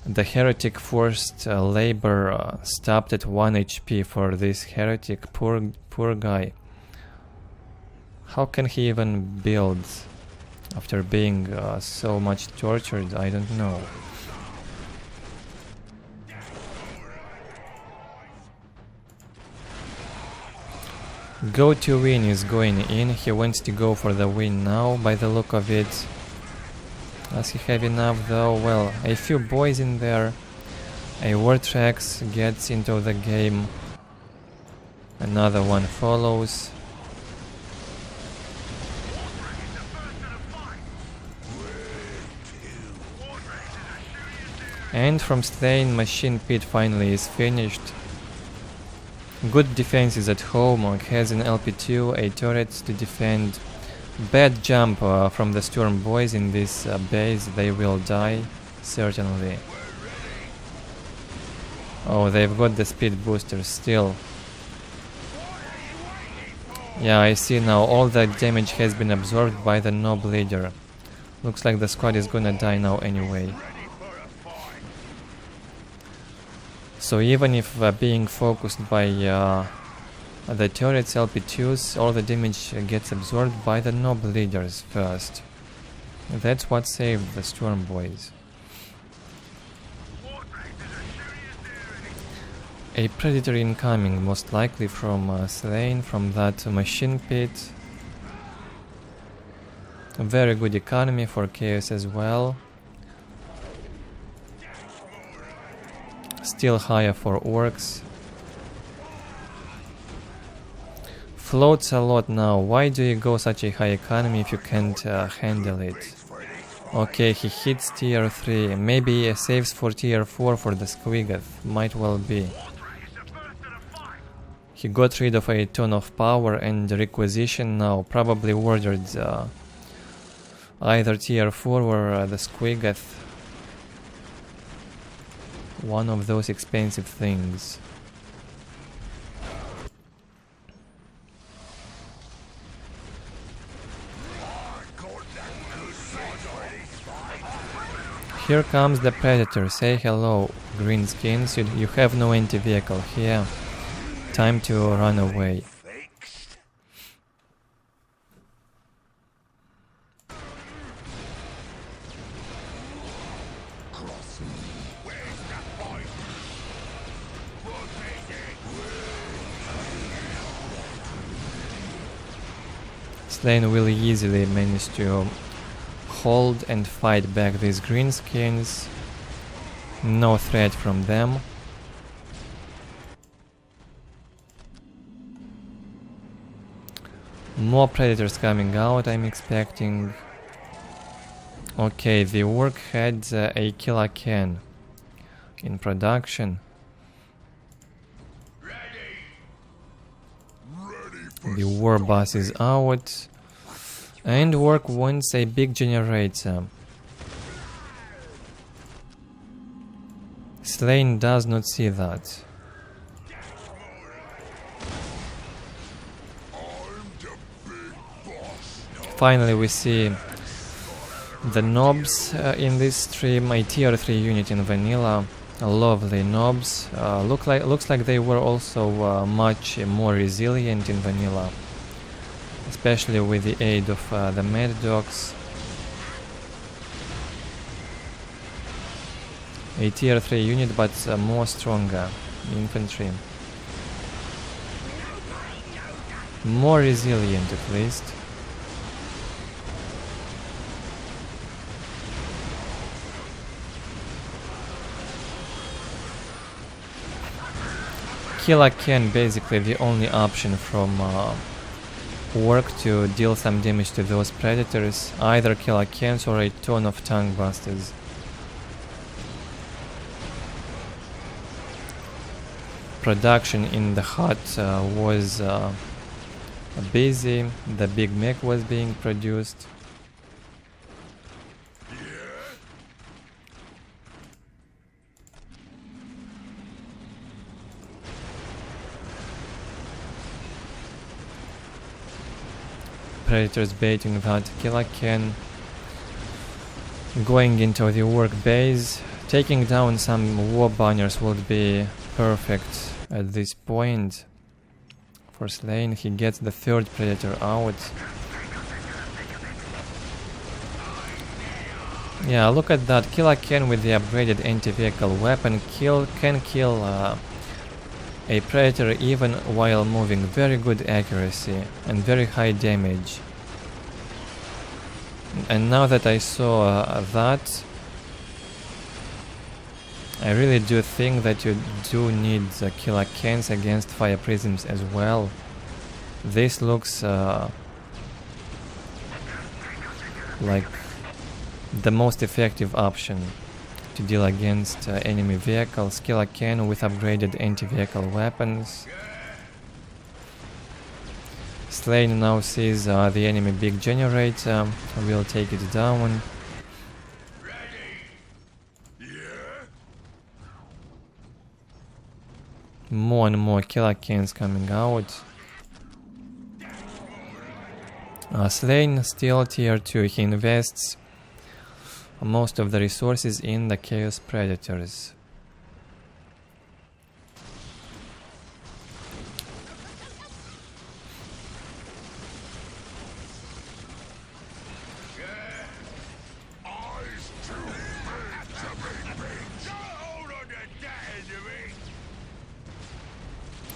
the heretic forced labor stopped at 1 HP for this heretic. Poor guy. How can he even build after being so much tortured? I don't know. GoToWin is going in. He wants to go for the win now by the look of it. Does he have enough though? Well, a few boys in there. A Wartrax gets into the game. Another one follows. And from Sleign, machine pit finally is finished. Good defenses at home. Has an LP2, a turret to defend. Bad jump from the Storm boys in this base. They will die, certainly. Oh, they've got the speed boosters still. Yeah, I see now. All the damage has been absorbed by the Nob leader. Looks like the squad is gonna die now anyway. So even if being focused by the turrets LP2s, all the damage gets absorbed by the Nob leaders first. That's what saved the Storm boys. A predator incoming, most likely from Sleign, from that machine pit. A very good economy for Chaos as well. Still higher for Orks. Floats a lot now. Why do you go such a high economy if you can't handle it? Okay, he hits tier 3. Maybe he saves for tier 4 for the Squiggoth. Might well be. He got rid of a ton of power and requisition now. Probably ordered either tier 4 or the Squiggoth. One of those expensive things. Here comes the Predator. Say hello, greenskins. You have no anti-vehicle here. Time to run away. Sleign will easily manage to hold and fight back these greenskins. No threat from them. More predators coming out, I'm expecting. Okay, the orc had a killer can in production. The war bus is out. And orc wants a big generator. Sleign does not see that. Finally we see the knobs in this stream, a tier 3 unit in vanilla. Lovely knobs. Looks like they were also much more resilient in vanilla, especially with the aid of the Mad Dogs. A tier 3 unit, but more stronger infantry. More resilient at least. Killer can basically the only option from Orc to deal some damage to those predators. Either killer cans or a ton of tongue busters. Production in the hut was busy. The big mech was being produced. Predators baiting that killer can. Going into the orc base. Taking down some war banners would be perfect at this point. For Sleign, he gets the third predator out. Yeah, look at that. Killer can with the upgraded anti-vehicle weapon can kill a predator even while moving. Very good accuracy and very high damage. And now that I saw that, I really do think that you do need the killer cans against fire prisms as well. This looks like the most effective option to deal against enemy vehicles. Killer can with upgraded anti-vehicle weapons. Sleign now sees the enemy big generator. We'll take it down. More and more killer cans coming out. Sleign still tier 2. He invests most of the resources in the Chaos Predators.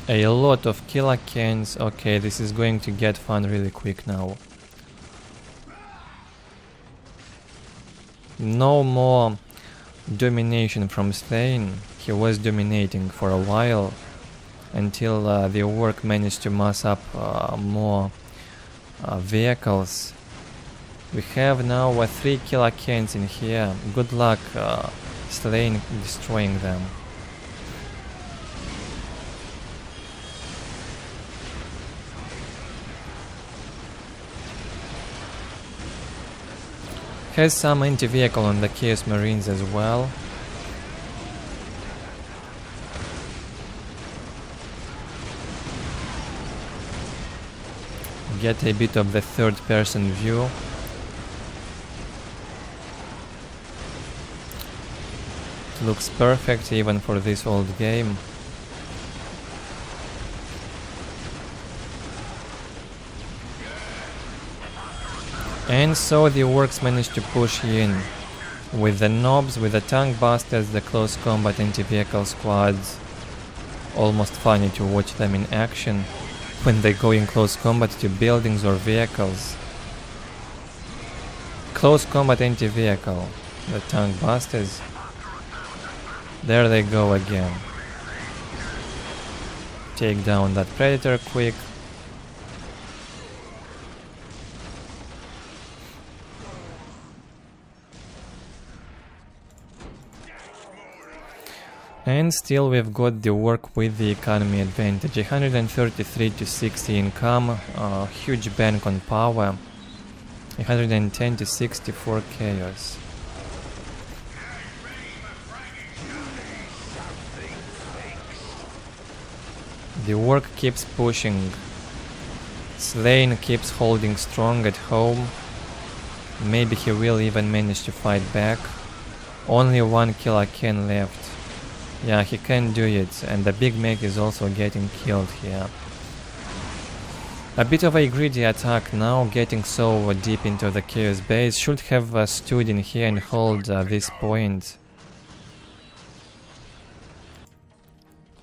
A lot of killer cans. Okay, this is going to get fun really quick now. No more domination from Sleign. He was dominating for a while until the Ork managed to mass up more vehicles. We have now 3 killer cans in here. Good luck Sleign destroying them. Has some anti-vehicle on the Chaos Marines as well. Get a bit of the third person view. It looks perfect even for this old game. And so the Orks managed to push in with the knobs, with the tank busters, the close combat anti-vehicle squads. Almost funny to watch them in action when they go in close combat to buildings or vehicles. Close combat anti-vehicle, the tank busters. There they go again. Take down that predator quick. And still we've got the Ork with the economy advantage. 133 to 60 income, huge bank on power. 110 to 64 chaos. The Ork keeps pushing. Sleign keeps holding strong at home. Maybe he will even manage to fight back. Only 1 killer can left. Yeah, he can do it, and the big mech is also getting killed here. A bit of a greedy attack now, getting so deep into the chaos base. Should have stood in here and hold this point.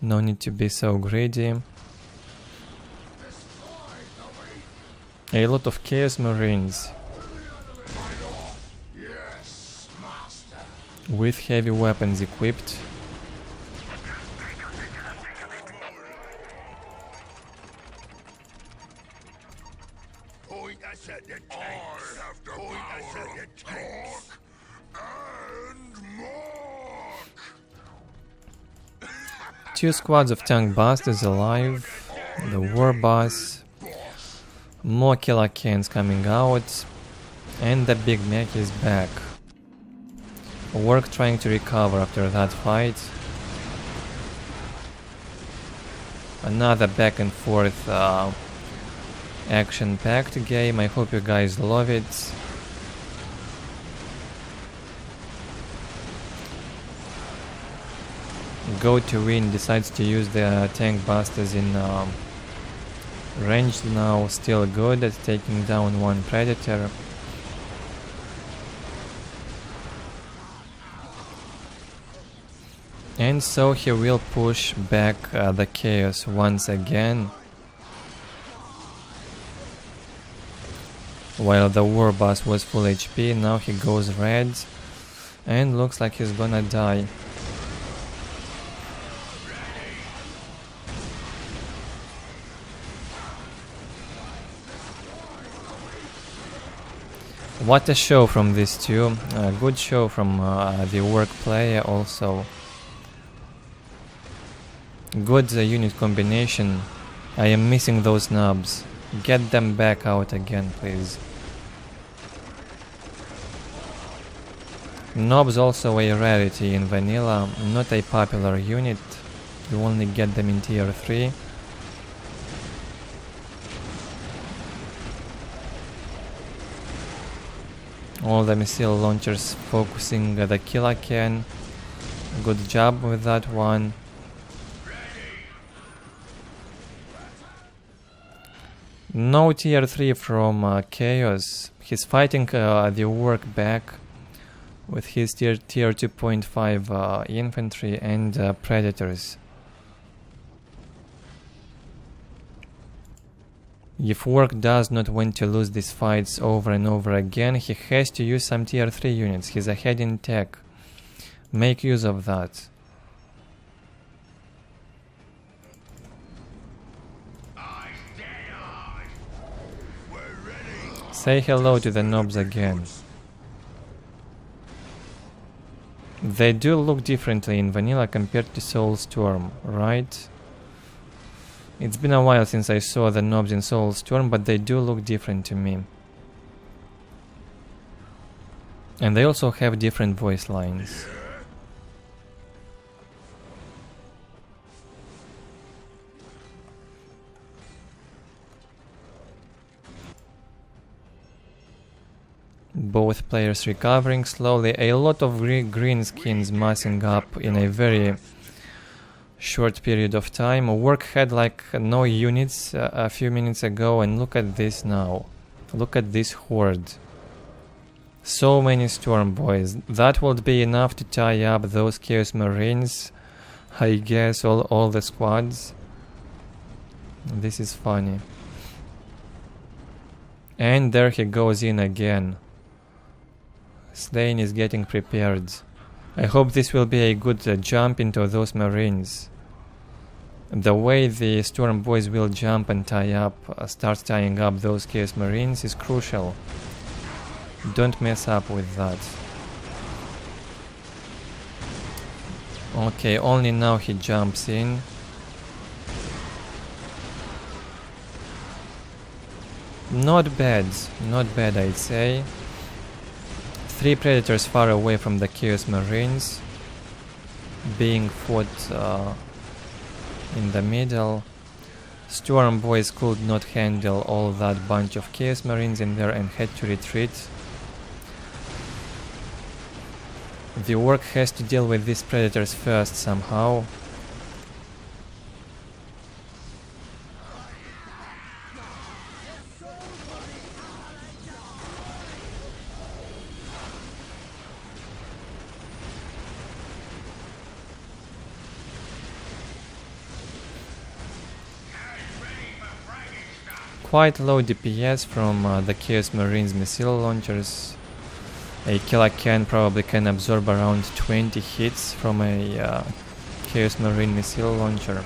No need to be so greedy. A lot of Chaos Marines with heavy weapons equipped. Point us at the tanks. I have the Point us at the tanks. And mark. 2 squads of tank busters alive. The war boss. More killer cans coming out. And the big mech is back. Ork trying to recover after that fight. Another back and forth action-packed game. I hope you guys love it. GoToWin decides to use the tank busters in ranged now, still good at taking down 1 predator. And so he will push back the chaos once again. While the war boss was full HP, now he goes red and looks like he's gonna die. What a show from these two. A good show from the Ork player also. Good unit combination. I am missing those knobs. Get them back out again, please. Knobs also a rarity in vanilla, not a popular unit. You only get them in tier 3. All the missile launchers focusing the killer can. Good job with that one. No tier 3 from Chaos. He's fighting the Ork back with his tier 2.5 infantry and predators. If Ork does not want to lose these fights over and over again, he has to use some tier 3 units. He's ahead in tech. Make use of that. Say hello to the knobs again. They do look differently in vanilla compared to Soulstorm, right? It's been a while since I saw the knobs in Soulstorm, but they do look different to me. And they also have different voice lines. Both players recovering slowly. A lot of green skins massing up in a very short period of time. Ork had like no units a few minutes ago, and look at this now. Look at this horde. So many Storm Boys. That would be enough to tie up those Chaos Marines. I guess all the squads. This is funny. And there he goes in again. Sleign is getting prepared. I hope this will be a good jump into those Marines. The way the Storm Boys will jump and tie up, start tying up those Chaos Marines is crucial. Don't mess up with that. Okay, only now he jumps in. Not bad I'd say. 3 predators far away from the Chaos Marines, being fought in the middle. Storm Boys could not handle all that bunch of Chaos Marines in there and had to retreat. The Ork has to deal with these predators first somehow. Quite low DPS from the Chaos Marines missile launchers. A killer probably can absorb around 20 hits from a Chaos Marine missile launcher.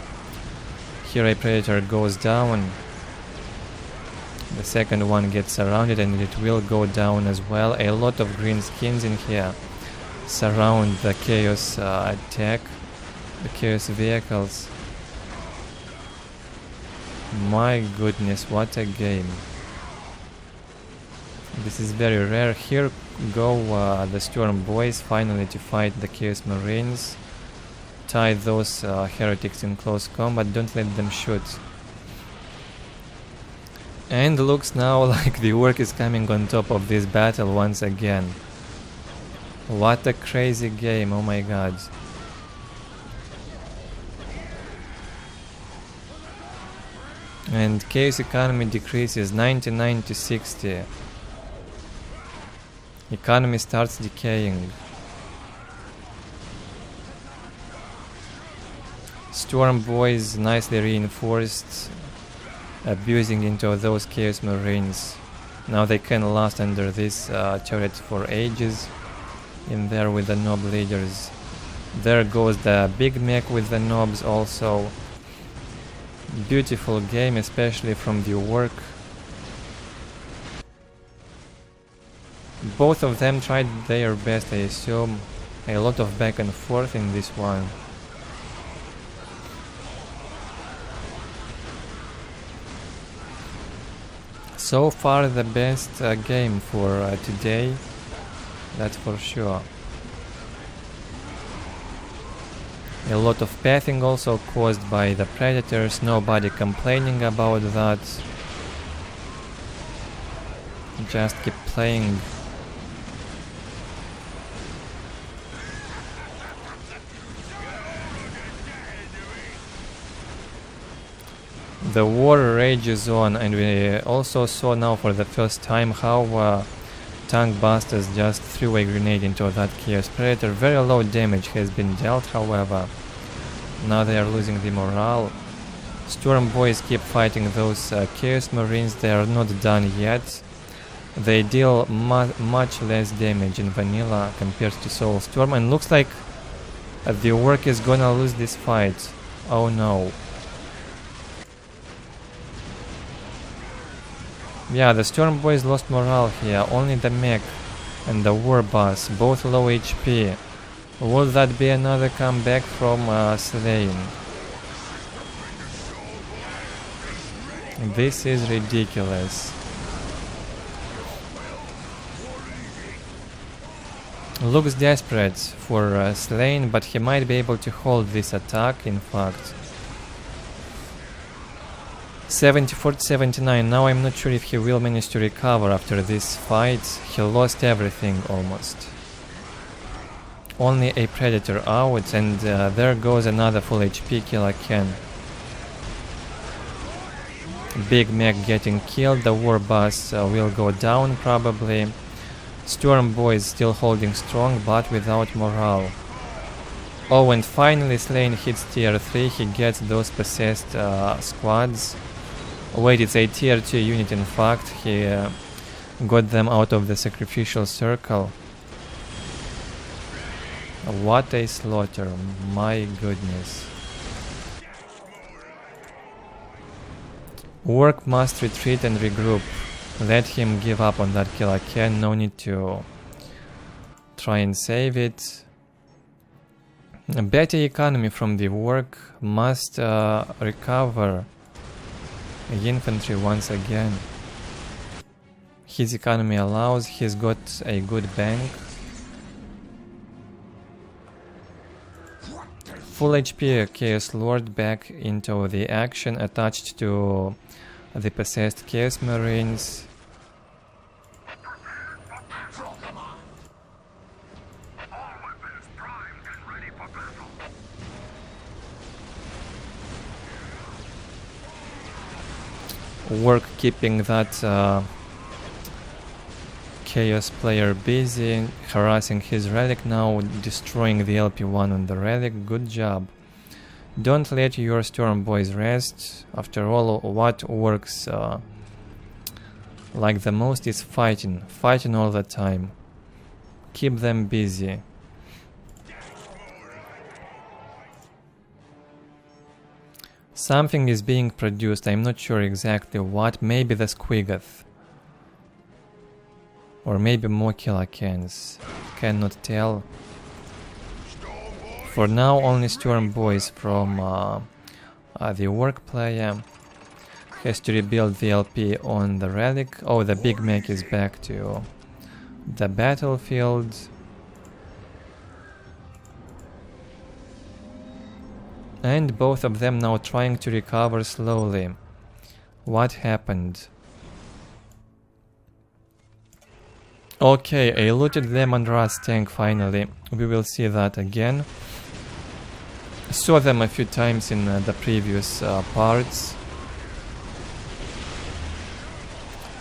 Here a Predator goes down. The second one gets surrounded and it will go down as well. A lot of green skins in here surround the Chaos attack, the Chaos vehicles. My goodness, what a game. This is very rare. Here go the Storm Boys finally to fight the Chaos Marines. Tie those heretics in close combat, don't let them shoot. And looks now like the Ork is coming on top of this battle once again. What a crazy game, oh my god. And Chaos economy decreases 99 to 60. Economy starts decaying. Storm Boys nicely reinforced, abusing into those Chaos Marines. Now they can last under this turret for ages. In there with the Nob leaders. There goes the big mech with the Nobs also. Beautiful game, especially from the Ork. Both of them tried their best, I assume. A lot of back and forth in this one. So far the best game for today, that's for sure. A lot of pathing also caused by the predators, nobody complaining about that. Just keep playing. The war rages on, and we also saw now for the first time how Tank Busters just threw a grenade into that Chaos Predator. Very low damage has been dealt, however. Now they are losing the morale. Storm Boys keep fighting those Chaos Marines, they are not done yet. They deal much less damage in vanilla compared to Soulstorm, and looks like The Ork is gonna lose this fight. Oh no. Yeah, the Storm Boys lost morale here. Only the mech and the War Boss, both low HP. Will that be another comeback from Sleign? This is ridiculous. Looks desperate for Sleign, but he might be able to hold this attack, in fact. 74 to 79, now I'm not sure if he will manage to recover after this fight. He lost everything almost. Only a Predator out, and there goes another full HP killer Ken. Big Mech getting killed, the War Boss will go down probably. Storm Boy is still holding strong, but without morale. Oh, and finally Sleign hits tier 3, he gets those possessed squads. Wait, it's a tier 2 unit in fact, he got them out of the sacrificial circle. What a slaughter, my goodness. Ork must retreat and regroup. Let him give up on that kill again, no need to try and save it. A better economy from the Ork must recover infantry once again. His economy allows, he's got a good bank. Full HP Chaos Lord back into the action, attached to the possessed Chaos Marines. Work keeping that Chaos player busy, harassing his relic now, destroying the LP1 on the relic. Good job. Don't let your Storm Boys rest. After all, what works like the most is fighting. Fighting all the time. Keep them busy. Something is being produced, I'm not sure exactly what, maybe the Squigoth. Or maybe more killer cans. Cannot tell. For now, only Storm Boys from the Ork player. Has to rebuild the LP on the relic. Oh, the Big Mech is back to the battlefield. And both of them now trying to recover slowly. What happened? Okay, a looted Lemon Rust tank finally. We will see that again. Saw them a few times in the previous parts.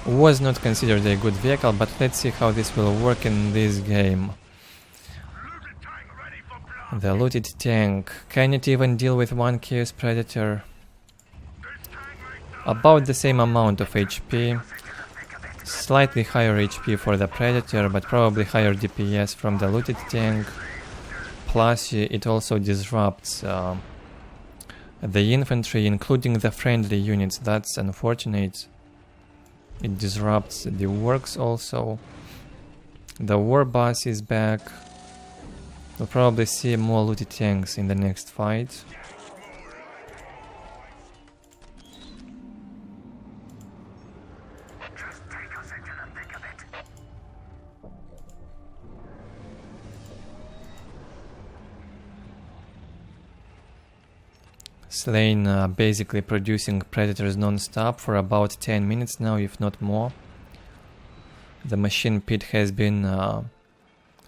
Was not considered a good vehicle, but let's see how this will work in this game. The looted tank. Can it even deal with one Chaos Predator? About the same amount of HP. Slightly higher HP for the Predator, but probably higher DPS from the looted tank. Plus it also disrupts the infantry, including the friendly units. That's unfortunate. It disrupts the Orks also. The War Boss is back. We'll probably see more looted tanks in the next fight. Sleign basically producing Predators non-stop for about 10 minutes now, if not more. The machine pit has been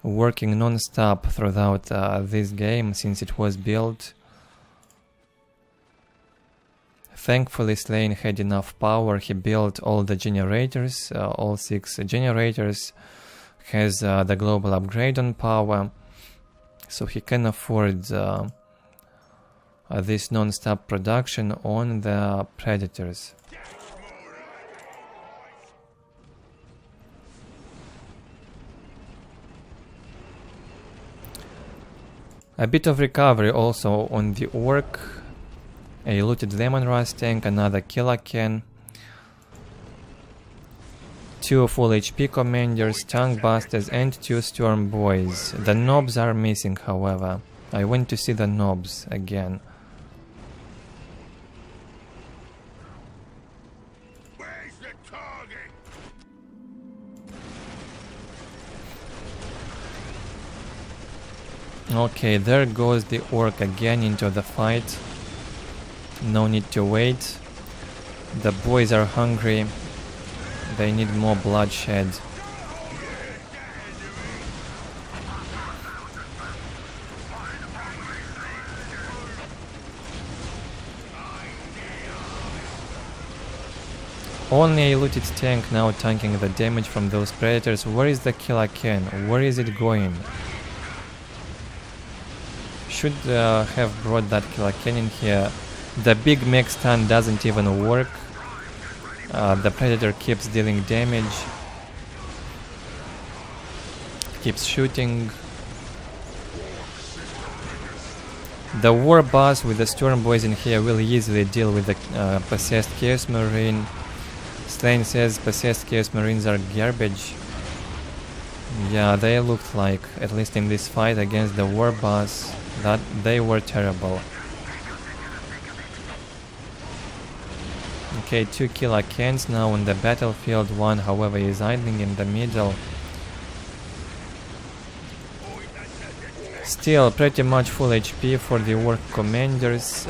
working non-stop throughout this game since it was built. Thankfully Sleign had enough power, he built all the generators, all 6 generators, has the global upgrade on power, so he can afford this non-stop production on the Predators. A bit of recovery also on the Orc. A looted Lemon Rust tank, another Killer Can. 2 full HP commanders, tank busters and 2 storm boys. The knobs are missing, however. I went to see the knobs again. Where's the target? Okay, there goes the Orc again into the fight. No need to wait. The boys are hungry. They need more bloodshed. Only a looted tank now tanking the damage from those predators. Where is the Killer Can? Where is it going? Should have brought that Killer Can in here. The big mech stun doesn't even work. The predator keeps dealing damage. Keeps shooting. The war boss with the storm boys in here will easily deal with the possessed Chaos Marine. Sleign says possessed Chaos Marines are garbage. Yeah, they looked like, at least in this fight against the war boss, that they were terrible. Okay, 2 Killer Cans now on the battlefield. One, however, is idling in the middle. Still pretty much full HP for the Orc commanders.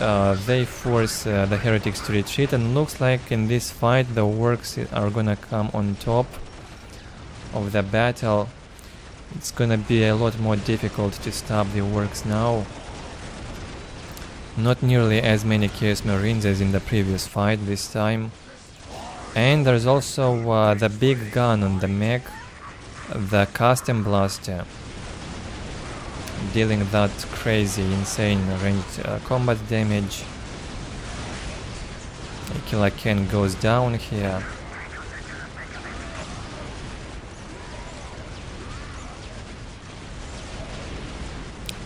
They force the heretics to retreat, and looks like in this fight the Orcs are gonna come on top of the battle. It's gonna be a lot more difficult to stop the Orcs now. Not nearly as many Chaos Marines as in the previous fight this time. And there's also the big gun on the mech, the Custom Blaster, dealing that crazy, insane ranged combat damage. A Killer Can goes down here.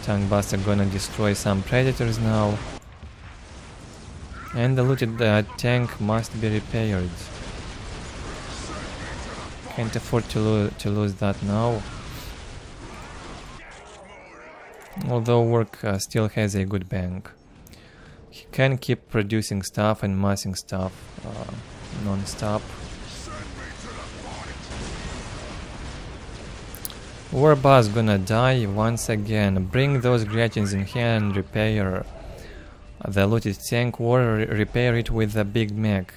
Tank Buster gonna destroy some predators now. And the looted tank must be repaired. Can't afford to lose that now. Although Orc still has a good bank. He can keep producing stuff and massing stuff non-stop. War boss gonna die once again. Bring those Gretchens in here and repair the looted tank, or repair it with the big mech.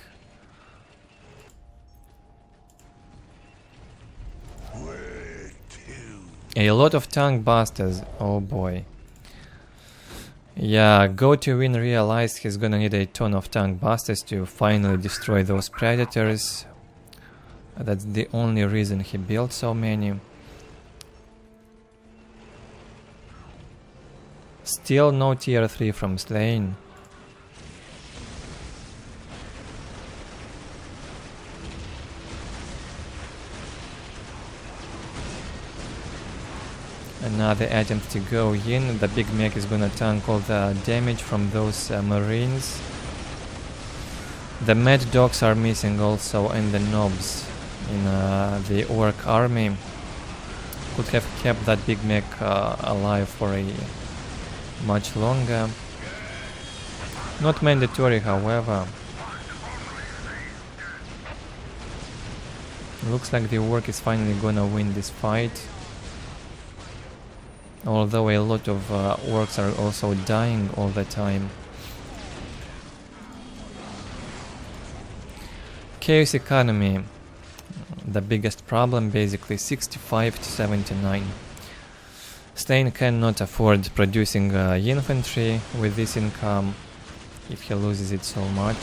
A lot of tank busters, oh boy. Yeah, GoToWin realized he's gonna need a ton of tank busters to finally destroy those predators. That's the only reason he built so many. Still no tier 3 from Sleign. Another attempt to go in. The big mech is gonna tank all the damage from those marines. The mad dogs are missing also, and the knobs in the Orc army. Could have kept that big mech alive for a much longer. Not mandatory, however. Looks like the Orc is finally gonna win this fight. Although a lot of Orcs are also dying all the time. Chaos economy. The biggest problem, basically 65 to 79. Sleign cannot afford producing infantry with this income if he loses it so much.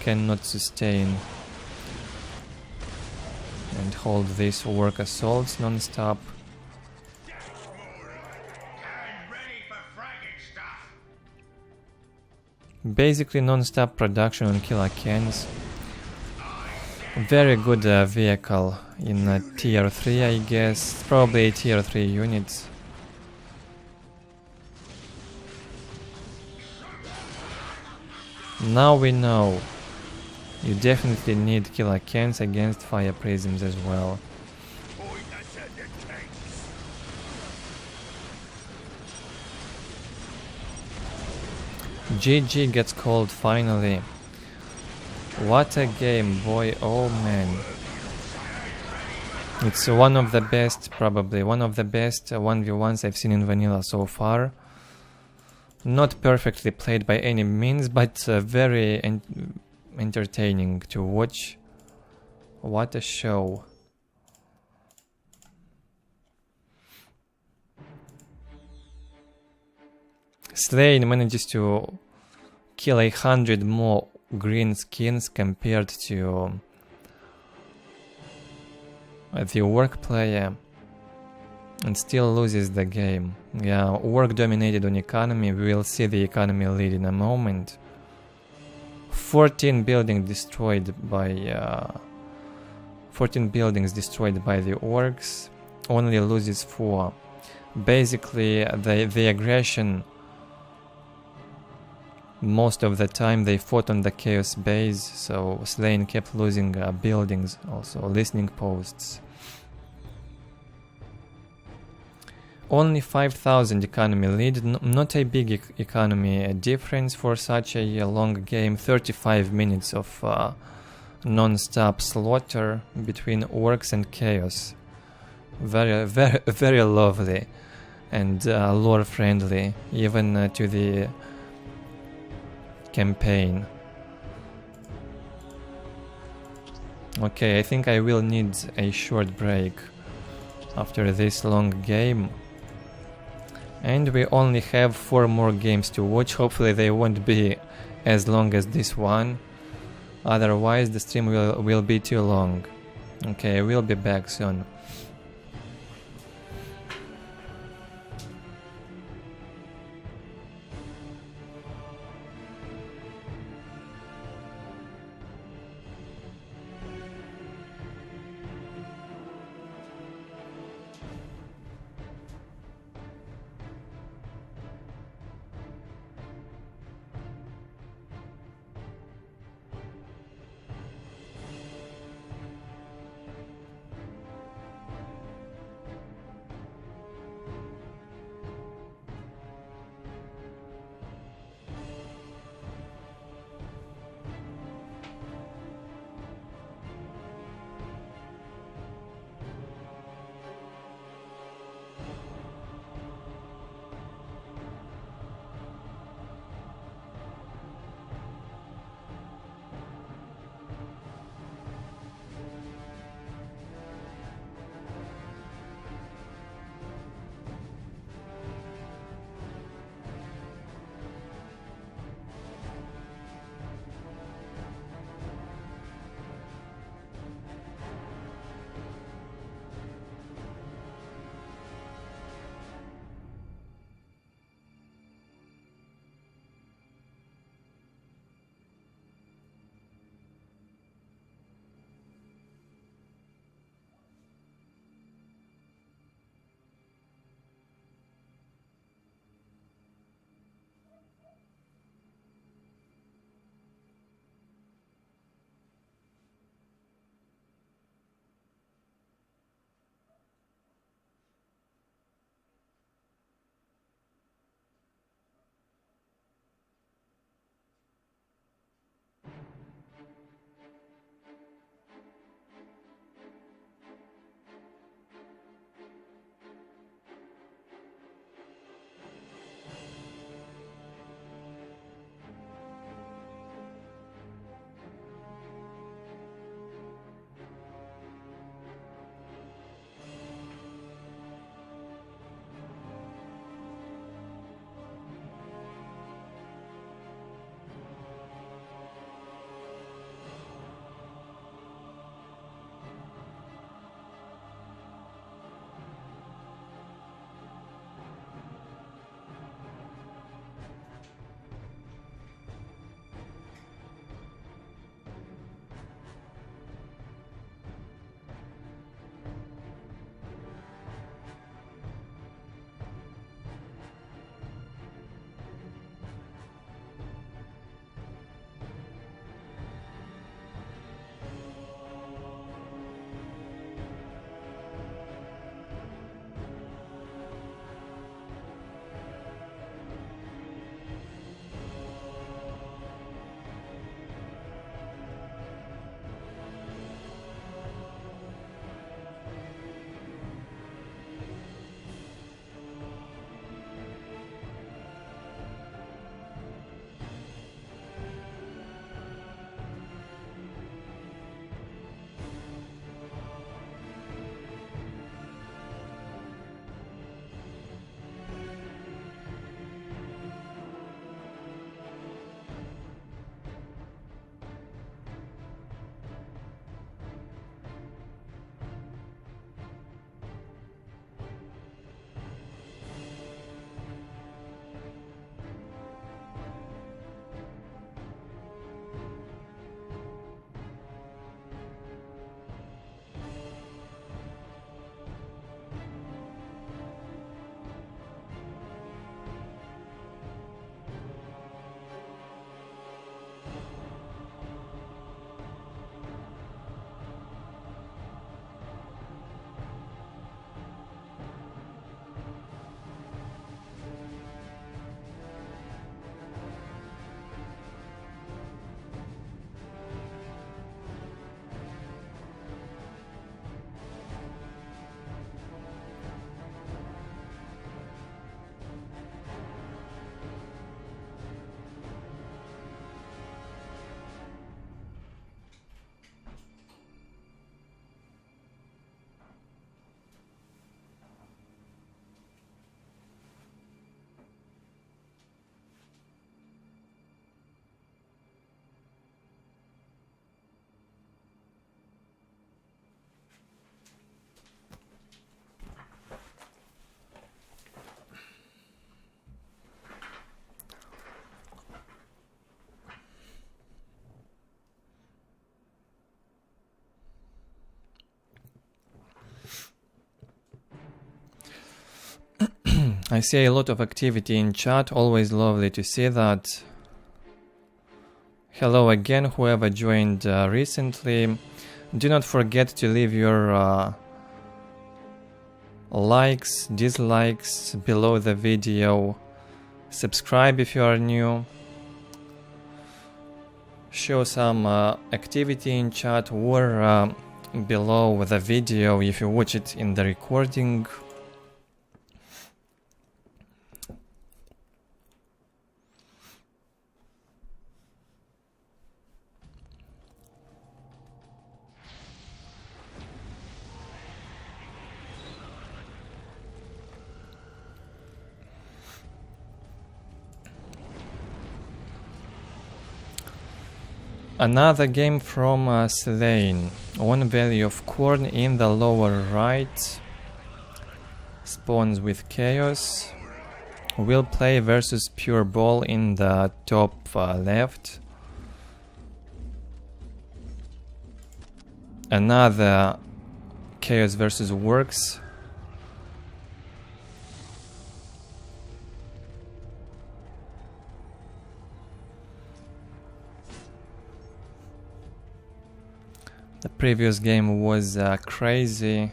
Cannot sustain and hold these Orc assaults non-stop. Basically non-stop production on Killer Cans. Very good vehicle in tier 3, I guess. Probably a tier 3 unit. Now we know. You definitely need killer cans against fire prisms as well. GG gets called finally. What a game, boy, oh man. It's one of the best, probably one of the best 1v1s I've seen in vanilla so far. Not perfectly played by any means, but very entertaining to watch. What a show. Sleign manages to kill 100 more green skins compared to the Ork player and still loses the game. Yeah, Ork dominated on economy. We will see the economy lead in a moment. 14 buildings destroyed by 14 buildings destroyed by the Orks. Only loses 4. Basically, the aggression. Most of the time they fought on the chaos base, so Sleign kept losing buildings, also listening posts. Only 5,000 economy lead, not a big economy difference for such a long game. 35 minutes of non-stop slaughter between Orks and chaos. Very, very, very lovely and lore friendly, even to the campaign. Okay, I think I will need a short break after this long game. And we only have 4 more games to watch. Hopefully they won't be as long as this one. Otherwise the stream will be too long. Okay, I will be back soon. I see a lot of activity in chat, always lovely to see that. Hello again, whoever joined recently. Do not forget to leave your likes, dislikes below the video. Subscribe if you are new. Show some activity in chat or below the video if you watch it in the recording. Another game from Sleign. One value of Khorne in the lower right. Spawns with Chaos. Will play versus PuReBall in the top left. Another Chaos versus Orks. The previous game was crazy,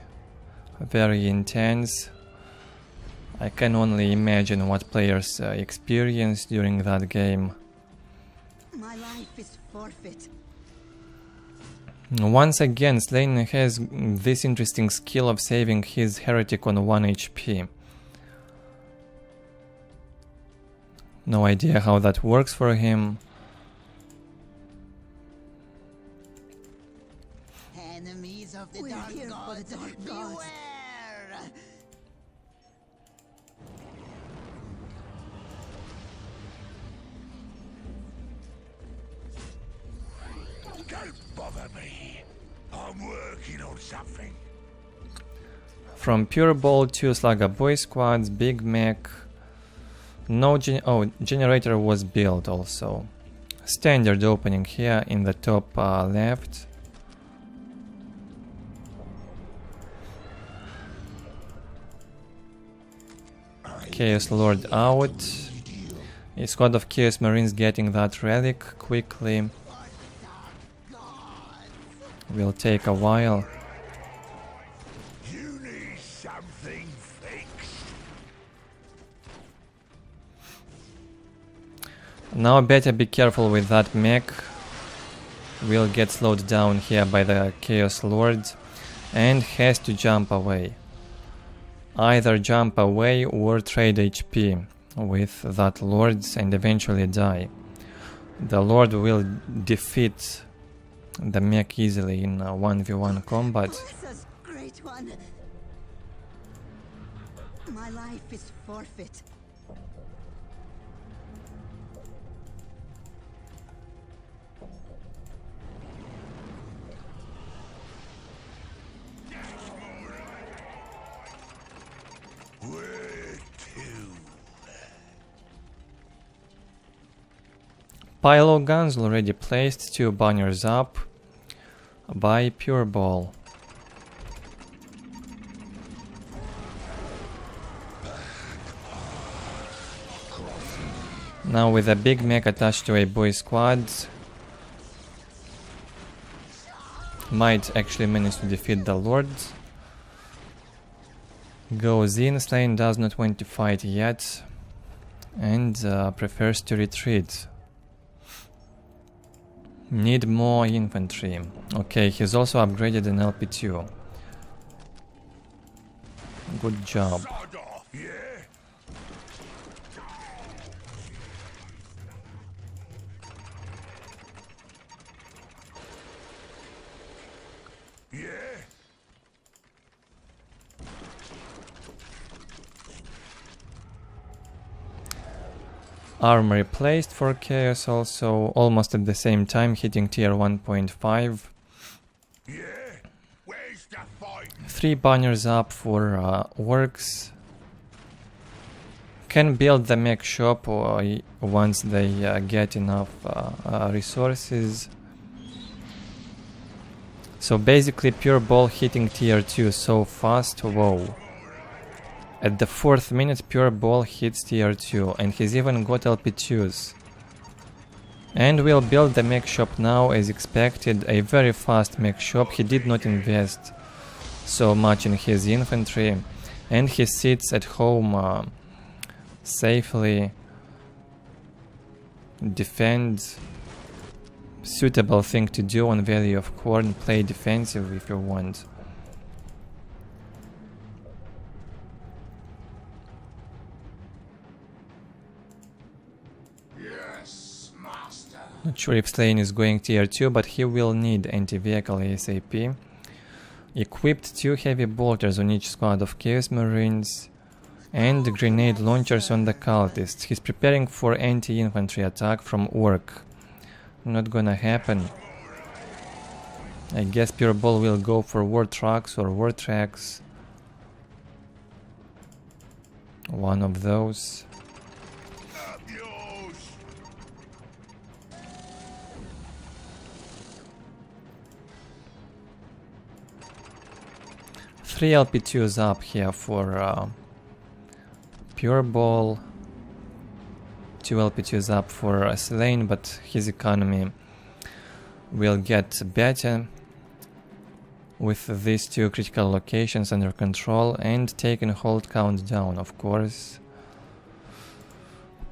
very intense. I can only imagine what players experienced during that game. My life is forfeit. Once again, Sleign has this interesting skill of saving his heretic on 1 HP. No idea how that works for him. Enemies of the dark gods, beware! Don't bother me. I'm working on something. From PuReBall to Slugger Boy Squads, Big Mac. No generator was built also. Standard opening here in the top left. Chaos Lord out. A squad of Chaos Marines getting that relic quickly. Will take a while. You need something fixed. Now better be careful with that mech. Will get slowed down here by the Chaos Lord and has to jump away. Either jump away or trade HP with that Lord and eventually die. The Lord will defeat the mech easily in 1v1 combat. This great one. My life is forfeit. Where to? Pile of guns already placed, 2 banners up by PuReBall. Now with a big mech attached to a boy squad, might actually manage to defeat the Lord. Goes in, Sleign does not want to fight yet and prefers to retreat. Need more infantry. Okay, he's also upgraded an LP2. Good job. Sod off, yeah? Yeah? Armory placed for Chaos also, almost at the same time, hitting tier 1.5. Yeah? Where's the fight? 3 banners up for Orks. Can build the mech shop once they get enough resources. So basically PuReBall hitting tier 2 so fast, whoa. At the 4th minute, PuReBall hits tier 2, and he's even got LP2s. And we'll build the mech shop now as expected, a very fast mech shop. He did not invest so much in his infantry, and he sits at home safely, defend. Suitable thing to do on value of Khorne, play defensive if you want. Yes, master. Not sure if Sleign is going tier 2, but he will need anti-vehicle ASAP. Equipped 2 heavy bolters on each squad of Chaos Marines and grenade launchers on the cultists. He's preparing for anti-infantry attack from Ork. Not gonna happen. I guess PuReBall will go for war trucks or war tracks. One of those. Yours. 3 LP2s up here for PuReBall. 2 LP2s up for Sleign, but his economy will get better with these 2 critical locations under control and taking hold count down, of course.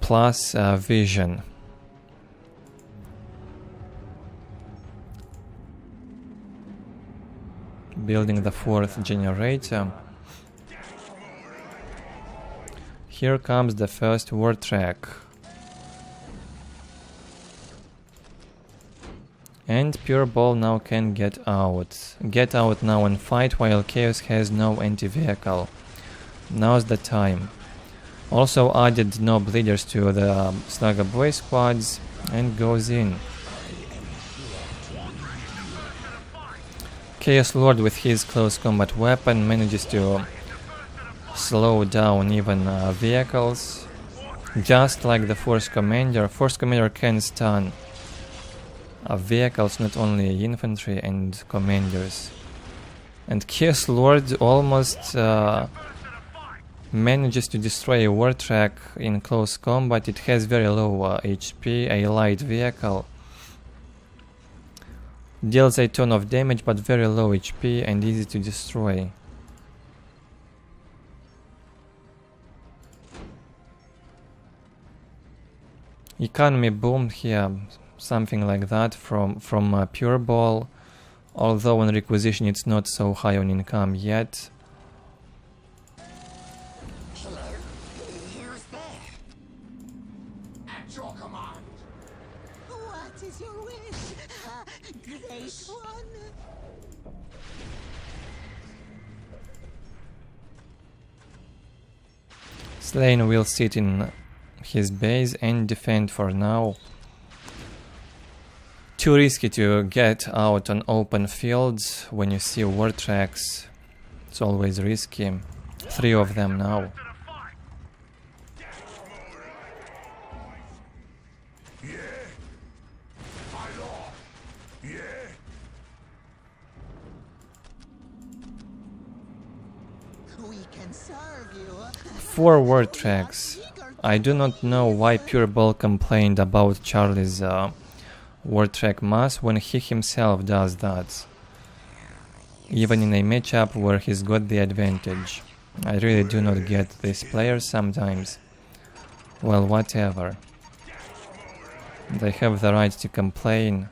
Plus vision. Building the 4th generator. Here comes the first war track. And PuReBall now can get out. Get out now and fight while Chaos has no anti-vehicle. Now's the time. Also added no bleeders to the Slugger Boy squads and goes in. Chaos Lord with his close combat weapon manages to slow down even vehicles. Just like the Force Commander. Force Commander can stun vehicles, not only infantry and commanders. And Chaos Lord almost manages to destroy a war track in close combat. It has very low HP, a light vehicle. Deals a ton of damage but very low HP and easy to destroy. Economy boom here. Something like that from PuReBall, although on requisition it's not so high on income yet. Hello, who's there? At your command. What is your wish, great one? Sleign will sit in his base and defend for now. Too risky to get out on open fields when you see war tracks. It's always risky. 3 of them now. Yeah, my lord. Yeah. We can serve you. 4 war tracks. I do not know why PuReBall complained about Charlie's war track mass when he himself does that. Even in a matchup where he's got the advantage. I really do not get these players sometimes. Well, whatever. They have the right to complain.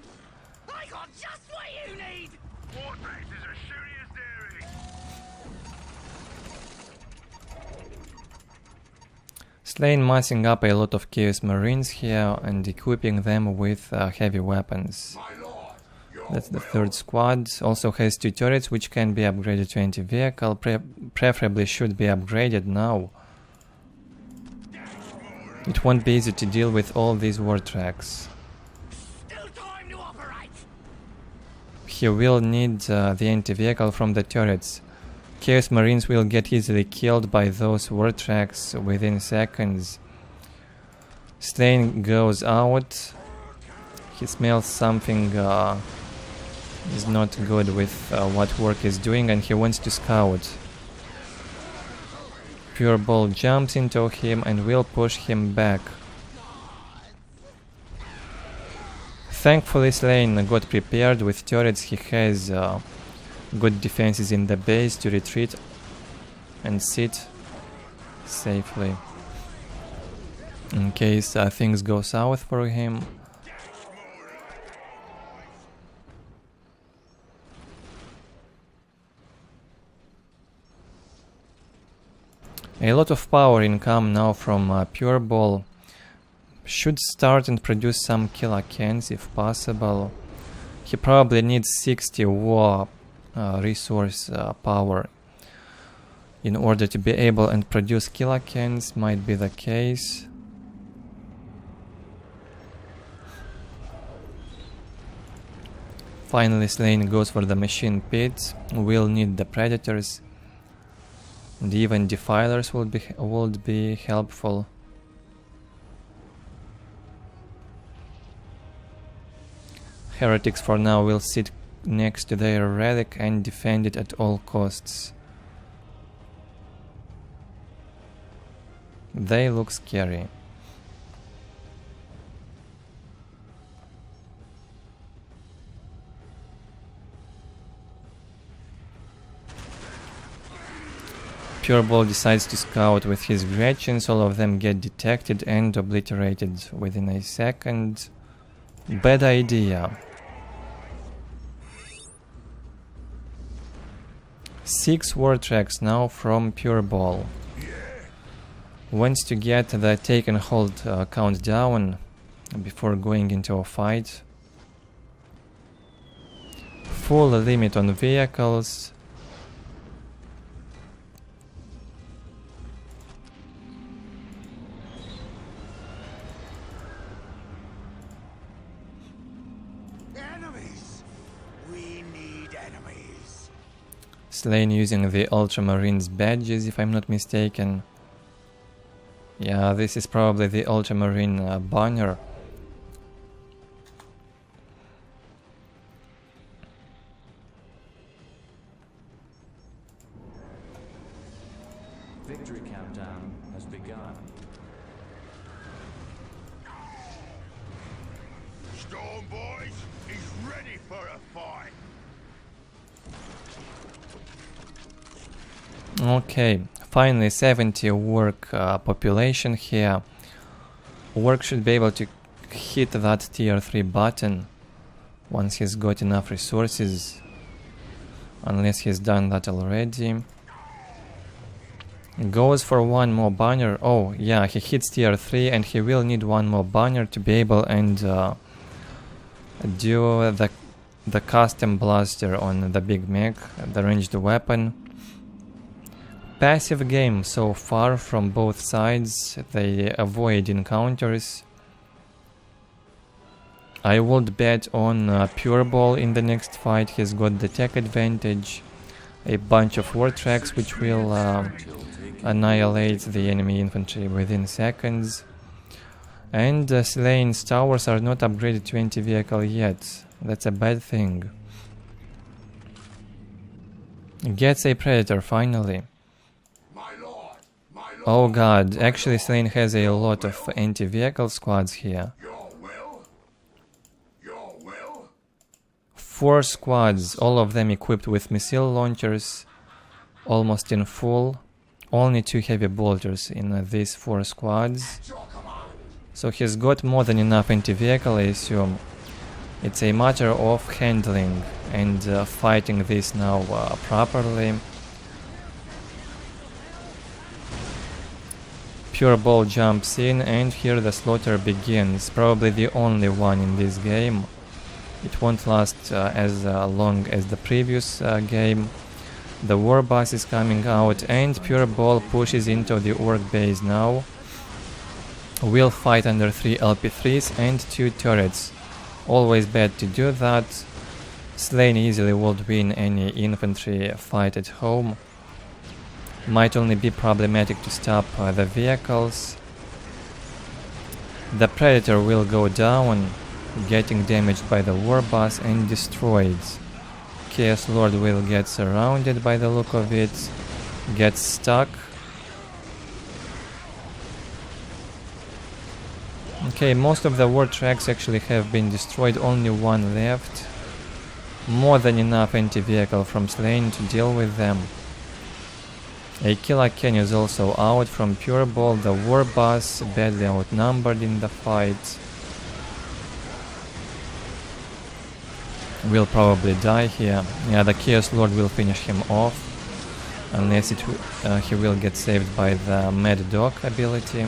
I got just what you need! War bases are shooty as dairy. Sleign massing up a lot of Chaos Marines here and equipping them with heavy weapons. My lord, your That's the 3rd squad. Also has 2 turrets which can be upgraded to anti-vehicle. Preferably should be upgraded now. It won't be easy to deal with all these war tracks. Still time to operate! He will need the anti-vehicle from the turrets. Chaos Marines will get easily killed by those war tracks within seconds. Sleign goes out. He smells something is not good with what Ork is doing and he wants to scout. PuReBall jumps into him and will push him back. Thankfully Sleign got prepared with turrets. He has good defenses in the base to retreat and sit safely in case things go south for him. A lot of power income now from PuReBall. Should start and produce some killer cans if possible. He probably needs 60 war resource power in order to be able and produce killer cans. Might be the case. Finally Sleign goes for the machine pit. We'll need the predators. And even defilers would be helpful. Heretics for now will sit next to their relic and defend it at all costs. They look scary. PuReBall decides to scout with his Gretchens. All of them get detected and obliterated within a second. Bad idea. 6 war tracks now from PuReBall. Wants to get the take and hold count down before going into a fight. Full limit on vehicles. Sleign using the Ultramarines badges, if I'm not mistaken. Yeah, this is probably the Ultramarine banner. Victory countdown has begun. Storm boys, he's ready for a fight. Okay, finally 70 Ork population here. Ork should be able to hit that tier 3 button once he's got enough resources, unless he's done that already. Goes for one more banner. Oh yeah, he hits tier 3 and he will need one more banner to be able and do the custom blaster on the big mech, the ranged weapon. Passive game so far from both sides. They avoid encounters. I would bet on PuReBall in the next fight. He's got the tech advantage. A bunch of war tracks which will annihilate the enemy infantry within seconds. And Sleign's towers are not upgraded to anti-vehicle yet. That's a bad thing. Gets a predator finally. Oh god, actually Sleign has a lot of anti-vehicle squads here. Your will? Your will? 4 squads, all of them equipped with missile launchers, almost in full. Only 2 heavy bolters in these 4 squads. So he's got more than enough anti-vehicle, I assume. It's a matter of handling and fighting this now properly. PuReBall jumps in and here the slaughter begins. Probably the only one in this game. It won't last as long as the previous game. The war boss is coming out and PuReBall pushes into the Ork base now. We'll fight under 3 LP3s and 2 turrets. Always bad to do that. Sleign easily would win any infantry fight at home. Might only be problematic to stop the vehicles. The Predator will go down, getting damaged by the war boss and destroyed. Chaos Lord will get surrounded by the look of it, gets stuck. Okay, most of the war tracks actually have been destroyed, only one left. More than enough anti-vehicle from Sleign to deal with them. A killer Ken is also out from PuReBall, the war boss badly outnumbered in the fight. Will probably die here. Yeah, the Chaos Lord will finish him off. Unless he will get saved by the Mad Dog ability.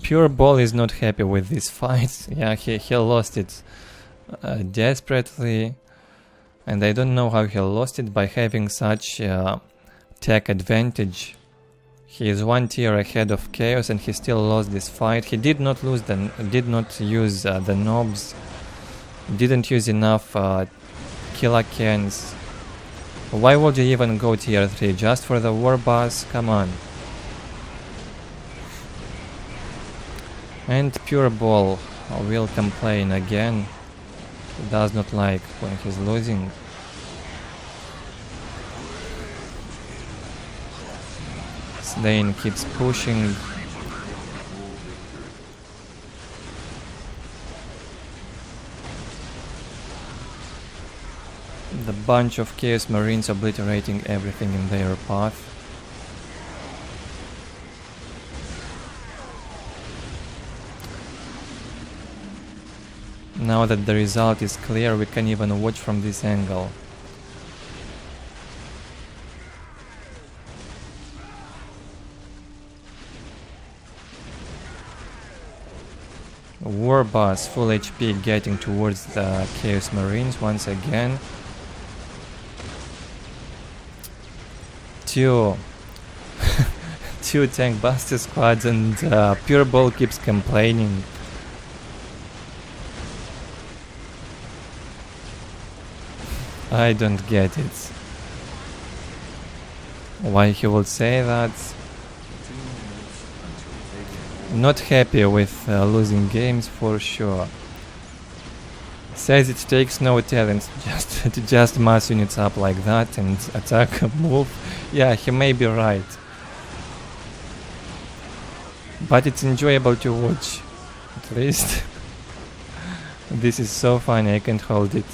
PuReBall is not happy with this fight. Yeah, he lost it desperately. And I don't know how he lost it by having such tech advantage. He is one tier ahead of Chaos and he still lost this fight. He did not use the knobs. Didn't use enough killer cans. Why would you even go tier 3? Just for the war boss? Come on. And PuReBall will complain again. He does not like when he's losing. Sleign keeps pushing. The bunch of Chaos Marines obliterating everything in their path. Now that the result is clear, we can even watch from this angle. War boss, full HP, getting towards the Chaos Marines once again. Two tank buster squads, and PuReBall keeps complaining. I don't get it. Why he would say that? Not happy with losing games for sure. Says it takes no talent to just mass units up like that and attack a move. Yeah, he may be right. But it's enjoyable to watch. At least. This is so funny, I can't hold it.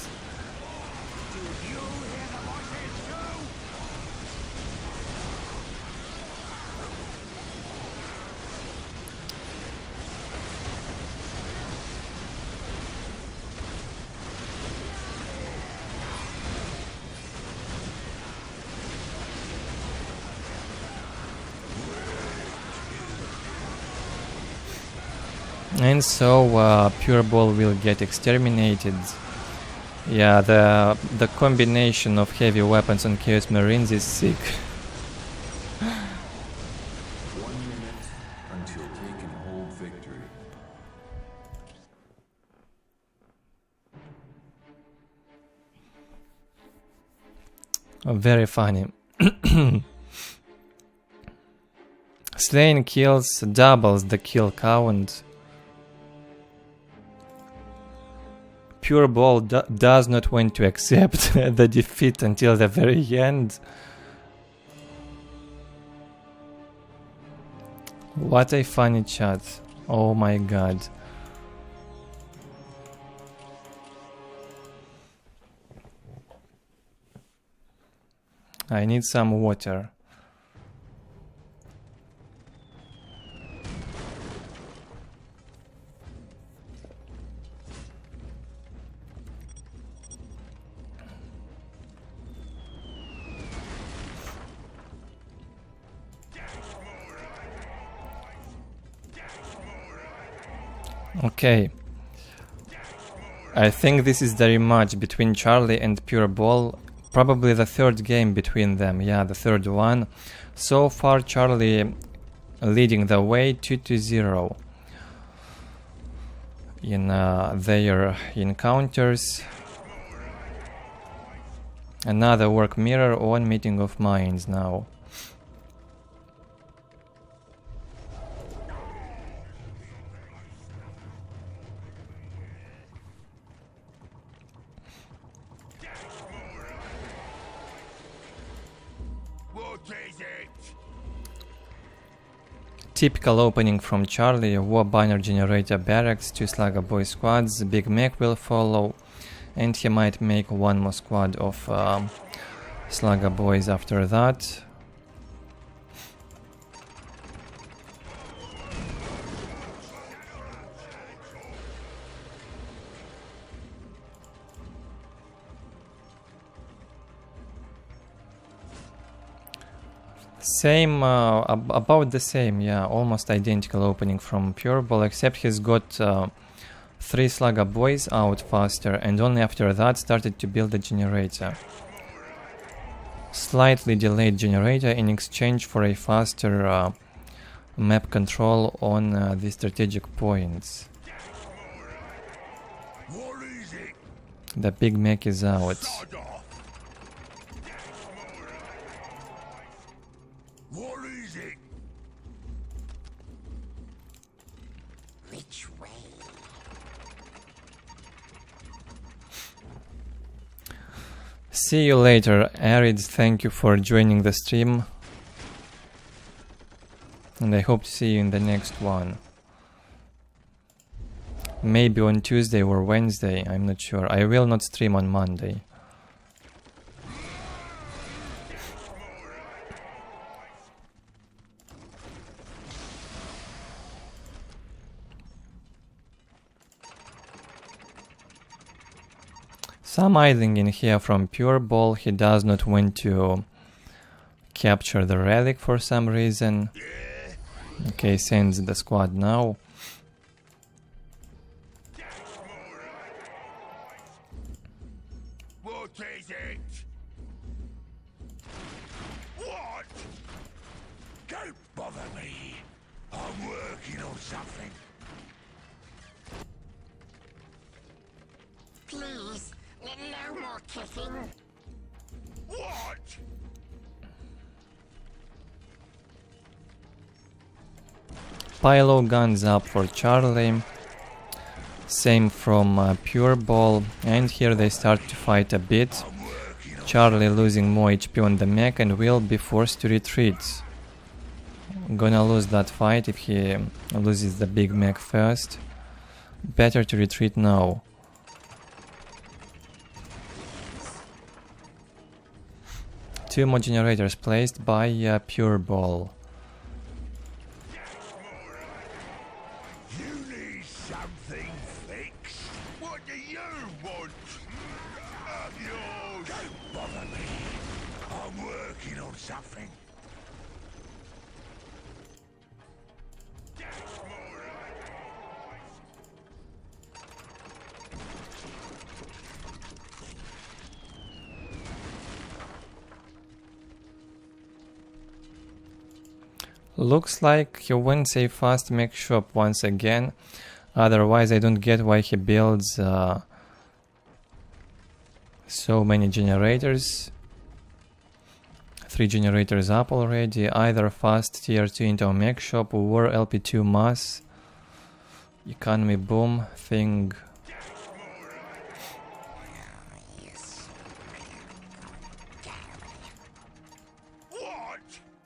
And so PuReBall will get exterminated. Yeah, the combination of heavy weapons on Chaos Marines is sick. 1 minute until take and hold victory. Very funny. Sleign kills doubles the kill count. PuReBall does not want to accept the defeat until the very end. What a funny chat. Oh my god. I need some water. Okay. I think this is the rematch between Charlie and PuReBall. Probably the third game between them. Yeah, the third one. So far, Charlie leading the way 2-0 in their encounters. Another work mirror on Meeting of Minds now. Typical opening from Charlie, War Banner Generator Barracks, 2 Slugger Boy squads, Big Mech will follow, and he might make one more squad of Slugger Boys after that. Same, about the same, yeah, almost identical opening from PuReBall, except he's got 3 Slugger Boys out faster, and only after that started to build a generator. Slightly delayed generator in exchange for a faster map control on the strategic points. The Big Mech is out. See you later, Arid. Thank you for joining the stream. And I hope to see you in the next one. Maybe on Tuesday or Wednesday, I'm not sure. I will not stream on Monday. Some idling in here from PuReBall. He does not want to capture the relic for some reason. Okay, sends the squad now. What is it? What? Don't bother me. I'm working on something. Please, no more kicking. What? Pylo guns up for Charlie. Same from PuReBall. And here they start to fight a bit. Charlie losing more HP on the mech and will be forced to retreat. Gonna lose that fight if he loses the big mech first. Better to retreat now. Two more generators placed by PuReBall. You need something fixed. What do you want? Yours. Don't bother me. I'm working on something. Looks like he wins a fast mech shop once again. Otherwise I don't get why he builds so many generators. 3 generators up already. Either fast tier 2 into mech shop or LP2 mass. Economy boom thing.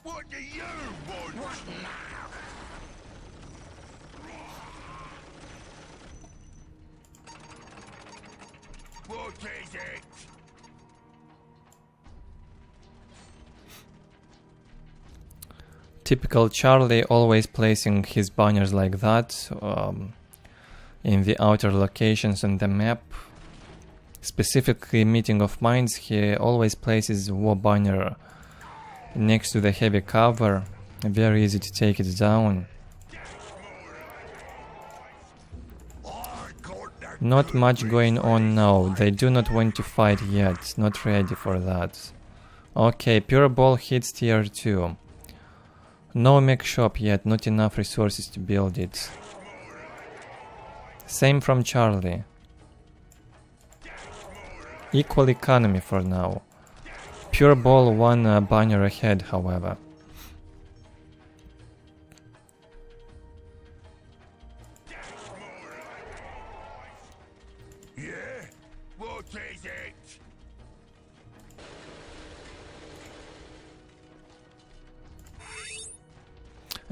What do you want? What now? What is it? Typical Charlie, always placing his banners like that in the outer locations on the map. Specifically Meeting of Minds, he always places war banner next to the heavy cover. Very easy to take it down. Not much going on now. They do not want to fight yet. Not ready for that. Okay, PuReBall hits tier 2. No mech shop yet. Not enough resources to build it. Same from Charlie. Equal economy for now. PuReBall one banner ahead, however. Yeah? What is it?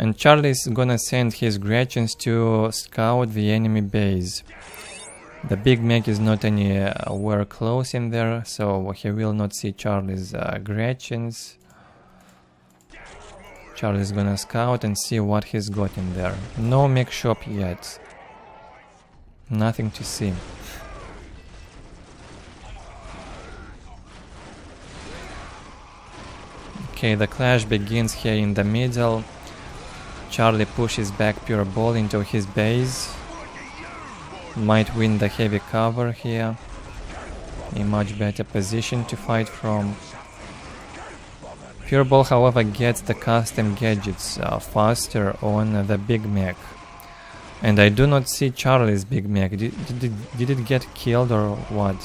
And Charlie's gonna send his Gretchens to scout the enemy base. The big mech is not anywhere close in there, so he will not see Charlie's Gretchens. Charlie's gonna scout and see what he's got in there. No mech shop yet. Nothing to see. Okay, the clash begins here in the middle. Charlie pushes back PuReBall into his base. Might win the heavy cover here. A much better position to fight from. PuReBall, however, gets the custom gadgets faster on the big mech. And I do not see Charlie's big mech. Did it get killed or what?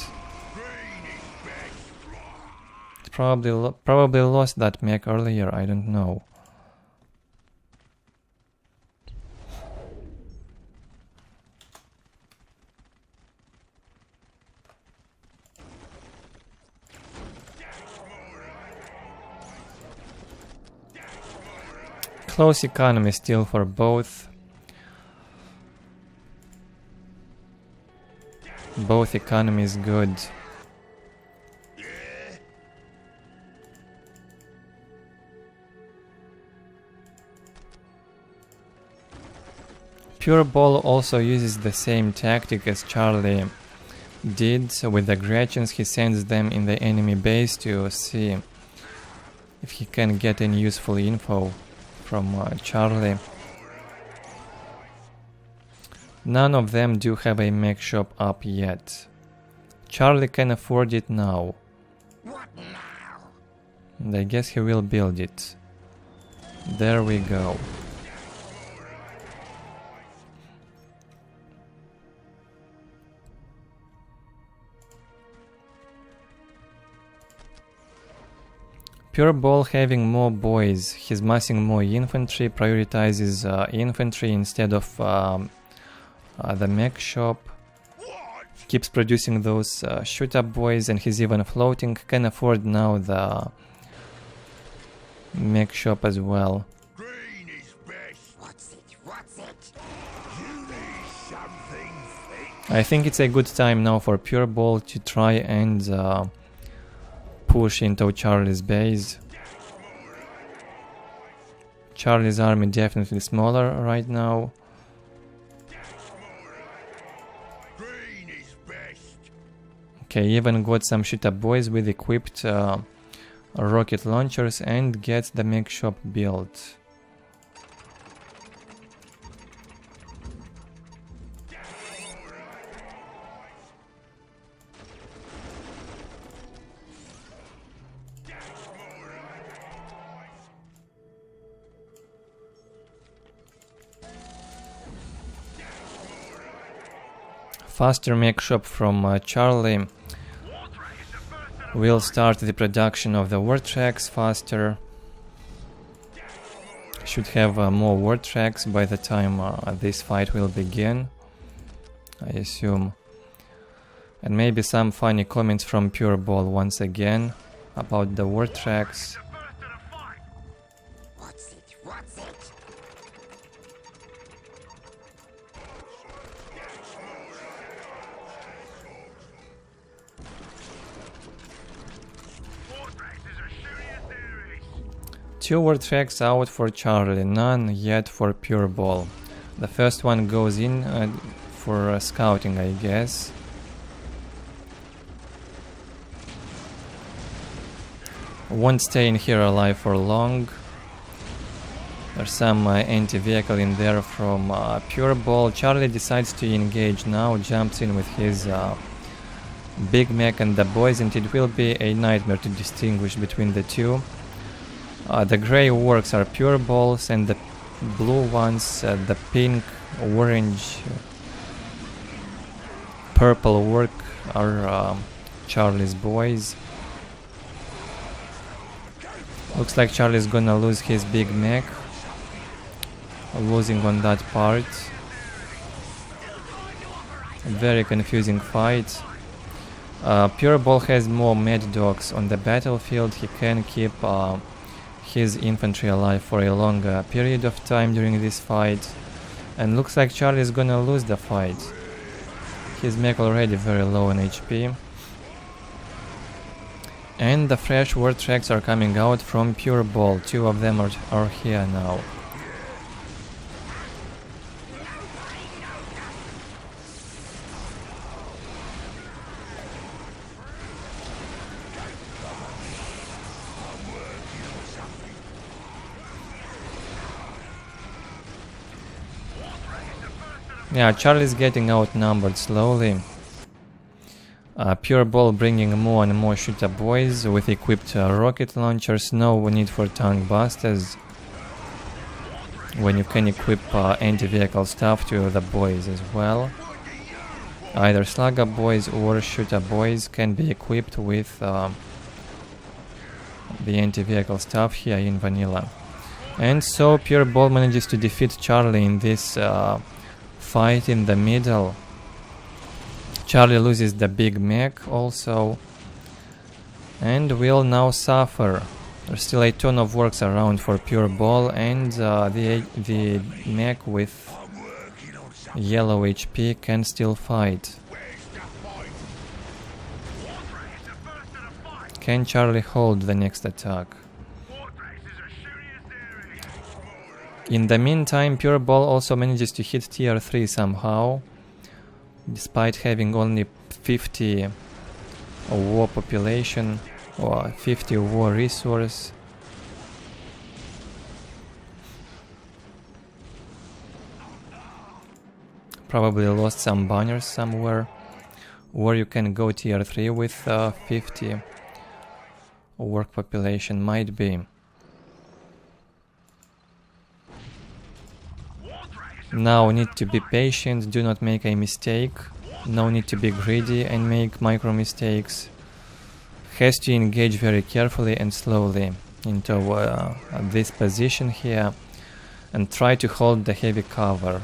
It probably lost that mech earlier, I don't know. Close economy still for both. Both economies good. PuReBall also uses the same tactic as Charlie did with the Gretchens. He sends them in the enemy base to see if he can get any useful info from Charlie. None of them do have a mech shop up yet. Charlie can afford it now. What now? And I guess he will build it. There we go. PuReBall having more boys, he's massing more infantry, prioritizes infantry instead of the mech shop. Keeps producing those shoot-up boys, and he's even floating, can afford now the mech shop as well. Green is best. What's it? What's it? You need something thick. I think it's a good time now for PuReBall to try and push into Charlie's base. Charlie's army definitely smaller right now. Green is best. Okay, even got some shoot-up boys with equipped rocket launchers and gets the mech shop built. Faster mech shop from Charlie will start the production of the war tracks faster. Should have more war tracks by the time this fight will begin, I assume. And maybe some funny comments from PuReBall once again about the war tracks. What's it? What's it? Two war tracks out for Charlie, none yet for PuReBall. The first one goes in for scouting, I guess. Won't stay in here alive for long. There's some anti-vehicle in there from PuReBall. Charlie decides to engage now, jumps in with his big mech and the boys, and it will be a nightmare to distinguish between the two. The grey Orks are PuReBall's, and the blue ones, the pink, orange, purple Ork are Charlie's boys. Looks like Charlie's gonna lose his big mech, losing on that part. A very confusing fight. PuReBall has more mad dogs on the battlefield. He can keep his infantry alive for a longer period of time during this fight. And looks like Charlie is gonna lose the fight. His mech already very low on HP. And the fresh word tracks are coming out from PuReBall. 2 of them are here now. Yeah, Charlie's getting outnumbered slowly. PuReBall bringing more and more shooter boys with equipped rocket launchers. No need for tank busters when you can equip anti-vehicle stuff to the boys as well. Either slugger boys or shooter boys can be equipped with the anti-vehicle stuff here in vanilla. And so PuReBall manages to defeat Charlie in this fight in the middle. Charlie loses the big mech also, and will now suffer. There's still a ton of Orks around for PuReBall, and the mech with yellow HP can still fight. Can Charlie hold the next attack? In the meantime, PuReBall also manages to hit tier 3 somehow, despite having only 50 war population or 50 war resource. Probably lost some banners somewhere, or you can go tier 3 with 50 work population, might be. Now need to be patient, do not make a mistake, no need to be greedy and make micro mistakes. Has to engage very carefully and slowly into this position here and try to hold the heavy cover.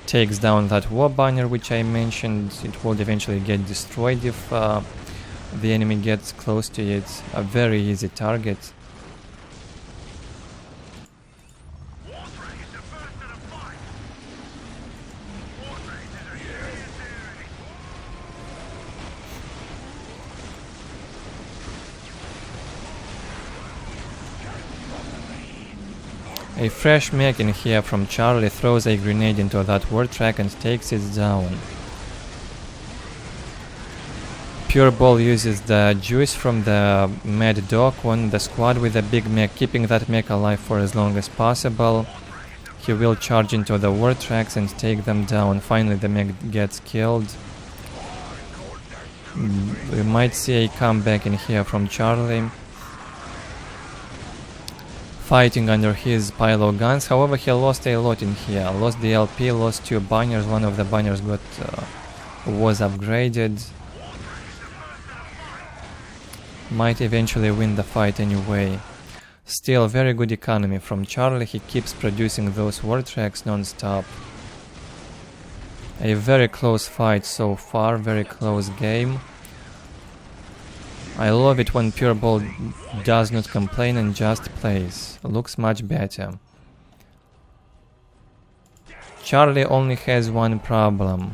Takes down that war banner which I mentioned. It will eventually get destroyed if the enemy gets close to it. A very easy target. A fresh mech in here from Charlie throws a grenade into that ward track and takes it down. PuReBall uses the juice from the mad dog on the squad with a big mech, keeping that mech alive for as long as possible. He will charge into the ward tracks and take them down. Finally the mech gets killed. We might see a comeback in here from Charlie, fighting under his pilo guns. However, he lost a lot in here. Lost the LP, lost 2 banners. One of the banners was upgraded. Might eventually win the fight anyway. Still very good economy from Charlie. He keeps producing those war tracks non-stop. A very close fight so far, very close game. I love it when PuReBall does not complain and just plays. Looks much better. Charlie only has one problem.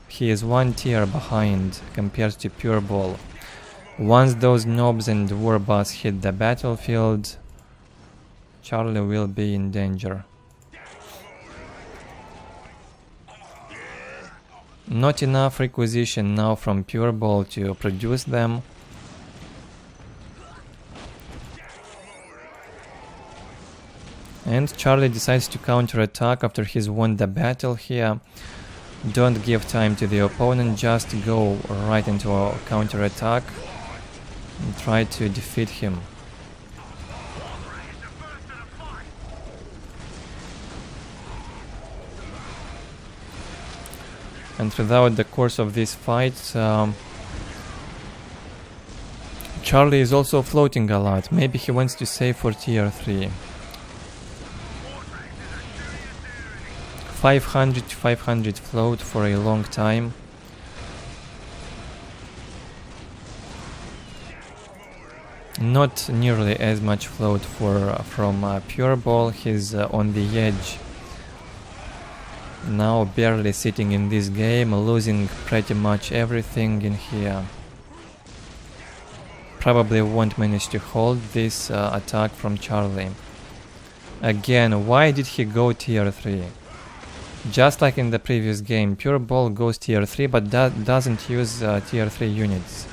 He is 1 tier behind compared to PuReBall. Once those knobs and war boss hit the battlefield, Charlie will be in danger. Not enough requisition now from PuReBall to produce them. And Charlie decides to counterattack after he's won the battle here. Don't give time to the opponent, just go right into a counterattack and try to defeat him. And throughout the course of this fight, Charlie is also floating a lot. Maybe he wants to save for tier 3. 500 to 500 float for a long time. Not nearly as much float from PuReBall. He's on the edge. Now barely sitting in this game, losing pretty much everything in here. Probably won't manage to hold this attack from Charlie. Again, why did he go tier 3? Just like in the previous game, PuReBall goes tier 3 but doesn't use tier 3 units.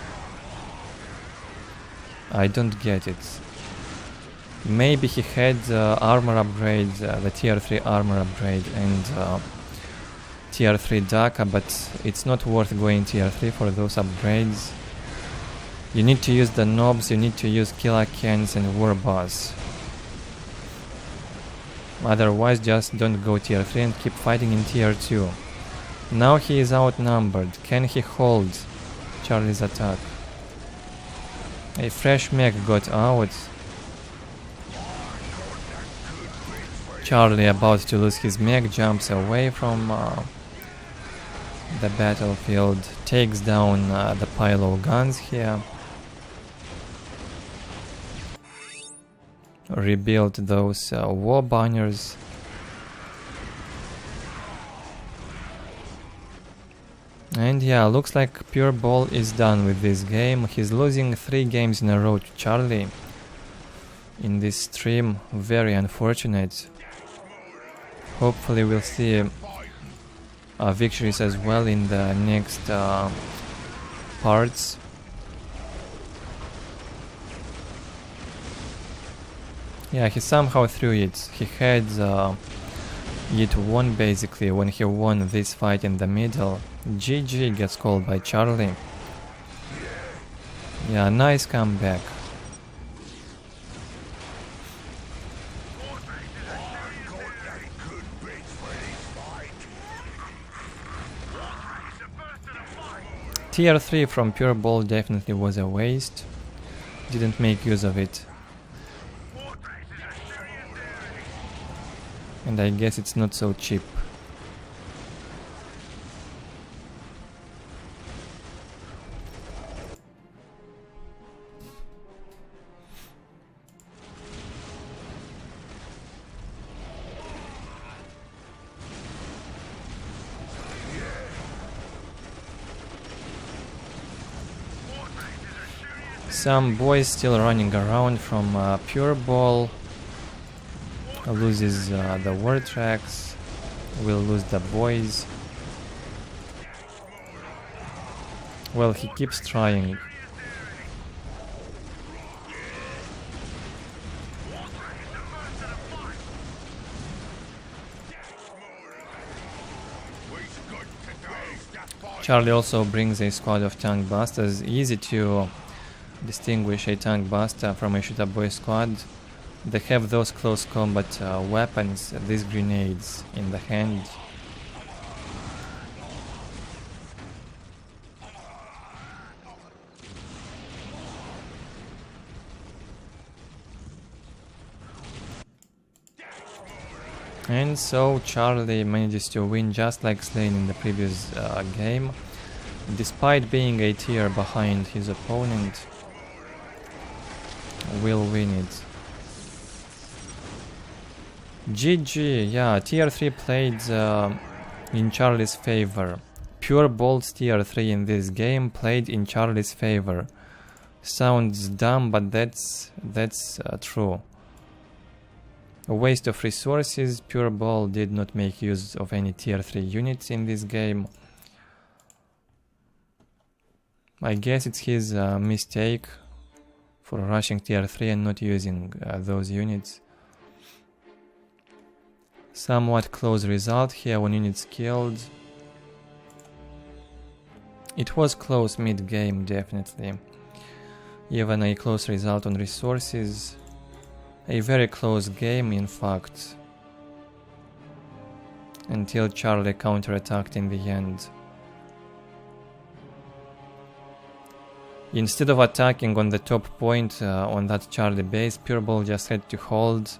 I don't get it. Maybe he had armor upgrade, the tier 3 armor upgrade and tier 3 Daka, but it's not worth going tier 3 for those upgrades. You need to use the knobs, you need to use killer cans and war boss. Otherwise just don't go tier 3 and keep fighting in tier 2. Now he is outnumbered. Can he hold Charlie's attack? A fresh mech got out. Charlie, about to lose his mech, jumps away from the battlefield, takes down the pile of guns here. Rebuild those war banners. And yeah, looks like PuReBall is done with this game. He's losing 3 games in a row to Charlie in this stream. Very unfortunate. Hopefully we'll see victories as well in the next parts. Yeah, he somehow threw it. He had it won basically when he won this fight in the middle. GG gets called by Charlie. Yeah, nice comeback. Tier 3 from PuReBall definitely was a waste. Didn't make use of it. And I guess it's not so cheap. Some boys still running around from PuReBall. Loses the war tracks. Will lose the boys. Well, he keeps trying. Charlie also brings a squad of tank busters. Easy to distinguish a tank buster from a shooter boy squad. They have those close combat weapons, these grenades in the hand. And so Charlie manages to win just like Sleign in the previous game, despite being a tier behind his opponent. Will win it. GG, yeah, tier 3 played in Charlie's favor. PuReBall's tier 3 in this game played in Charlie's favor. Sounds dumb, but that's true. A waste of resources. PuReBall did not make use of any tier 3 units in this game. I guess it's his mistake for rushing tier 3 and not using those units. Somewhat close result here, 1 unit killed. It was close mid-game, definitely. Even a close result on resources. A very close game, in fact. Until Charlie counterattacked in the end. Instead of attacking on the top point on that Charlie base, PuReBall just had to hold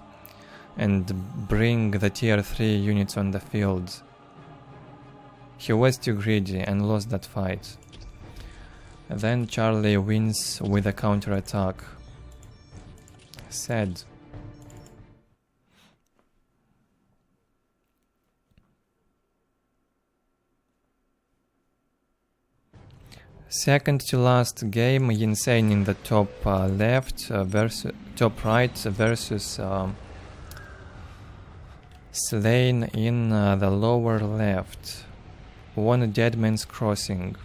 and bring the tier 3 units on the field. He was too greedy and lost that fight. Then Charlie wins with a counterattack. Sad. Second to last game, Insane in the top left versus top right versus Sleign in the lower left. One Deadman's Crossing.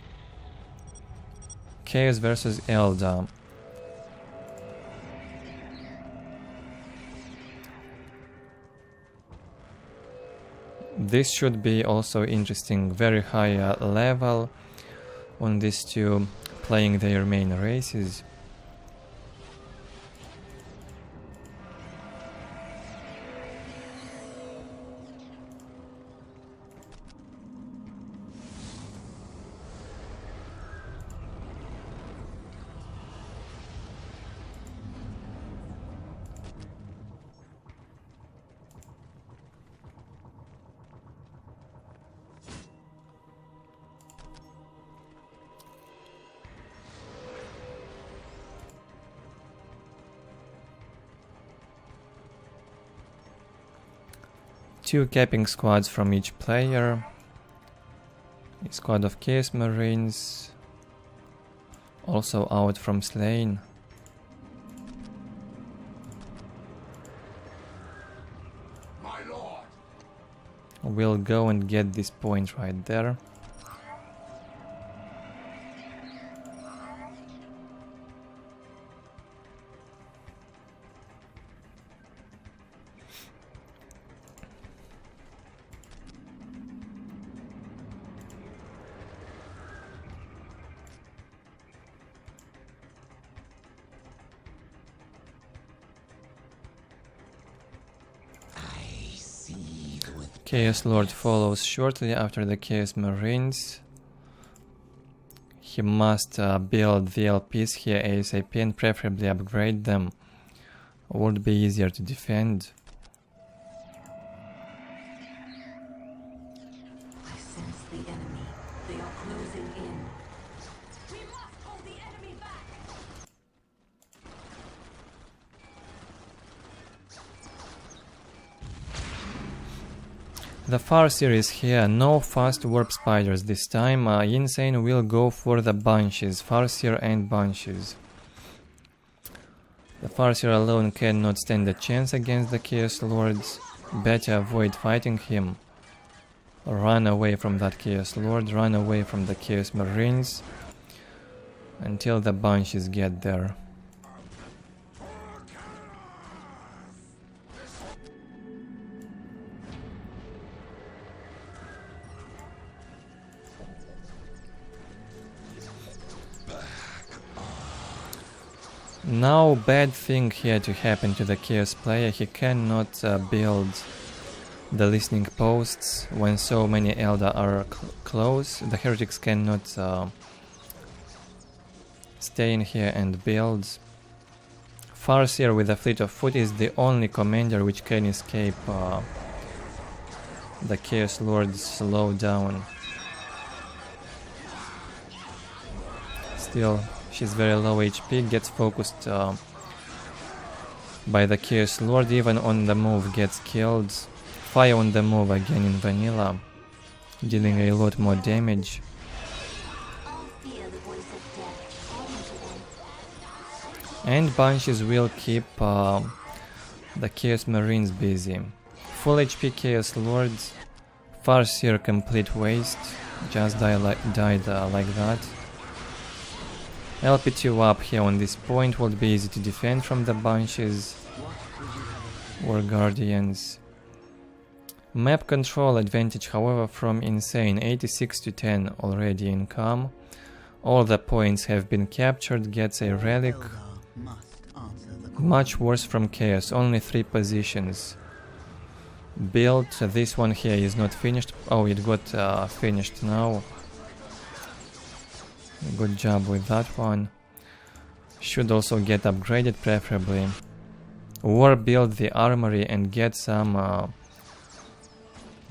Chaos versus Eldar. This should be also interesting. Very high level on these two playing their main races. Two capping squads from each player. A squad of Chaos Marines. Also out from Sleign. My lord. We'll go and get this point right there. Chaos Lord follows shortly after the Chaos Marines. He must build the LPs here ASAP and preferably upgrade them. Would be easier to defend. I sense the enemy. They are closing in. We must hold the enemy back. The Farseer is here, no fast warp spiders this time. Insane will go for the bunches, Farseer and bunches. The Farseer alone cannot stand a chance against the Chaos Lords. Better avoid fighting him. Run away from that Chaos Lord, run away from the Chaos Marines until the bunches get there. Now bad thing here to happen to the Chaos player. He cannot build the listening posts when so many Eldar are close. The heretics cannot stay in here and build. Farseer with a fleet of foot is the only commander which can escape the Chaos Lord's slowdown. Still, she's very low HP, gets focused by the Chaos Lord, even on the move gets killed. Fire on the move again in vanilla, dealing a lot more damage. And bunches will keep the Chaos Marines busy. Full HP Chaos Lords, Farseer complete waste, just died like that. LP2 up here on this point will be easy to defend from the bunches or guardians. Map control advantage, however, from Insane, 86 to 10 already income. All the points have been captured, gets a relic. Much worse from Chaos, only 3 positions. Built, this one here is not finished. Oh, it got finished now. Good job with that one. Should also get upgraded preferably. Or build the armory and get some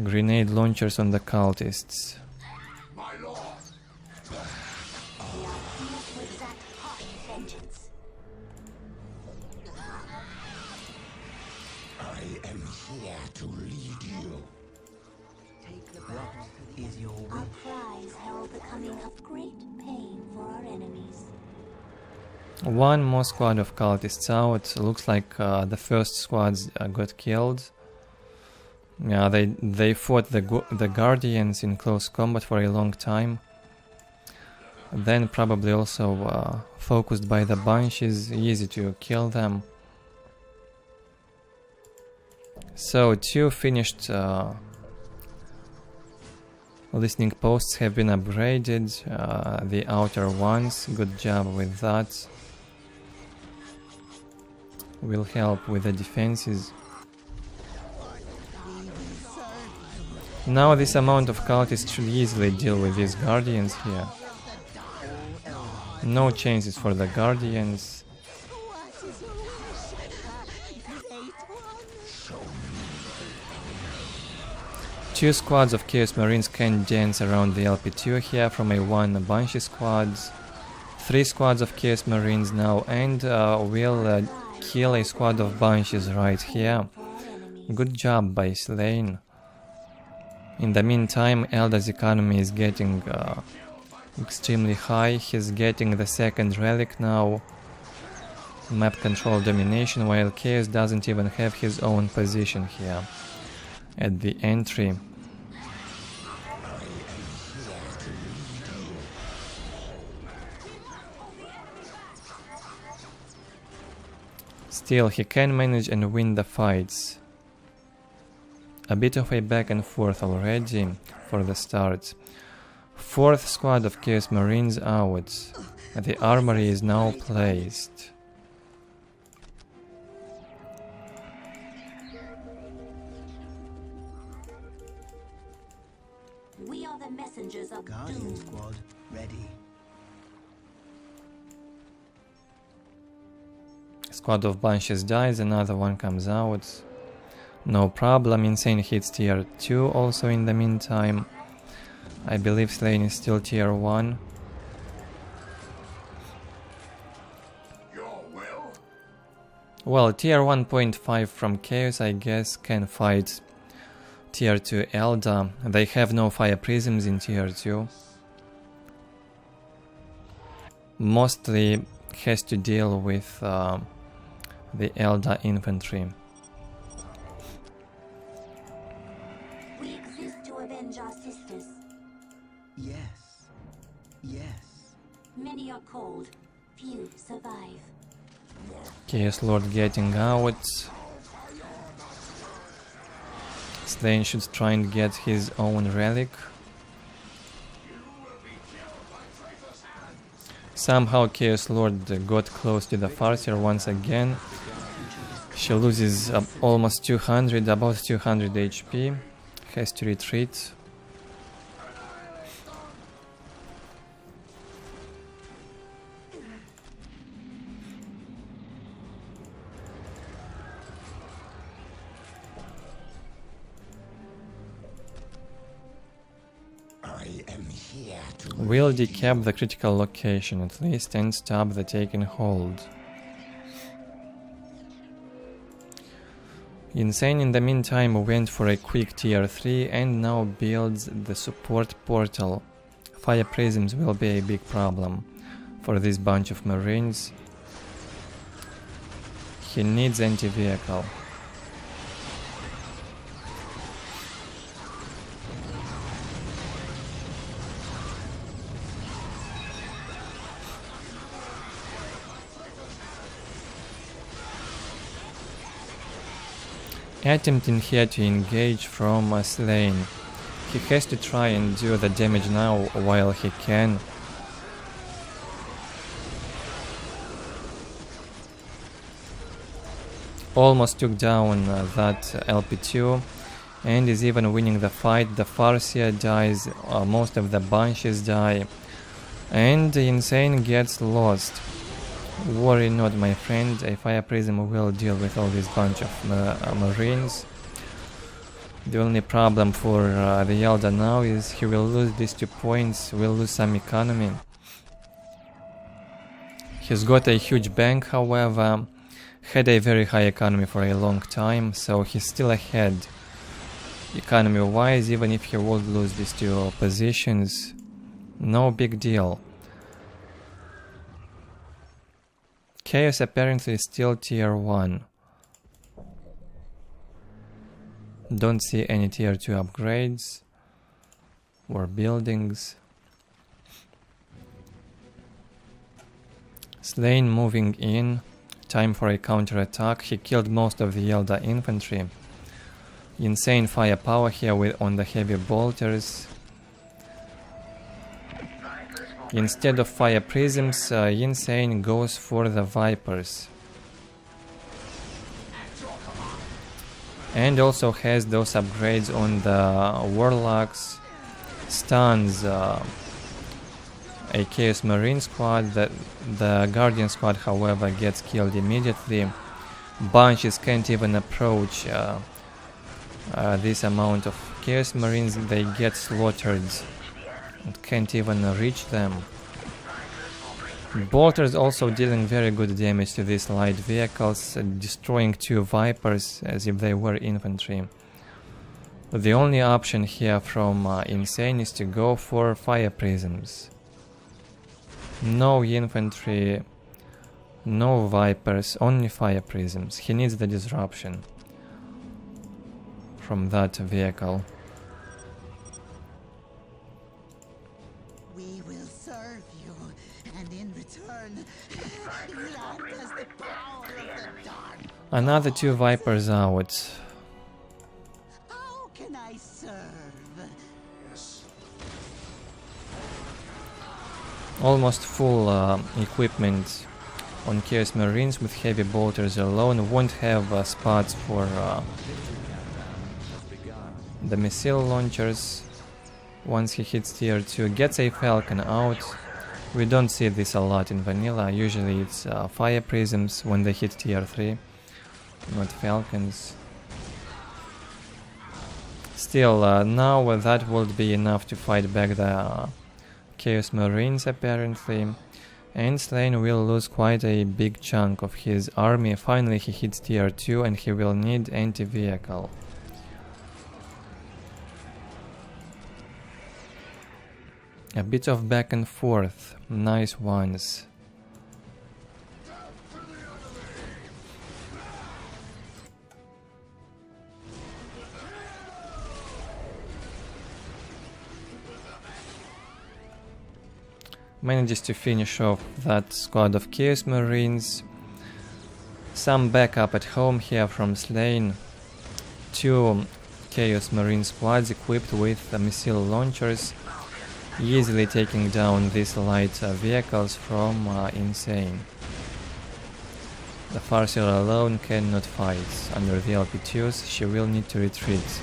grenade launchers on the cultists. My lord. here to lead you. What is your Our wish? cries herald the coming of great pain for our enemies. One more squad of cultists out. Looks like the first squads got killed. Yeah, they fought the Guardians in close combat for a long time. Then probably also focused by the bunches, easy to kill them. So 2 finished listening posts have been upgraded, the outer ones, good job with that. Will help with the defenses. Now this amount of cultists should easily deal with these Guardians here. No chances for the Guardians. Two squads of Chaos Marines can dance around the LP2 here from a 1 Banshee squads. 3 squads of Chaos Marines now, and will kill a squad of Banshees right here. Good job by Sleign. In the meantime, Eldar's economy is getting extremely high. He's getting the 2nd relic now. Map control domination, while Chaos doesn't even have his own position here at the entry. Still, he can manage and win the fights. A bit of a back and forth already for the start. 4th squad of Chaos Marines out. The armory is now placed. We are the messengers of Guardian doom. squad ready. Squad of Banshees dies, another one comes out. No problem, Insane hits tier 2 also in the meantime. I believe Sleign is still tier 1. Well, tier 1.5 from Chaos, I guess, can fight tier 2 Eldar. They have no fire prisms in tier 2. Mostly has to deal with the Eldar infantry. We exist to avenge our sisters. Yes. Yes. Many are cold, few survive. Chaos Lord getting out. Sleign should try and get his own relic. Somehow Chaos Lord got close to the Farseer once again. She loses almost 200, about 200 HP. Has to retreat. Will decap the critical location at least and stop the taking hold. Insane in the meantime went for a quick tier 3 and now builds the support portal. Fire prisms will be a big problem for this bunch of marines. He needs anti-vehicle. Attempting here to engage from Sleign. He has to try and do the damage now while he can. Almost took down that LP2 and is even winning the fight. The Farseer dies, most of the Banshees die, and Insane gets lost. Worry not, my friend, a fire prism will deal with all this bunch of marines. The only problem for the Eldar now is he will lose these 2 points, will lose some economy. He's got a huge bank, however, had a very high economy for a long time, so he's still ahead economy wise. Even if he would lose these two positions, no big deal. Chaos apparently is still tier 1. Don't see any tier 2 upgrades or buildings. Sleign moving in. Time for a counter-attack. He killed most of the Eldar infantry. Insane firepower here on the heavy bolters. Instead of fire prisms, Insane goes for the Vipers. And also has those upgrades on the Warlocks. Stuns a Chaos Marine squad. The Guardian squad, however, gets killed immediately. Bunches can't even approach this amount of Chaos Marines. They get slaughtered and can't even reach them. Bolters also dealing very good damage to these light vehicles, destroying 2 Vipers as if they were infantry. The only option here from Insane is to go for fire prisms. No infantry, no Vipers, only fire prisms. He needs the disruption from that vehicle. We will serve you, and in return, grant us the power of the dark. Another 2 Vipers out. How can I serve? Almost full equipment on Chaos Marines with heavy bolters alone. Won't have spots for the missile launchers. Once he hits tier 2, gets a Falcon out. We don't see this a lot in vanilla. Usually it's fire prisms when they hit tier 3, not Falcons. Still, now that would be enough to fight back the Chaos Marines apparently, and Sleign will lose quite a big chunk of his army. Finally he hits tier 2 and he will need anti-vehicle. A bit of back and forth, nice ones. Manages to finish off that squad of Chaos Marines. Some backup at home here from Sleign. 2 Chaos Marine squads equipped with missile launchers, easily taking down these light vehicles from Insane. The Farseer alone cannot fight. Under the LP2s, she will need to retreat.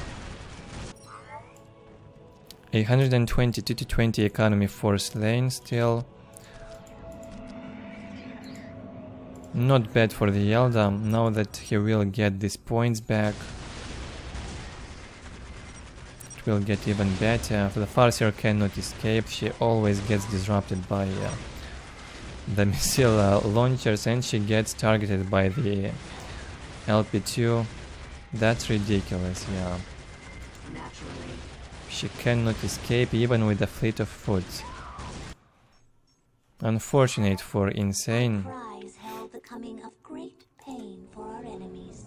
122 to 20 economy for Sleign still. Not bad for the Eldar, now that he will get these points back. It will get even better. The Farseer cannot escape, she always gets disrupted by the missile launchers, and she gets targeted by the LP2. That's ridiculous, yeah. She cannot escape even with a fleet of foot. Unfortunate for Insane. Cries herald the coming of great pain for our enemies.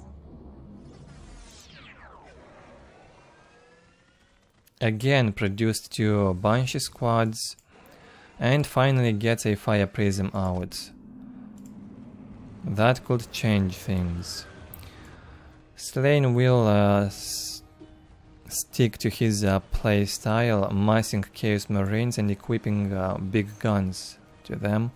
Again produced 2 Banshee squads, and finally gets a Fire Prism out. That could change things. Sleign will stick to his play style, massing Chaos Marines and equipping big guns to them.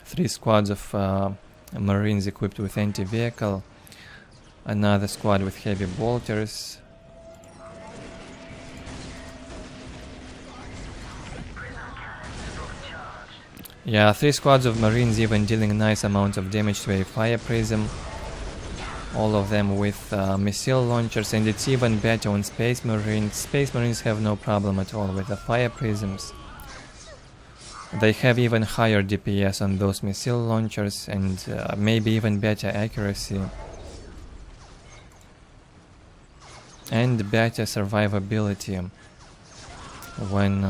Three squads of Marines equipped with anti-vehicle, another squad with heavy bolters. Yeah, 3 squads of Marines even dealing nice amount of damage to a Fire Prism. All of them with missile launchers, and it's even better on Space Marines. Space Marines have no problem at all with the Fire Prisms. They have even higher DPS on those missile launchers and maybe even better accuracy. And better survivability when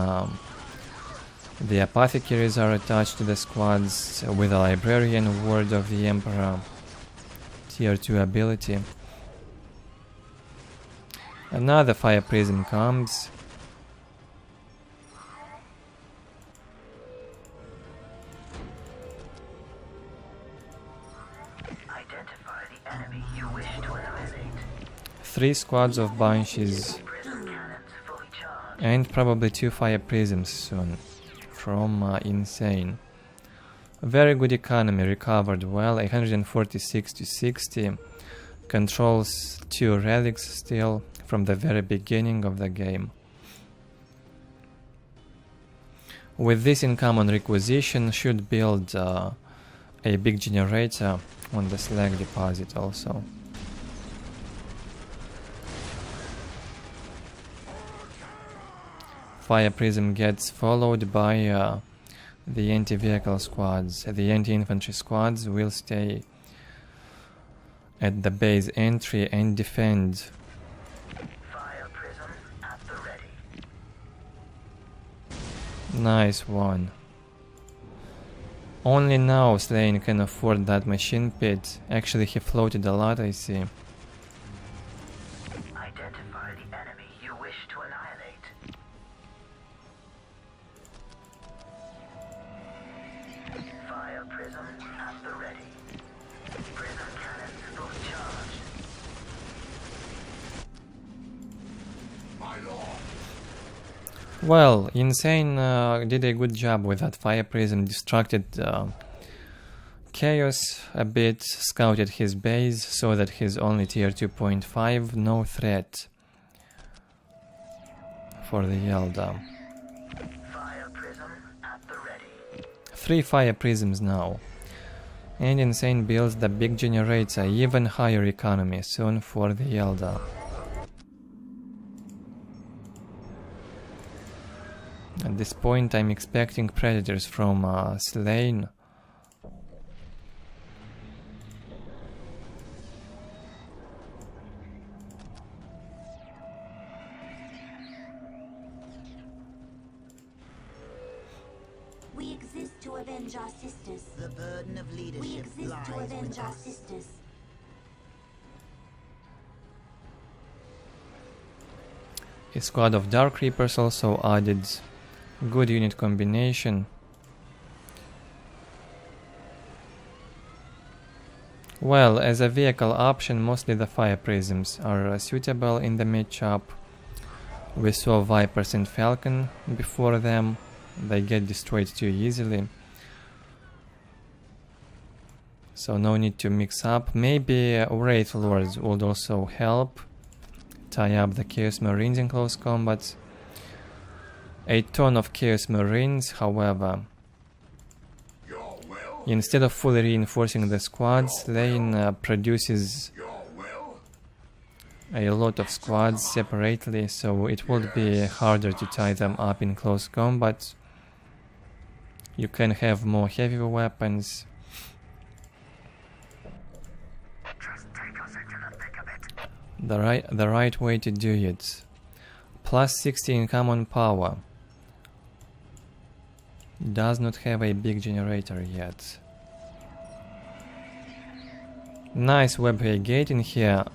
the apothecaries are attached to the squads with a librarian, word of the Emperor, tier 2 ability. Another fire prism comes. Identify the enemy you wish to annihilate. 3 squads of Banshees Prism cannons fully charged. and probably 2 fire prisms soon from Insane. Very good economy, recovered well, 146 to 60. Controls 2 relics still from the very beginning of the game. With this income requisition should build a big generator on the slag deposit also. Fire prism gets followed by the anti-vehicle squads. The anti-infantry squads will stay at the base entry and defend. Fire prism at the ready. Nice one. Only now Sleign can afford that machine pit. Actually, he floated a lot, I see. Identify the enemy you wish to annihilate. Fire prism at the ready. Prism cannons fully charged. My lord. Well, Insane did a good job with that fire prism, distracted Chaos a bit, scouted his base, saw that he's only tier 2.5, no threat for the Eldar. Fire prism at the ready. 3 fire prisms now. And Insane builds the big generator, even higher economy soon for the Eldar. At this point I'm expecting predators from Sleign. We exist to avenge our sisters. The burden of We leadership exist lies to avenge with our us. sisters. A squad of Dark Reapers also added. Good unit combination. Well, as a vehicle option, mostly the fire prisms are suitable in the mid-chop. We saw Vipers and Falcon before them. They get destroyed too easily. So no need to mix up. Maybe Wraith Lords would also help tie up the Chaos Marines in close combat. A ton of Chaos Marines, however. Your will? Instead of fully reinforcing the squads, Sleign produces Your will? a lot of squads separately, so it would be harder to tie them up in close combat. You can have more heavy weapons. Just take us into the thick of it. The right way to do it. Plus 60 in common power. Does not have a big generator yet. Nice webway gate in here.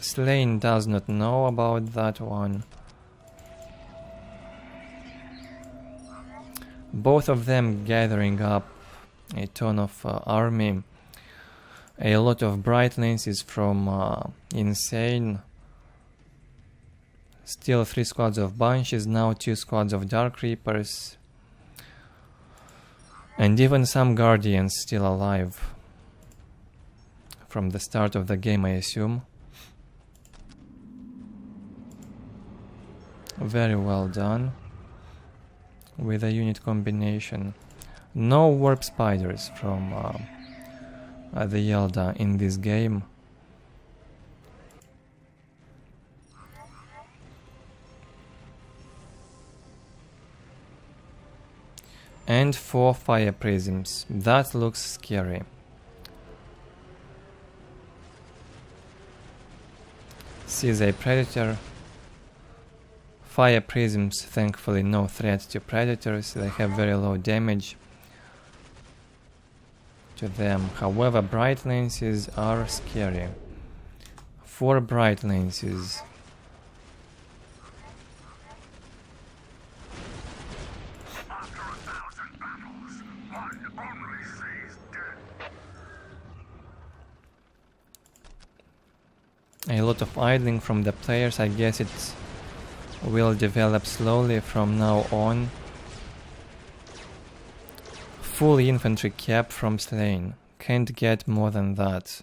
Sleign does not know about that one. Both of them gathering up a ton of army. A lot of bright lances from Insane. Still 3 squads of Banshees, now 2 squads of Dark Reapers. And even some Guardians still alive. From the start of the game, I assume. Very well done. With a unit combination. No warp spiders from the Eldar in this game. And and 4 fire prisms. That looks scary. Sees a predator. Fire prisms, thankfully no threat to predators, they have very low damage to them. However, bright lances are scary. 4 bright lances. A lot of idling from the players. I guess it will develop slowly from now on. Full infantry cap from Sleign. Can't get more than that.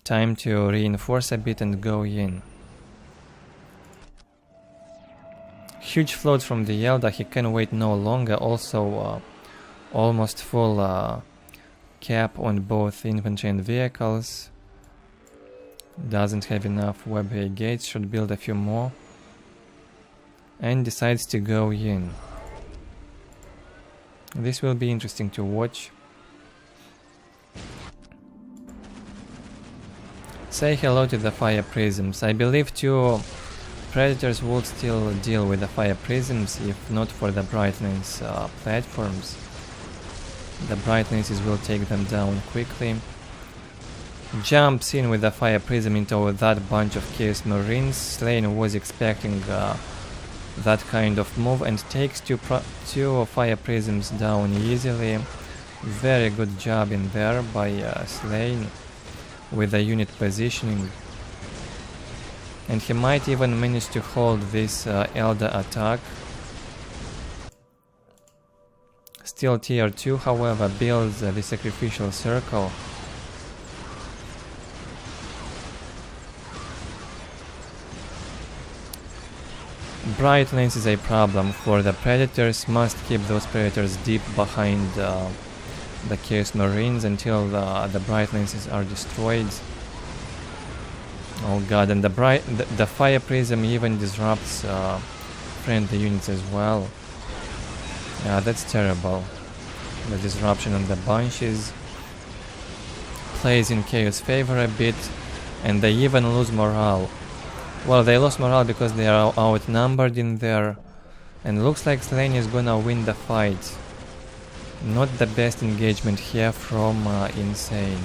Time to reinforce a bit and go in. Huge float from the Eldar. He can wait no longer. Also almost full cap on both infantry and vehicles. Doesn't have enough web gates, should build a few more. And decides to go in. This will be interesting to watch. Say hello to the fire prisms. I believe 2 predators would still deal with the fire prisms if not for the brightness platforms. The brightnesses will take them down quickly. Jumps in with the fire prism into that bunch of Chaos Marines. Sleign was expecting that kind of move and takes 2 fire prisms down easily. Very good job in there by Sleign with the unit positioning. And he might even manage to hold this Eldar attack. Still tier 2, however, builds the sacrificial circle. Bright lens is a problem for the predators. Must keep those predators deep behind the Chaos Marines until the bright lenses are destroyed. Oh god, and the fire prism even disrupts friendly units as well. Yeah, that's terrible. The disruption on the bunches plays in Chaos favor a bit, and they even lose morale. Well, they lost morale because they are outnumbered in there, and looks like Sleign is gonna win the fight. Not the best engagement here from Insane.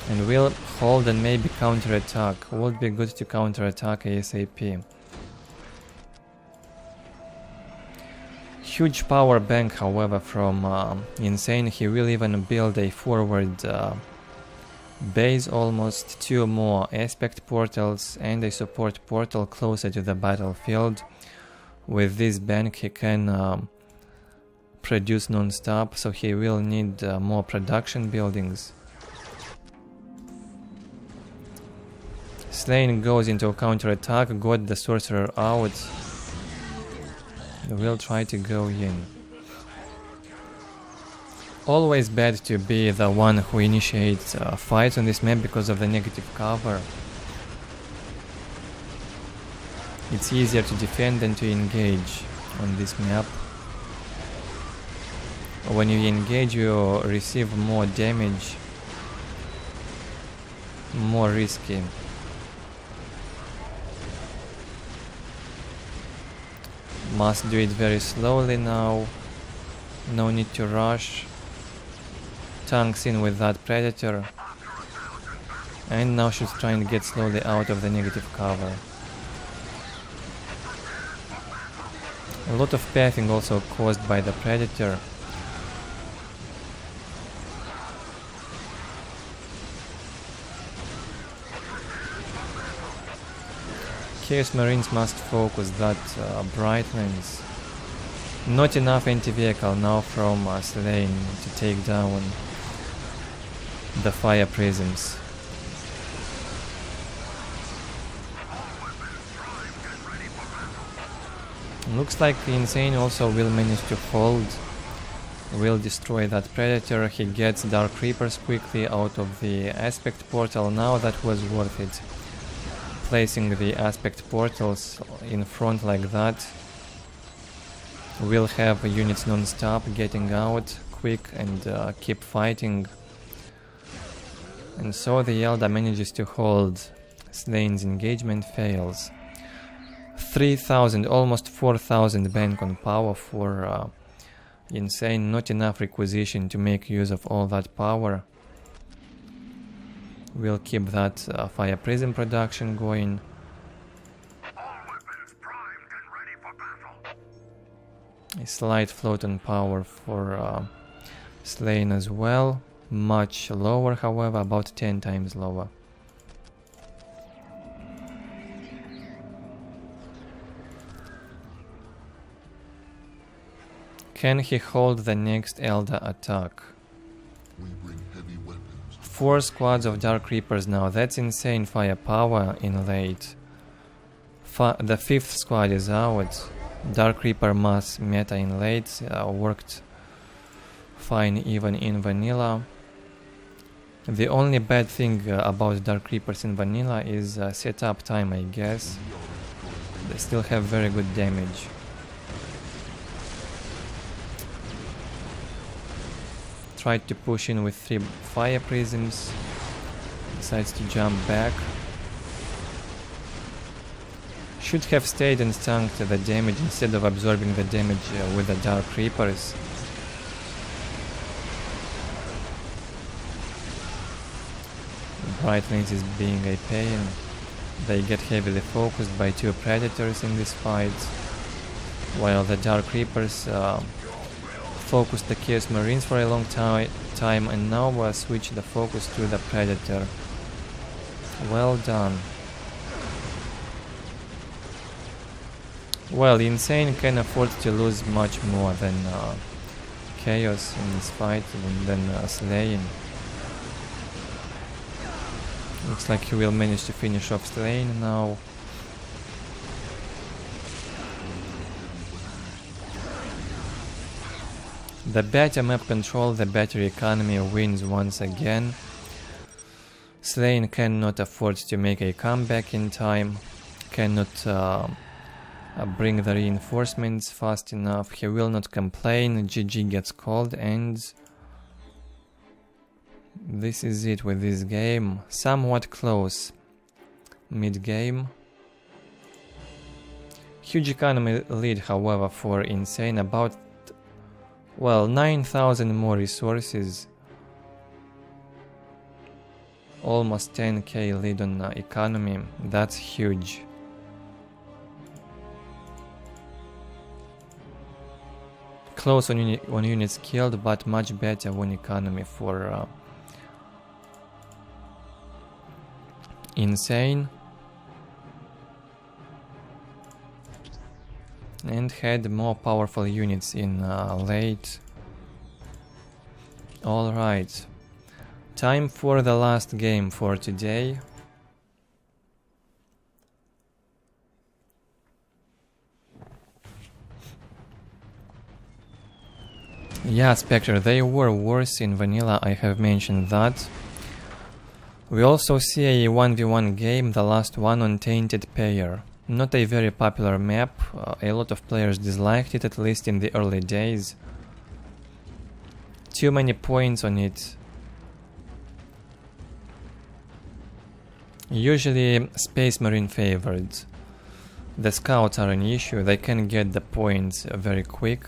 And will hold and maybe counter-attack. Would be good to counter-attack ASAP. Huge power bank, however, from Insane. He will even build a forward base almost, 2 more aspect portals and a support portal closer to the battlefield. With this bank he can produce non-stop, so he will need more production buildings. Sleign goes into a counter-attack, got the sorcerer out. Will try to go in. Always bad to be the one who initiates fights on this map because of the negative cover. It's easier to defend than to engage on this map. When you engage, you receive more damage. More risky. Must do it very slowly now. No need to rush. Tanks in with that predator. And now should try and get slowly out of the negative cover. A lot of pathing also caused by the predator. Chaos Marines must focus that bright lens. Not enough anti-vehicle now from Sleign to take down the fire prisms. Looks like the Insane also will manage to hold. Will destroy that predator. He gets Dark Reapers quickly out of the aspect portal. Now that was worth it. Placing the aspect portals in front like that We'll have units non-stop getting out quick and keep fighting. And so the Eldar manages to hold. Slain's engagement fails. 3,000, almost 4,000 bank on power for Insane. Not enough requisition to make use of all that power. We'll keep that fire prison production going. A slight float on power for Sleign as well. Much lower, however, about 10 times lower. Can he hold the next Eldar attack? 4 squads of Dark Reapers now. That's insane firepower in late. The 5th squad is out. Dark Reaper mass meta in late worked fine even in vanilla. The only bad thing about Dark Reapers in vanilla is setup time, I guess. They still have very good damage. Tried to push in with 3 fire prisms. Decides to jump back. Should have stayed and tanked the damage instead of absorbing the damage with the Dark Reapers. Bright Lens is being a pain. They get heavily focused by 2 Predators in this fight, while the Dark Reapers focused the Chaos Marines for a long time and now switch the focus to the Predator. Well done. Well, Insane can afford to lose much more than Chaos in this fight than Sleign. Looks like he will manage to finish off Sleign now. The better map control, the better economy wins once again. Sleign cannot afford to make a comeback in time, cannot bring the reinforcements fast enough. He will not complain. GG gets called, and this is it with this game. Somewhat close mid-game. Huge economy lead, however, for Insane. About, well, 9,000 more resources. Almost 10k lead on economy. That's huge. Close on units killed, but much better on economy for Insane. And had more powerful units in late. Alright. Time for the last game for today. Yeah, Spectre, they were worse in vanilla, I have mentioned that. We also see a 1v1 game, the last one on Tainted Pair. Not a very popular map, a lot of players disliked it, at least in the early days. Too many points on it. Usually Space Marine favored. The scouts are an issue, they can get the points very quick.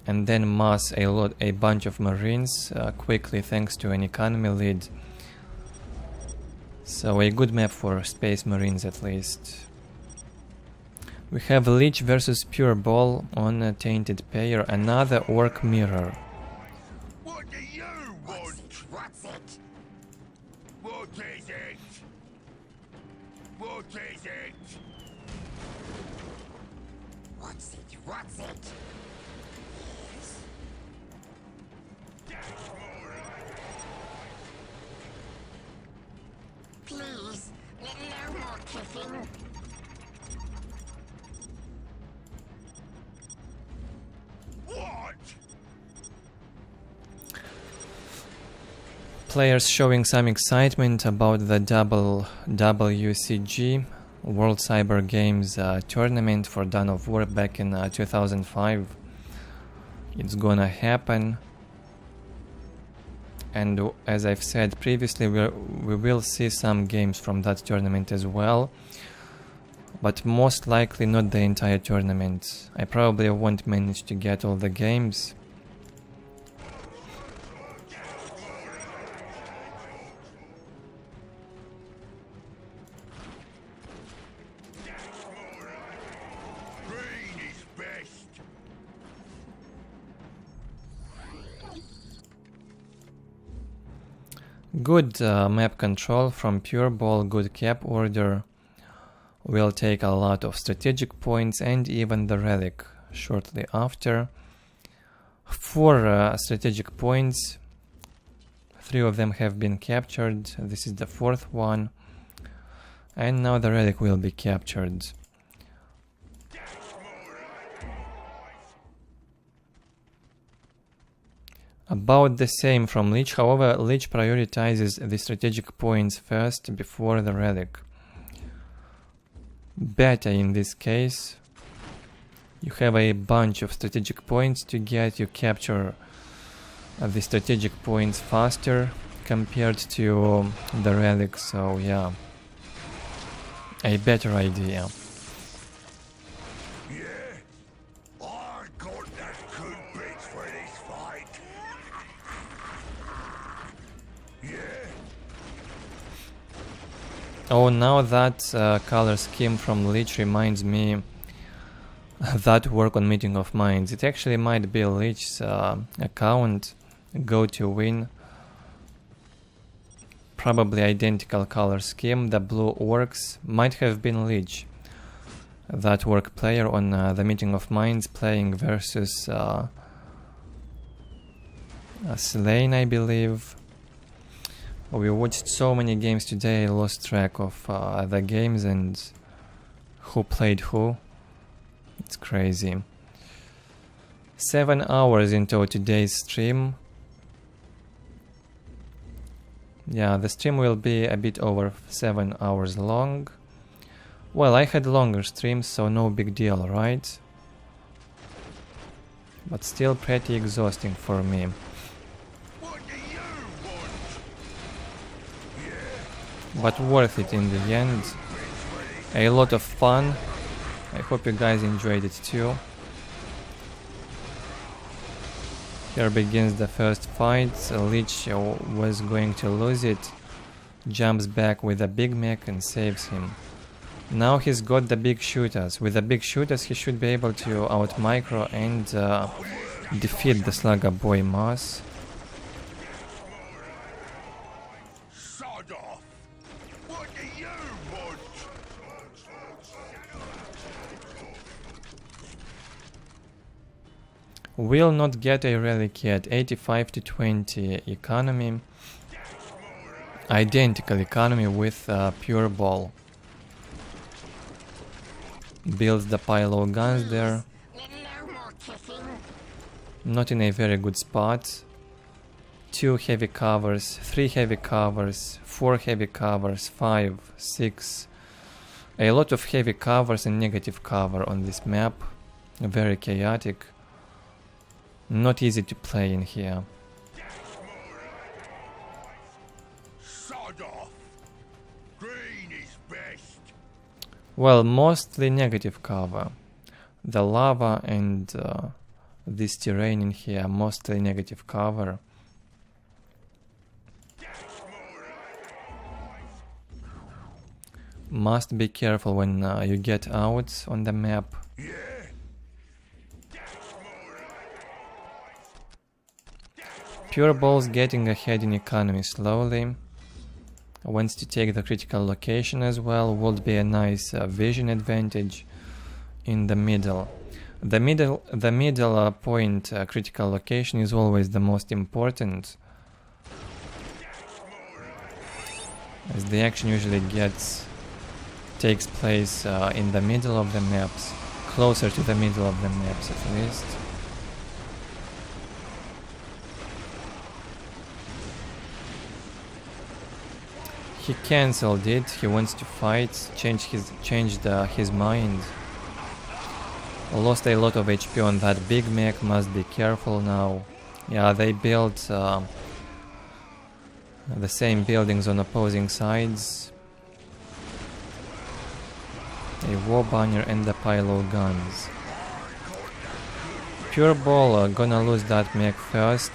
And then mass a bunch of Marines quickly thanks to an economy lead. So a good map for Space Marines at least. We have Lich versus PuReBall on a Tainted Pair, another Orc mirror. What do you want? What's it? What is it? What is it? What's it? What's it? Please, no more kissing. What? Players showing some excitement about the double WCG. World Cyber Games tournament for Dawn of War back in 2005. It's gonna happen, and as I've said previously, we will see some games from that tournament as well, but most likely not the entire tournament. I probably won't manage to get all the games. Good map control from PuReBall, good cap order. We'll take a lot of strategic points and even the relic shortly after. 4 strategic points, 3 of them have been captured, this is the 4th one, and now the relic will be captured. About the same from Lich, however, Lich prioritizes the strategic points first before the relic. Better in this case. You have a bunch of strategic points to get, you capture the strategic points faster compared to the relic, so yeah, a better idea. Oh, now that color scheme from Lich reminds me that work on Meeting of Minds. It actually might be Lich's account, GoToWin. Probably identical color scheme. The blue Orks might have been Lich, that work player on the Meeting of Minds, playing versus Sleign, I believe. We watched so many games today, I lost track of the games and who played who. It's crazy. 7 hours into today's stream. Yeah, the stream will be a bit over 7 hours long. Well, I had longer streams, so no big deal, right? But still pretty exhausting for me. But worth it in the end. A lot of fun. I hope you guys enjoyed it too. Here begins the first fight. Lich was going to lose it. Jumps back with a big mech and saves him. Now he's got the big shooters. With the big shooters he should be able to out micro and defeat the Slugger Boy Mars. Will not get a relic yet. 85 to 20 economy. Identical economy with PuReBall. Builds the pile of guns there. Not in a very good spot. 2 heavy covers, 3 heavy covers, 4 heavy covers, 5, 6. A lot of heavy covers and negative cover on this map. Very chaotic. Not easy to play in here. Well, mostly negative cover. The lava and this terrain in here, mostly negative cover. Must be careful when you get out on the map. PuReBall's getting ahead in economy slowly. Wants to take the critical location as well. Would be a nice vision advantage in the middle. The middle point critical location is always the most important, as the action usually takes place in the middle of the maps, closer to the middle of the maps at least. He cancelled it. He wants to fight. Changed his mind. Lost a lot of HP on that big mech. Must be careful now. Yeah, they built the same buildings on opposing sides. A war banner and a pile of guns. PuReBall gonna lose that mech first.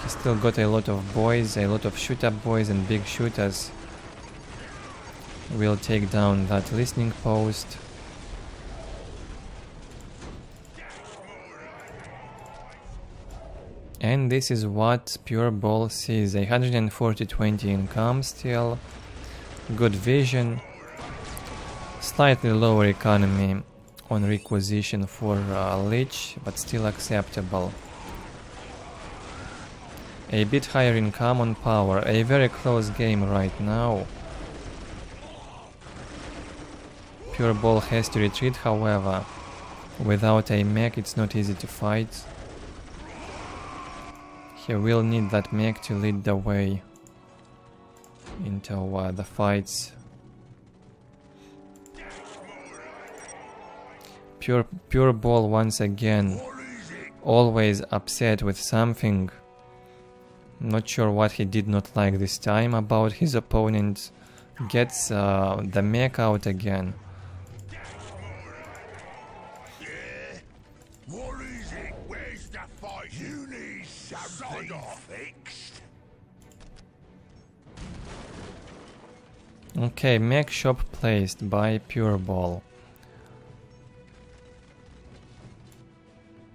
He still got a lot of boys, a lot of shoot-up boys and big shooters. We'll take down that listening post. And this is what PuReBall sees. 140-20 income still. Good vision. Slightly lower economy on requisition for Lich, but still acceptable. A bit higher income on power. A very close game right now. PuReBall has to retreat, however. Without a mech it's not easy to fight. He will need that mech to lead the way into the fights. PuReBall once again, always upset with something. Not sure what he did not like this time about his opponent. Gets the mech out again. What is it? Where's the fight? You need something fixed. Okay, mech shop placed by PuReBall.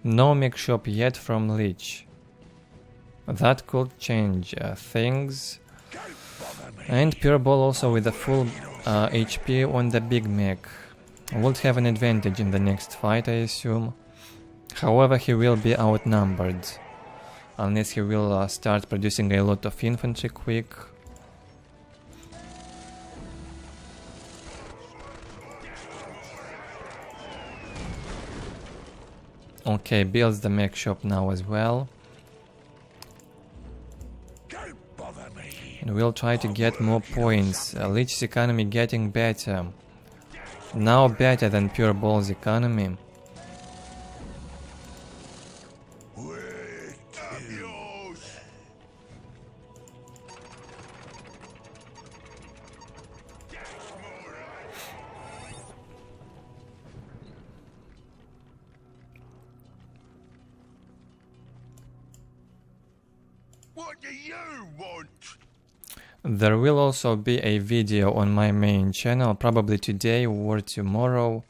No mech shop yet from Lich. That could change things. And PuReBall also with a full HP on the big mech. Would have an advantage in the next fight, I assume. However, he will be outnumbered. Unless he will start producing a lot of infantry quick. Okay, builds the mech shop now as well. And we'll try to get more points. Lich's economy getting better. Now better than PuReBall's economy. What do you want? There will also be a video on my main channel, probably today or tomorrow.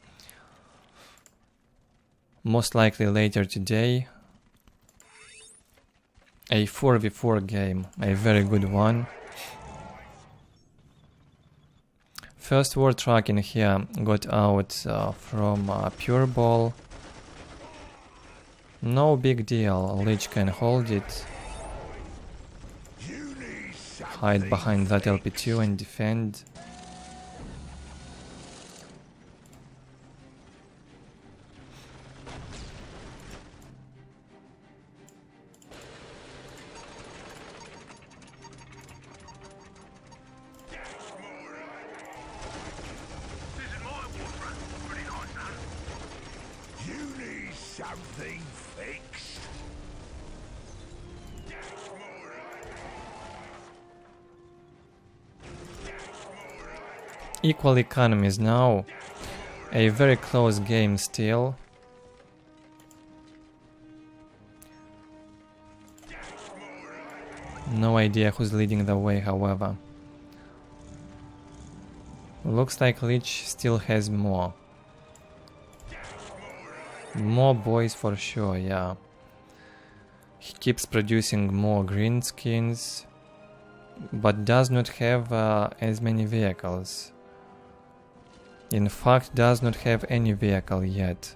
Most likely later today. A 4v4 game, a very good one. First war truck in here got out from PuReBall. No big deal, Lich can hold it. Hide behind that LP2 and defend. You need something fixed. Equal economies now. A very close game still. No idea who's leading the way, however. Looks like Lich still has more. More boys for sure, yeah. He keeps producing more green skins, but does not have as many vehicles. In fact, does not have any vehicle yet.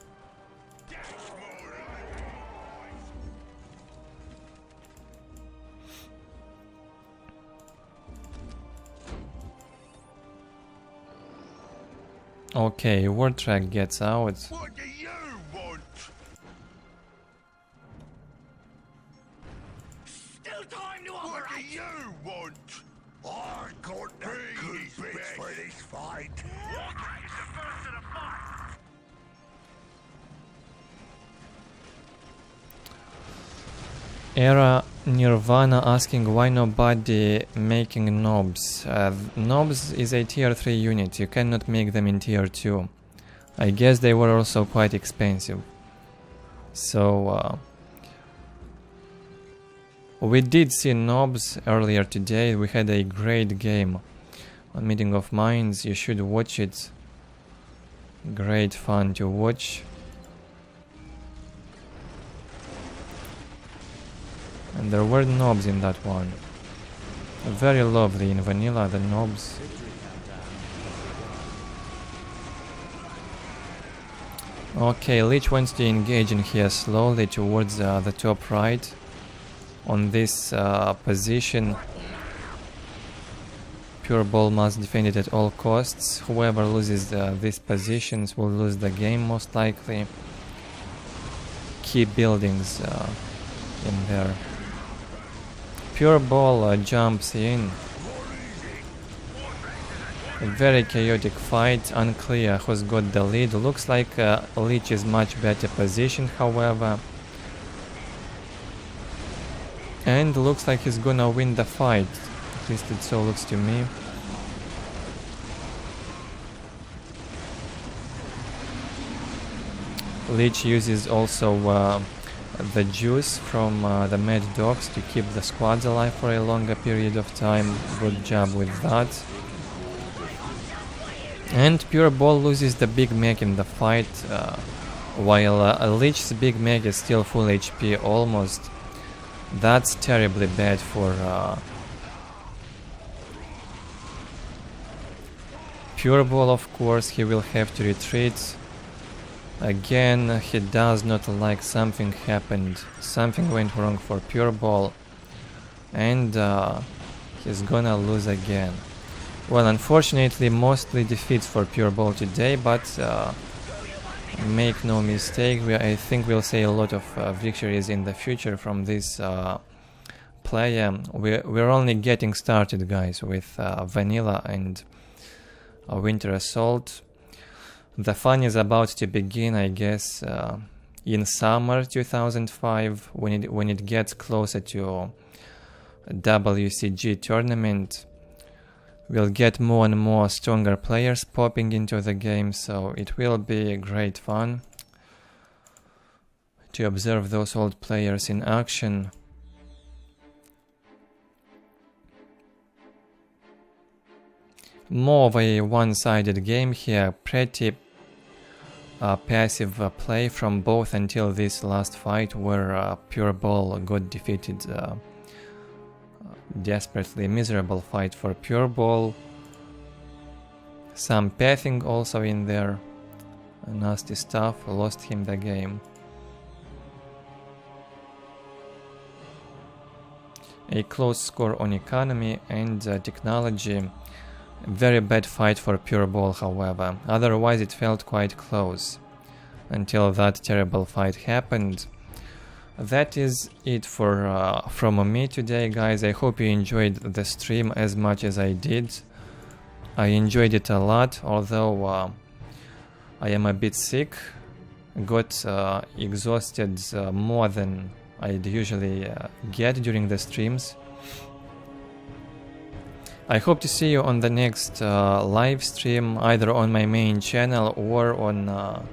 Okay, war track gets out. What do you want? Still time to operate. What do you want? I got the good bits for this fight. Era Nirvana asking why nobody making knobs. Knobs is a tier 3 unit, you cannot make them in tier 2. I guess they were also quite expensive. So we did see knobs earlier today, we had a great game on Meeting of Minds, you should watch it. Great fun to watch. And there were knobs in that one. Very lovely in vanilla, the knobs. Okay, Lich wants to engage in here slowly towards the top right. On this position, PuReBall must defend it at all costs. Whoever loses these positions will lose the game most likely. Key buildings in there. PuReBall jumps in. A very chaotic fight, unclear who's got the lead. Looks like Lich is much better positioned, however. And looks like he's gonna win the fight. At least it so looks to me. Lich uses also the juice from the mad dogs to keep the squads alive for a longer period of time. Good job with that. And PuReBall loses the big mech in the fight, while Lich's big mech is still full HP almost. That's terribly bad for PuReBall, of course. He will have to retreat. Again, he does not like something happened. Something went wrong for PuReBall. And he's gonna lose again. Well, unfortunately, mostly defeats for PuReBall today, but make no mistake, I think we'll see a lot of victories in the future from this player. We're only getting started, guys, with Vanilla and Winter Assault. The fun is about to begin, I guess, in summer 2005, when it gets closer to WCG tournament. We'll get more and more stronger players popping into the game, so it will be great fun to observe those old players in action. More of a one-sided game here, pretty passive play from both until this last fight where PuReBall got defeated. Desperately miserable fight for PuReBall. Some pathing also in there. Nasty stuff, lost him the game. A close score on economy and technology. Very bad fight for PuReBall, however. Otherwise it felt quite close until that terrible fight happened. That is it for from me today, guys. I hope you enjoyed the stream as much as I did. I enjoyed it a lot, although I am a bit sick. Got exhausted more than I'd usually get during the streams. I hope to see you on the next live stream, either on my main channel or on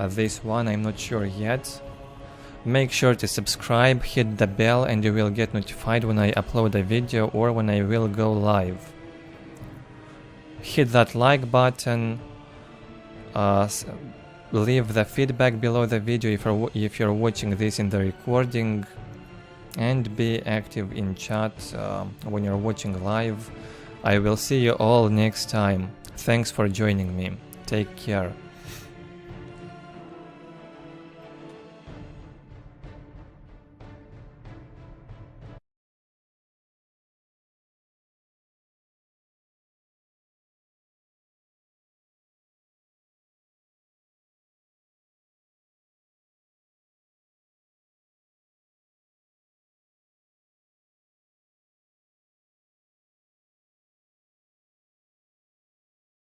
this one, I'm not sure yet. Make sure to subscribe, hit the bell, and you will get notified when I upload a video or when I will go live. Hit that like button, leave the feedback below the video if you're watching this in the recording, and be active in chat when you're watching live. I will see you all next time. Thanks for joining me. Take care.